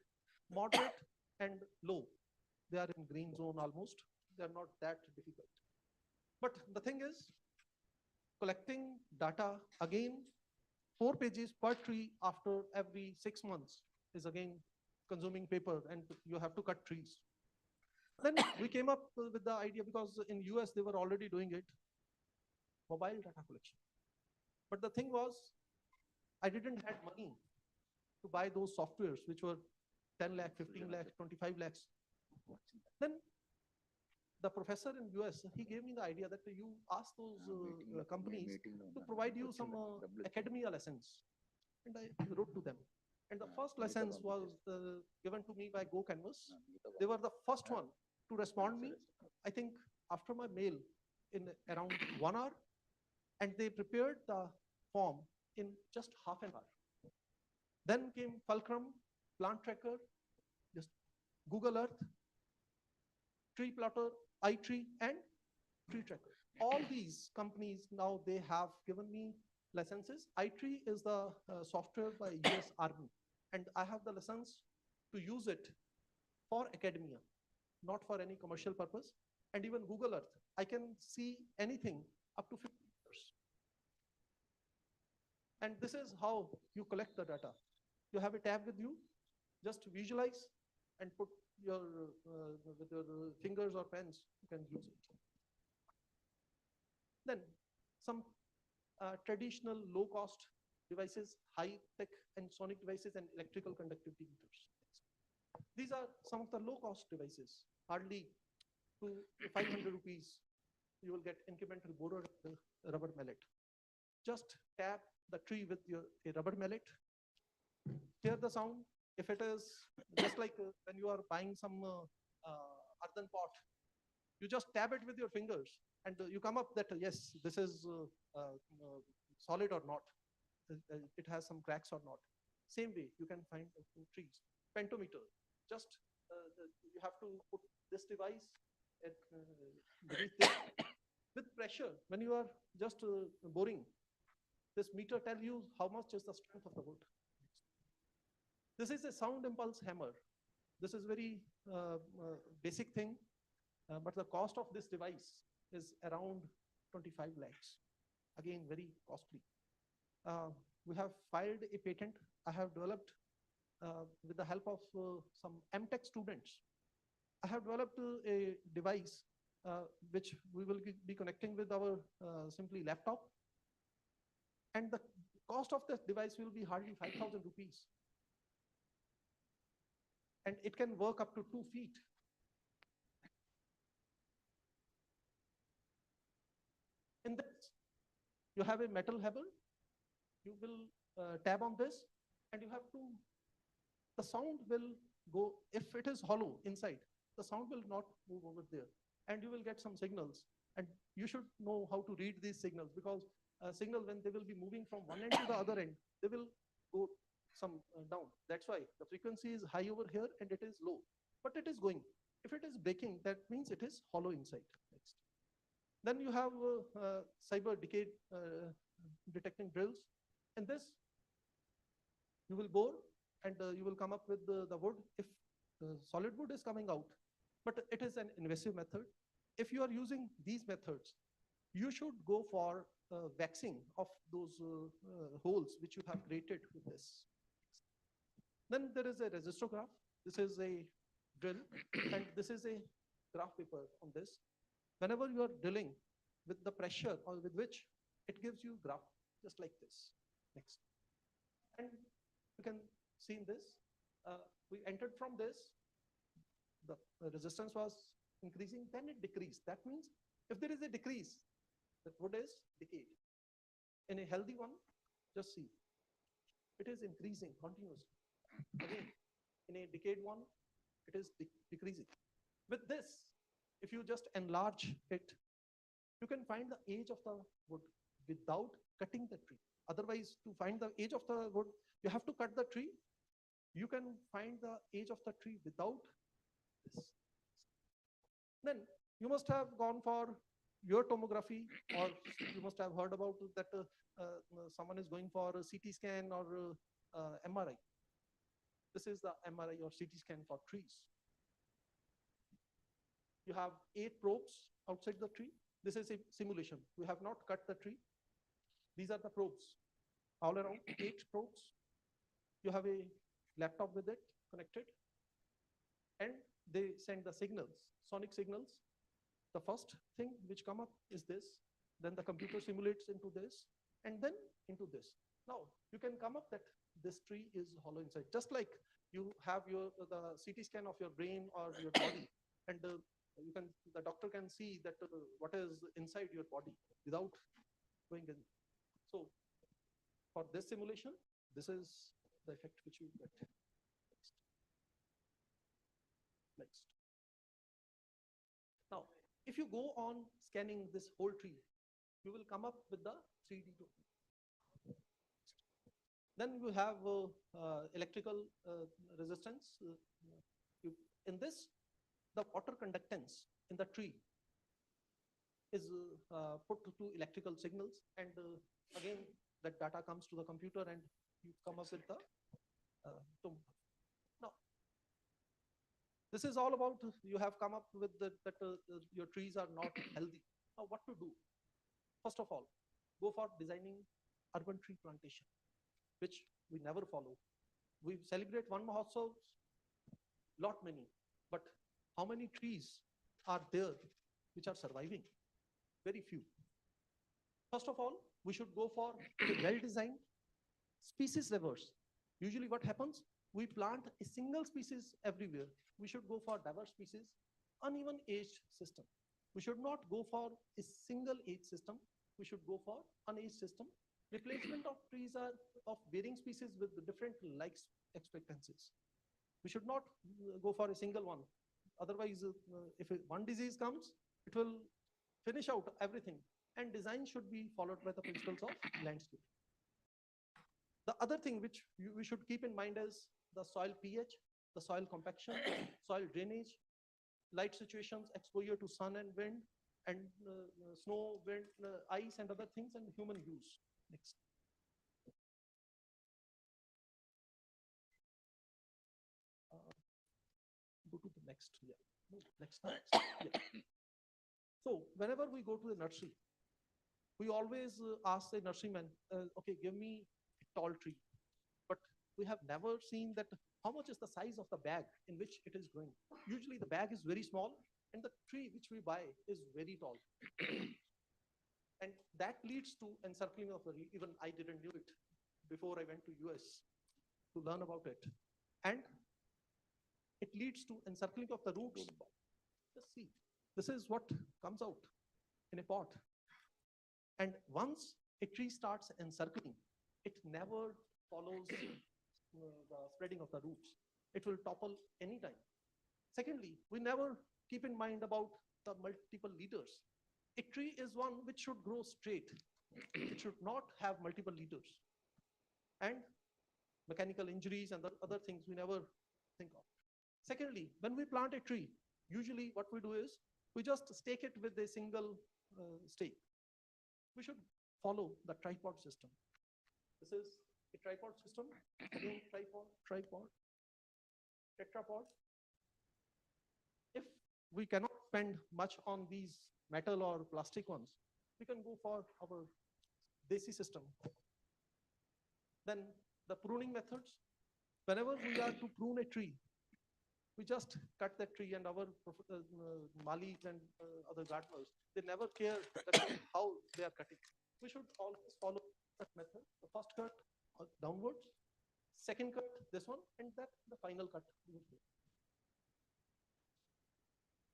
Moderate and low, they are in green zone almost. They are not that difficult. But the thing is, collecting data, again, 4 pages per tree after every 6 months is again consuming paper, and you have to cut trees. Then we came up with the idea, because in US they were already doing it, mobile data collection. But the thing was, I didn't have money to buy those softwares, which were 10 lakh, 15 lakh, 25 lakhs. Then the professor in US, he gave me the idea that you ask those companies to provide you some academia lessons. And I wrote to them. And the first lessons was given to me by Go Canvas. They were the first one to respond me, I think, after my mail in around 1 hour. And they prepared the form in just half an hour. Then came Fulcrum, Plant Tracker, just Google Earth, Tree Plotter, iTree, and Tree Tracker. All these companies now, they have given me licenses. iTree is the software by US Army, and I have the license to use it for academia, not for any commercial purpose. And even Google Earth, I can see anything up to 50 meters. And this is how you collect the data. You have a tab with you, just visualize and put your with your fingers or pens, you can use it. Then some traditional low-cost devices, high-tech and sonic devices, and electrical conductivity meters. These are some of the low-cost devices. Hardly to 500 rupees, you will get incremental borer rubber mallet. Just tap the tree with a rubber mallet. Hear the sound. If it is just like when you are buying some earthen pot, you just tap it with your fingers, and you come up that yes, this is solid or not. It has some cracks or not. Same way, you can find trees. Pentometer. Just you have to put this device with pressure. When you are just boring, this meter tells you how much is the strength of the wood. This is a sound impulse hammer. This is very basic thing, but the cost of this device is around 25 lakhs. Again, very costly. We have filed a patent. I have developed with the help of some MTech students. I have developed a device which we will be connecting with our simply laptop. And the cost of this device will be hardly 5,000 rupees. And it can work up to 2 feet. In this, you have a metal hammer. You will tab on this, and you have to, the sound will go, if it is hollow inside, the sound will not move over there. And you will get some signals. And you should know how to read these signals, because signal, when they will be moving from one end to the other end, they will go some down. That's why the frequency is high over here and it is low, but it is going. If it is breaking, that means it is hollow inside. Next. Then you have cyber decay detecting drills. In this, you will bore and you will come up with the wood. If solid wood is coming out, but it is an invasive method. If you are using these methods, you should go for waxing of those holes which you have created with this. Then there is a resistograph. This is a drill, and this is a graph paper on this. Whenever you are drilling with the pressure or with which it gives you graph, just like this. Next. And you can see in this, we entered from this, the resistance was increasing, then it decreased. That means if there is a decrease, the wood is decayed. In a healthy one, just see, it is increasing continuously. Again, in a decayed one, it is decreasing. With this, if you just enlarge it, you can find the age of the wood without cutting the tree. Otherwise, to find the age of the wood, you have to cut the tree. You can find the age of the tree without this. Then you must have gone for your tomography, or you must have heard about that someone is going for a CT scan or MRI. This is the MRI or CT scan for trees. You have 8 probes outside the tree. This is a simulation. We have not cut the tree. These are the probes. All around 8 probes. You have a laptop with it connected, and they send the signals, sonic signals. The first thing which come up is this, then the computer simulates into this, and then into this. Now you can come up that this tree is hollow inside, just like you have the CT scan of your brain or your body, and the doctor can see that what is inside your body without going in. So for this simulation, this is the effect which you get. Next. Now, if you go on scanning this whole tree, you will come up with the 3D token. Then you have electrical resistance. In this, the water conductance in the tree is put to electrical signals, and again, that data comes to the computer, and you come up with the now. This is all about you have come up with that your trees are not healthy. Now, what to do? First of all, go for designing urban tree plantation, which we never follow. We celebrate one Mahotsav, lot many, but how many trees are there which are surviving? Very few. First of all, we should go for a well-designed species reverse. Usually what happens, we plant a single species everywhere. We should go for diverse species, uneven age system. We should not go for a single age system. We should go for unaged system. Replacement of trees are of varying species with different life expectancies. We should not go for a single one. Otherwise, if one disease comes, it will finish out everything. And design should be followed by the principles of landscape. The other thing which we should keep in mind is the soil pH, the soil compaction, soil drainage, light situations, exposure to sun and wind, and snow, wind, ice, and other things, and human use. Next. Go to the next. Yeah. Next. Yeah. So whenever we go to the nursery, we always ask the nurseryman, okay, give me a tall tree. But we have never seen that how much is the size of the bag in which it is growing. Usually the bag is very small and the tree which we buy is very tall. And that leads to encircling of the, even I didn't knew it before I went to US to learn about it. And it leads to encircling of the roots. Just see, this is what comes out in a pot. And once a tree starts encircling, it never follows the spreading of the roots. It will topple anytime. Secondly, we never keep in mind about the multiple leaders. A tree is one which should grow straight. It should not have multiple leaders. And mechanical injuries and the other things we never think of. Secondly, when we plant a tree, usually what we do is we just stake it with a single stake. We should follow the tripod system. This is a tripod system. Again, tripod, tetrapod. If we cannot spend much on these metal or plastic ones, we can go for our desi system. Then the pruning methods. Whenever we are to prune a tree, we just cut that tree, and our malis and other gardeners, they never care that how they are cutting. We should always follow that method. The first cut downwards, second cut this one, and that the final cut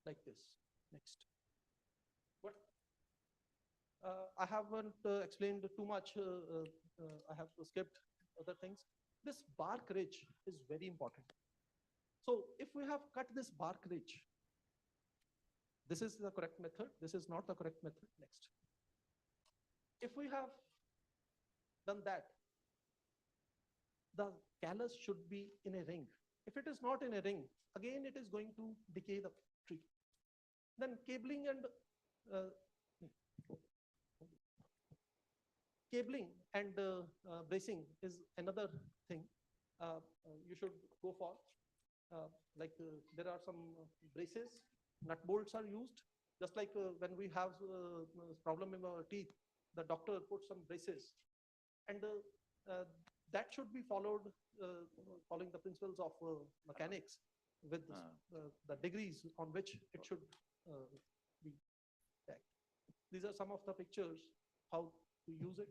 like this. Next. What I haven't explained too much. I have skipped other things. This bark ridge is very important. So if we have cut this bark ridge, this is the correct method. This is not the correct method. Next. If we have done that, the callus should be in a ring. If it is not in a ring, again it is going to decay the tree. Then cabling and bracing is another thing you should go for. There are some braces, nut bolts are used. Just like when we have problem in our teeth, the doctor puts some braces, and that should be followed following the principles of mechanics with the degrees on which it should be tagged. These are some of the pictures how to use it.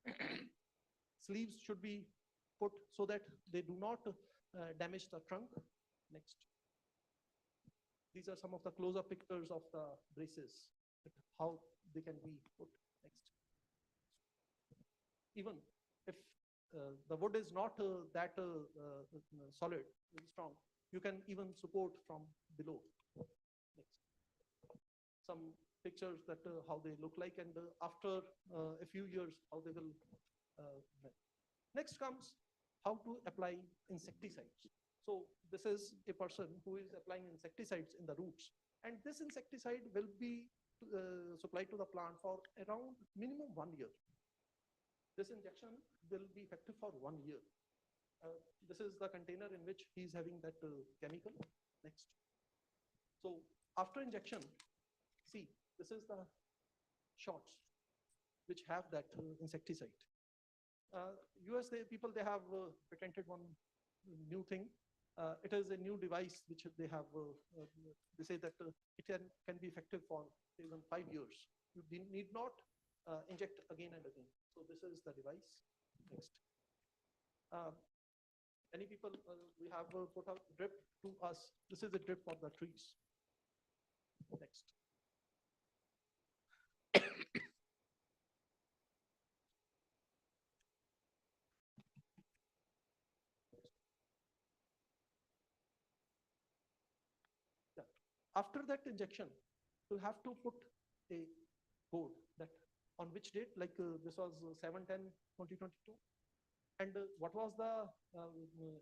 Next. Sleeves should be put so that they do not damage the trunk. Next. These are some of the close-up pictures of the braces, how they can be put. Next. Even if the wood is not that solid, very strong, you can even support from below. Next. Some pictures that how they look like, and after a few years, how they will. Next comes how to apply insecticides. So this is a person who is applying insecticides in the roots, and this insecticide will be supplied to the plant for around minimum 1 year. This injection will be effective for 1 year. This is the container in which he is having that chemical. Next. So after injection, see, this is the shots which have that insecticide. US people, they have patented one new thing. It is a new device which they have. They say that it can be effective for even 5 years. You need not inject again and again. So this is the device. Next. Any people, we have put out drip to us. This is the drip for the trees. Next. After that injection, you'll have to put a code that on which date, like this was 7/10/2022, and what was the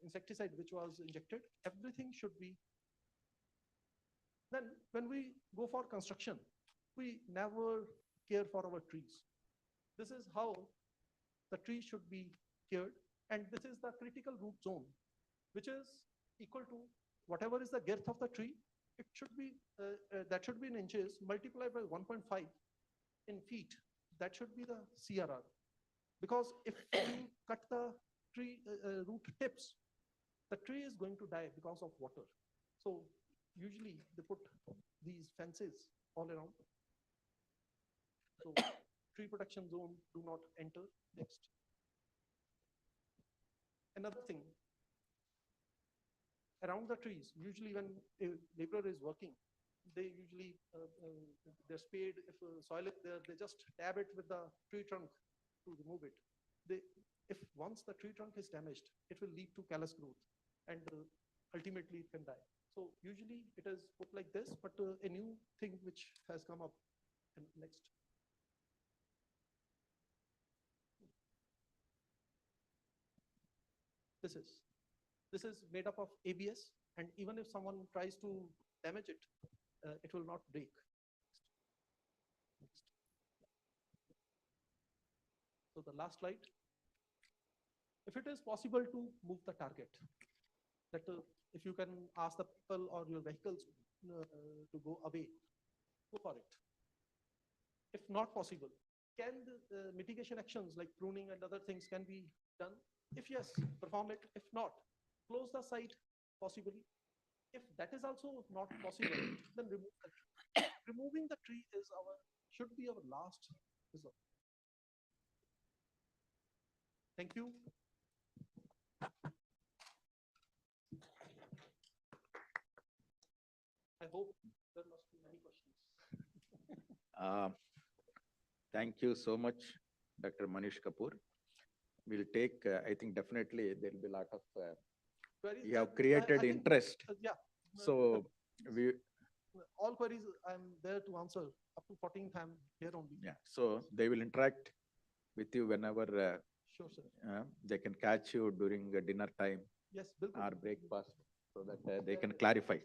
insecticide which was injected. Everything should be. Then when we go for construction, we never care for our trees. This is how the tree should be cared, and this is the critical root zone, which is equal to whatever is the girth of the tree. It should be that should be in inches multiplied by 1.5 in feet. That should be the CRR. Because if you cut the tree root tips, the tree is going to die because of water. So usually they put these fences all around. So tree protection zone do not enter. Next. Another thing. Around the trees, usually when a laborer is working, they usually, they're spade, if soil is there, they just dab it with the tree trunk to remove it. If once the tree trunk is damaged, it will lead to callus growth, and ultimately it can die. So usually it is put like this, but a new thing which has come up. And next. This is made up of ABS, and even if someone tries to damage it, it will not break. Next. So the last slide. If it is possible to move the target, that if you can ask the people or your vehicles to go away, go for it. If not possible, can the mitigation actions like pruning and other things can be done? If yes, perform it. If not, close the site possibly. If that is also not possible, then remove the tree. Removing the tree is should be our last resort. Thank you. I hope there must be many questions. Thank you so much, Dr. Manish Kapoor. We'll take, I think definitely there'll be a lot of, Queries you have that- created I think, interest. Yeah. So we, All queries I'm there to answer. Up to 14th, I'm here only. yeah, so they will interact with you whenever Sure, sir. they can catch you during dinner time Yes, bilkul. or breakfast so that they can clarify.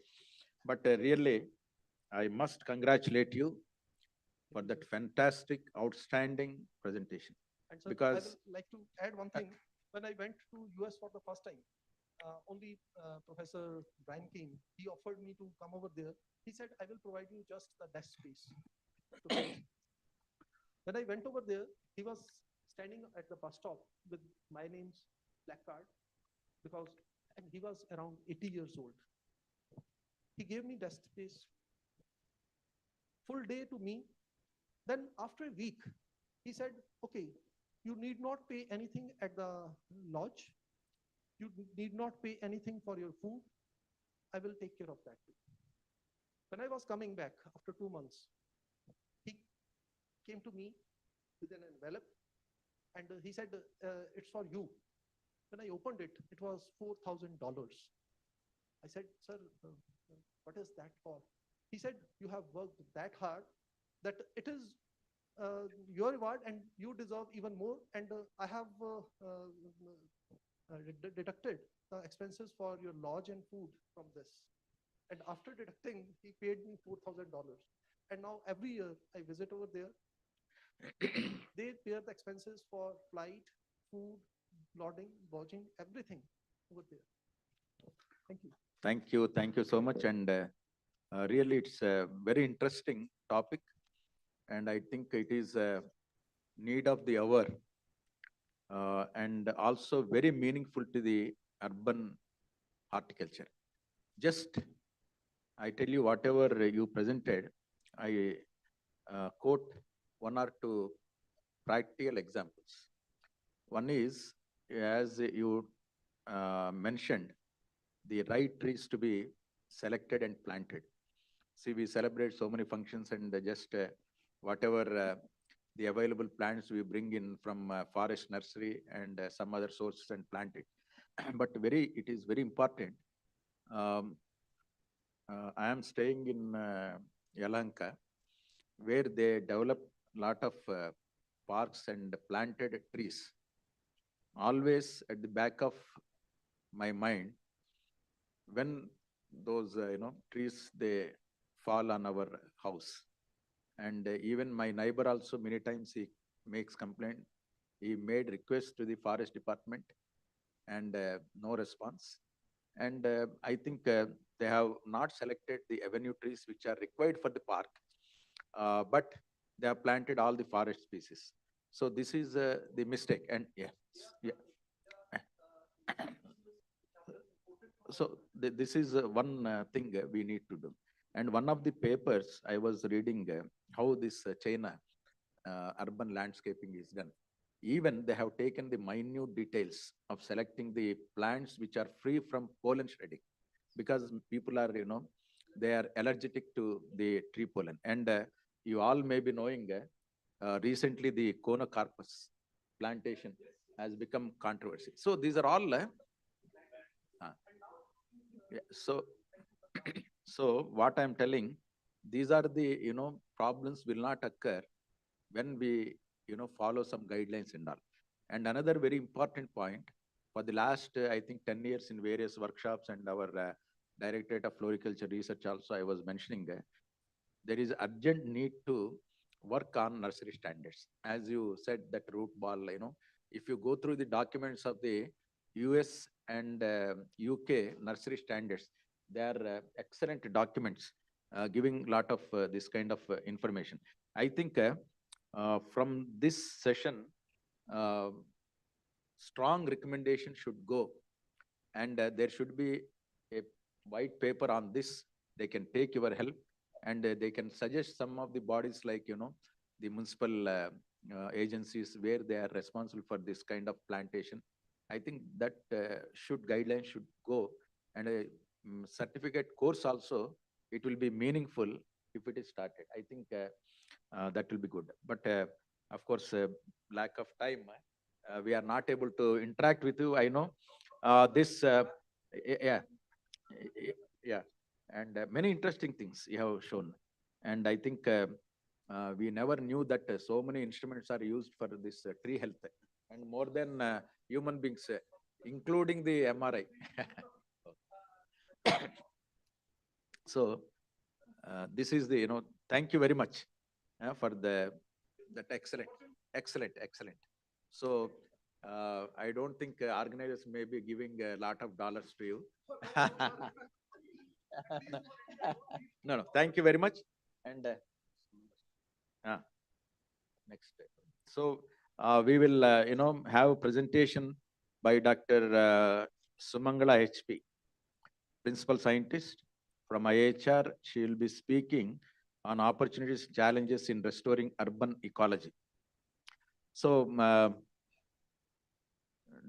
But really, I must congratulate you for that fantastic, outstanding presentation. And sir, I Because will like to add one thing. When I went to US for the first time, only Professor Brian came. He offered me to come over there. He said, I will provide you just the desk space. to build." When I went over there, he was standing at the bus stop with my name's placard and he was around 80 years old. He gave me desk space, full day to me. Then after a week, he said, okay, you need not pay anything at the lodge. You need not pay anything for your food. I will take care of that too. When I was coming back after 2 months, he came to me with an envelope and he said, it's for you. When I opened it, it was $4,000. I said, sir, what is that for? He said, you have worked that hard that it is your reward and you deserve even more. And I have deducted the expenses for your lodge and food from this. And after deducting, he paid me $4,000. And now every year I visit over there. They bear the expenses for flight, food, lodging, everything over there. Thank you. Thank you so much. And really, it's a very interesting topic. And I think it is a need of the hour and also very meaningful to the urban horticulture. Just, I tell you, whatever you presented, I quote one or two practical examples. One is, as you mentioned, the right trees to be selected and planted. See, we celebrate so many functions and just whatever the available plants we bring in from forest nursery and some other sources and plant it. But it is very important. I am staying in Yelahanka, where they develop a lot of parks and planted trees. Always at the back of my mind, when those trees they fall on our house, and even my neighbor also many times he makes complaint. He made request to the forest department, and no response. And I think they have not selected the avenue trees which are required for the park, but they have planted all the forest species. So this is the mistake. And yeah. So this is one thing we need to do. And one of the papers I was reading how this China urban landscaping is done. Even they have taken the minute details of selecting the plants which are free from pollen shedding, because people are, they are allergic to the tree pollen. And you all may be knowing recently the Conocarpus plantation has become controversy. So these are all so what I'm telling, these are the problems will not occur when we follow some guidelines and all. And another very important point, for the last I think 10 years in various workshops and our Directorate of Floriculture Research also I was mentioning, there is urgent need to work on nursery standards. As you said, that root ball, if you go through the documents of the US and UK nursery standards, they are excellent documents giving a lot of this kind of information. I think from this session, strong recommendation should go, and there should be a white paper on this. They can take your help, and they can suggest some of the bodies like, the municipal agencies where they are responsible for this kind of plantation. I think that guidelines should go, and a certificate course also, it will be meaningful if it is started. I think that will be good. But of course, lack of time, we are not able to interact with you. I know yeah, yeah, and many interesting things you have shown. And I think we never knew that so many instruments are used for this tree health, and more than human beings, including the MRI. So this is the, thank you very much for that excellent. So I don't think organizers may be giving a lot of dollars to you. No, thank you very much. And next. So we will, have a presentation by Dr. Sumangala HP, Principal Scientist from IHR. She will be speaking on opportunities, challenges in restoring urban ecology. So,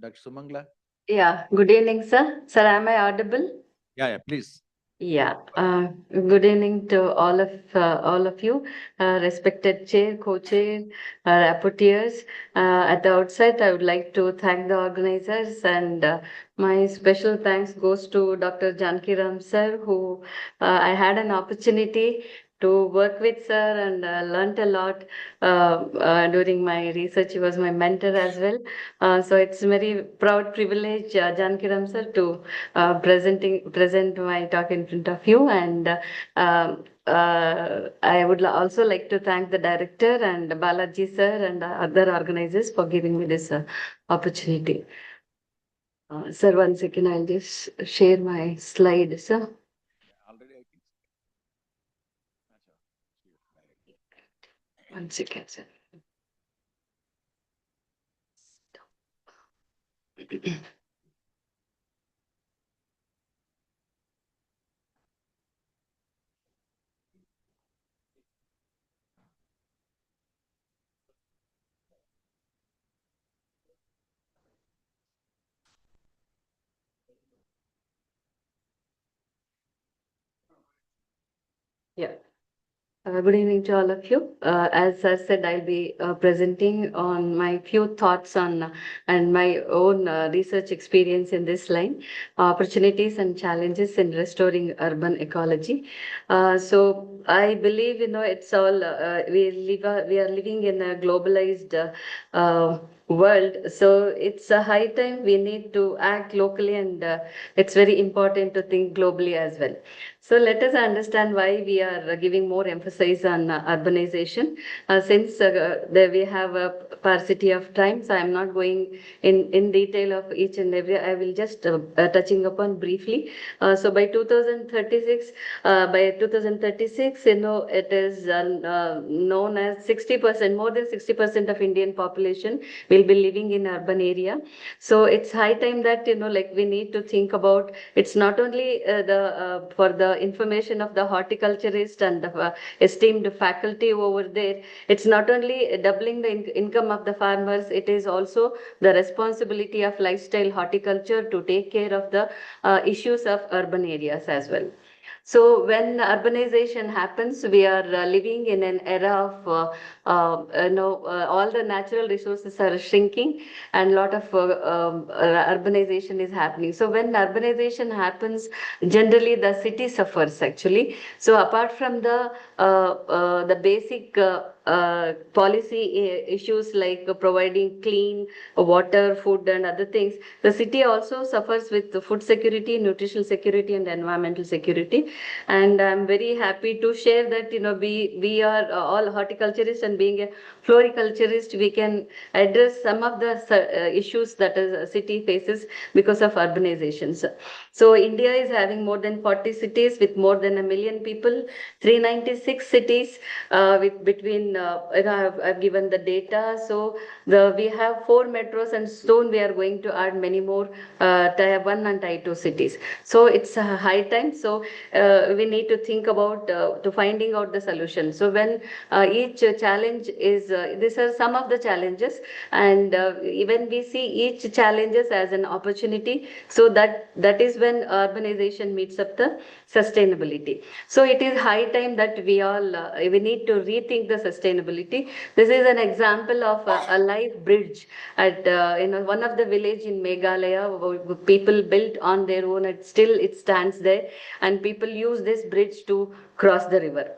Dr. Sumangala. Yeah, good evening, sir. Sir, am I audible? Yeah, please. Yeah, good evening to all of you, respected chair, co-chair, rapporteurs. At the outset, I would like to thank the organizers, and my special thanks goes to Dr. Janki Ram sir, who I had an opportunity to work with sir and learnt a lot during my research. He was my mentor as well. So it's a very proud privilege, Janki Ram sir, to present my talk in front of you. And I would also like to thank the director and Balaji sir and other organizers for giving me this opportunity. Sir, one second, I'll just share my slide, sir. Already, I think. One second, sir. Yeah. Good evening to all of you. As I said, I'll be presenting on my few thoughts on and my own research experience in this line, opportunities and challenges in restoring urban ecology. So I believe, it's all we are living in a globalized world. So it's a high time we need to act locally, and it's very important to think globally as well. So let us understand why we are giving more emphasis on urbanization. Since we have a paucity of time, so I'm not going in detail of each and every. I will just touching upon briefly. So by 2036, it is known as 60%, more than 60% of Indian population will be living in urban area. So it's high time that, we need to think about, it's not only for the information of the horticulturist and the esteemed faculty over there, it's not only doubling the income of the farmers, it is also the responsibility of lifestyle horticulture to take care of the issues of urban areas as well. So when urbanization happens, we are living in an era of, all the natural resources are shrinking, and a lot of urbanization is happening. So when urbanization happens, generally the city suffers actually. So apart from the basic policy issues like providing clean water, food, and other things, the city also suffers with the food security, nutritional security, and environmental security. And I'm very happy to share that, we are all horticulturists, and being a floriculturist, we can address some of the issues that a city faces because of urbanizations. So India is having more than 40 cities with more than 1 million people, 396 cities with between I've given the data. So we have 4 metros, and soon we are going to add many more tier 1 and tier 2 cities. So it's a high time. So we need to think about to finding out the solution. So when each challenge is, these are some of the challenges, and when we see each challenges as an opportunity, so that is when urbanization meets up the sustainability. So it is high time that we all we need to rethink the sustainability. This is an example of a live bridge at one of the village in Meghalaya. People built on their own, and still it stands there, and people use this bridge to cross the river.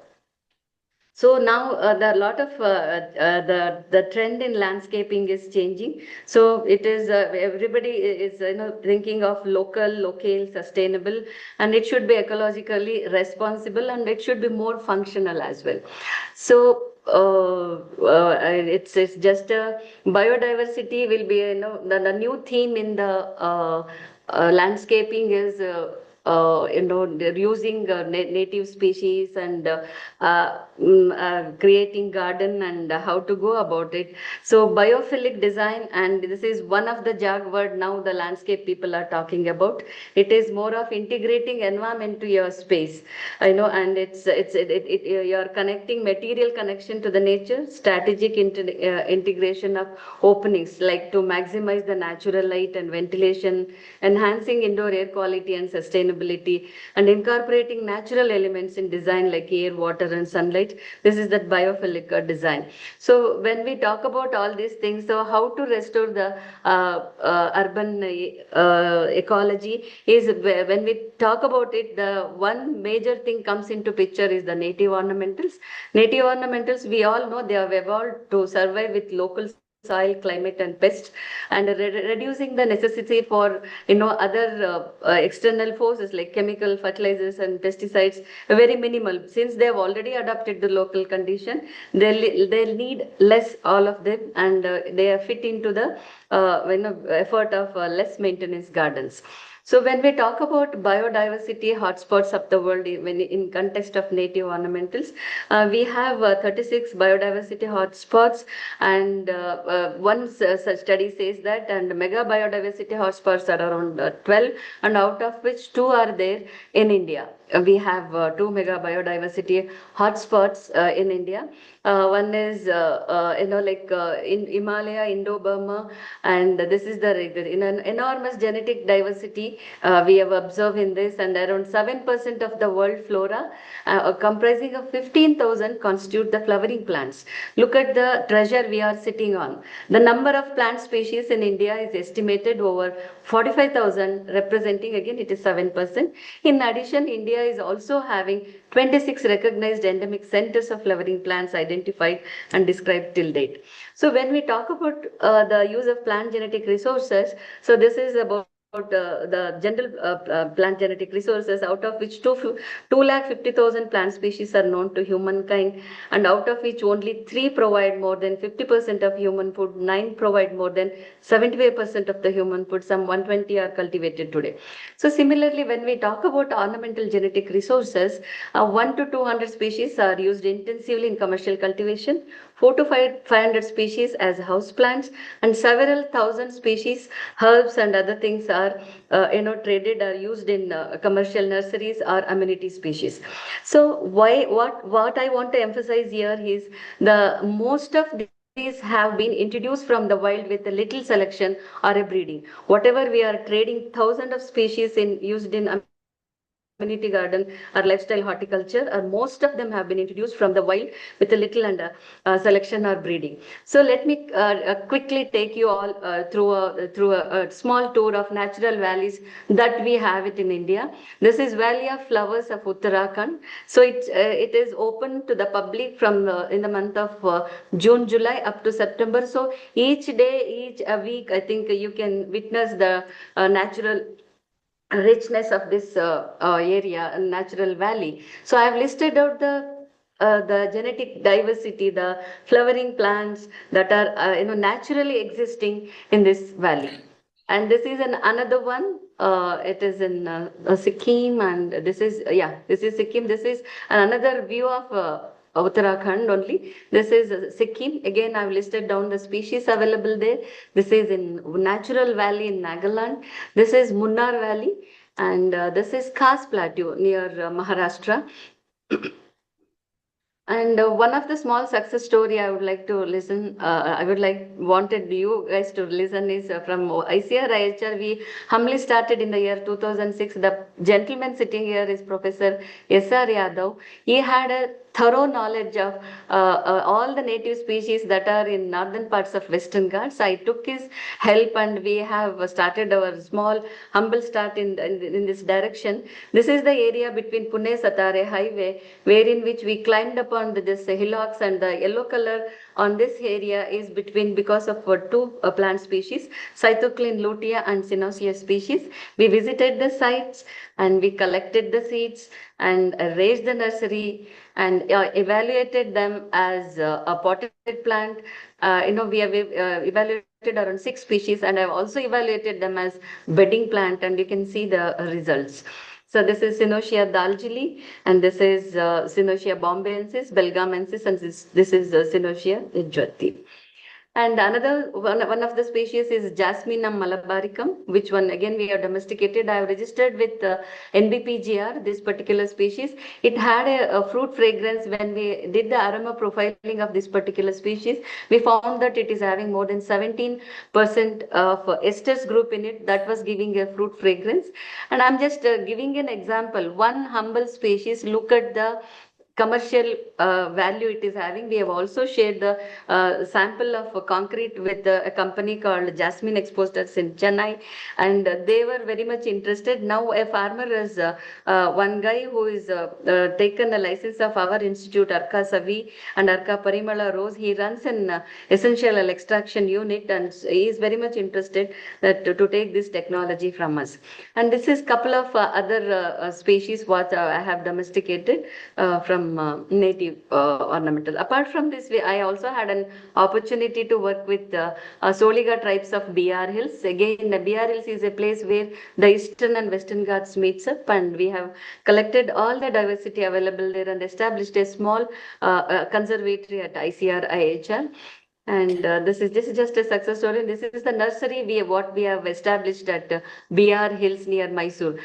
So now the lot of the trend in landscaping is changing. So it is everybody is thinking of local, sustainable, and it should be ecologically responsible, and it should be more functional as well. So it's just biodiversity will be the new theme in the landscaping is. They're using native species and creating garden and how to go about it. So biophilic design, and this is one of the jag word now the landscape people are talking about. It is more of integrating environment to your space, and you're connecting material connection to the nature, strategic integration of openings like to maximize the natural light and ventilation, enhancing indoor air quality and sustainability, and incorporating natural elements in design like air, water, and sunlight. This is that biophilic design. So when we talk about all these things, so how to restore the urban ecology is when we talk about it, the one major thing comes into picture is the native ornamentals. Native ornamentals, we all know they have evolved to survive with local soil, climate, and pests, and reducing the necessity for other external forces like chemical fertilizers and pesticides very minimal. Since they have already adopted the local condition, they'll need less all of them, and they are fit into the effort of less maintenance gardens. So when we talk about biodiversity hotspots of the world, when in context of native ornamentals, we have 36 biodiversity hotspots, and one such study says that, and mega biodiversity hotspots are around 12, and out of which 2 are there in India. We have 2 mega biodiversity hotspots in India. One is in Himalaya, Indo-Burma, and this is in an enormous genetic diversity we have observed in this, and around 7% of the world flora comprising of 15,000 constitute the flowering plants. Look at the treasure we are sitting on. The number of plant species in India is estimated over 45,000, representing again it is 7%. In addition, India is also having 26 recognized endemic centers of flowering plants identified and described till date. So when we talk about the use of plant genetic resources, so this is about the general plant genetic resources, out of which 250,000 plant species are known to humankind, and out of which only 3 provide more than 50% of human food, 9 provide more than 75% of the human food, some 120 are cultivated today. So similarly, when we talk about ornamental genetic resources, 1 to 200 species are used intensively in commercial cultivation, 4 to 500 species as house plants, and several thousand species, herbs and other things are traded or used in commercial nurseries or amenity species. So what I want to emphasize here is the most of these have been introduced from the wild with a little selection or a breeding. Whatever we are trading thousands of species used in amenity garden or lifestyle horticulture, or most of them have been introduced from the wild with a little under selection or breeding. So let me quickly take you all through a small tour of natural valleys that we have it in India. This is Valley of Flowers of Uttarakhand. So it is open to the public from in the month of June, July up to September. So each day, each week, I think you can witness the natural richness of this area, natural valley. So I have listed out the genetic diversity, the flowering plants that are naturally existing in this valley. And this is another one. It is in Sikkim, and this is Sikkim. This is another view of Uttarakhand only. This is Sikkim. Again, I've listed down the species available there. This is in Natural Valley in Nagaland. This is Munnar Valley. And this is Khas Plateau near Maharashtra. And one of the small success story I would like to listen, wanted you guys to listen is from ICR IHR. We humbly started in the year 2006. The gentleman sitting here is Professor S.R. Yadav. He had a thorough knowledge of all the native species that are in northern parts of Western Ghats. I took his help and we have started our small humble start in this direction. This is the area between Pune-Satare highway, wherein which we climbed upon this hillocks, and the yellow color on this area is because of two plant species, Cytoclin lutea and Synosia species. We visited the sites and we collected the seeds and raised the nursery and evaluated them as a potted plant. We have evaluated around 6 species, and I've also evaluated them as bedding plant, and you can see the results. So this is Synosia daljili, and this is Synosia bombayensis, belgamensis, and this is Synosia jyoti. And another one of the species is Jasminum malabaricum, which one again we have domesticated. I have registered with NBPGR, this particular species. It had a fruit fragrance. When we did the aroma profiling of this particular species, we found that it is having more than 17% of esters group in it. That was giving a fruit fragrance. And I'm just giving an example. One humble species, look at the commercial value it is having. We have also shared the sample of concrete with a company called Jasmine Expositors in Chennai, and they were very much interested. Now a farmer is one guy who is taken a license of our institute, Arka Savi and Arka Parimala Rose. He runs an essential oil extraction unit, and he is very much interested to take this technology from us. And this is couple of other species what I have domesticated from native ornamental. Apart from this, I also had an opportunity to work with Soliga tribes of BR Hills. Again, the BR Hills is a place where the Eastern and Western Ghats meets up, and we have collected all the diversity available there and established a small conservatory at ICR IHR. And this is just a success story. This is the nursery what we have established at BR Hills near Mysore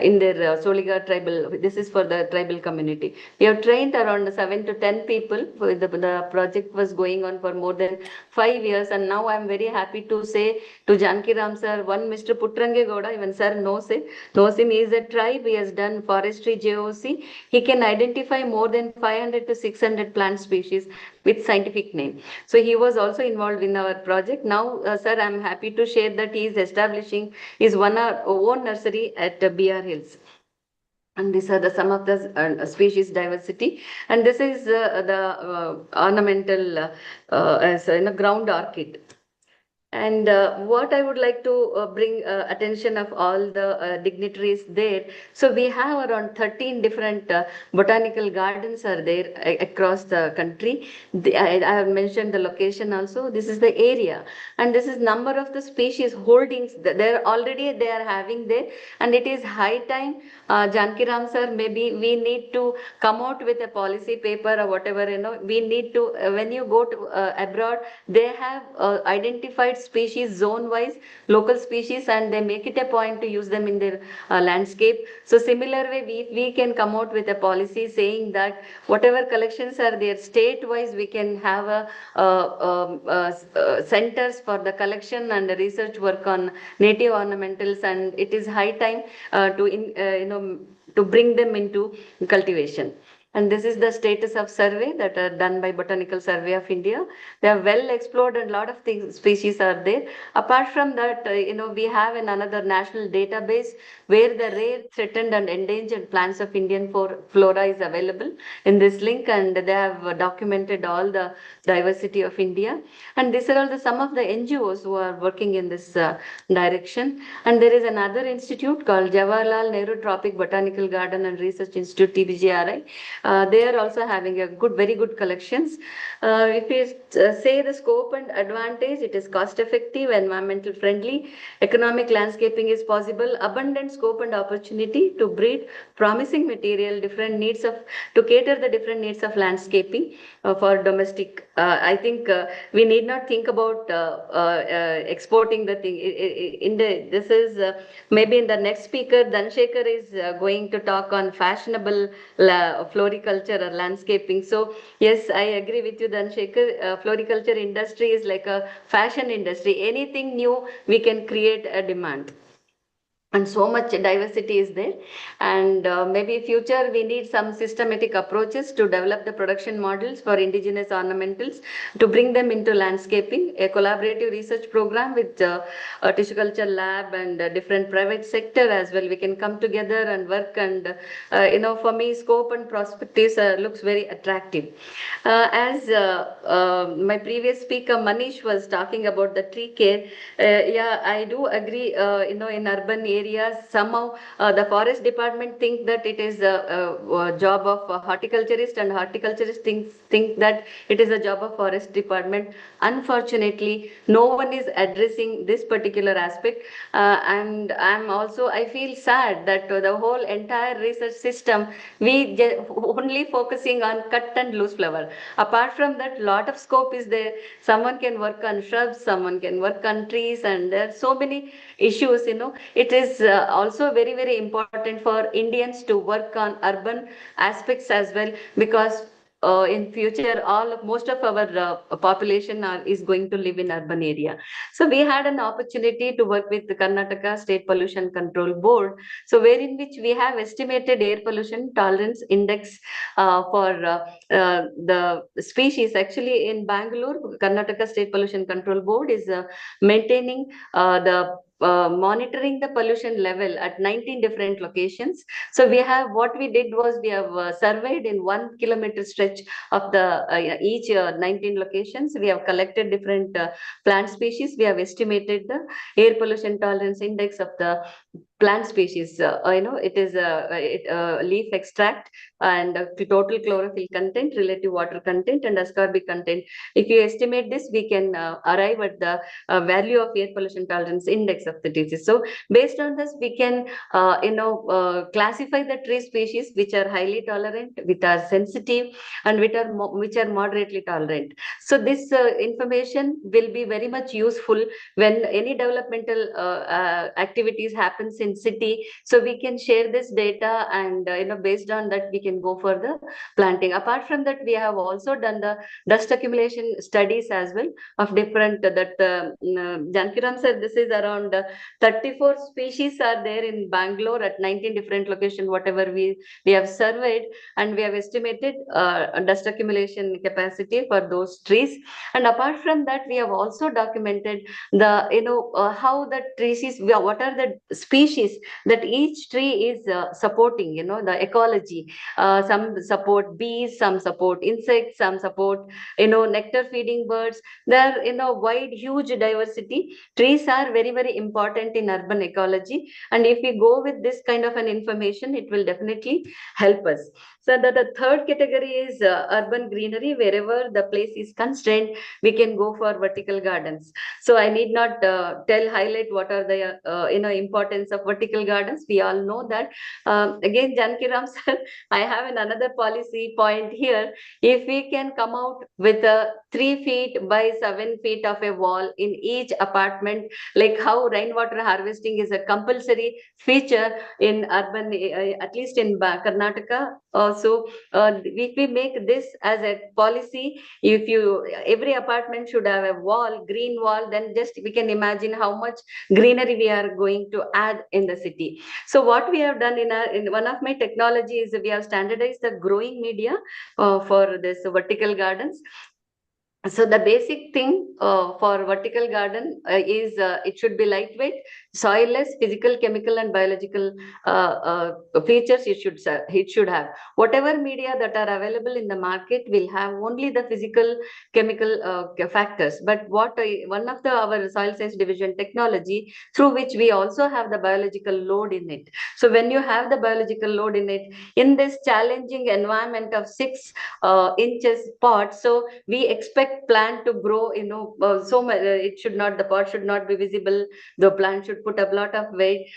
in their Soliga tribal. This is for the tribal community. We have trained around 7 to 10 people. The project was going on for more than 5 years, and now I am very happy to say to Janki Ram sir, one Mr. Putrange Gowda, even sir knows him. He is a tribe. He has done forestry JOC. He can identify more than 500 to 600 plant species with scientific name. So he was also involved in our project. Now, sir, I'm happy to share that he is establishing his own nursery at BR Hills. And these are some of the species diversity. And this is the ornamental ground orchid. And what I would like to bring attention of all the dignitaries there. So we have around 13 different botanical gardens are there across the country. I have mentioned the location also. This is the area, and this is number of the species holdings. They are having there, and it is high time. Janki Ram sir, maybe we need to come out with a policy paper or whatever. We need to when you go to abroad, they have identified species zone wise, local species, and they make it a point to use them in their landscape. So similar way, we can come out with a policy saying that whatever collections are there state wise, we can have centers for the collection and the research work on native ornamentals, and it is high time to bring them into cultivation. And this is the status of survey that are done by Botanical Survey of India. They are well explored and a lot of species are there. Apart from that, we have another national database where the rare, threatened and endangered plants of Indian flora is available in this link, and they have documented all the diversity of India. And these are all some of the NGOs who are working in this direction. And there is another institute called Jawaharlal Nehru Tropic Botanical Garden and Research Institute, TBGRI. They are also having a very good collections. If we say the scope and advantage, it is cost effective, environmental friendly, economic landscaping is possible, abundant scope and opportunity to breed promising material, different needs of, to cater the different needs of landscaping for domestic. I think we need not think about exporting the thing. This is maybe in the next speaker, Dhanshekar is going to talk on fashionable floriculture or landscaping. So yes, I agree with you, Dhanshekar. Floriculture industry is like a fashion industry. Anything new, we can create a demand. And so much diversity is there, and maybe future we need some systematic approaches to develop the production models for indigenous ornamentals to bring them into landscaping. A collaborative research program with tissue culture lab and different private sector as well, we can come together and work, and for me scope and perspectives looks very attractive. As my previous speaker Manish was talking about the tree care, yeah, I do agree. In urban areas, somehow the forest department think that it is a job of a horticulturist, and horticulturist think that it is a job of forest department. Unfortunately, no one is addressing this particular aspect, and I feel sad that the whole entire research system, we only focusing on cut and loose flower. Apart from that, lot of scope is there. Someone can work on shrubs, someone can work on trees, and there are so many issues. It is also very important for Indians to work on urban aspects as well, because in future most of our population is going to live in urban area. So we had an opportunity to work with the Karnataka State Pollution Control Board, so wherein which we have estimated air pollution tolerance index for the species. Actually in Bangalore, Karnataka State Pollution Control Board is maintaining monitoring the pollution level at 19 different locations. So we have, what we did was we have surveyed in 1 kilometer stretch of the each 19 locations. We have collected different plant species. We have estimated the air pollution tolerance index of the plant species. It is a leaf extract and total chlorophyll content, relative water content, and ascorbic content. If you estimate this, we can arrive at the value of air pollution tolerance index of the disease. So based on this, we can classify the tree species which are highly tolerant, which are sensitive, and which are moderately tolerant. So this information will be very much useful when any developmental activities happens in city. So we can share this data, and based on that we can go for the planting. Apart from that, we have also done the dust accumulation studies as well of different Jankiram said this is around 34 species are there in Bangalore at 19 different locations, whatever we have surveyed, and we have estimated dust accumulation capacity for those trees. And apart from that, we have also documented the how the trees is, what are the species that each tree is supporting, the ecology. Some support bees, some support insects, some support nectar feeding birds. There are wide huge diversity. Trees are very important in urban ecology, and if we go with this kind of an information, it will definitely help us. So the third category is urban greenery. Wherever the place is constrained, we can go for vertical gardens. So I need not highlight what are the importance of vertical gardens. We all know that. Again, Janki Ram sir, I have another policy point here. If we can come out with a 3 feet by 7 feet of a wall in each apartment, like how rainwater harvesting is a compulsory feature in urban, at least in Karnataka. If we make this as a policy, every apartment should have a wall, green wall, then just we can imagine how much greenery we are going to add in the city. So what we have done in one of my technologies, we have standardized the growing media for this vertical gardens. So the basic thing for vertical garden is it should be lightweight, soilless physical, chemical, and biological features it should have. Whatever media that are available in the market will have only the physical, chemical factors. But one of our soil science division technology, through which we also have the biological load in it. So when you have the biological load in it, in this challenging environment of 6 inches pot, so we expect plant to grow, so much. The pot should not be visible. The plant should put a lot of weight,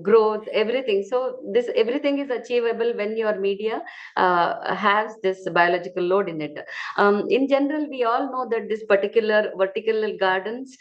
growth, everything. So this everything is achievable when your media has this biological load in it. In general, we all know that this particular vertical gardens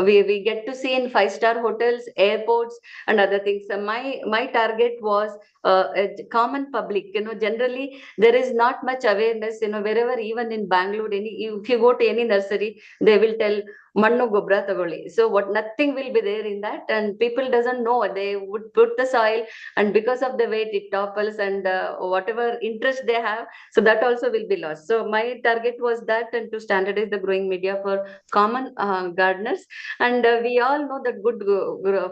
we get to see in 5-star hotels, airports, and other things. So my target was a common public. Generally there is not much awareness. Wherever, even in Bangalore, if you go to any nursery, they will tell mannu gobra tagoli. So nothing will be there in that, and people doesn't know. They would put the soil, and because of the weight it topples, and whatever interest they have, so that also will be lost. So my target was that, and to standardize the growing media for common gardeners. And we all know that good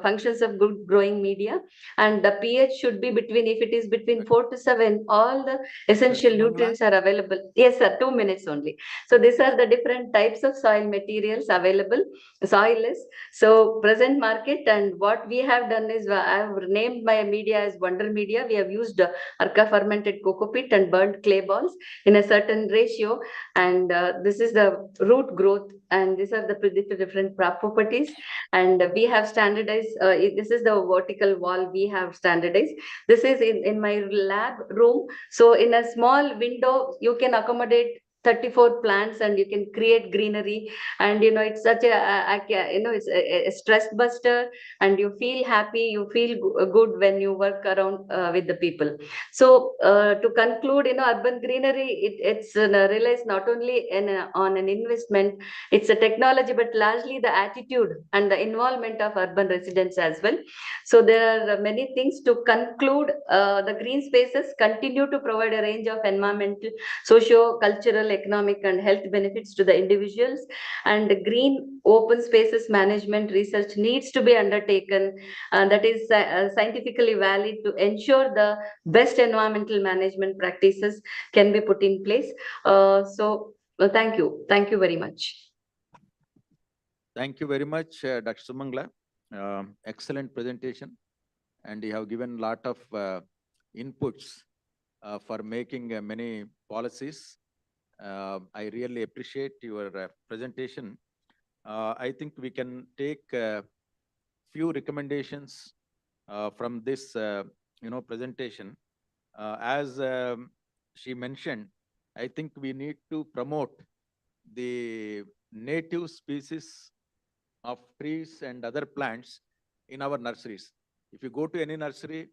functions of good growing media, and the pH should be between, if it is between 4 to 7, all the essential nutrients are available. Yes, sir, 2 minutes only. So these are the different types of soil materials available, soilless. So present market, and what we have done is, I have named my media as Wonder Media. We have used Arca fermented coco peat and burnt clay balls in a certain ratio, and this is the root growth, and these are the different properties. And we have standardized, this is the vertical wall we have standardized. This is in my lab room. So in a small window, you can accommodate 34 plants, and you can create greenery. And it's such it's a stress buster, and you feel happy, you feel good when you work around with the people. So to conclude, urban greenery, it's realized not only on an investment, it's a technology, but largely the attitude and the involvement of urban residents as well. So there are many things. To conclude, the green spaces continue to provide a range of environmental, socio-cultural, economic, and health benefits to the individuals. And green open spaces management research needs to be undertaken, that is scientifically valid, to ensure the best environmental management practices can be put in place. Thank you. Thank you very much. Thank you very much, Dr. Sumangla. Excellent presentation, and you have given a lot of inputs for making many policies. I really appreciate your presentation. I think we can take few recommendations from this, presentation. As she mentioned, I think we need to promote the native species of trees and other plants in our nurseries. If you go to any nursery,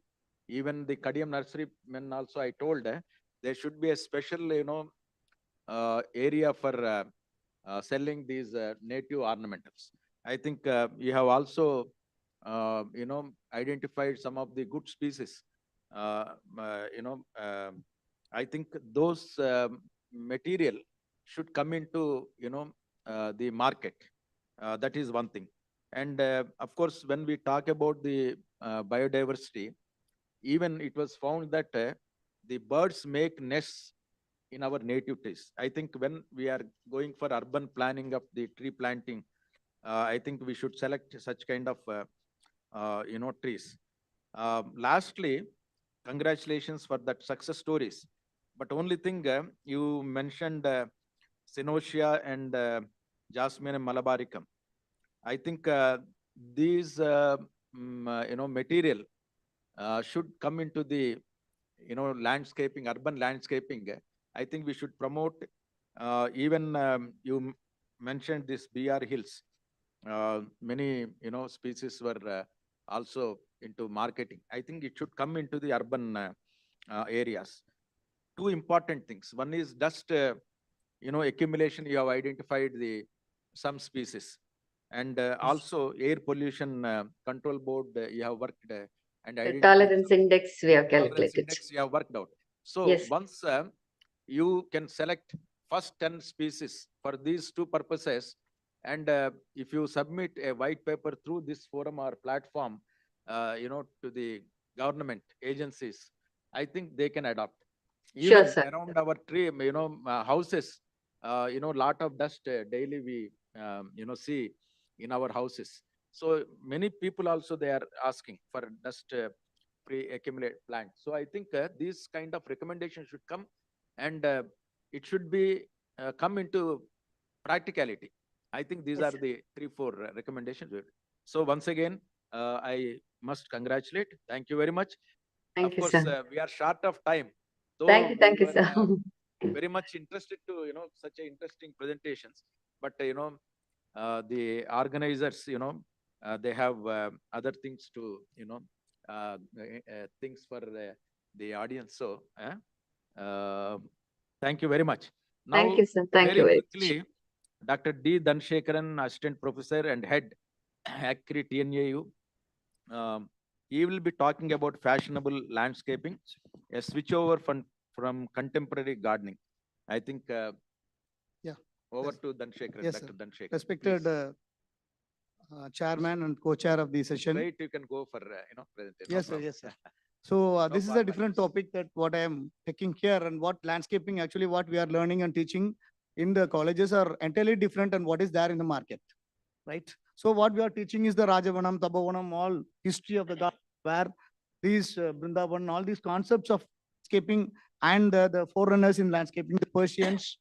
even the Kadiyam nursery, men also I told, there should be a special, area for selling these native ornamentals. I think you have also, identified some of the good species. I think those material should come into, the market. That is one thing. And of course, when we talk about the biodiversity, even it was found that the birds make nests in our native trees. I think when we are going for urban planning of the tree planting, I think we should select such kind of, trees. Lastly, congratulations for that success stories. But only thing, you mentioned Cenosia and Jasmine and Malabaricum. I think these, material should come into the, landscaping, urban landscaping. I think we should promote, even you mentioned this BR Hills. Many, species were also into marketing. I think it should come into the urban areas. Two important things. One is dust, accumulation. You have identified some species. And also air pollution control board, you have worked and The tolerance index we have tolerance calculated. index you have worked out. So Yes. once you can select first 10 species for these two purposes, And if you submit a white paper through this forum or platform, to the government agencies, I think they can adopt. Sure, Even sir. around our tree, houses, lot of dust daily we, see in our houses. So many people also they are asking for dust pre-accumulate plant. So I think these kind of recommendations should come, and it should be come into practicality. I think these Yes, are the 3-4 recommendations. So once again, I must congratulate. Thank you very much. Thank Of you, course, sir. we are short of time. So we Thank you, were sir. very much interested to such a interesting presentations. But the organizers, they have other things to things for the audience. So thank you very much. Thank Now, you, sir. Thank you very very much. quickly, Dr. D. Dhanshekaran, Assistant Professor and Head, ACRI TNAU. He will be talking about fashionable landscaping, a switchover from contemporary gardening. I think Yeah. over Yes. to Dhanshekaran, Yes, sir. Dr. Dhanshekaran. Respected chairman and co-chair of the session. Wait, you can go for presentation. Yes, sir. Yes, sir. So No this is a different topic that what I am taking here, and what landscaping actually what we are learning and teaching in the colleges are entirely different and what is there in the market, right? So what we are teaching is the Rajavanam, Tapovanam, all history of the garden, where these Brindavan, all these concepts of landscaping and the forerunners in landscaping, the Persians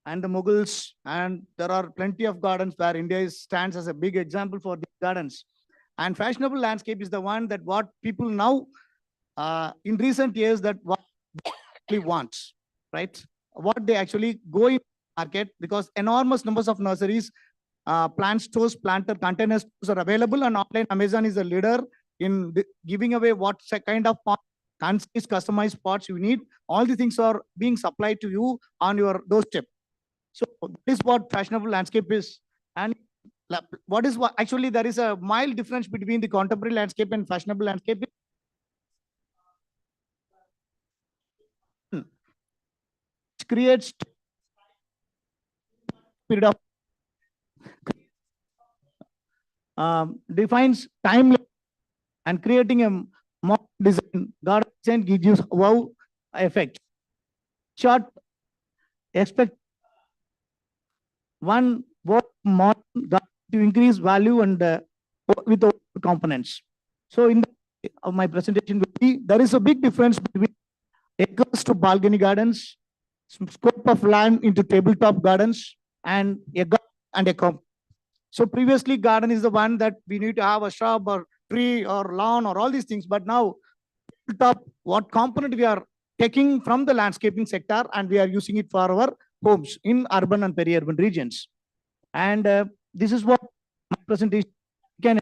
and the Mughals, and there are plenty of gardens where India stands as a big example for these gardens. And fashionable landscape is the one that what people now in recent years that what they actually wants, right? What they actually go in market, because enormous numbers of nurseries, plant stores, planter container stores are available, and online Amazon is a leader in giving away what kind of concise customized pots you need. All the things are being supplied to you on your doorstep. So this is what fashionable landscape is. And what is what actually there is a mild difference between the contemporary landscape and fashionable landscape. Creates period of defines time and creating a modern design. Garden design gives you wow effect. Short expect one work modern to increase value and with the components. So in my presentation will be there is a big difference between acres to balcony gardens, scope of land into tabletop gardens, and a garden and a comp. So previously garden is the one that we need to have a shrub or tree or lawn or all these things. But now top what component we are taking from the landscaping sector and we are using it for our homes in urban and peri-urban regions. And this is what my presentation can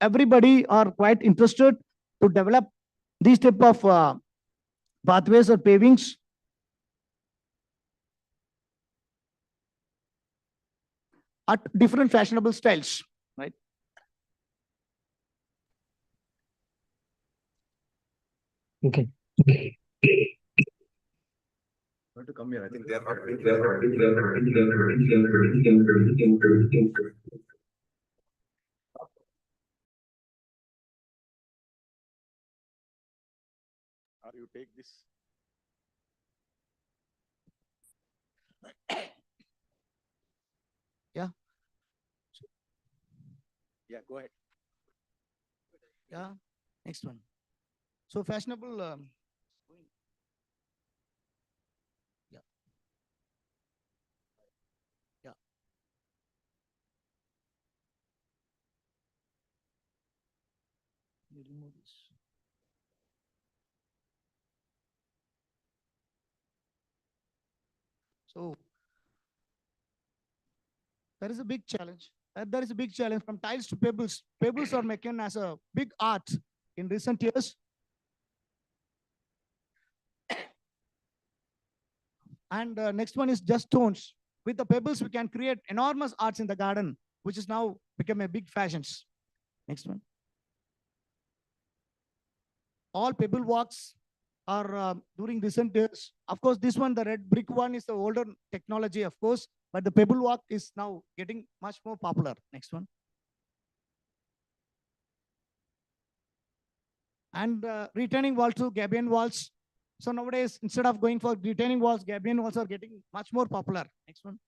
everybody are quite interested to develop these type of pathways or pavings. At different fashionable styles, right? Okay. To come here, I think they are not. Or you take this. Yeah. Yeah, go ahead. Yeah. Next one. So fashionable. Yeah. Yeah. You remove this. So there is a big challenge. There is a big challenge from tiles to pebbles. Pebbles are making as a big art in recent years. And next one is just stones. With the pebbles, we can create enormous arts in the garden, which is now become a big fashions. Next one. All pebble walks are during recent years. Of course, this one, the red brick one, is the older technology, of course, but the pebble walk is now getting much more popular. Next one. And retaining walls to Gabion walls. So nowadays, instead of going for retaining walls, Gabion walls are getting much more popular. Next one.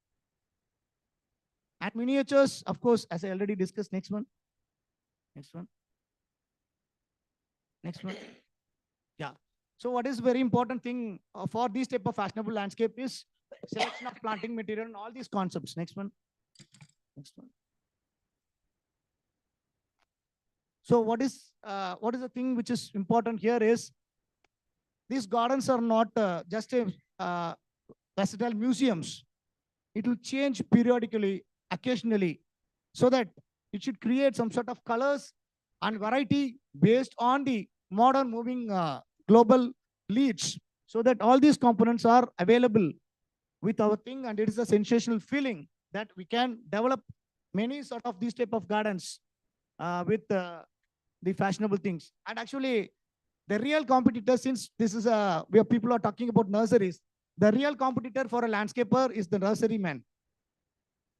And miniatures, of course, as I already discussed. Next one. Next one. Next one. Yeah. So what is very important thing for this type of fashionable landscape is selection of planting material and all these concepts. Next one. Next one. So what is the thing which is important here is these gardens are not just a versatile museums. It will change periodically, occasionally, so that it should create some sort of colors and variety based on the modern moving global leads, so that all these components are available with our thing, and it is a sensational feeling that we can develop many sort of these type of gardens with the fashionable things. And actually, the real competitor, since this is where people are talking about nurseries, the real competitor for a landscaper is the nursery man.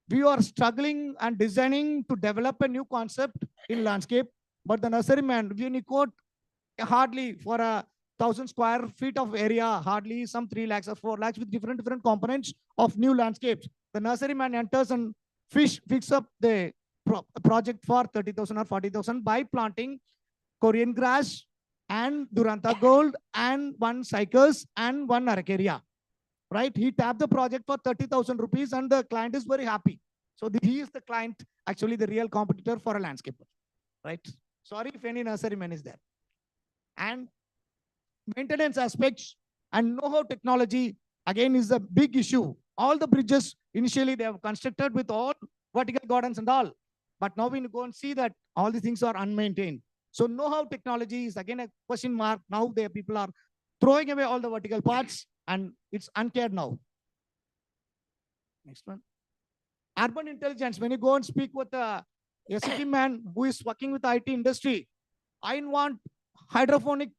We are struggling and designing to develop a new concept in landscape, but the nursery man, when you quote hardly for 1,000 square feet of area, hardly some 3 lakhs or 4 lakhs with different components of new landscapes. The nursery man enters and fix up the project for 30,000 or 40,000 by planting Korean grass and Duranta gold and 1 cycas and 1 aracaria. Right? He tapped the project for 30,000 rupees and the client is very happy. So he is the client, actually the real competitor for a landscaper. Right? Sorry if any nurseryman is there. And maintenance aspects and know-how technology, again, is a big issue. All the bridges, initially they have constructed with all vertical gardens and all. But now we go and see that all these things are unmaintained. So know-how technology is again a question mark. Now the people are throwing away all the vertical parts and it's uncared now. Next one. Urban intelligence. When you go and speak with a city man who is working with the IT industry, I want hydroponic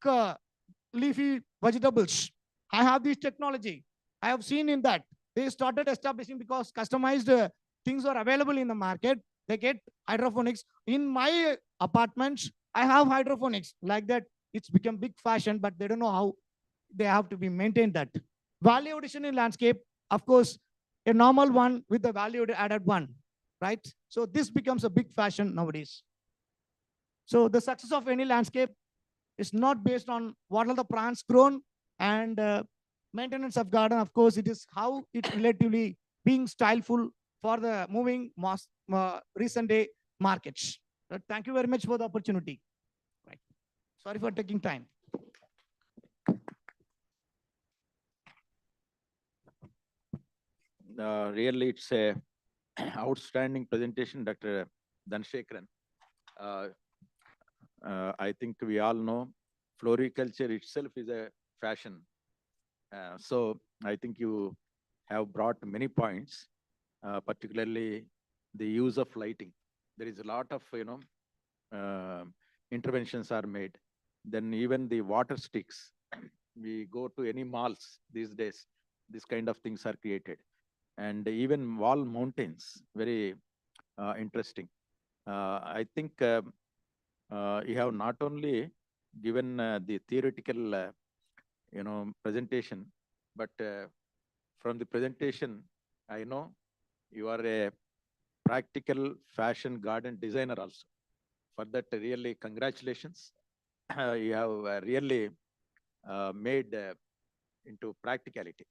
leafy vegetables. I have this technology. I have seen in that. They started establishing because customized things are available in the market. They get hydroponics. In my apartments, I have hydroponics. Like that, it's become big fashion, but they don't know how they have to be maintained that. Value addition in landscape, of course, a normal one with the value added one, right? So this becomes a big fashion nowadays. So the success of any landscape is not based on what are the plants grown and maintenance of garden. Of course, it is how it relatively being styleful for the moving recent day markets. Thank you very much for the opportunity. Right. Sorry for taking time. Really, it's a outstanding presentation, Dr. Dhanashekaran. I think we all know floriculture itself is a fashion. So I think you have brought many points, particularly the use of lighting. There is a lot of, interventions are made. Then even the water sticks, we go to any malls these days, this kind of things are created. And even wall mountains, very interesting. I think you have not only given the theoretical, presentation, but from the presentation, I know you are a practical fashion garden designer also. For that, really congratulations. You have really made into practicality.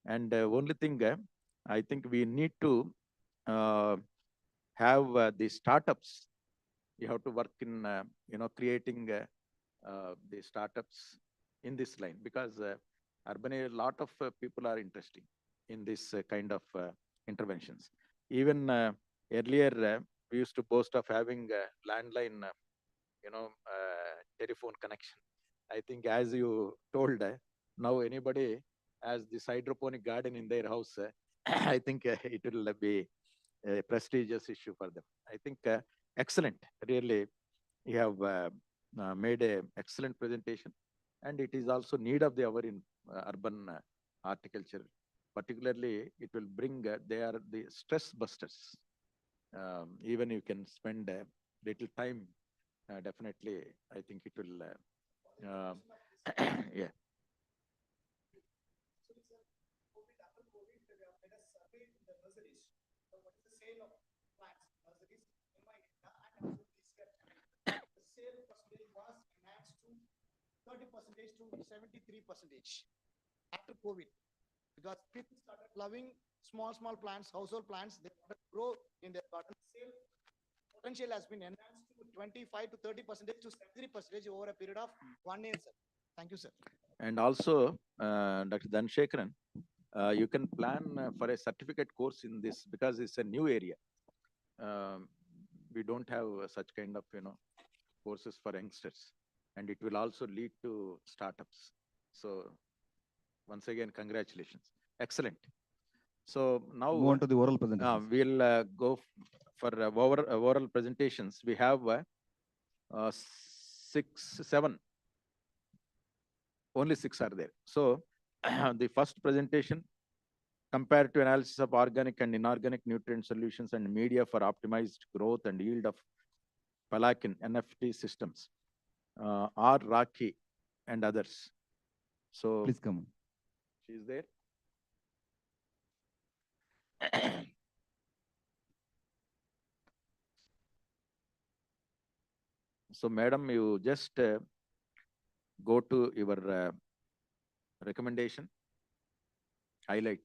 And only thing, I think we need to have the startups. You have to work in, creating the startups in this line, because urban a lot of people are interested in this kind of interventions. Even earlier, we used to boast of having landline, telephone connection. I think as you told, now anybody has this hydroponic garden in their house, I think it will be a prestigious issue for them. I think excellent. Really, you have made a excellent presentation, and it is also need of the hour in urban horticulture. Particularly, it will bring, they are the stress busters. Even you can spend a little time, definitely, I think it will, yeah. Sale percentage was enhanced to 30% to 73% after COVID, because people started loving small plants, household plants. They want to grow in their garden. Sale potential has been enhanced to 25 to 30% to 73% over a period of 1 year, sir. Thank you, sir. And also, Dr. Dhanshekaran, you can plan for a certificate course in this, because it's a new area. We don't have such kind of, courses for youngsters, and it will also lead to startups. So once again, congratulations. Excellent. So now Move on to the oral presentation. we'll go for oral presentations. We have 6, 7. Only 6 are there. So the first presentation, comparative analysis of organic and inorganic nutrient solutions and media for optimized growth and yield of Palakin NFT systems, R. Raki and others. So please come. She's there. So, madam, you just go to your recommendation, highlight.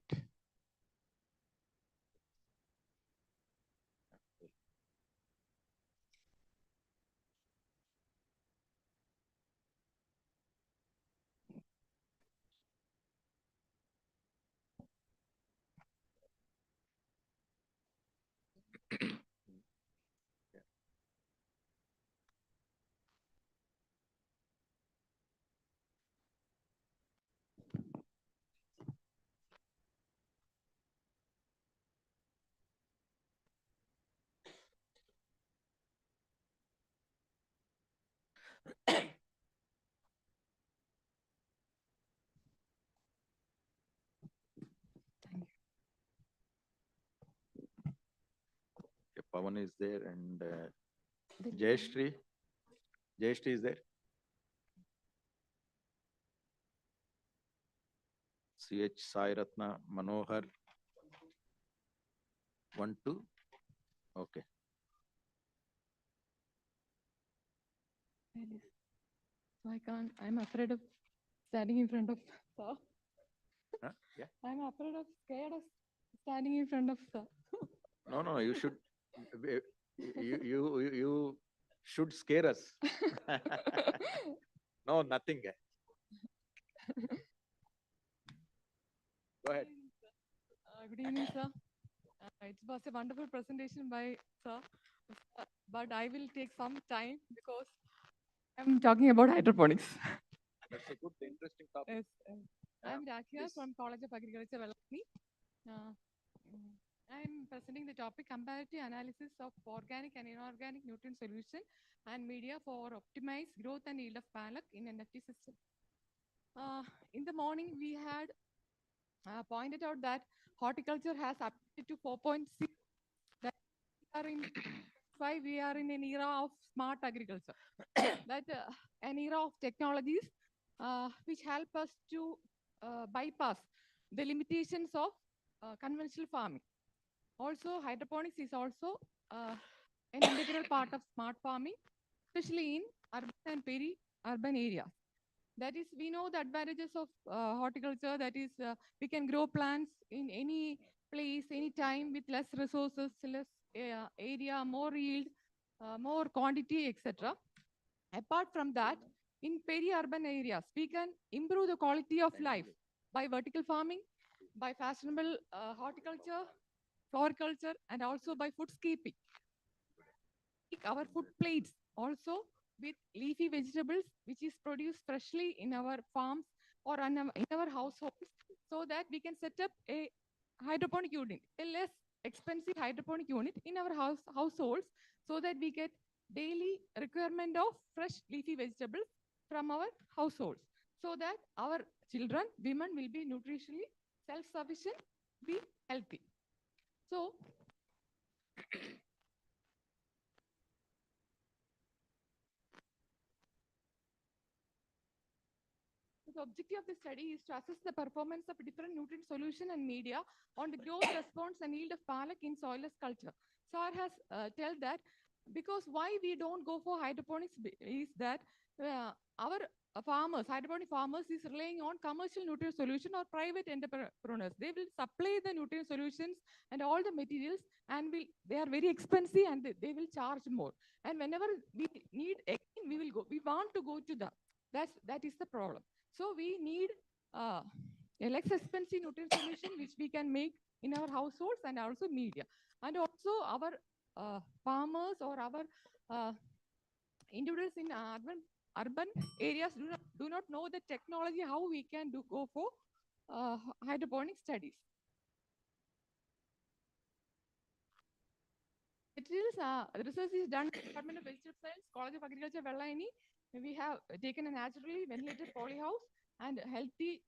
Pawan is there, and Jayashree. Jayashree is there. CH Sai Ratna, Manohar. 1, 2. Okay. So I can't, I'm afraid of standing in front of sir. Huh? Yeah. I'm afraid of, scared of standing in front of sir. No, you should. You should scare us. No, nothing. Go ahead. Good evening, sir. It was a wonderful presentation by sir. but I will take some time because I'm talking about hydroponics. That's a good, interesting topic. Yes, I'm Rakia from College of Agriculture, Velani. I'm presenting the topic comparative analysis of organic and inorganic nutrient solution and media for optimized growth and yield of palak in NFT system. In the morning, we had pointed out that horticulture has updated to 4.6. That we are in 5, we are in an era of smart agriculture. That an era of technologies which help us to bypass the limitations of conventional farming. Also, hydroponics is also an integral part of smart farming, especially in urban and peri-urban areas. That is, we know the advantages of horticulture. That is, we can grow plants in any place, any time with less resources, less area, more yield, more quantity, etc. Apart from that, in peri-urban areas, we can improve the quality of life by vertical farming, by fashionable horticulture, floriculture, and also by foodscaping. Our food plates also with leafy vegetables, which is produced freshly in our farms or in our households, so that we can set up a hydroponic unit, a less expensive hydroponic unit in our households, so that we get daily requirement of fresh leafy vegetables from our households, so that our children, women will be nutritionally self-sufficient, be healthy. So, the objective of the study is to assess the performance of different nutrient solution and media on the growth response and yield of palak in soilless culture. Sir has told that because why we don't go for hydroponics is that our farmers, hydroponic farmers, is relying on commercial nutrient solution or private entrepreneurs. They will supply the nutrient solutions and all the materials, and they are very expensive and they will charge more. And whenever we need again, we will go. We want to go to that. That is the problem. So we need a less expensive nutrient solution which we can make in our households and also media. And also our farmers or our individuals in urban areas do not know the technology, how we can go for hydroponic studies. Materials, research is done in the Department of Vegetable Science, College of Agriculture, Vellani. We have taken a naturally ventilated polyhouse and healthy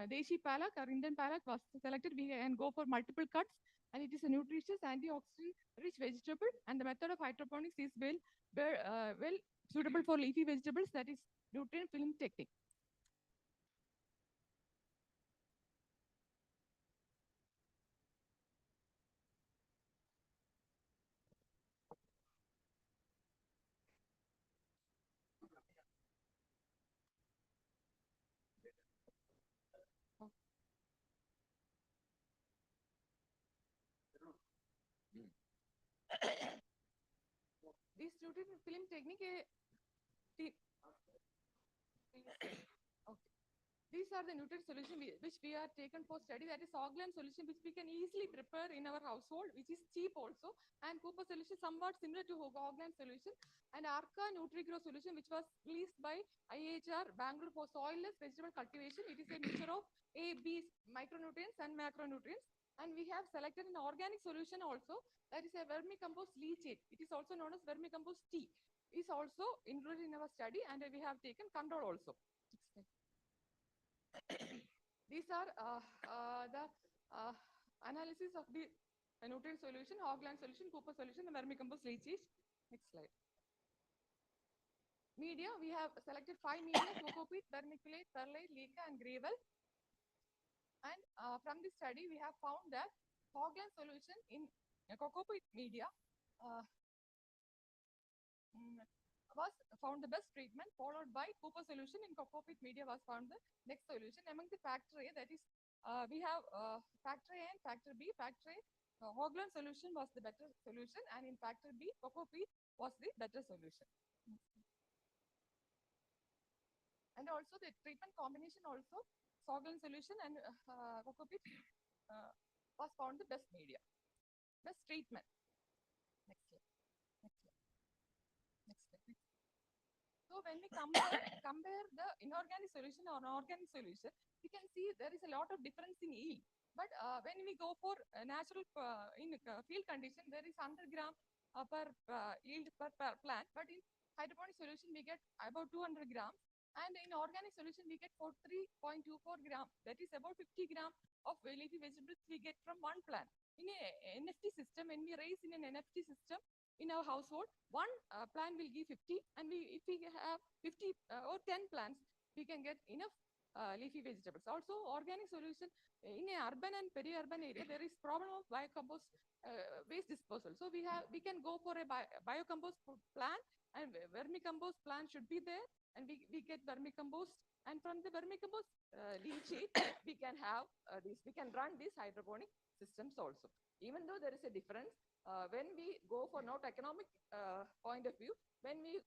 Deshi palak or Indian palak was selected. We can go for multiple cuts, and it is a nutritious antioxidant-rich vegetable. And the method of hydroponics is well suitable for leafy vegetables. That is nutrient film technique. This nutrient film technique, okay. These are the nutrient solution which we are taken for study. That is Ogland solution which we can easily prepare in our household, which is cheap also. And Cooper solution somewhat similar to Ogland solution. And Arca NutriGrow solution which was released by IHR Bangalore for soilless vegetable cultivation. It is a mixture of A, B micronutrients and macronutrients. And we have selected an organic solution also. That is a vermicompost leachate. It is also known as vermicompost tea. Is also included in our study, and we have taken control also. These are the analysis of the nutrient solution, Ogland solution, Cooper solution, the vermicompost leachate. Next slide. Media, we have selected 5 media: cocopeat, vermiculite, perlite, leca, and gravel. And from this study, we have found that Ogland solution in cocopeat media was found the best treatment, followed by Cooper solution in cocopeat media was found the next solution. Among the factor A, that is, we have factor A and factor B. Factor A, Ogland solution was the better solution, and in factor B, cocopeat was the better solution. And also the treatment combination also, Ogland solution and cocopeat was found the best media, best treatment. Next slide. Next slide. So when we compare the inorganic solution or organic solution, we can see there is a lot of difference in yield. But when we go for natural field condition, there is 100 gram per yield per plant. But in hydroponic solution, we get about 200 grams. And in organic solution, we get 3.24 gram. That is about 50 gram of leafy vegetables we get from one plant. In a NFT system, when we raise in an NFT system, in our household, one plant will give 50, and if we have 50 or 10 plants, we can get enough leafy vegetables. Also, organic solution in a urban and peri-urban area, there is problem of biocompost waste disposal. So we can go for a biocompost plant, and vermicompost plant should be there, and we get vermicompost, and from the vermicompost leachate, we can have we can run these hydroponic systems also. Even though there is a difference, when we go for not economic point of view, when we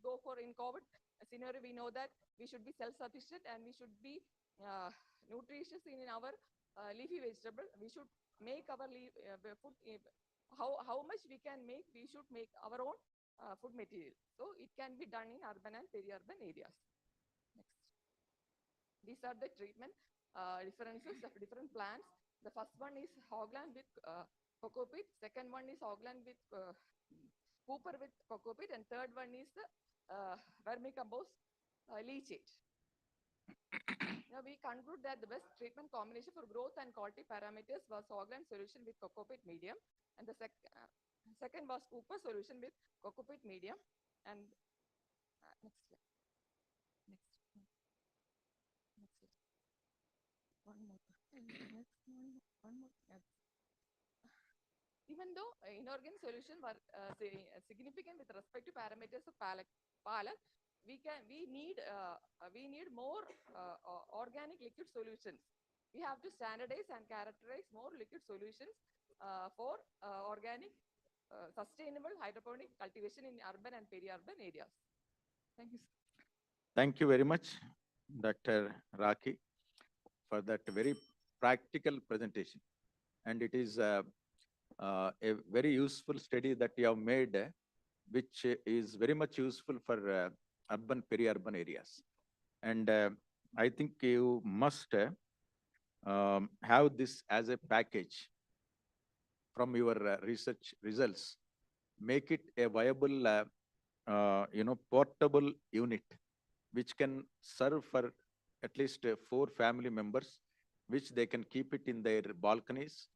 go for in COVID scenario, we know that we should be self-sufficient and we should be nutritious in our leafy vegetable. We should make our food. How much we can make, we should make our own food material. So it can be done in urban and peri-urban areas. Next. These are the treatment differences of different plants. The first one is hogland with coco peat. Second one is hogland with Cooper with coco peat. And third one is the vermicompost leachate. Now we conclude that the best treatment combination for growth and quality parameters was hogland solution with coco peat medium. And the second was Cooper solution with coco peat medium. And next slide. Next slide. One more. One more. Even though inorganic solution were significant with respect to parameters of palak, we need more organic liquid solutions. We have to standardize and characterize more liquid solutions for organic sustainable hydroponic cultivation in urban and peri-urban areas. Thank you. Thank you very much, Dr. Raki, for that very practical presentation. And it is a very useful study that you have made, which is very much useful for urban, peri-urban areas. And I think you must have this as a package from your research results. Make it a viable, portable unit, which can serve for at least 4 family members, which they can keep it in their balconies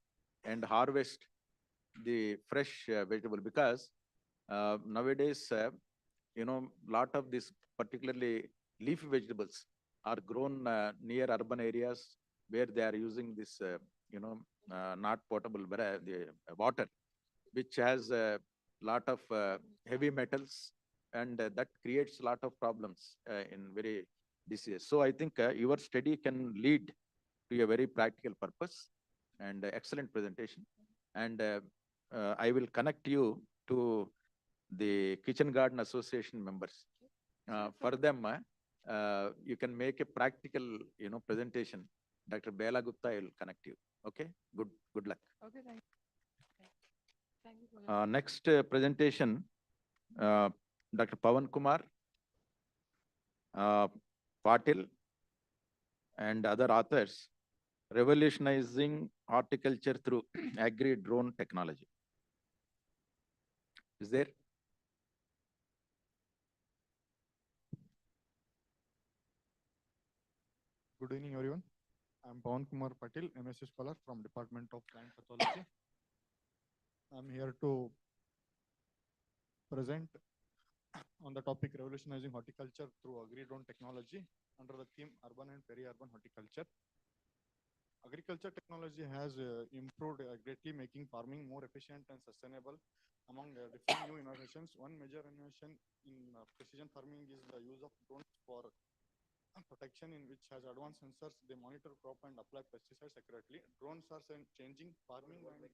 and harvest the fresh vegetable. Because nowadays, lot of these particularly leafy vegetables are grown near urban areas where they are using this, not potable water, which has a lot of heavy metals, and that creates a lot of problems in very diseases. So I think your study can lead to a very practical purpose, and excellent presentation. And I will connect you to the Kitchen Garden Association members. For them, you can make a practical, presentation. Dr. Bagalkot will connect you. Okay. Good luck. Okay. Thank you. Thank you for next presentation, Dr. Pawan Kumar Patil and other authors, revolutionizing horticulture through agri-drone technology. Is there? Good evening, everyone. I'm Pawan Kumar Patil, MSc scholar from Department of Plant Pathology. I'm here to present on the topic revolutionizing horticulture through agri-drone technology under the theme urban and peri-urban horticulture. Agriculture technology has improved greatly, making farming more efficient and sustainable. Among different new innovations, one major innovation in precision farming is the use of drones for protection, in which has advanced sensors. They monitor crop and apply pesticides accurately. Drones are changing farming and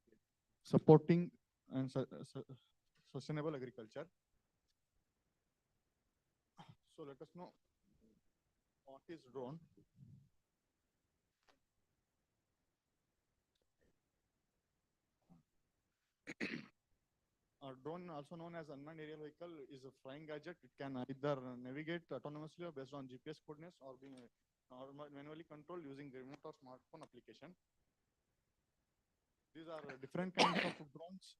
supporting and sustainable agriculture. So let us know what is drone. A drone, also known as unmanned aerial vehicle, is a flying gadget. It can either navigate autonomously or based on GPS coordinates or being manually controlled using remote or smartphone application. These are different kinds of drones,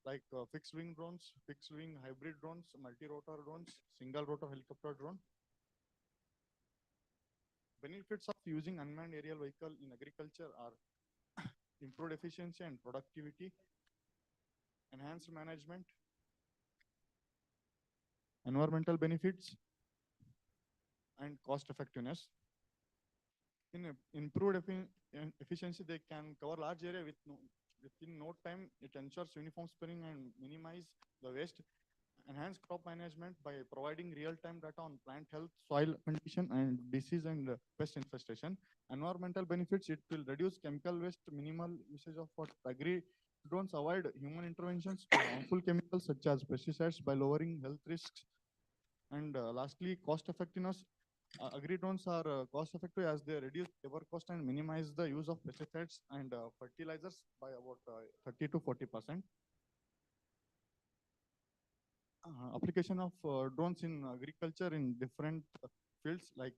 like fixed wing drones, fixed wing hybrid drones, multi-rotor drones, single rotor helicopter drone. Benefits of using unmanned aerial vehicle in agriculture are improved efficiency and productivity, enhanced management, environmental benefits, and cost effectiveness. In improved efficiency, they can cover large area within no time. It ensures uniform spraying and minimize the waste. Enhance crop management by providing real-time data on plant health, soil condition, and disease and pest infestation. Environmental benefits, it will reduce chemical waste, minimal usage of what agri drones avoid human interventions to harmful chemicals such as pesticides by lowering health risks. And lastly, cost effectiveness. Agri drones are cost effective as they reduce labor cost and minimize the use of pesticides and fertilizers by about 30 to 40%. Application of drones in agriculture in different fields like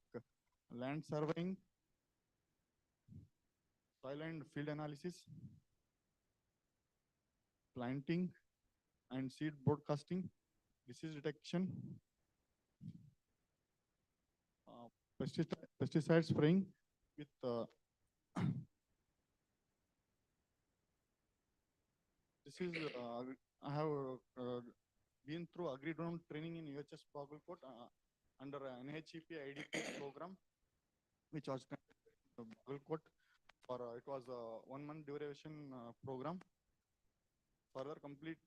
land surveying, soil and field analysis, planting and seed broadcasting, disease detection, pesticide spraying with this is I have been through agri drone training in UHS Bagalkot under NHEP IDP program, which was conducted in Bagalkot for it was a 1 month duration program. Further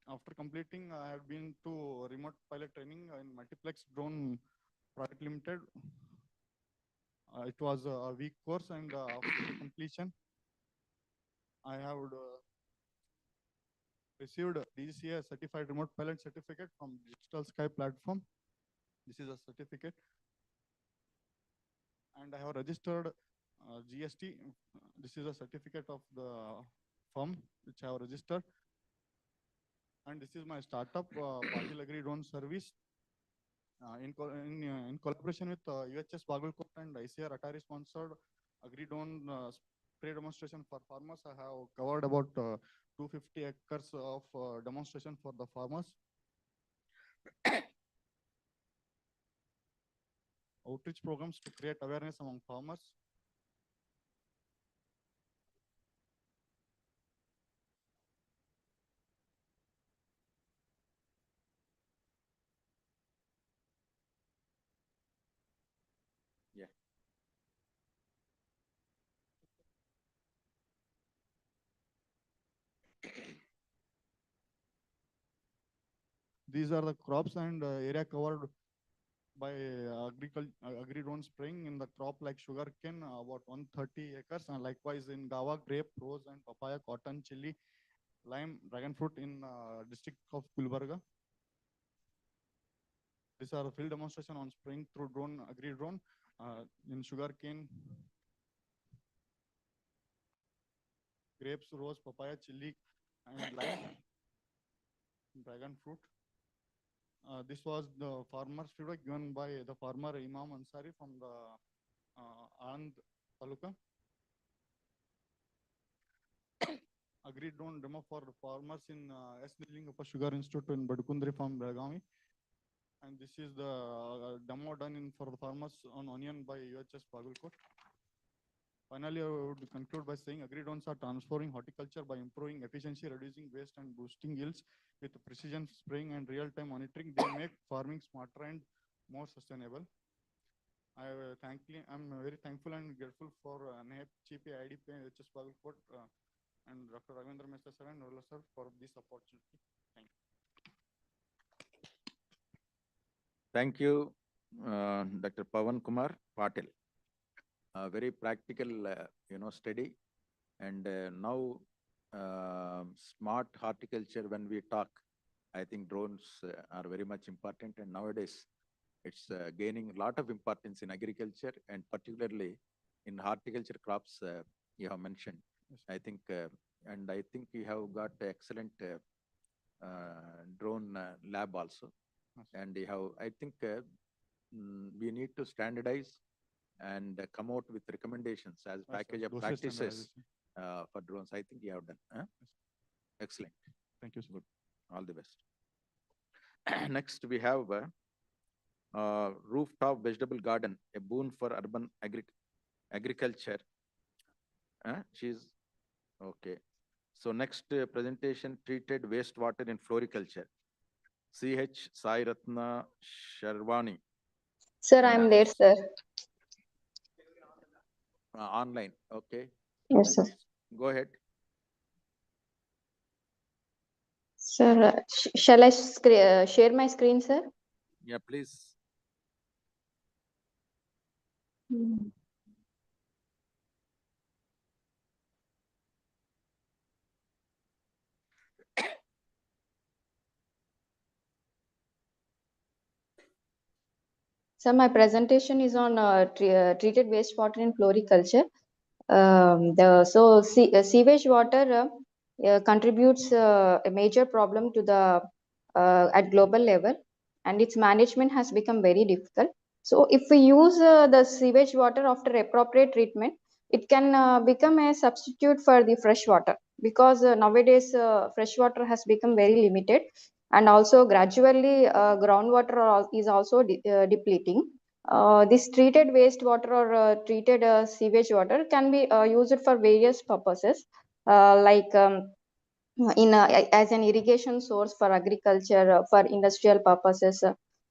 after completing, I have been to remote pilot training in Multiplex Drone Private Limited. It was a week course, and after completion, I have received DGCA certified remote pilot certificate from Digital Sky platform. This is a certificate, and I have registered GST. This is a certificate of the firm which I have registered, and this is my startup, Patil Agri Drone Service. In collaboration with UHS Bagalkot and ICR Atari sponsored Agri Drone spray demonstration for farmers. I have covered about 250 acres of demonstration for the farmers. Outreach programs to create awareness among farmers. Yeah. These are the crops and area covered by agri drone spraying in the crop like sugarcane, about 130 acres, and likewise in Gava, grape, rose, and papaya, cotton, chili, lime, dragon fruit in district of Gulbarga. These are field demonstration on spraying through drone, agri drone in sugarcane, grapes, rose, papaya, chili, and lime, dragon fruit. This was the farmer's feedback given by the farmer Imam Ansari from the Anand Taluka. Agri drone demo for farmers in S. Nilingappa Sugar Institute in Badkundri from Belgavi. And this is the demo done for the farmers on onion by UHS Bagalkot. Finally, I would conclude by saying agri drones are transforming horticulture by improving efficiency, reducing waste, and boosting yields with precision spraying and real-time monitoring. They make farming smarter and more sustainable. I'm very thankful and grateful for NHEP IDP UHS Bagalkot and Dr. Ravindra Mehta sir and Nola sir for this opportunity. Thank you. Thank you, Dr. Pawan Kumar Patil. Very practical, study. And now, smart horticulture, when we talk, I think drones are very much important. And nowadays, it's gaining a lot of importance in agriculture and particularly in horticulture crops you have mentioned. Yes. I think, and I think you have got excellent drone lab also. And we have, I think we need to standardize and come out with recommendations as package of practices for drones. I think you have done. Huh? Excellent. Thank you. Good. All the best. Next, we have rooftop vegetable garden, a boon for urban agriculture. She's okay. So next presentation, treated wastewater in floriculture. CH Sai Ratna Sharwani. Sir, I'm there, sir. Online, okay. Yes, sir. Go ahead. Sir, shall I share my screen, sir? Yeah, please. So my presentation is on treated wastewater in floriculture. Sewage water contributes a major problem to the at global level, and its management has become very difficult. So if we use the sewage water after appropriate treatment, it can become a substitute for the fresh water, because nowadays fresh water has become very limited, and also gradually groundwater is also depleting. This treated wastewater or treated sewage water can be used for various purposes, like as an irrigation source for agriculture, for industrial purposes,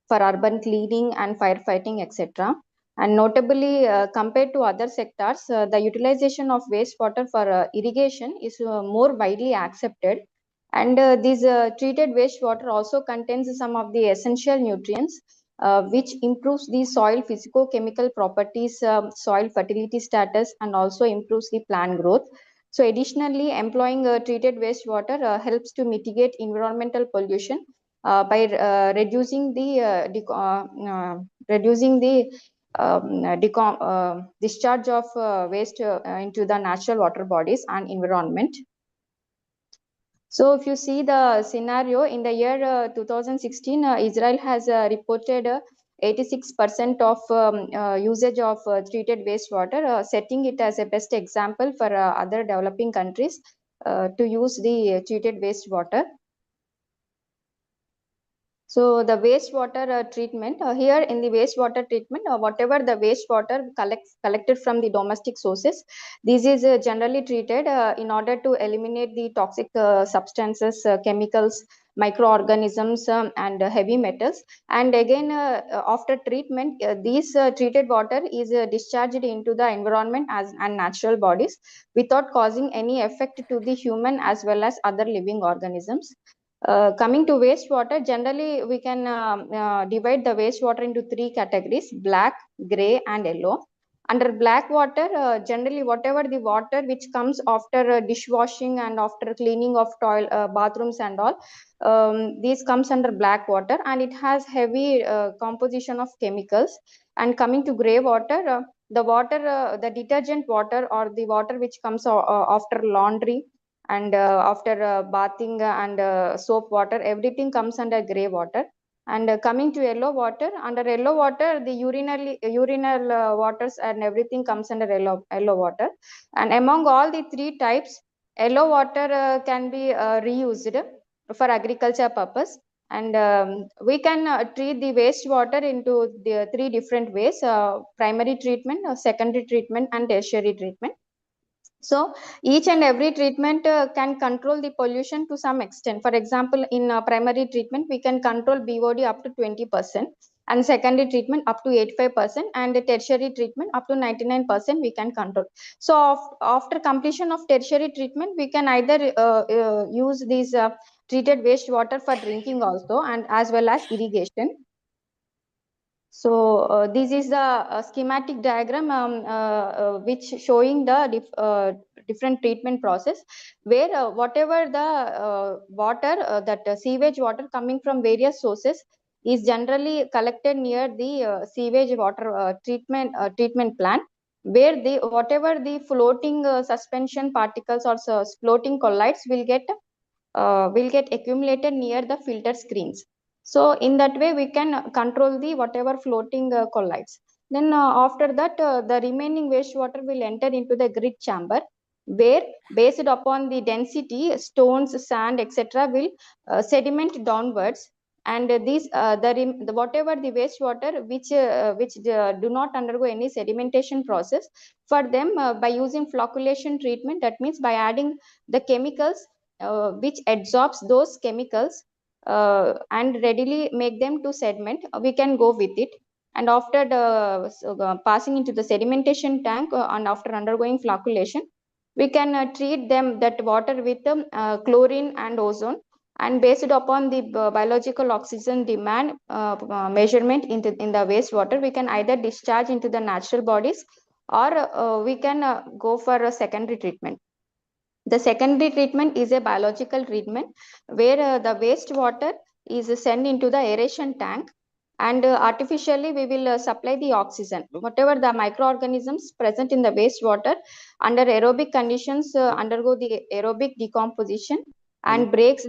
for urban cleaning and firefighting, etc. And notably, compared to other sectors, the utilization of wastewater for irrigation is more widely accepted. And this treated wastewater also contains some of the essential nutrients, which improves the soil physico-chemical properties, soil fertility status, and also improves the plant growth. So additionally, employing treated wastewater helps to mitigate environmental pollution by reducing the discharge of waste into the natural water bodies and environment. So if you see the scenario in the year 2016, Israel has reported 86% of usage of treated wastewater, setting it as a best example for other developing countries to use the treated wastewater. So the wastewater treatment, here in the wastewater treatment, whatever the wastewater collected from the domestic sources, this is generally treated in order to eliminate the toxic substances, chemicals, microorganisms, and heavy metals. And again, after treatment, these treated water is discharged into the environment and natural bodies without causing any effect to the human as well as other living organisms. Coming to wastewater, generally we can divide the wastewater into three categories: black, gray, and yellow. Under black water, generally whatever the water which comes after dishwashing and after cleaning of bathrooms and all, these comes under black water, and it has heavy composition of chemicals. And coming to gray water, the detergent water or the water which comes after laundry and after bathing and soap water, everything comes under gray water. And coming to yellow water, under yellow water, the urinal waters and everything comes under yellow water. And among all the three types, yellow water can be reused for agriculture purpose. And we can treat the wastewater into the three different ways: primary treatment, secondary treatment, and tertiary treatment. So each and every treatment can control the pollution to some extent. For example, in primary treatment, we can control BOD up to 20%, and secondary treatment up to 85%, and the tertiary treatment up to 99% we can control. So after completion of tertiary treatment, we can either use these treated wastewater for drinking also, and as well as irrigation. So this is the schematic diagram which showing the different treatment process, where whatever the water, that sewage water coming from various sources is generally collected near the sewage water treatment plant, where whatever the floating suspension particles or floating colloids will get will get accumulated near the filter screens. So in that way, we can control the whatever floating colloids. Then after that, the remaining wastewater will enter into the grid chamber, where based upon the density, stones, sand, etc., will sediment downwards. And whatever the wastewater which do not undergo any sedimentation process, for them by using flocculation treatment, that means by adding the chemicals which absorbs those chemicals and readily make them to sediment, we can go with it. And after passing into the sedimentation tank and after undergoing flocculation, we can treat them that water with chlorine and ozone. And based upon the biological oxygen demand measurement in the wastewater, we can either discharge into the natural bodies, or we can go for a secondary treatment. The secondary treatment is a biological treatment where the wastewater is sent into the aeration tank, and artificially we will supply the oxygen. Whatever the microorganisms present in the wastewater under aerobic conditions undergo the aerobic decomposition and breaks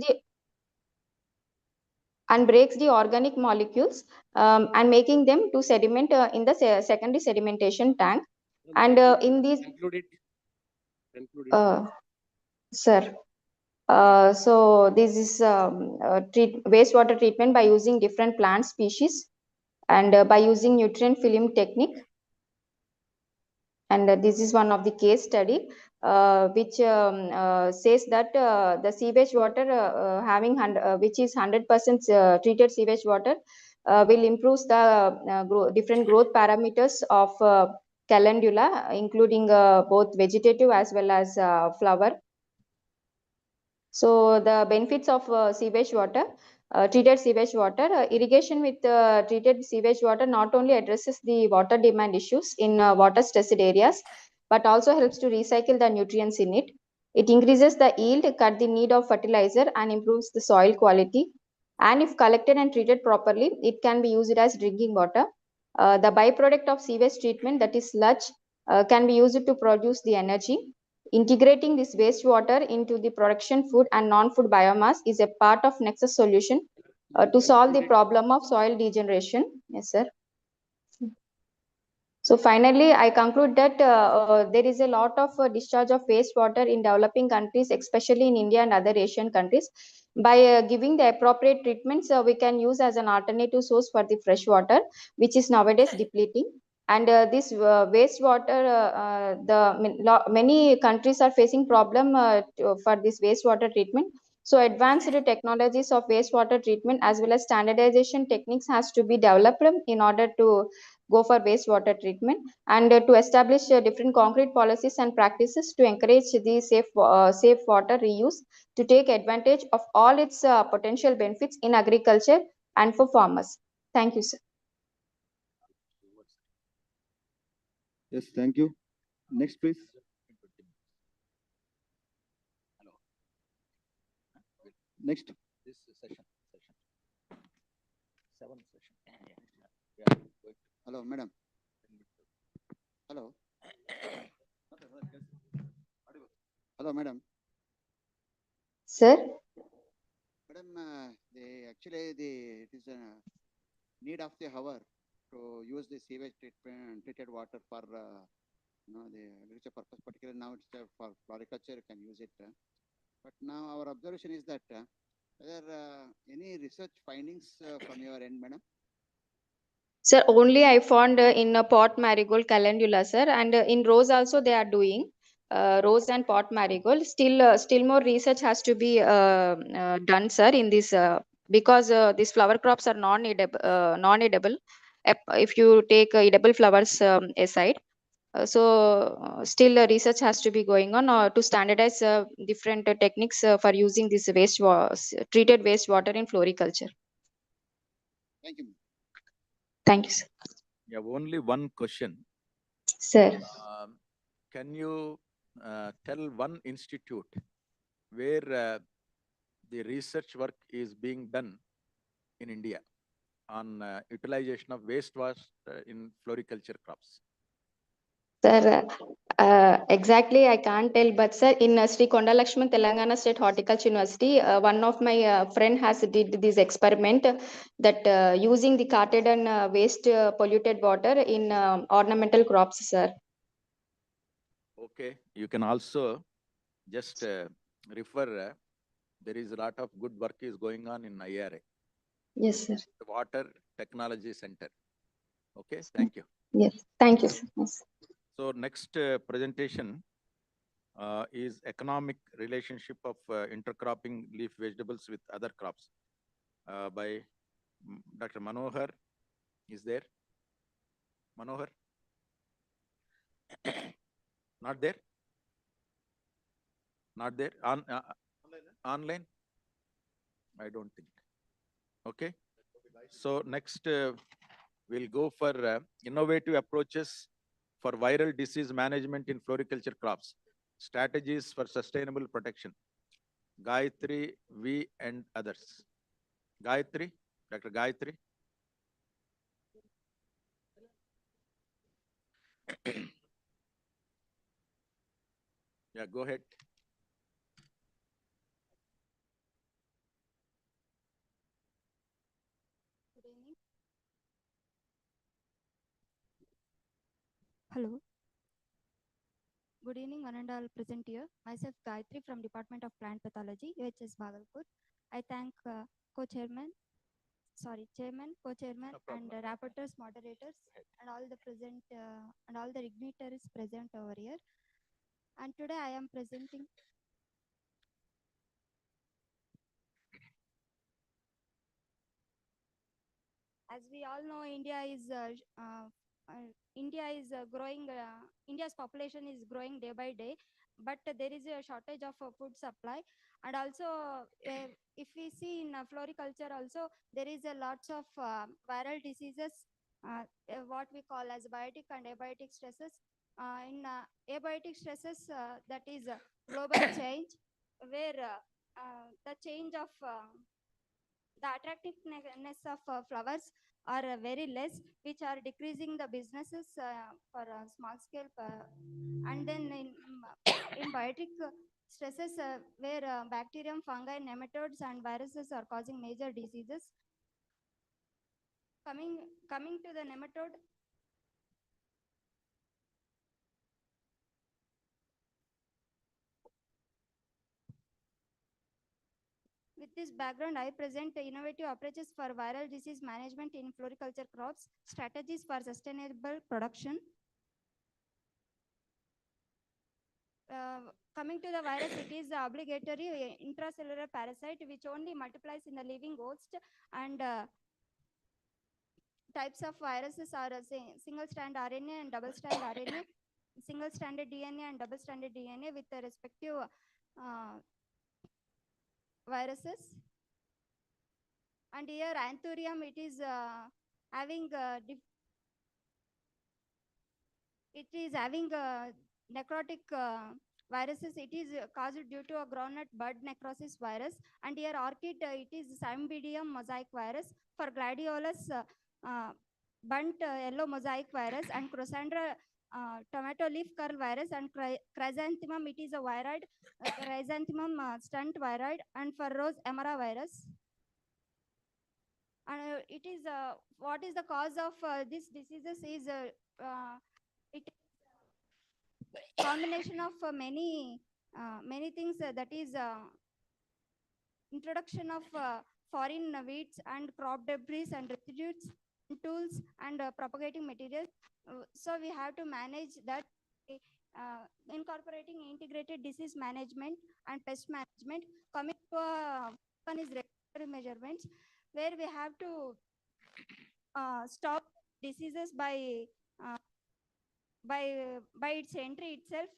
the organic molecules and making them to sediment in the secondary sedimentation tank. And in these sir, so this is wastewater treatment by using different plant species and by using nutrient film technique. And this is one of the case study which says that the sewage water which is 100% treated sewage water will improve the different growth parameters of calendula, including both vegetative as well as flower. So the benefits of sewage water, treated sewage water, irrigation with treated sewage water not only addresses the water demand issues in water stressed areas, but also helps to recycle the nutrients in it. It increases the yield, cut the need of fertilizer, and improves the soil quality. And if collected and treated properly, it can be used as drinking water. The byproduct of sewage treatment, that is sludge, can be used to produce the energy. Integrating this wastewater into the production food and non-food biomass is a part of Nexus solution to solve the problem of soil degeneration. Yes, sir. So finally, I conclude that there is a lot of discharge of wastewater in developing countries, especially in India and other Asian countries. By giving the appropriate treatments, we can use as an alternative source for the fresh water, which is nowadays depleting. And this wastewater, many countries are facing problem for this wastewater treatment. So advanced technologies of wastewater treatment as well as standardization techniques has to be developed in order to go for wastewater treatment, and to establish different concrete policies and practices to encourage the safe water reuse to take advantage of all its potential benefits in agriculture and for farmers. Thank you, sir. Yes, thank you. Next, please. Next. This session. Seventh session. Hello, madam. Hello. Hello, madam. Sir. Madam, it is a need of the hour to use the sewage treated water for the agriculture purpose. Particularly now it's for floriculture, you can use it. But now our observation is that are there any research findings from your end, madam? Sir, only I found in a pot marigold calendula, sir, and in rose also they are doing rose and pot marigold. Still more research has to be done, sir, in this because these flower crops are non-edible. If you take edible flowers aside, still research has to be going on to standardize different techniques for using this treated wastewater in floriculture. Thank you. Thank you, sir. You have only one question. Sir. Can you tell one institute where the research work is being done in India on utilization of waste in floriculture crops? Sir, Exactly, I can't tell, but sir, in Sri Kondalakshman, Telangana State Horticulture University, one of my friend has did this experiment that using the carted and waste polluted water in ornamental crops, sir. Okay, you can also just refer, there is a lot of good work is going on in IRA. Yes, sir. The Water Technology Center. Okay, thank you. Yes, thank you, sir. Yes. So next presentation is economic relationship of intercropping leaf vegetables with other crops by Dr. Manohar. Is there? Manohar? Not there? Not there? Online? I don't think. Okay. So next we'll go for innovative approaches for viral disease management in floriculture crops, strategies for sustainable protection. Gayatri, V and others. Gayatri, Dr. Gayatri. Yeah, go ahead. Hello. Good evening, one and all present here. Myself Gayatri from Department of Plant Pathology, UHS Bagalkot. I thank Chairman, co-chairman, and rapporteurs, moderators, and all the present and all the dignitaries present over here. And today I am presenting. As we all know, growing. India's population is growing day by day, but there is a shortage of food supply. And also, if we see in floriculture, also there is a lots of viral diseases, what we call as biotic and abiotic stresses. In abiotic stresses, that is global change, where the change of the attractiveness of flowers are very less, which are decreasing the businesses for small scale. And then in biotic stresses, where bacterium, fungi, nematodes, and viruses are causing major diseases. Coming to the nematode. With this background, I present the innovative approaches for viral disease management in floriculture crops, strategies for sustainable production. Coming to the virus, it is the obligatory intracellular parasite which only multiplies in the living host, and types of viruses are single-strand RNA and double-strand RNA, single-stranded DNA and double-stranded DNA with the respective viruses. And here anthurium, it is having necrotic viruses. It is caused due to a groundnut bud necrosis virus. And here orchid, it is Cymbidium mosaic virus. For gladiolus, bunt yellow mosaic virus, and Crosandra tomato leaf curl virus, and chrysanthemum, it is a viroid, chrysanthemum stunt viroid, and for rose emera virus. And it is what is the cause of these diseases is it combination of many things, that is introduction of foreign weeds and crop debris and residues, tools, and propagating materials. So we have to manage that, incorporating integrated disease management and pest management. Coming to one is regulatory measurements, where we have to stop diseases by its entry itself,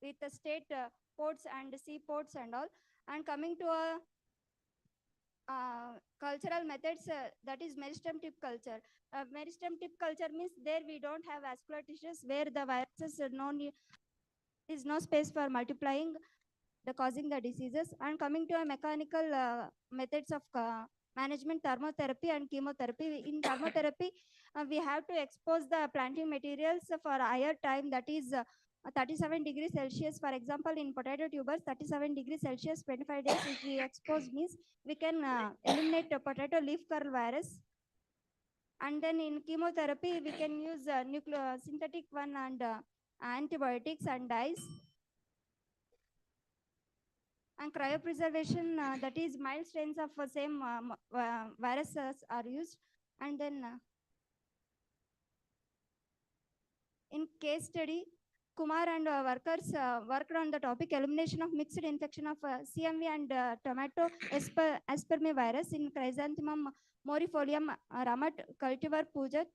with the state ports and sea ports and all. And coming to cultural methods, that is meristem tip culture. Meristem tip culture means there we don't have vascular tissues, where the viruses is no space for multiplying, the causing the diseases. And coming to a mechanical methods of management, thermotherapy and chemotherapy. In thermotherapy, we have to expose the planting materials for a higher time, that is 37 degrees Celsius. For example, in potato tubers, 37 degrees Celsius, 25 days, if we expose means we can eliminate the potato leaf curl virus. And then in chemotherapy, we can use synthetic one and antibiotics and dyes. And cryopreservation, that is mild strains of same viruses are used. And then in case study, Kumar and workers worked on the topic elimination of mixed infection of CMV and tomato asperme virus in Chrysanthemum morifolium ramat cultivar puja.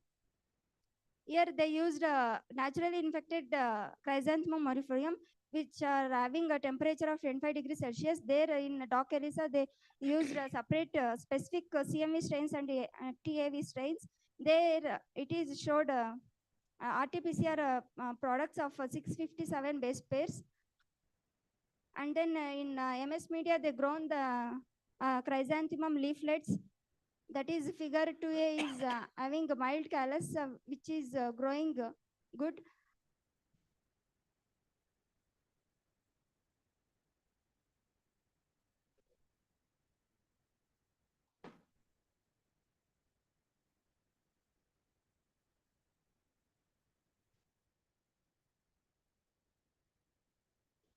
Here they used naturally infected Chrysanthemum morifolium, which are having a temperature of 25 degrees Celsius. There in Doc Elisa, they used separate specific CMV strains and TAV strains. There it is showed RT-PCR products of 657 base pairs. And then in MS media, they grown the Chrysanthemum leaflets. That is figure 2A is having a mild callus, which is growing good.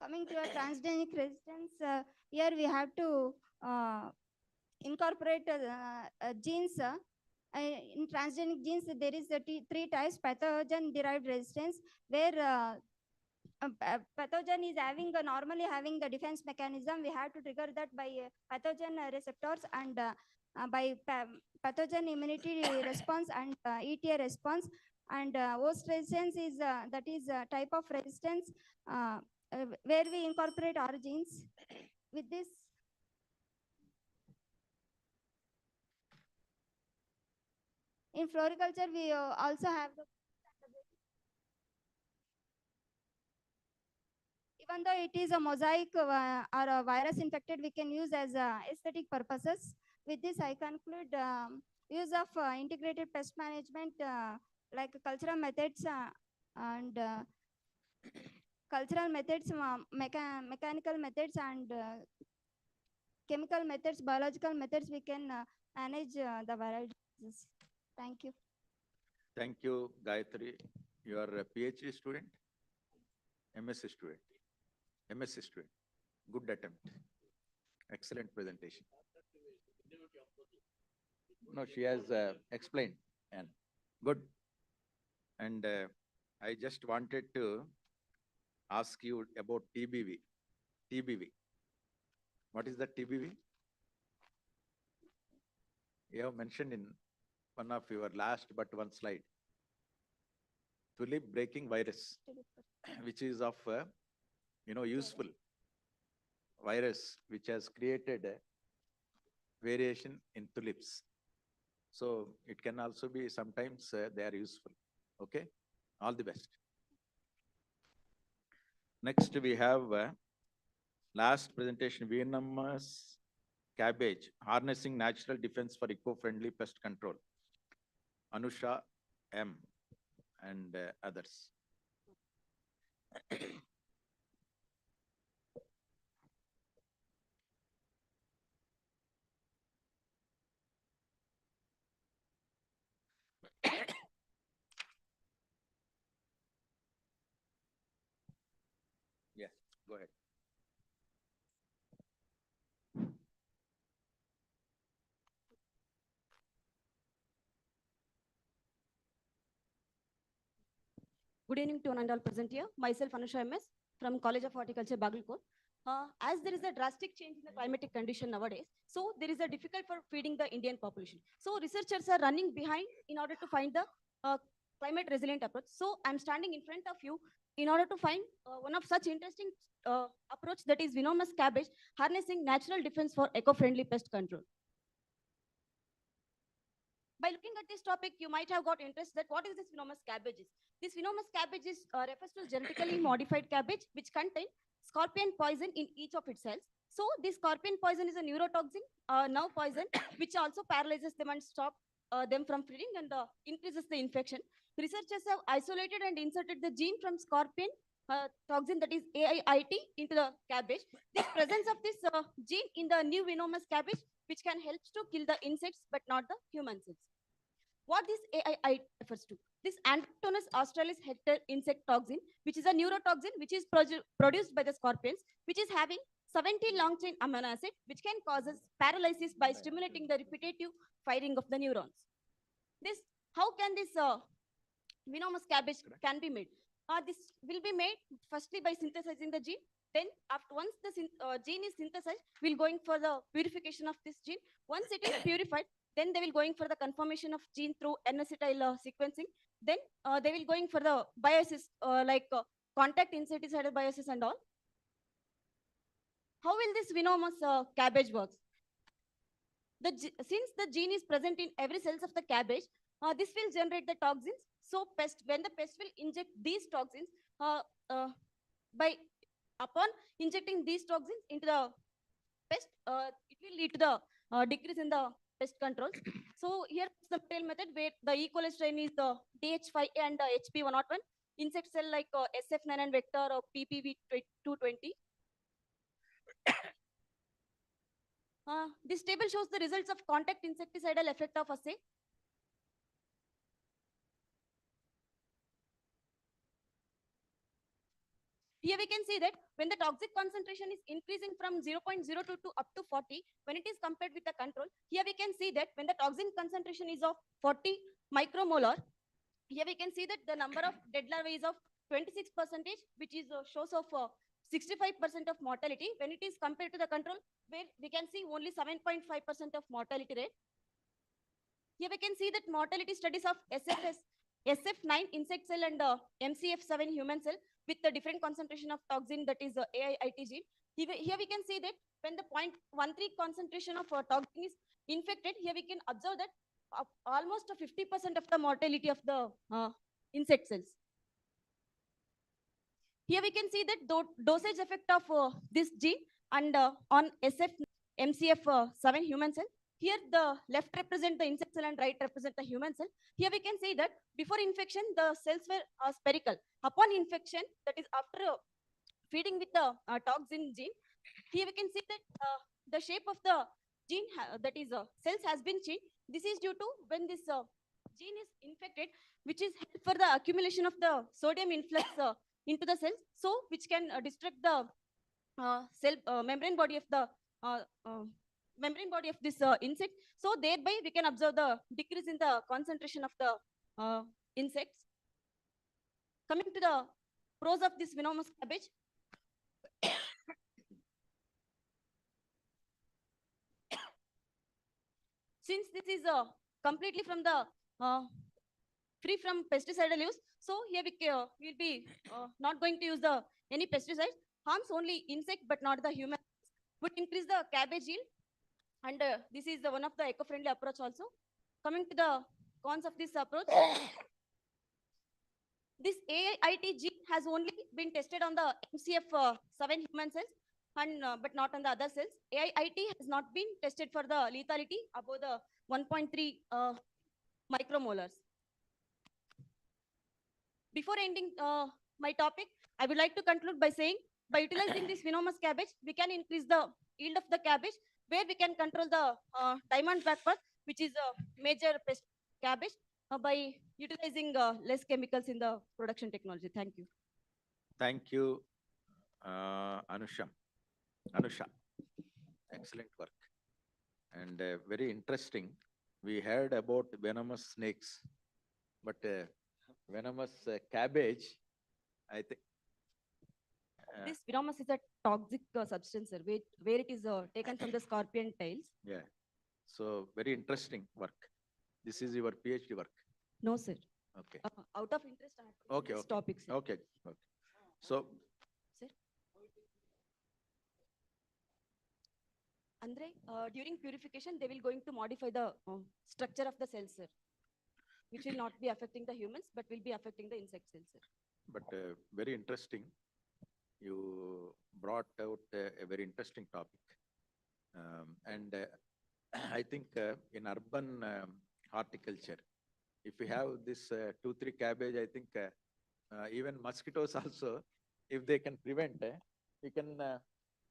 Coming to a transgenic resistance, here we have to incorporate genes. In transgenic genes, there is three types: pathogen-derived resistance, where pathogen is having normally having the defense mechanism. We have to trigger that by pathogen receptors and by pathogen immunity response and ETA response. And host resistance is that is a type of resistance where we incorporate our genes. With this, in floriculture, we also have the, even though it is a mosaic or a virus infected, we can use as aesthetic purposes. With this, I conclude use of integrated pest management like cultural methods and cultural methods, mechanical methods and chemical methods, biological methods, we can manage the viral diseases. Thank you. Thank you, Gayatri. You are a PhD student, MSc student, MSc student. Good attempt. Excellent presentation. No, she has explained, and good. And I just wanted to ask you about TBV. TBV. What is the TBV? You have mentioned in one of your last but one slide. Tulip breaking virus, which is of useful virus, which has created a variation in tulips. So it can also be sometimes they are useful. Okay, all the best. Next we have last presentation, Vietnamese cabbage, harnessing natural defense for eco-friendly pest control. Anusha M and others. Yes, go ahead. Good evening to one and all present here. Myself, Anusha MS from College of Horticulture, Bagalkot. As there is a drastic change in the climatic condition nowadays, so there is a difficult for feeding the Indian population. So researchers are running behind in order to find the climate resilient approach. So I'm standing in front of you in order to find one of such interesting approach, that is venomous cabbage, harnessing natural defense for eco-friendly pest control. By looking at this topic, you might have got interest that what is this venomous cabbages? This venomous cabbages refers to genetically modified cabbage which contain scorpion poison in each of its cells. So this scorpion poison is a neurotoxin, nerve poison, which also paralyzes them and stop them from feeding and increases the infection. Researchers have isolated and inserted the gene from scorpion toxin, that is AIT, into the cabbage. This presence of this gene in the new venomous cabbage, which can help to kill the insects but not the human cells. What this AIT refers to? This Anthoctonus australis hector insect toxin, which is a neurotoxin which is produced by the scorpions, which is having 70 long chain amino acid, which can causes paralysis by stimulating the repetitive firing of the neurons. How can this venomous cabbage can be made? This will be made firstly by synthesizing the gene. Then once the gene is synthesized, we'll going for the purification of this gene. Once it is purified, then they will going for the conformation of gene through N-acetyl sequencing. Then they will going for the biosis like contact insecticidal biosis and all. How will this venomous cabbage works? Since the gene is present in every cells of the cabbage, this will generate the toxins. So when the pest will inject these toxins, upon injecting these toxins into the pest, it will lead to the decrease in the pest controls. So here is the tail method where the E. coli strain is the DH5 and HP101, insect cell like SF9 and vector or PPV220. This table shows the results of contact insecticidal effect of assay. Here we can see that when the toxic concentration is increasing from 0.02 to up to 40, when it is compared with the control, here we can see that when the toxin concentration is of 40 micromolar, here we can see that the number of dead larvae is of 26%, which is shows of 65% of mortality when it is compared to the control, where we can see only 7.5% of mortality rate. Here we can see that mortality studies of SF9 insect cell and MCF7 human cell with the different concentration of toxin, that is AIT gene. Here we can see that when the 0.13 concentration of toxin is infected, here we can observe that almost 50% of the mortality of the insect cells. Here we can see that dosage effect of this gene and on MCF7 human cell. Here the left represent the insect cell and right represent the human cell. Here we can see that before infection, the cells were spherical. Upon infection, that is after feeding with the toxin gene, here we can see that the shape of the gene, that is cells has been changed. This is due to when this gene is infected, which is help for the accumulation of the sodium influx into the cells, so which can destruct the cell membrane body of the this insect. So thereby we can observe the decrease in the concentration of the insects. Coming to the pros of this venomous cabbage. Since this is completely from the free from pesticidal use, so here we will be not going to use any pesticides. Harms only insect but not the human. Would increase the cabbage yield, and this is one of the eco-friendly approach also. Coming to the cons of this approach, this AIT gene has only been tested on the MCF7 human cells, and but not on the other cells. AIT has not been tested for the lethality above the 1.3 micromolars. Before ending my topic, I would like to conclude by saying, by utilizing this venomous cabbage, we can increase the yield of the cabbage, where we can control the diamond blackbird, which is a major pest cabbage, by utilizing less chemicals in the production technology. Thank you. Thank you, Anusha. Excellent work. And very interesting. We heard about venomous snakes, but venomous cabbage, I think. This venomous is a toxic substance, sir, where it is taken from the scorpion tails. Yeah. So very interesting work. This is your PhD work. No, sir. Okay. Out of interest, I have Okay. this Okay. topic, sir. Okay. Okay. So. Sir. Andre, during purification, they will going to modify the structure of the cells, sir, which will not be affecting the humans, but will be affecting the insect cells, sir. But very interesting. you brought out a very interesting topic. And I think in urban horticulture, if we have this 2-3 cabbage, I think even mosquitoes also, if they can prevent, we can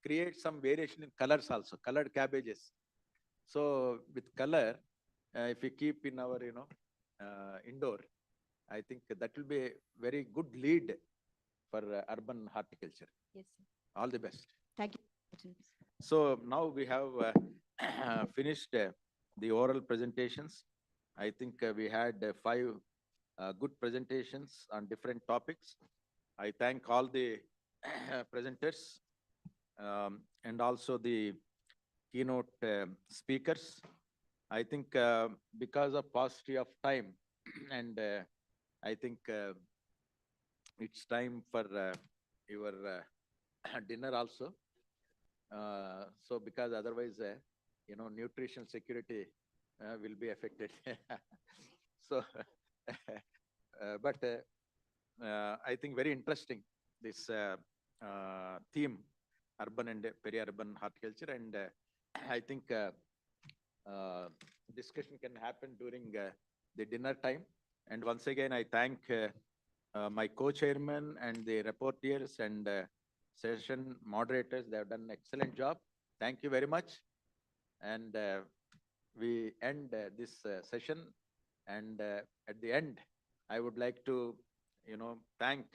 create some variation in colors also, colored cabbages. So with color, if we keep in our, indoor, I think that will be a very good lead for urban horticulture. Yes, sir. All the best. Thank you. So now we have finished the oral presentations. I think we had 5 good presentations on different topics. I thank all the presenters and also the keynote speakers. I think because of paucity of time and I think it's time for your dinner also. So because otherwise, nutrition security will be affected. So, but I think very interesting, this theme, urban and peri-urban horticulture. And I think discussion can happen during the dinner time. And once again, I thank my co-chairman and the reporters and session moderators. They have done an excellent job. Thank you very much. And we end this session. And at the end, I would like to, thank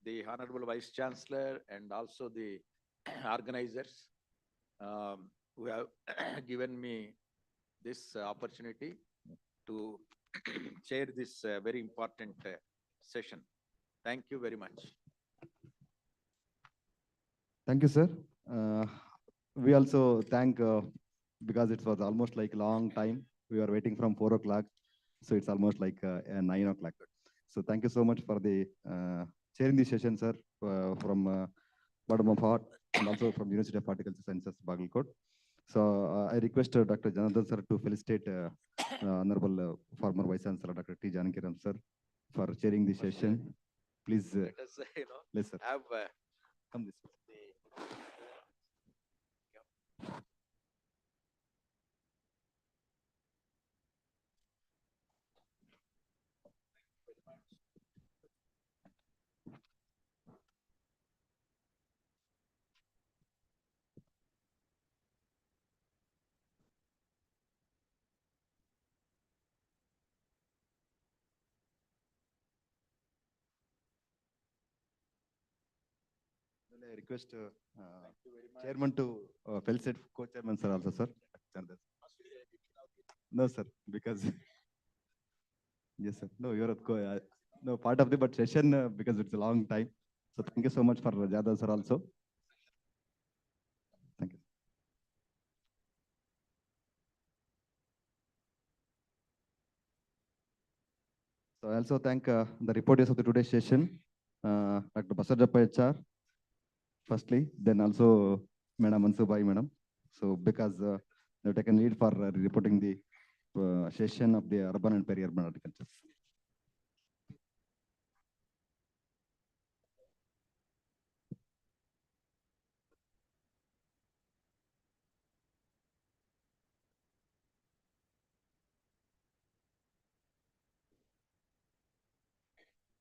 the Honorable Vice Chancellor and also the organizers who have given me this opportunity to chair this very important session. Thank you very much. Thank you, sir. We also thank, because it was almost like long time. We were waiting from 4 o'clock. So it's almost like 9 o'clock. So thank you so much for the chairing the session, sir, from bottom of heart and also from University of Horticulture Sciences, Bagalkot. So I request Dr. Janardhan sir to felicitate Honorable former Vice Chancellor Dr. T. Janakiram sir for chairing the session. Please, Let us, yes, sir. have Come this way. I request chairman to felicitate co-chairman sir also, sir. No, sir, because yes, sir. No, you're no part of the but session because it's a long time. So thank you so much for Jadhav sir also. Thank you. So I also thank the reporters of the today's session, Dr. Basarjappa HR, firstly, then also Madam Mansubai, madam. So because they've taken lead for reporting the session of the urban and peri-urban horticulture.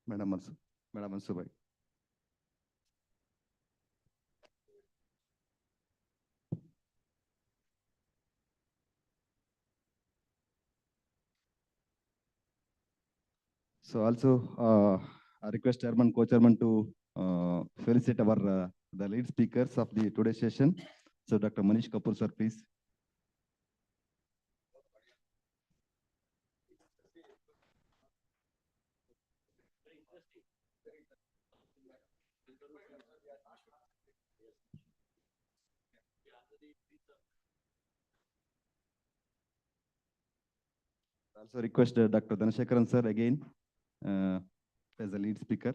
Madam Mansubai. So also I request chairman, co-chairman to felicitate our the lead speakers of the today's session. So Dr. Manish Kapoor, sir, please. Also request Dr. Dhanashekaran, sir, again as the lead speaker.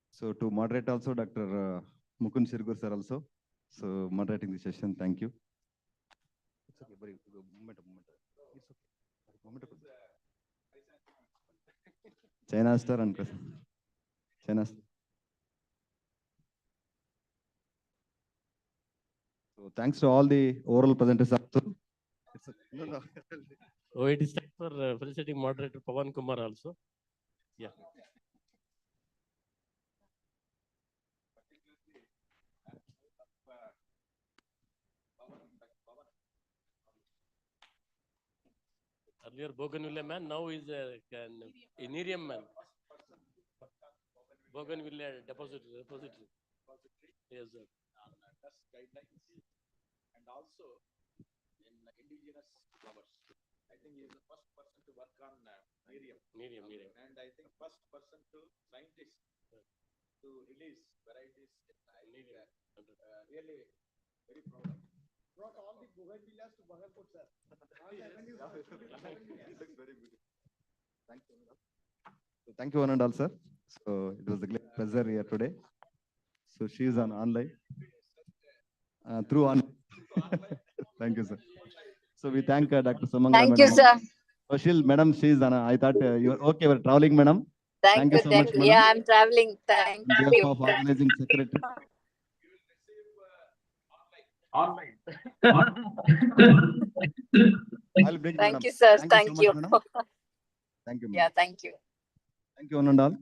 So to moderate also Dr. Mukund Shirgur sir also. So moderating the session. Thank you. It's okay. Very moment. It's okay. Moment. China star and China. So thanks to all the oral presenters also. No. Oh, it is time for presenting moderator Pawan Kumar also. Yeah. Earlier Bougainvillea man, now is a Nerium man. Bougainvillea repository. Yes, sir. That's guidelines. And also in indigenous flowers. I think he is the first person to work on Nerium. And I think first person to scientist to release varieties. Really very proud of. Brought all the bougainvilleas to Bagalkot, sir. All the avenues are to be bougainvilleas. Very good. Thank you. So thank you, one and all, sir. So it was a great pleasure here today. So she is on online. Through on. Thank you, sir. So we thank Dr. Samangala. Thank you, madam. sir. Oh, madam, she is on. I thought you were okay. We're traveling, madam. Thank you so thank much, you. madam. Yeah, I'm traveling. Thank On behalf you. of organizing secretary. Online. I'll bring Thank madam. you, sir. Thank you so Thank much, you. madam. Thank you, madam. Yeah, thank you. Thank you, one and all.